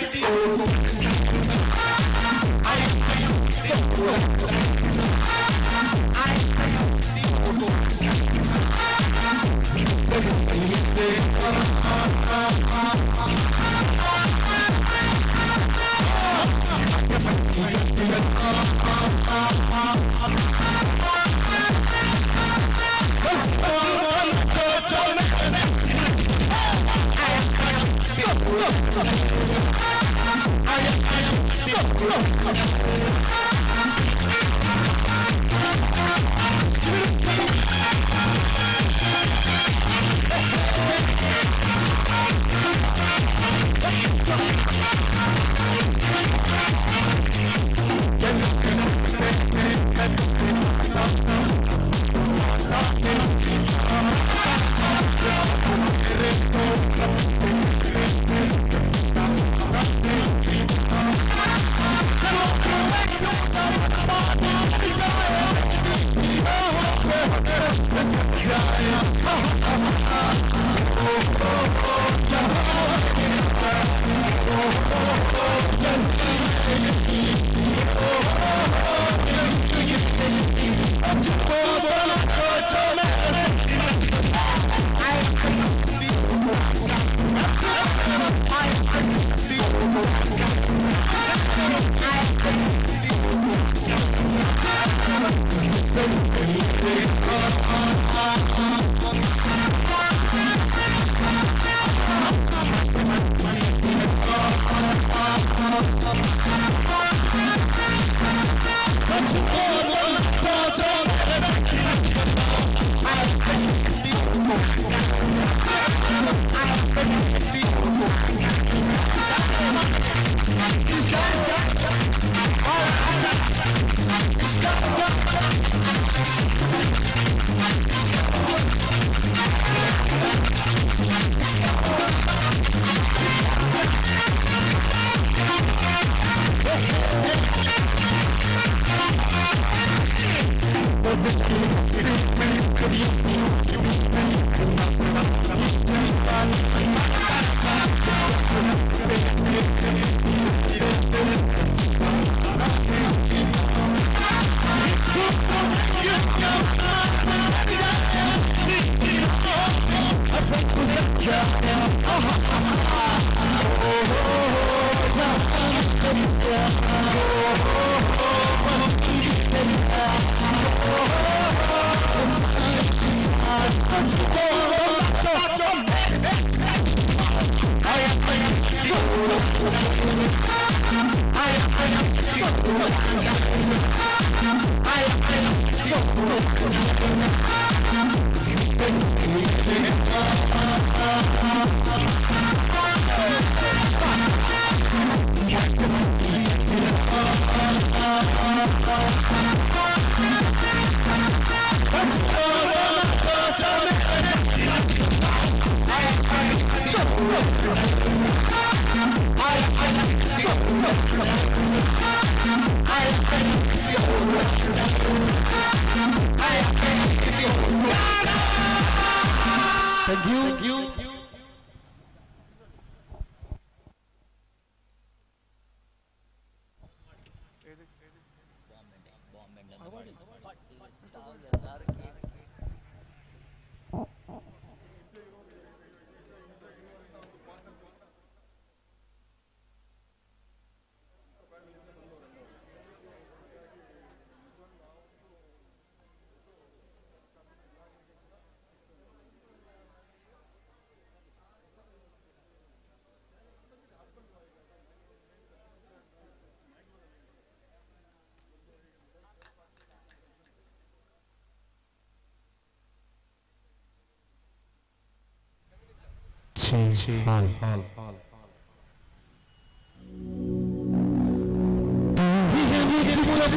Thank you.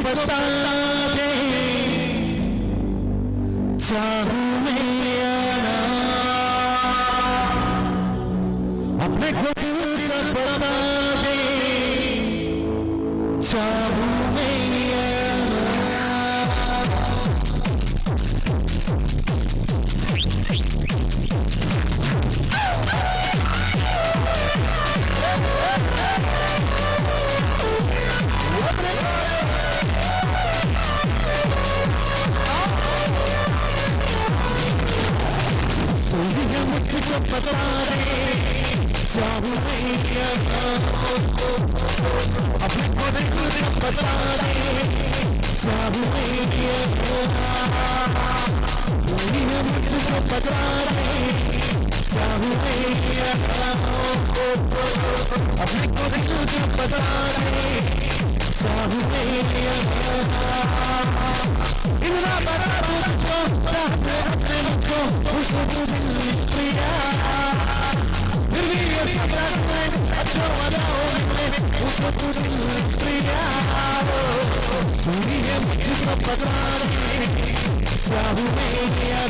बता दे चाहूं मैं आना अपने खुद का बता दे चाहूं मैं मुझको बता दे चाहूं मैं क्या अपने खुद बता दे चाहूं मैं क्या मुझको बता दे चाहूं मैं क्या अपने खुद बता दे चाहूं मैं क्या इतना बता मुझको चाहते अपने मुझको खुशबू प्रिया फिर भी ये अच्छा वाला हो खुशबू प्रिया पूरी है मुझको बता दे चाहूं मैं क्या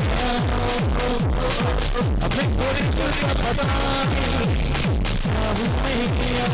अपने कोई का बता दे चाहूं मैं क्या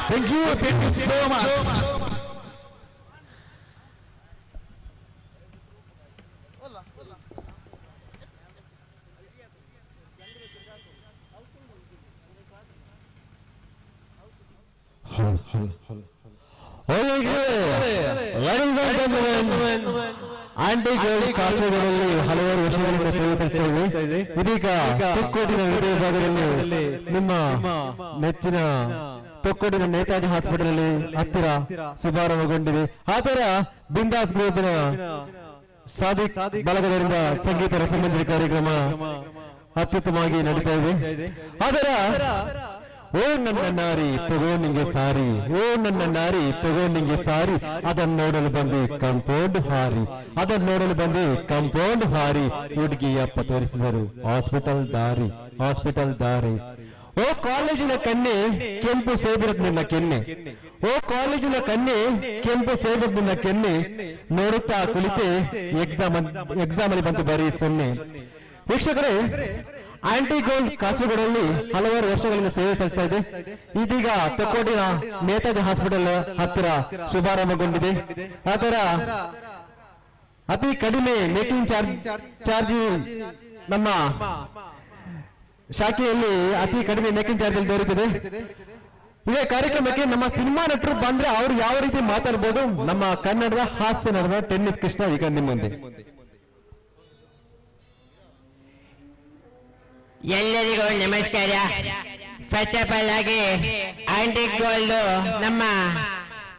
Thank you so much. ಆಂಟಿಗೋಳಿ ಕಾಸರಗೋಡಲ್ಲಿ ಹಲವಾರು ವರ್ಷಗಳಿಂದ ಸೇವಿಸುತ್ತಾ ಇದೆ. ಇದೀಗ ತೊಕ್ಕೋಟಿನ ಹೃದಯ ಭಾಗದಲ್ಲಿ ನಿಮ್ಮ ನೆಚ್ಚಿನ ತೊಕ್ಕೋಟಿನ ನೇತಾಜಿ ಹಾಸ್ಪಿಟಲ್ ಅಲ್ಲಿ ಹತ್ತಿರ ಶುಭಾರಂಭಗೊಂಡಿದೆ. ಆ ತರ ಬಿಂದಾಸ್ ಗ್ರೂಪಿನ ಸಾದಿಕ್ ಬಳಗದವರಿಂದ ಸಂಗೀತ ರಸಮಂಜರಿ ಕಾರ್ಯಕ್ರಮ ಅತ್ಯುತ್ತಮವಾಗಿ ನಡೀತಾ ಇದೆ. ಅದರ ಓ ನನ್ನ ನಾರಿ ತಗೋ ನಿಂಗೆ ಸಾರಿ, ಓ ನನ್ನ ನಾರಿ ತಗೋ ನಿಂಗೆ ಸಾರಿ, ಅದನ್ನ ನೋಡಲು ಬಂದು ಕಂಪೌಂಡ್ ಹಾರಿ, ಅದನ್ನ ನೋಡಲು ಬಂದು ಕಂಪೌಂಡ್ ಹಾರಿ, ಹುಡುಗಿಯಪ್ಪ ತೋರಿಸಿದರು ಹಾಸ್ಪಿಟಲ್ ದಾರಿ, ಹಾಸ್ಪಿಟಲ್ ದಾರಿ. ಓ ಕಾಲೇಜಿನ ಕನ್ನೆ ಕೆಂಪು ಸೇಬಿರತ್ ನಿನ್ನ ಕೆನ್ನೆ, ಓ ಕಾಲೇಜಿನ ಕನ್ನೆ ಕೆಂಪು ಸೇಬಿರತ್ ನಿನ್ನ ಕೆನ್ನೆ, ನೋಡುತ್ತಾ ಕುಳಿತೆ ಎಕ್ಸಾಮ್ ಅಲ್ಲಿ ಬಂತು ಬರೀ ಸೊನ್ನೆ. ವೀಕ್ಷಕರೇ, ಆಂಟಿ ಗೋಲ್ಡ್ ಕಾಸರಗೋಡಲ್ಲಿ ಹಲವಾರು ವರ್ಷಗಳಿಂದ ಸೇವೆ ಸಲ್ಲಿಸ್ತಾ ಇದೆ. ಇದೀಗ ತೊಕ್ಕೋಟಿನ ನೇತಾಜಿ ಹಾಸ್ಪಿಟಲ್ ಹತ್ತಿರ ಶುಭಾರಂಭಗೊಂಡಿದೆ. ಅದರ ಅತಿ ಕಡಿಮೆ ಮೇಕಿಂಗ್ ಚಾರ್ಜ್ ನಮ್ಮ ಶಾಖೆಯಲ್ಲಿ ಅತಿ ಕಡಿಮೆ ಮೇಕಿಂಗ್ ಚಾರ್ಜ್ ಅಲ್ಲಿ ದೊರೆಯುತ್ತದೆ. ಇದೇ ಕಾರ್ಯಕ್ರಮಕ್ಕೆ ನಮ್ಮ ಸಿನಿಮಾ ನಟರು ಬಂದ್ರೆ ಅವ್ರು ಯಾವ ರೀತಿ ಮಾತಾಡ್ಬೋದು, ನಮ್ಮ ಕನ್ನಡದ ಹಾಸ್ಯ ನಟರ ಟೆನ್ನಿಸ್ ಕೃಷ್ಣ ಈಗ ನಿಮ್ಮ ಮುಂದೆ. ಎಲ್ಲರಿಗೂ ನಮಸ್ಕಾರ. ಫಸ್ಟ್ ಆಫ್ ಆಲ್ ಆಗಿ ಆಂಟಿ ಗೋಲ್ಡ್ ನಮ್ಮ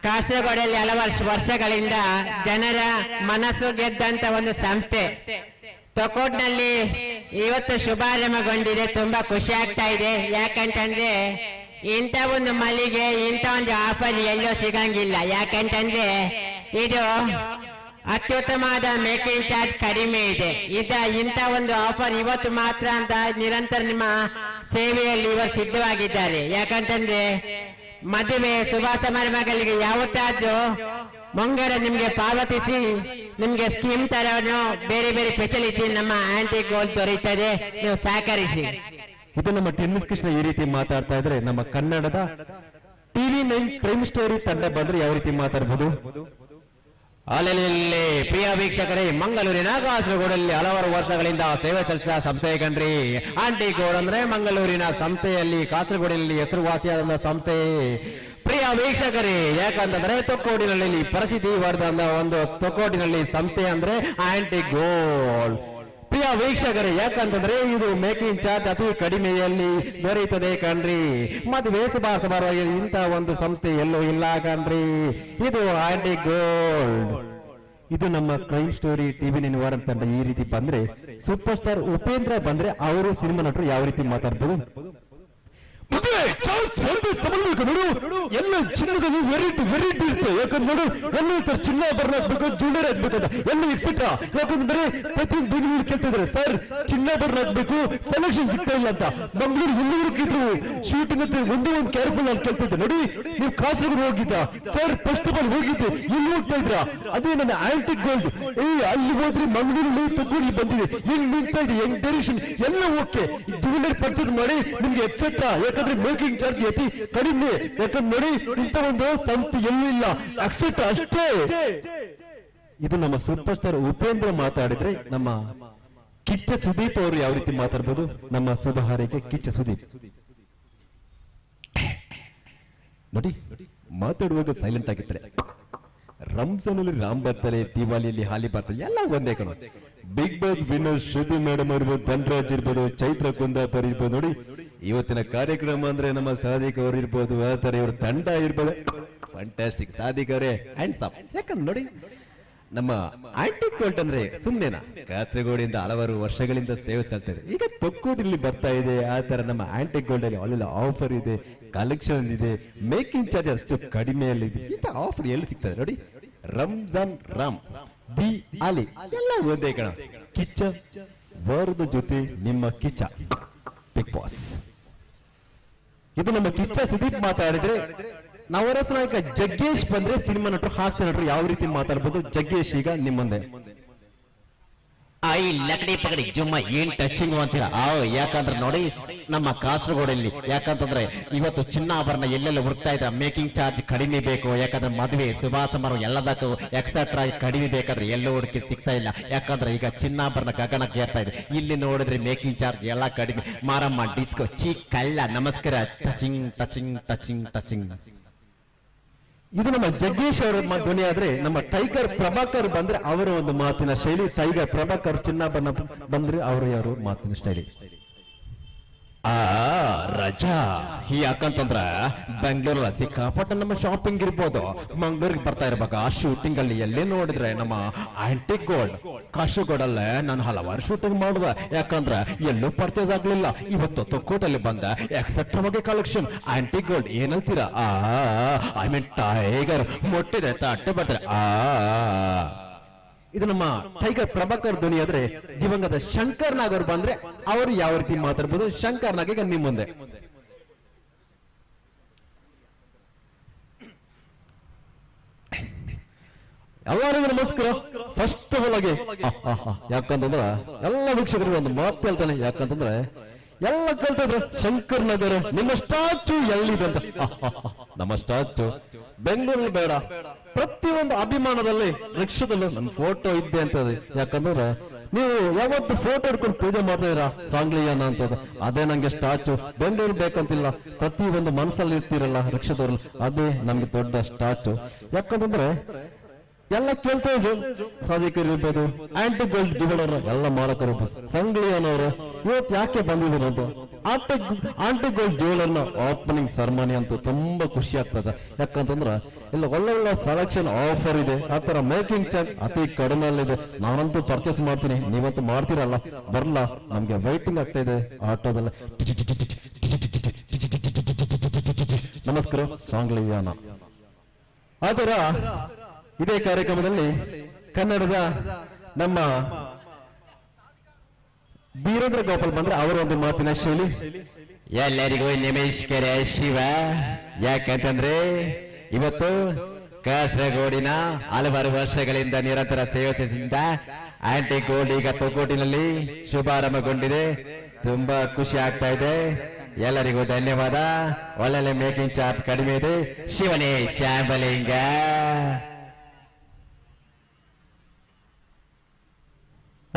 ಕಾಸರಗೋಡಲ್ಲಿ ಹಲವಾರು ವರ್ಷಗಳಿಂದ ಜನರ ಮನಸ್ಸು ಗೆದ್ದಂತ ಒಂದು ಸಂಸ್ಥೆ. ತೊಕ್ಕೋಟ್ನಲ್ಲಿ ಇವತ್ತು ಶುಭಾರಂಭಗೊಂಡಿದೆ. ತುಂಬಾ ಖುಷಿ ಆಗ್ತಾ ಇದೆ. ಯಾಕಂತಂದ್ರೆ ಇಂಥ ಒಂದು ಮಳಿಗೆ, ಇಂಥ ಒಂದು ಆಫರ್ ಎಲ್ಲೋ ಸಿಗಂಗಿಲ್ಲ. ಯಾಕಂತಂದ್ರೆ ಇದು ಅತ್ಯುತ್ತಮವಾದ ಮೇಕಿಂಗ್ ಚಾರ್ಜ್ ಕಡಿಮೆ ಇದೆ. ಇಂಥ ಒಂದು ಆಫರ್ ಇವತ್ತು ಮಾತ್ರ ಅಂತ ನಿರಂತರ ನಿಮ್ಮ ಸೇವೆಯಲ್ಲಿ ಇವರು ಸಿದ್ಧವಾಗಿದ್ದಾರೆ. ಯಾಕಂತಂದ್ರೆ ಮದುವೆ ಶುಭ ಸಮಾರಂಭಗಳಿಗೆ ಯಾವತ್ತಾದ್ರೂ ಮುಂಗಡ ನಿಮ್ಗೆ ಪಾವತಿಸಿ ನಿಮ್ಗೆ ಸ್ಕೀಮ್ ತರನು ಬೇರೆ ಬೇರೆ ಫೆಸಿಲಿಟಿ ನಮ್ಮ ಆಂಟಿ ಗೋಲ್ಡ್ ದೊರೆಯುತ್ತದೆ. ನೀವು ಸಹಕರಿಸಿ. ಇದು ನಮ್ಮ ಟೆನ್ನಿಸ್ ಕೃಷ್ಣ ಈ ರೀತಿ ಮಾತಾಡ್ತಾ ಇದ್ರೆ ನಮ್ಮ ಕನ್ನಡದ TV9 ಕ್ರೈಮ್ ಸ್ಟೋರಿ ತಂಡ ಬಂದ್ರೆ ಯಾವ ರೀತಿ ಮಾತಾಡಬಹುದು? ಅಲ್ಲಲ್ಲಿ ಪ್ರಿಯ ವೀಕ್ಷಕರೇ, ಮಂಗಳೂರಿನ ಕಾಸರಗೋಡಲ್ಲಿ ಹಲವಾರು ವರ್ಷಗಳಿಂದ ಸೇವೆ ಸಲ್ಲಿಸಿದ ಸಂಸ್ಥೆ ಕಣ್ರಿ ಆಂಟಿ ಗೋಲ್ಡ್. ಅಂದ್ರೆ ಮಂಗಳೂರಿನ ಸಂಸ್ಥೆಯಲ್ಲಿ ಕಾಸರಗೋಡಿನಲ್ಲಿ ಹೆಸರುವಾಸಿಯಾದ ಸಂಸ್ಥೆ. ಪ್ರಿಯ ವೀಕ್ಷಕರೇ, ಯಾಕಂತಂದ್ರೆ ತೊಕ್ಕೋಟಿನಲ್ಲಿ ಪ್ರಸಿದ್ಧಿ ಪಡೆದ ಒಂದು ತೊಕ್ಕೋಟಿನಲ್ಲಿ ಸಂಸ್ಥೆ ಅಂದ್ರೆ ಆಂಟಿ ಗೋಲ್ಡ್. ಪ್ರಿಯ ವೀಕ್ಷಕರೇ, ಯಾಕಂತಂದ್ರೆ ಇದು ಮೇಕಿಂಗ್ ಚಾರ್ಜ್ ಅತಿ ಕಡಿಮೆಯಲ್ಲಿ ದೊರೆಯುತ್ತದೆ ಕಣ್ರಿ. ಮದುವೆ ಶುಭ ಸಮಾರಂಭ ಇಂಥ ಒಂದು ಸಂಸ್ಥೆ ಎಲ್ಲೂ ಇಲ್ಲ ಕಣ್ರಿ. ಇದು ಆಂಟಿ ಗೋಲ್ಡ್. ಇದು ನಮ್ಮ ಕ್ರೈಮ್ ಸ್ಟೋರಿ TV9 ವಾರ ತಂಡ ಈ ರೀತಿ ಬಂದ್ರೆ, ಸೂಪರ್ ಸ್ಟಾರ್ ಉಪೇಂದ್ರ ಬಂದ್ರೆ ಅವರು ಸಿನಿಮಾ ನಟರು ಯಾವ ರೀತಿ ಮಾತಾಡ್ಬೋದು? ಎಲ್ಲ ಚಿನ್ನದಲ್ಲಿ ವೆರೈಟಿ ಇರುತ್ತೆ. ಯಾಕಂದ್ರೆ ನೋಡು, ಎಲ್ಲ ಚಿನ್ನ ಬರ್ಲಾಗ್ಬೇಕು, ಜ್ಯುವೆಲರಿ ಆಗ್ಬೇಕಂತ ಎಲ್ಲ ಎಕ್ಸೆಟ್ರಾ. ಯಾಕಂದ್ರೆ ಪ್ರತಿಯೊಂದು ಬೆಂಗಳೂರು ಕೇಳ್ತಿದ್ರೆ ಸರ್ ಚಿನ್ನಾಭರಣ ಆಗ್ಬೇಕು, ಸೆಲೆಕ್ಷನ್ ಸಿಗ್ತಾ ಇಲ್ಲ ಅಂತ. ಮಂಗಳೂರು ಎಲ್ಲಿ ಹುಡುಕಿದ್ರು ಶೂಟಿಂಗ್ ಅಂತ ಒಂದು ಕೇರ್ಫುಲ್ ಅಂತ ಕೇಳ್ತಿದ್ದೆ. ನೋಡಿ, ನೀವು ಕಾಸರಗೋಡು ಹೋಗಿದ್ದ ಸರ್, ಫಸ್ಟ್ ಆಫ್ ಆಲ್ ಹೋಗಿದ್ದೆ, ಎಲ್ಲಿ ಹೋಗ್ತಾ ಇದ್ರ? ಅದೇ ನನ್ನ ಆಂಟಿ ಗೋಲ್ಡ್. ಅಲ್ಲಿ ಹೋದ್ರೆ ಮಂಗಳೂರಲ್ಲಿ ತೊಕ್ಕೋಡಿ ಬಂದಿದೆ, ಎಲ್ಲಿ ನಿಂತಾ ಇದೆ, ಹೆಂಗ್ ಡೈರೆಕ್ಷನ್ ಎಲ್ಲ ಓಕೆ. ಜ್ಯುವೆಲರಿ ಪರ್ಚೇಸ್ ಮಾಡಿ ನಿಮ್ಗೆ ಎಕ್ಸೆಟ್ರಾ. ಯಾಕಂದ್ರೆ ಮೇಕಿಂಗ್ ಚಾರ್ಜ್ ಅತಿ ಕಡಿಮೆ. ಯಾಕಂದ್ರೆ ನೋಡಿ, ಇಂಥ ಒಂದು ಸಂಸ್ಥೆ ಎಲ್ಲೂ ಇಲ್ಲ, ಎಕ್ಸೆಟ್ರಾ ಅಷ್ಟೇ. ಇದು ನಮ್ಮ ಸೂಪರ್ ಸ್ಟಾರ್ ಉಪೇಂದ್ರ ಮಾತಾಡಿದ್ರೆ ನಮ್ಮ ಕಿಚ್ಚ ಸುದೀಪ್ ಅವರು ಯಾವ ರೀತಿ ಮಾತಾಡ್ಬೋದು? ನಮ್ಮ ಶುಭ ಹಾರೈಕೆ ಕಿಚ್ಚ ಸುದೀಪ್. ನೋಡಿ, ಮಾತಾಡುವಾಗ ಸೈಲೆಂಟ್ ಆಗಿರ್ತಾರೆ. ರಂಜಾನ್ ಅಲ್ಲಿ ರಾಮ್ ಬರ್ತಾರೆ, ದಿವಾಲಿಯಲ್ಲಿ ಹಾಲಿ ಬರ್ತಾರೆ, ಎಲ್ಲ ಒಂದೇ ಕಣ. ಬಿಗ್ ಬಾಸ್ ವಿನ್ನರ್ ಶ್ರುತಿ ಮೇಡಮ್ ಇರ್ಬೋದು, ಧನ್ರಾಜ್ ಇರ್ಬೋದು, ಚೈತ್ರ ಕುಂದಾಪುರ್ ಇರ್ಬೋದು. ನೋಡಿ, ಇವತ್ತಿನ ಕಾರ್ಯಕ್ರಮ ಅಂದ್ರೆ ನಮ್ಮ ಸಾದಿಕ್ ಅವರು ಇರ್ಬೋದು, ಆ ತರ ಇವ್ರ ತಂಡ ಇರ್ಬೋದು. ಫ್ಯಾಂಟಾಸ್ಟಿಕ್. ಸಾದಿಕ್ ಅವರೇ ಹ್ಯಾಂಡ್ಸ್ ಅಪ್. ಯಾಕಂದ್ರೆ ನೋಡಿ, ನಮ್ಮ ಆಂಟಿ ಗೋಲ್ಡ್ ಅಂದ್ರೆ ಸುಮ್ನೆನಾ? ಕಾಸರಗೋಡಿಂದ ಹಲವಾರು ವರ್ಷಗಳಿಂದ ಸೇವೆ ಸಲ್ತಾರೆ. ಈಗ ತೊಕ್ಕೋಟಿಲ್ಲಿ ಬರ್ತಾ ಇದೆ. ಆ ತರ ನಮ್ಮ ಆಂಟಿ ಗೋಲ್ಡ್ ಅಲ್ಲಿ ಅಲ್ಲೆಲ್ಲ ಆಫರ್ ಇದೆ, ಕಲೆಕ್ಷನ್ ಇದೆ, ಮೇಕಿಂಗ್ ಚಾರ್ಜ್ ಅಷ್ಟು ಕಡಿಮೆಯಲ್ಲಿ ಇದೆ. ಇಂಥ ಆಫರ್ ಎಲ್ಲಿ ಸಿಗ್ತದೆ ನೋಡಿ? ರಂಜಾನ್ ರಾಮ್, ದಿ ಅಲಿ ಎಲ್ಲ ಒಂದೇ ಕಣ. ಕಿಚ್ಚ ವಾರದ ಜೊತೆ ನಿಮ್ಮ ಕಿಚ್ಚ ಬಿಗ್ ಬಾಸ್. ಇದು ನಮ್ಮ ಕಿಚ್ಚ ಸುದೀಪ್ ಮಾತಾಡಿದ್ರೆ. ನವರಸ ನಾಯಕ ಜಗ್ಗೇಶ್ ಬಂದ್ರೆ ಸಿನಿಮಾ ನಟರು, ಹಾಸ್ಯ ನಟರು ಯಾವ ರೀತಿ ಮಾತಾಡ್ಬೋದು? ಜಗ್ಗೇಶ್ ಈಗ ನಿಮ್ಮ ಮುಂದೆ. ಐ ಲಕಡಿ ಪಕಡಿ ಜುಮ್ಮ ಏನ್ ಟಚಿಂಗ್ ಅಂತೀರ? ಯಾಕಂದ್ರೆ ನೋಡಿ, ನಮ್ಮ ಕಾಸರಗೋಡಲ್ಲಿ ಯಾಕಂತಂದ್ರೆ ಇವತ್ತು ಚಿನ್ನಾಭರಣ ಎಲ್ಲೆಲ್ಲ ಹುಡುಕ್ತಾ ಇದ್ದಾರೆ. ಮೇಕಿಂಗ್ ಚಾರ್ಜ್ ಕಡಿಮೆ ಬೇಕು. ಯಾಕಂದ್ರೆ ಮದುವೆ ಶುಭ ಸಮಾರಂಭ ಎಲ್ಲದಕ್ಕೂ ಎಕ್ಸೆಟ್ರಾ ಕಡಿಮೆ ಬೇಕಾದ್ರೆ ಎಲ್ಲೂ ಹುಡುಕಿ ಸಿಗ್ತಾ ಇಲ್ಲ. ಯಾಕಂದ್ರೆ ಈಗ ಚಿನ್ನಾಭರಣ ಗಗನಕ್ಕೆ ಏರ್ತಾ ಇದೆ. ಇಲ್ಲಿ ನೋಡಿದ್ರೆ ಮೇಕಿಂಗ್ ಚಾರ್ಜ್ ಎಲ್ಲ ಕಡಿಮೆ. ಮಾರಮ್ಮ ಡಿಸ್ಕೋ ಕಲ್ಲ ನಮಸ್ಕಾರ, ಟಚಿಂಗ್ ಟಚಿಂಗ್ ಟಚಿಂಗ್ ಟಚಿಂಗ್. ಇದು ನಮ್ಮ ಜಗ್ಗೇಶ್ ಅವರ ಧ್ವನಿ ಆದ್ರೆ, ನಮ್ಮ ಟೈಗರ್ ಪ್ರಭಾಕರ್ ಬಂದ್ರೆ ಅವರ ಒಂದು ಮಾತಿನ ಶೈಲಿ. ಟೈಗರ್ ಪ್ರಭಾಕರ್ ಚಿನ್ನಾಭರಣ ಬಂದ್ರೆ ಅವರು ಯಾರು ಮಾತಿನ ಶೈಲಿ. ರಜಾ ಯಾಕಂತಂದ್ರ ಬೆಂಗಳೂರಲ್ಲಿ ಸಿಕ್ಕಾಪಟ್ಟ ನಮ್ಮ ಶಾಪಿಂಗ್ ಇರ್ಬೋದು. ಮಂಗಳೂರಿಗೆ ಬರ್ತಾ ಇರ್ಬೇಕು. ಆ ಶೂಟಿಂಗ್ ಅಲ್ಲಿ ಎಲ್ಲೇ ನೋಡಿದ್ರೆ ನಮ್ಮ ಆಂಟಿ ಗೋಲ್ಡ್ ಕಾಸರಗೋಡಲ್ಲೇ ನಾನು ಹಲವಾರು ಶೂಟಿಂಗ್ ಮಾಡಿದೆ. ಯಾಕಂದ್ರೆ ಎಲ್ಲೂ ಪರ್ಚೇಸ್ ಆಗ್ಲಿಲ್ಲ. ಇವತ್ತು ತೊಕ್ಕೋಟಲ್ಲಿ ಬಂದ ಎಕ್ಸೆಟ್ರಾವಾಗಿ ಕಲೆಕ್ಷನ್. ಆಂಟಿ ಗೋಲ್ಡ್ ಏನಂತೀರಾ? ಐ ಮೀನ್ ಟೈಗರ್ ಮೊಟ್ಟಿದೆ ತಟ್ಟೆ ಬರ್ತಾರೆ. ಇದು ನಮ್ಮ ಟೈಗರ್ ಪ್ರಭಾಕರ್ ಧ್ವನಿ ಆದ್ರೆ, ದಿವಂಗತ ಶಂಕರ್ ನಾಗ್ ಅವರು ಬಂದ್ರೆ ಅವರು ಯಾವ ರೀತಿ ಮಾತಾಡ್ಬೋದು? ಶಂಕರ್ ನಾಗ್ ಈಗ ನಿಮ್ಮ ಮುಂದೆ. ಎಲ್ಲರಿಗೂ ನಮಸ್ಕಾರ. ಫಸ್ಟ್ ಆಫ್ ಆಲ್ ಆಗಿ ಯಾಕಂತಂದ್ರೆ ಎಲ್ಲ ವೀಕ್ಷಕರಿಗೆ ಒಂದು ಮಾತು ಹೇಳ್ತಾನೆ. ಯಾಕಂತಂದ್ರೆ ಎಲ್ಲ ಕಲ್ತಿದ್ರು ಶಂಕರ್ ನಗರ ನಿಮ್ಮ ಸ್ಟಾಚು ಎಲ್ಲಿದೆ ಅಂತ. ನಮ್ಮ ಸ್ಟಾಚು ಬೆಂಗಳೂರಲ್ಲಿ ಬೇಡ, ಪ್ರತಿಯೊಂದು ಅಭಿಮಾನದಲ್ಲಿ ರಿಕ್ಷಾದಲ್ಲೂ ನನ್ನ ಫೋಟೋ ಇದ್ದೆ ಅಂತದೆ. ಯಾಕಂದ್ರೆ ನೀವು ಯಾವತ್ತು ಫೋಟೋ ಹಿಡ್ಕೊಂಡು ಪೂಜೆ ಮಾಡ್ತಾ ಇದ್ದೀರಾ ಸಾಂಗ್ಲಿಯಾನ ಅಂತದ್ದು, ಅದೇ ನಂಗೆ ಸ್ಟಾಚು. ಬೆಂಗಳೂರು ಬೇಕಂತಿಲ್ಲ, ಪ್ರತಿ ಒಂದು ಮನಸ್ಸಲ್ಲಿ ಇರ್ತೀರಲ್ಲ ರಿಕ್ಷಾದವ್ರು, ಅದೇ ನಮ್ಗೆ ದೊಡ್ಡ ಸ್ಟಾಚು. ಯಾಕಂತಂದ್ರೆ ಎಲ್ಲ ಕೇಳ್ತಾ ಇದ್ರು, ಸಾಧಿಕರು ಇರ್ಬೋದು, ಆಂಟಿ ಗೋಲ್ಡ್ ಜ್ಯುವೆಲರ್ ಎಲ್ಲ ಮಾಲಕರು ಸಂಗ್ಲಿಯನವರು ಇವತ್ತು ಯಾಕೆ ಬಂದಿದ್ರು ಅಂತ. ಆಂಟಿ ಗೋಲ್ಡ್ ಜ್ಯುವೆಲರ್ನ ಓಪನಿಂಗ್ ಸೆರೆಮನಿ ಅಂತೂ ತುಂಬಾ ಖುಷಿ ಆಗ್ತದೆ. ಯಾಕಂತಂದ್ರ ಇಲ್ಲ ಒಳ್ಳೊಳ್ಳೆ ಸೆಲೆಕ್ಷನ್ ಆಫರ್ ಇದೆ, ಆ ತರ ಮೇಕಿಂಗ್ ಚಾರ್ಜ್ ಅತಿ ಕಡಿಮೆ ಇದೆ. ನಾನಂತೂ ಪರ್ಚೇಸ್ ಮಾಡ್ತೀನಿ, ನೀವಂತೂ ಮಾಡ್ತೀರಲ್ಲ, ಬರ್ಲಾ? ನಮ್ಗೆ ವೈಟಿಂಗ್ ಆಗ್ತಾ ಇದೆ ಆಟೋದಲ್ಲ. ನಮಸ್ಕಾರ ಸಾಂಗ್ಲಿಯಾನ. ಆತರ ಇದೇ ಕಾರ್ಯಕ್ರಮದಲ್ಲಿ ಕನ್ನಡದ ನಮ್ಮ ಬೀರೇಂದ್ರ ಗೋಪಾಲ್ ಬಂದ್ರೆ ಅವರ ಒಂದು ಮಾತಿನ ಶೈಲಿ. ಎಲ್ಲರಿಗೂ ನಮಸ್ಕಾರ ಶಿವ. ಯಾಕಂತಂದ್ರೆ ಇವತ್ತು ಕಾಸರಗೋಡಿನ ಹಲವಾರು ವರ್ಷಗಳಿಂದ ನಿರಂತರ ಸೇವಿಸಿದ ಆಂಟಿ ಗೋಲ್ಡ್ ಈಗ ತೊಕೋಟಿನಲ್ಲಿ ಶುಭಾರಂಭಗೊಂಡಿದೆ. ತುಂಬಾ ಖುಷಿ ಆಗ್ತಾ ಇದೆ. ಎಲ್ಲರಿಗೂ ಧನ್ಯವಾದ. ಒಳ್ಳೆ ಮೇಕಿಂಗ್ ಚಾರ್ಜ್ ಕಡಿಮೆ ಇದೆ. ಶಿವನೇ ಶಾಂಬಲಿಂಗ.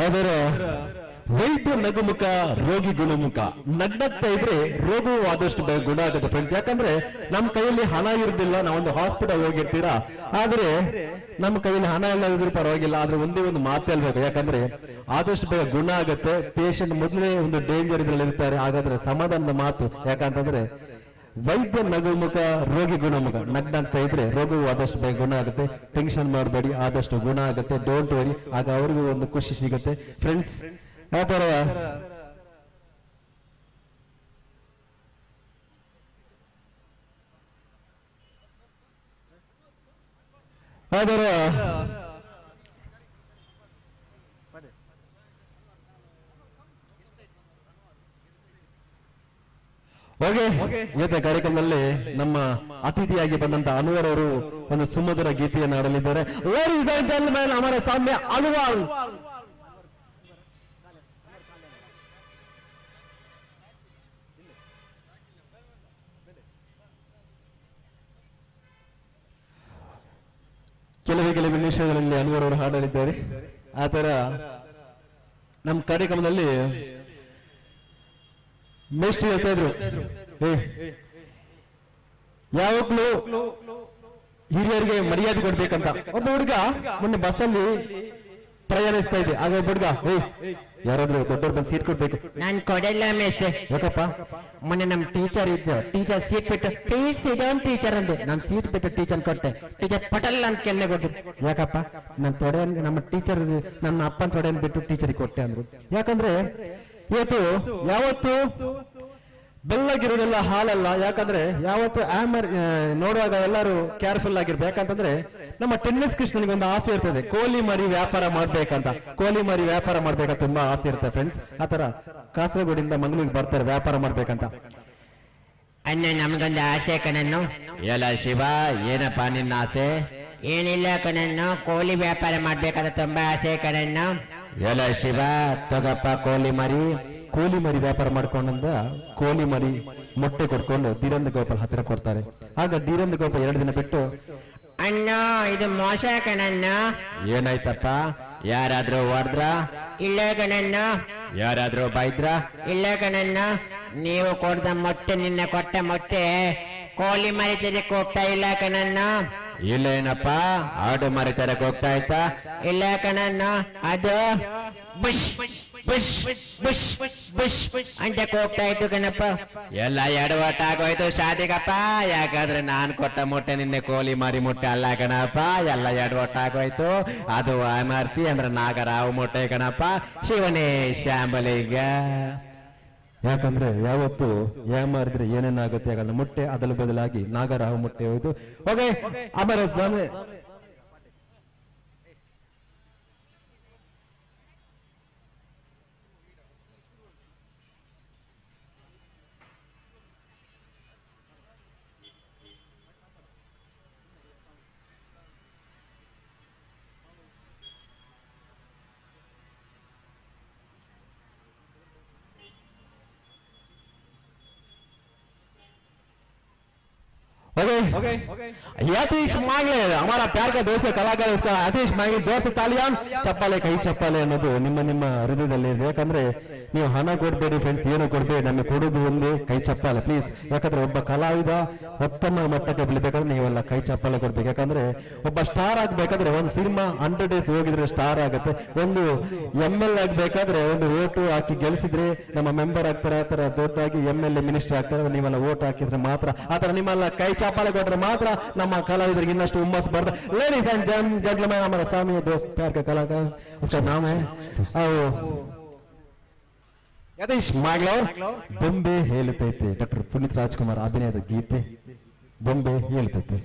ಅದರ ವೈದ್ಯ ನಗುಮುಖ, ರೋಗಿ ಗುಣಮುಖ. ನಗ್ನಗ್ತಾ ಇದ್ರೆ ರೋಗವು ಆದಷ್ಟು ಗುಣ ಆಗುತ್ತೆ ಫ್ರೆಂಡ್ಸ್. ಯಾಕಂದ್ರೆ ನಮ್ಮ ಕೈಯಲ್ಲಿ ಹಣ ಇರುದಿಲ್ಲ, ನಾವೊಂದು ಹಾಸ್ಪಿಟಲ್ ಹೋಗಿರ್ತೀರಾ, ಆದ್ರೆ ನಮ್ಮ ಕೈಯಲ್ಲಿ ಹಣ ಎಲ್ಲ ಇದ್ರೂ ಪರವಾಗಿಲ್ಲ, ಆದ್ರೆ ಒಂದೇ ಒಂದು ಮಾತು ಹೇಳ್ಬೇಕು. ಯಾಕಂದ್ರೆ ಆದಷ್ಟು ಬೇಗ ಗುಣ ಆಗುತ್ತೆ. ಪೇಷಂಟ್ ಮೊದಲೇ ಒಂದು ಡೇಂಜರ್ ಇದ್ರಲ್ಲಿ ಇರ್ತಾರೆ, ಹಾಗಾದ್ರೆ ಸಮಾಧಾನದ ಮಾತು. ಯಾಕಂತಂದ್ರೆ ವೈದ್ಯ ನಗುಮುಖ, ರೋಗಿ ಗುಣಮುಖ. ನಗ್ನಾಗ್ತಾ ಇದ್ರೆ ರೋಗವು ಆದಷ್ಟು ಬೇಗ ಗುಣ ಆಗುತ್ತೆ. ಟೆನ್ಷನ್ ಮಾಡಬೇಡಿ, ಆದಷ್ಟು ಗುಣ ಆಗುತ್ತೆ. Don't worry. ಆಗ ಅವ್ರಿಗೂ ಒಂದು ಖುಷಿ ಸಿಗುತ್ತೆ ಫ್ರೆಂಡ್ಸ್. ಆತರ ಇವತ್ತ ಕಾರ್ಯಕ್ರಮದಲ್ಲಿ ನಮ್ಮ ಅತಿಥಿಯಾಗಿ ಬಂದಂತ ಅನ್ವರ್ ಅವರು ಒಂದು ಸುಮಧುರ ಗೀತೆಯನ್ನು ಆಡಲಿದ್ದಾರೆ. ಲೇಡೀಸ್ ಅಂಡ್ ಜೆಂಟಲ್ಮೆನ್, ಹಮಾರ ಸಾಮ್ಯ ಅನ್ವರ್. ಕೆಲವೇ ನಿಮಿಷಗಳಲ್ಲಿ ಅನ್ವರ್ ಅವರು ಹಾಡಲಿದ್ದಾರೆ. ಆತರ ನಮ್ಮ ಕಾರ್ಯಕ್ರಮದಲ್ಲಿ ಮೇಷ್ಟ್ರು ಹೇಳ್ತಾ ಇದ್ರು, ಯಾವಾಗ್ಲೂ ಹಿರಿಯರಿಗೆ ಮರ್ಯಾದೆ ಕೊಡ್ಬೇಕಂತ. ಒಬ್ಬ ಹುಡುಗ ಮೊನ್ನೆ ಬಸ್ಸಲ್ಲಿ ಪ್ರಯಾಣಿಸ್ತಾ ಇದೆ, ಆಗ ಒಬ್ಬ ಹುಡುಗ ಯಾರಾದ್ರೂ ದೊಡ್ಡವ್ರು ಬಂದು ಸೀಟ್ ಕೊಡ್ಬೇಕು. ನಾನ್ ಕೊಡಲ್ಲ ಮೇಷ್ಟ್ರೆ. ಯಾಕಪ್ಪ? ಮೊನ್ನೆ ನಮ್ ಟೀಚರ್ ಇದ್ದು, ಟೀಚರ್ ಸೀಟ್ ಬಿಟ್ಟು ಪ್ಲೀಸ್ ಸಿಟ್ ಡೌನ್ ಟೀಚರ್ ಅಂದೆ. ನಾನು ಸೀಟ್ ಬಿಟ್ಟು ಟೀಚರ್ ಕೊಟ್ಟೆ, ಟೀಚರ್ ಪಟಲ್ ಅಂತ ಕೆನ್ನೆ ಕೊಟ್ಟು. ಯಾಕಪ್ಪ? ನನ್ನ ತೊಡೆ, ನಮ್ಮ ಟೀಚರ್, ನನ್ನ ಅಪ್ಪನ ತೊಡೆಯನ್ನು ಬಿಟ್ಟು ಟೀಚರಿಗೆ ಕೊಟ್ಟೆ ಅಂದ್ರು. ಯಾಕಂದ್ರೆ ಇವತ್ತು ಯಾವತ್ತು ಬೆಳ್ಳಗಿರೋದೆಲ್ಲ ಹಾಲಲ್ಲ. ಯಾಕಂದ್ರೆ ಯಾವತ್ತು ನೋಡುವಾಗ ಎಲ್ಲರೂ ಕೇರ್ಫುಲ್ ಆಗಿರ್ಬೇಕು. ಯಾಕಂತಂದ್ರೆ ನಮ್ಮ ಟೆನ್ನಿಸ್ ಕೃಷ್ಣನಿಗೆ ಒಂದು ಆಸೆ ಇರ್ತದೆ, ಕೋಲಿ ಮರಿ ವ್ಯಾಪಾರ ಮಾಡ್ಬೇಕಂತ. ಕೋಲಿ ಮರಿ ವ್ಯಾಪಾರ ಮಾಡ್ಬೇಕಂತ ತುಂಬಾ ಆಸೆ ಇರ್ತದೆ ಫ್ರೆಂಡ್ಸ್. ಆತರ ಕಾಸರಗೋಡಿಂದ ಮಂಗಳೂರಿಗೆ ಬರ್ತಾರೆ ವ್ಯಾಪಾರ ಮಾಡ್ಬೇಕಂತ. ಅಣ್ಣ ನಮ್ಗೊಂದು ಆಸೆ ಕಣನ್ನು. ಎಲ್ಲ ಶಿವ, ಏನಪ್ಪಾ ನಿನ್ನ ಆಸೆ? ಏನಿಲ್ಲ ಕಣನ್ನು, ಕೋಳಿ ವ್ಯಾಪಾರ ಮಾಡ್ಬೇಕಂತ ತುಂಬಾ ಆಸೆ ಕಣನ್ನು. ಎಲ್ಲ ಶಿವ, ತಗಪ್ಪ ಕೋಲಿ ಮರಿ. ಕೋಲಿ ಮರಿ ವ್ಯಾಪಾರ ಮಾಡ್ಕೊಂಡ ಕೋಲಿ ಮರಿ ಮೊಟ್ಟೆ ಕೊಡ್ಕೊಂಡು ಧೀರೇಂದ್ರ ಗೋಪಾಲ್ ಹತ್ತಿರ ಕೊಡ್ತಾರೆ. ಆಗ ಧೀರೇಂದ್ರ ಗೋಪಾಲ್ 2 ದಿನ ಬಿಟ್ಟು, ಅಣ್ಣ ಇದು ಮೋಸ ಕಣಣ್ಣ. ಏನಾಯ್ತಪ್ಪ? ಯಾರಾದ್ರೂ ಹೊಡೆದ್ರ? ಇಲ್ಲ ಕಣಣ್ಣ. ಯಾರಾದ್ರೂ ಬೈದ್ರ? ಇಲ್ಲ ಕಣಣ್ಣ. ನೀವು ಕೊಡ್ದ ಮೊಟ್ಟೆ, ನಿನ್ನೆ ಕೊಟ್ಟ ಮೊಟ್ಟೆ ಕೋಳಿ ಮರಿ ತರಕ್ಕೆ ಹೋಗ್ತಾ ಇಲ್ಲ ಕಣಣ್ಣ. ಇಲ್ಲ ಏನಪ್ಪ, ಆಡು ಮರಿ ತರಕ್ಕೆ ಹೋಗ್ತಾ ಆಯ್ತಾ? ಇಲ್ಲ ಕಣಣ್ಣ, ಅದು ಬುಷ್ ಬುಷ್ ಬುಷ್ ಬುಷ್ ಅಂತ ಹೋಗ್ತಾ ಇತ್ತು ಕಣಪ್ಪ. ಎಲ್ಲ ಎಡವಟ್ಟ ಆಗೋಯ್ತು ಶಾದಿಗಪ್ಪ. ಯಾಕಂದ್ರೆ ನಾನ್ ಕೊಟ್ಟ ಮೊಟ್ಟೆ ನಿನ್ನೆ ಕೋಲಿ ಮಾರಿ ಮೊಟ್ಟೆ ಅಲ್ಲ ಕಣಪ್ಪ, ಎಲ್ಲ ಎಡವಟ್ಟ ಆಗೋಯ್ತು. ಅದು MRC ಅಂದ್ರೆ ನಾಗರಾವ್ ಮೊಟ್ಟೆ ಕಣಪ್ಪ. ಶಿವನೇ ಶಾಂಬಲಿಗ. ಯಾಕಂದ್ರೆ ಯಾವತ್ತು ಮಾರಿದ್ರೆ ಏನೇನಾಗುತ್ತೆ ಆಗಲ್ಲ. ಮೊಟ್ಟೆ ಅದರ ಬದಲಾಗಿ ನಾಗರಾವ್ ಮೊಟ್ಟೆ ಹೋಯ್ತು. ಓಕೆ, ಅಮರ ಸ್ವಾಮಿ. ओके यतीश मांगले हमारा प्यार का दोस्त कलाकार उसका यतीश मांगले जोर से तालियां ಚಪ್ಪಾಳೆ ಕೈ ಚಪ್ಪಾಳೆ ಅನ್ನೋದು ನಿಮ್ಮ ಹೃದಯದಲ್ಲಿ ಇದೆ. ಯಾಕಂದ್ರೆ ನೀವು ಹಣ ಕೊಡಬೇಡಿ ಫ್ರೆಂಡ್ಸ್, ಏನು ಕೊಡಬೇಡಿ, ನಮಗೆ ಕೊಡೋದು ಒಂದೇ ಕೈ ಚಪ್ಪಾಳೆ ಪ್ಲೀಸ್. ಯಾಕಂದ್ರೆ ಒಬ್ಬ ಕಲಾವಿದ ಉತ್ತಮ ಮಟ್ಟಕ್ಕೆ ಬೆಳಿಬೇಕಾದ್ರೆ ನೀವೆಲ್ಲ ಕೈ ಚಪ್ಪಾಳೆ ಕೊಡ್ಬೇಕು. ಯಾಕಂದ್ರೆ ಒಬ್ಬ ಸ್ಟಾರ್ ಆಗ್ಬೇಕಾದ್ರೆ ಒಂದು ಸಿನಿಮಾ 100 ಡೇಸ್ ಹೋಗಿದ್ರೆ ಸ್ಟಾರ್ ಆಗುತ್ತೆ. ಒಂದು ML ಆಗ್ಬೇಕಾದ್ರೆ ಒಂದು ಓಟು ಹಾಕಿ ಗೆಲ್ಸಿದ್ರೆ ನಮ್ಮ ಮೆಂಬರ್ ಆಗ್ತಾರೆ. ಆ ತರ ದೊಡ್ಡದಾಗಿ MLA ಮಿನಿಸ್ಟರ್ ಆಗ್ತಾರೆ. ನೀವೆಲ್ಲ ಓಟ್ ಹಾಕಿದ್ರೆ ಮಾತ್ರ, ಆ ತರ ನಿಮ್ಮೆಲ್ಲ ಕೈ ಚಪ್ಪಾಳೆ ಕೊಟ್ರೆ ಮಾತ್ರ ನಮ್ಮ ಕಲಾವಿದರಿಗೆ ಇನ್ನಷ್ಟು ಹುಮ್ಮಸ್ ಬರ್ತದೆ. ಲೇಡೀಸ್ ಅಂಡ್ जेंटलमैन हमारा सामने दोस्त प्यार का कलाकार उसका नाम है यतीश मांगले. बॉम्बे ಹೇಳುತ್ತೈತೆ ಡಾಕ್ಟರ್ ಪುನೀತ್ ರಾಜ್ಕುಮಾರ್ ಅಭಿನಯದ ಗೀತೆ ಬೊಂಬೆ ಹೇಳುತ್ತೈತೆ.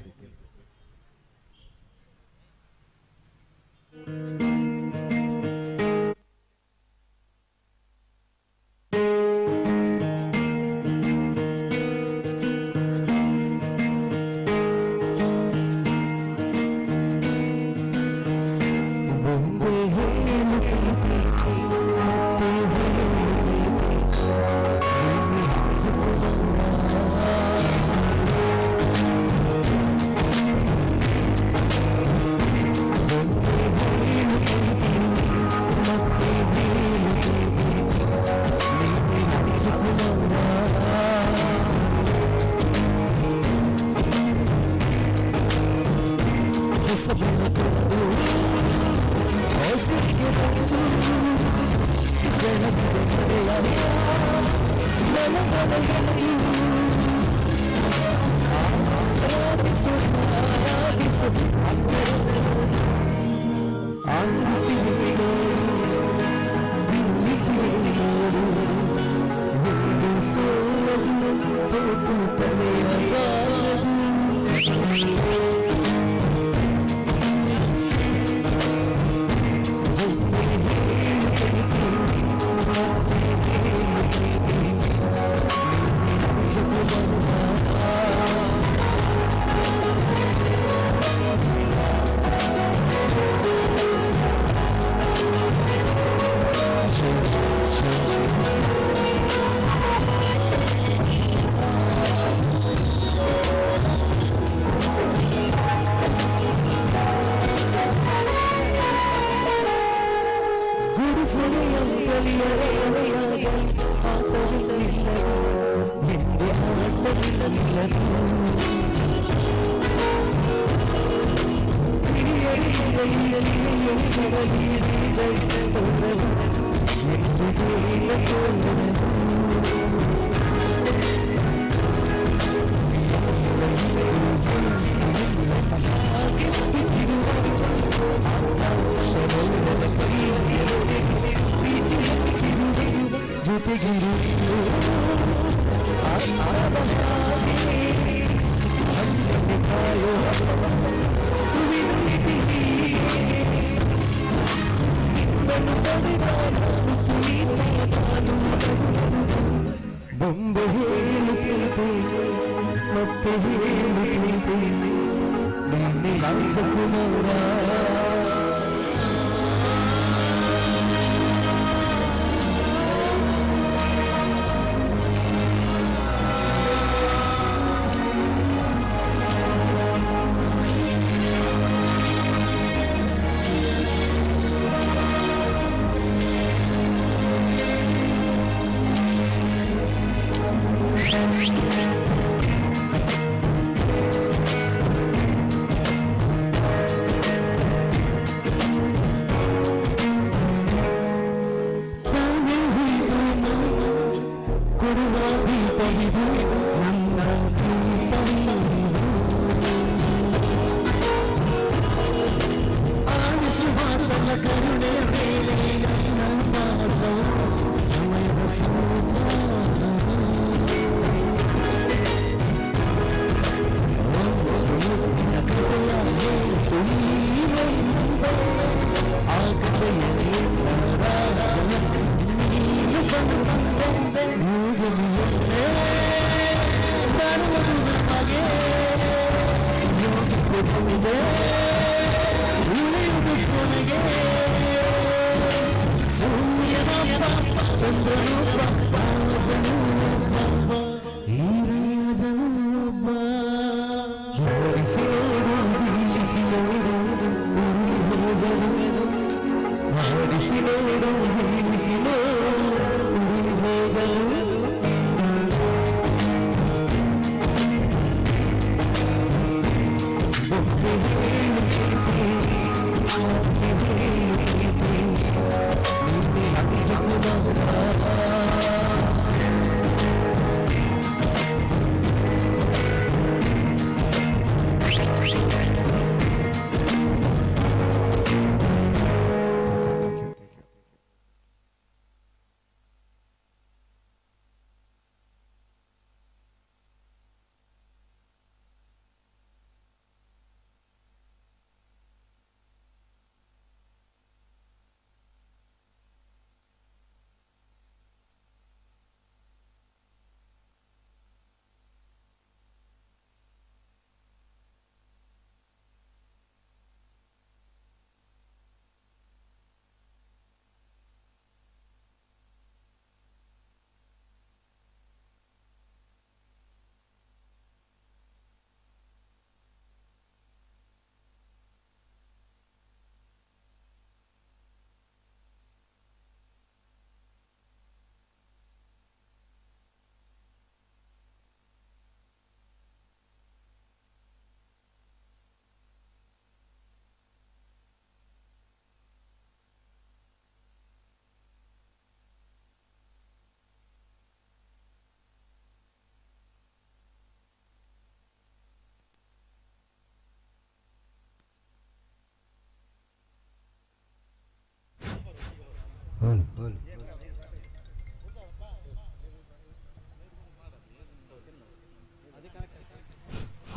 ಚಂದ್ರ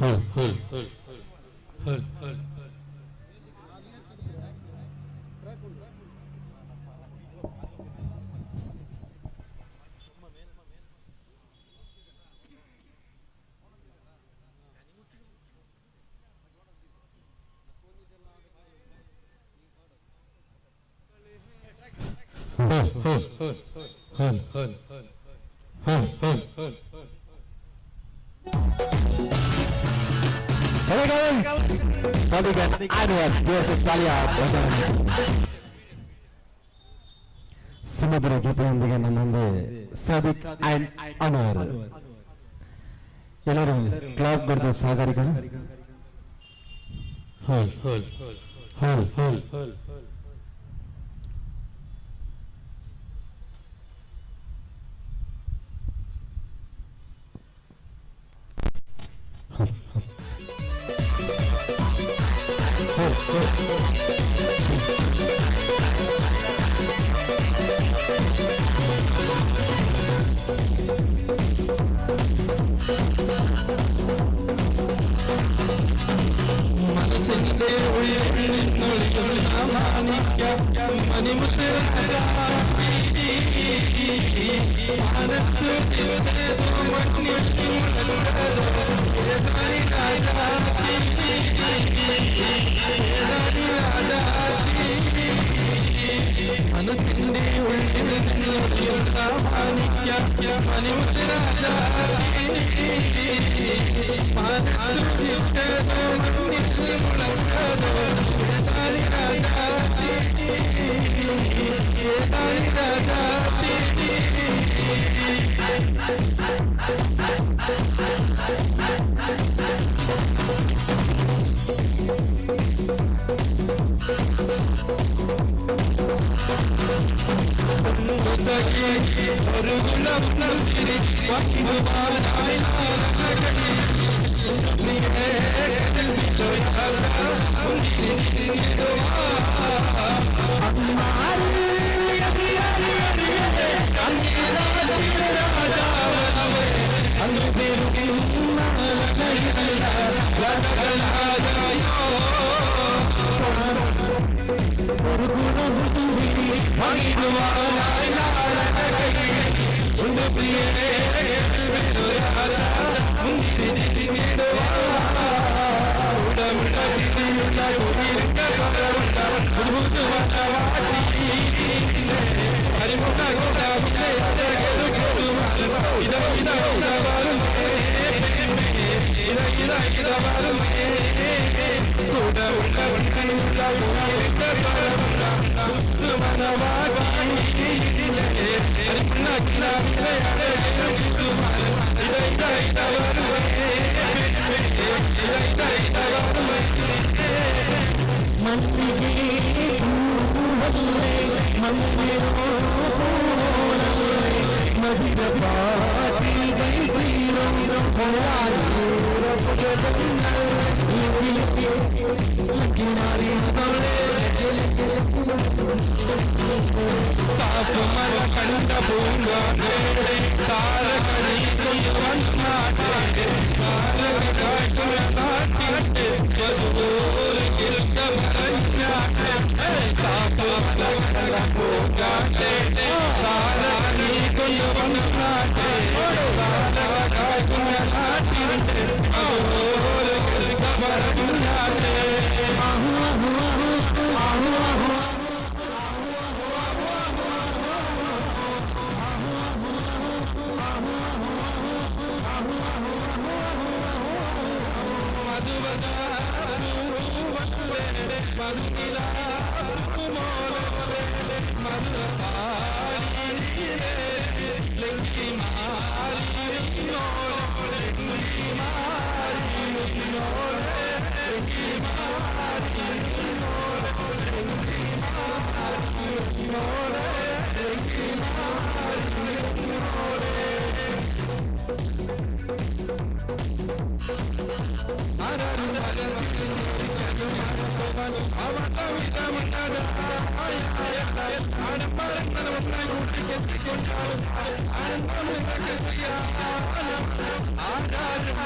Hey guys, Sadiq and Anwar versus Talia. ಸುಮಧುರ ಗೀತೆಯೊಂದಿಗೆ ನಮ್ಮ ಮುಂದೆ ಸಾದಿಕ್ ಅಂಡ್ ಅನ್ವರ್. ಎಲ್ಲರೂ ಕ್ಲಾಪ್ ಬರೆದು ಸ್ವಾಗತಿಗಳು.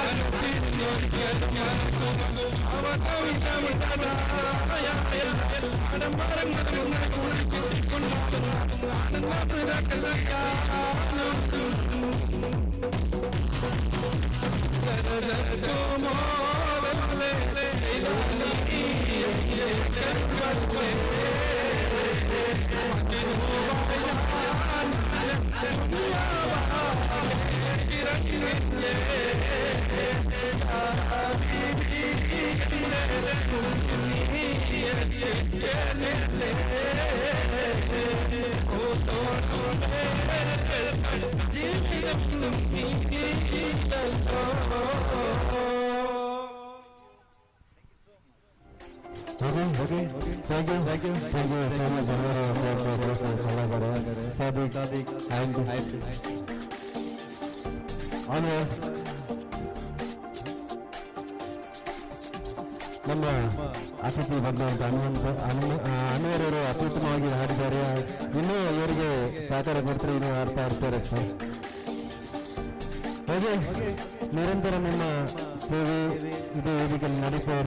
I Okay. Thank you so much, Sadiq, and Anwar. ನಮ್ಮ ಅತಿಥಿ ಬಂದಂತ ಅನ್ವರವರು ಅತ್ಯುತ್ತಮವಾಗಿ ಹಾಡಿದ್ದಾರೆ. ಇನ್ನೂ ಇವರಿಗೆ ಸಹಕಾರ ಕೊಡ್ತಾರೆ, ಇನ್ನೂ ಆಡ್ತಾ ಇರ್ತಾರೆ ಸರ್. ಹಾಗೆ ನಿರಂತರ ನಿಮ್ಮ ಸೇವೆ ಇದು ವೇದಿಕೆಯಲ್ಲಿ ನಡೀತಾ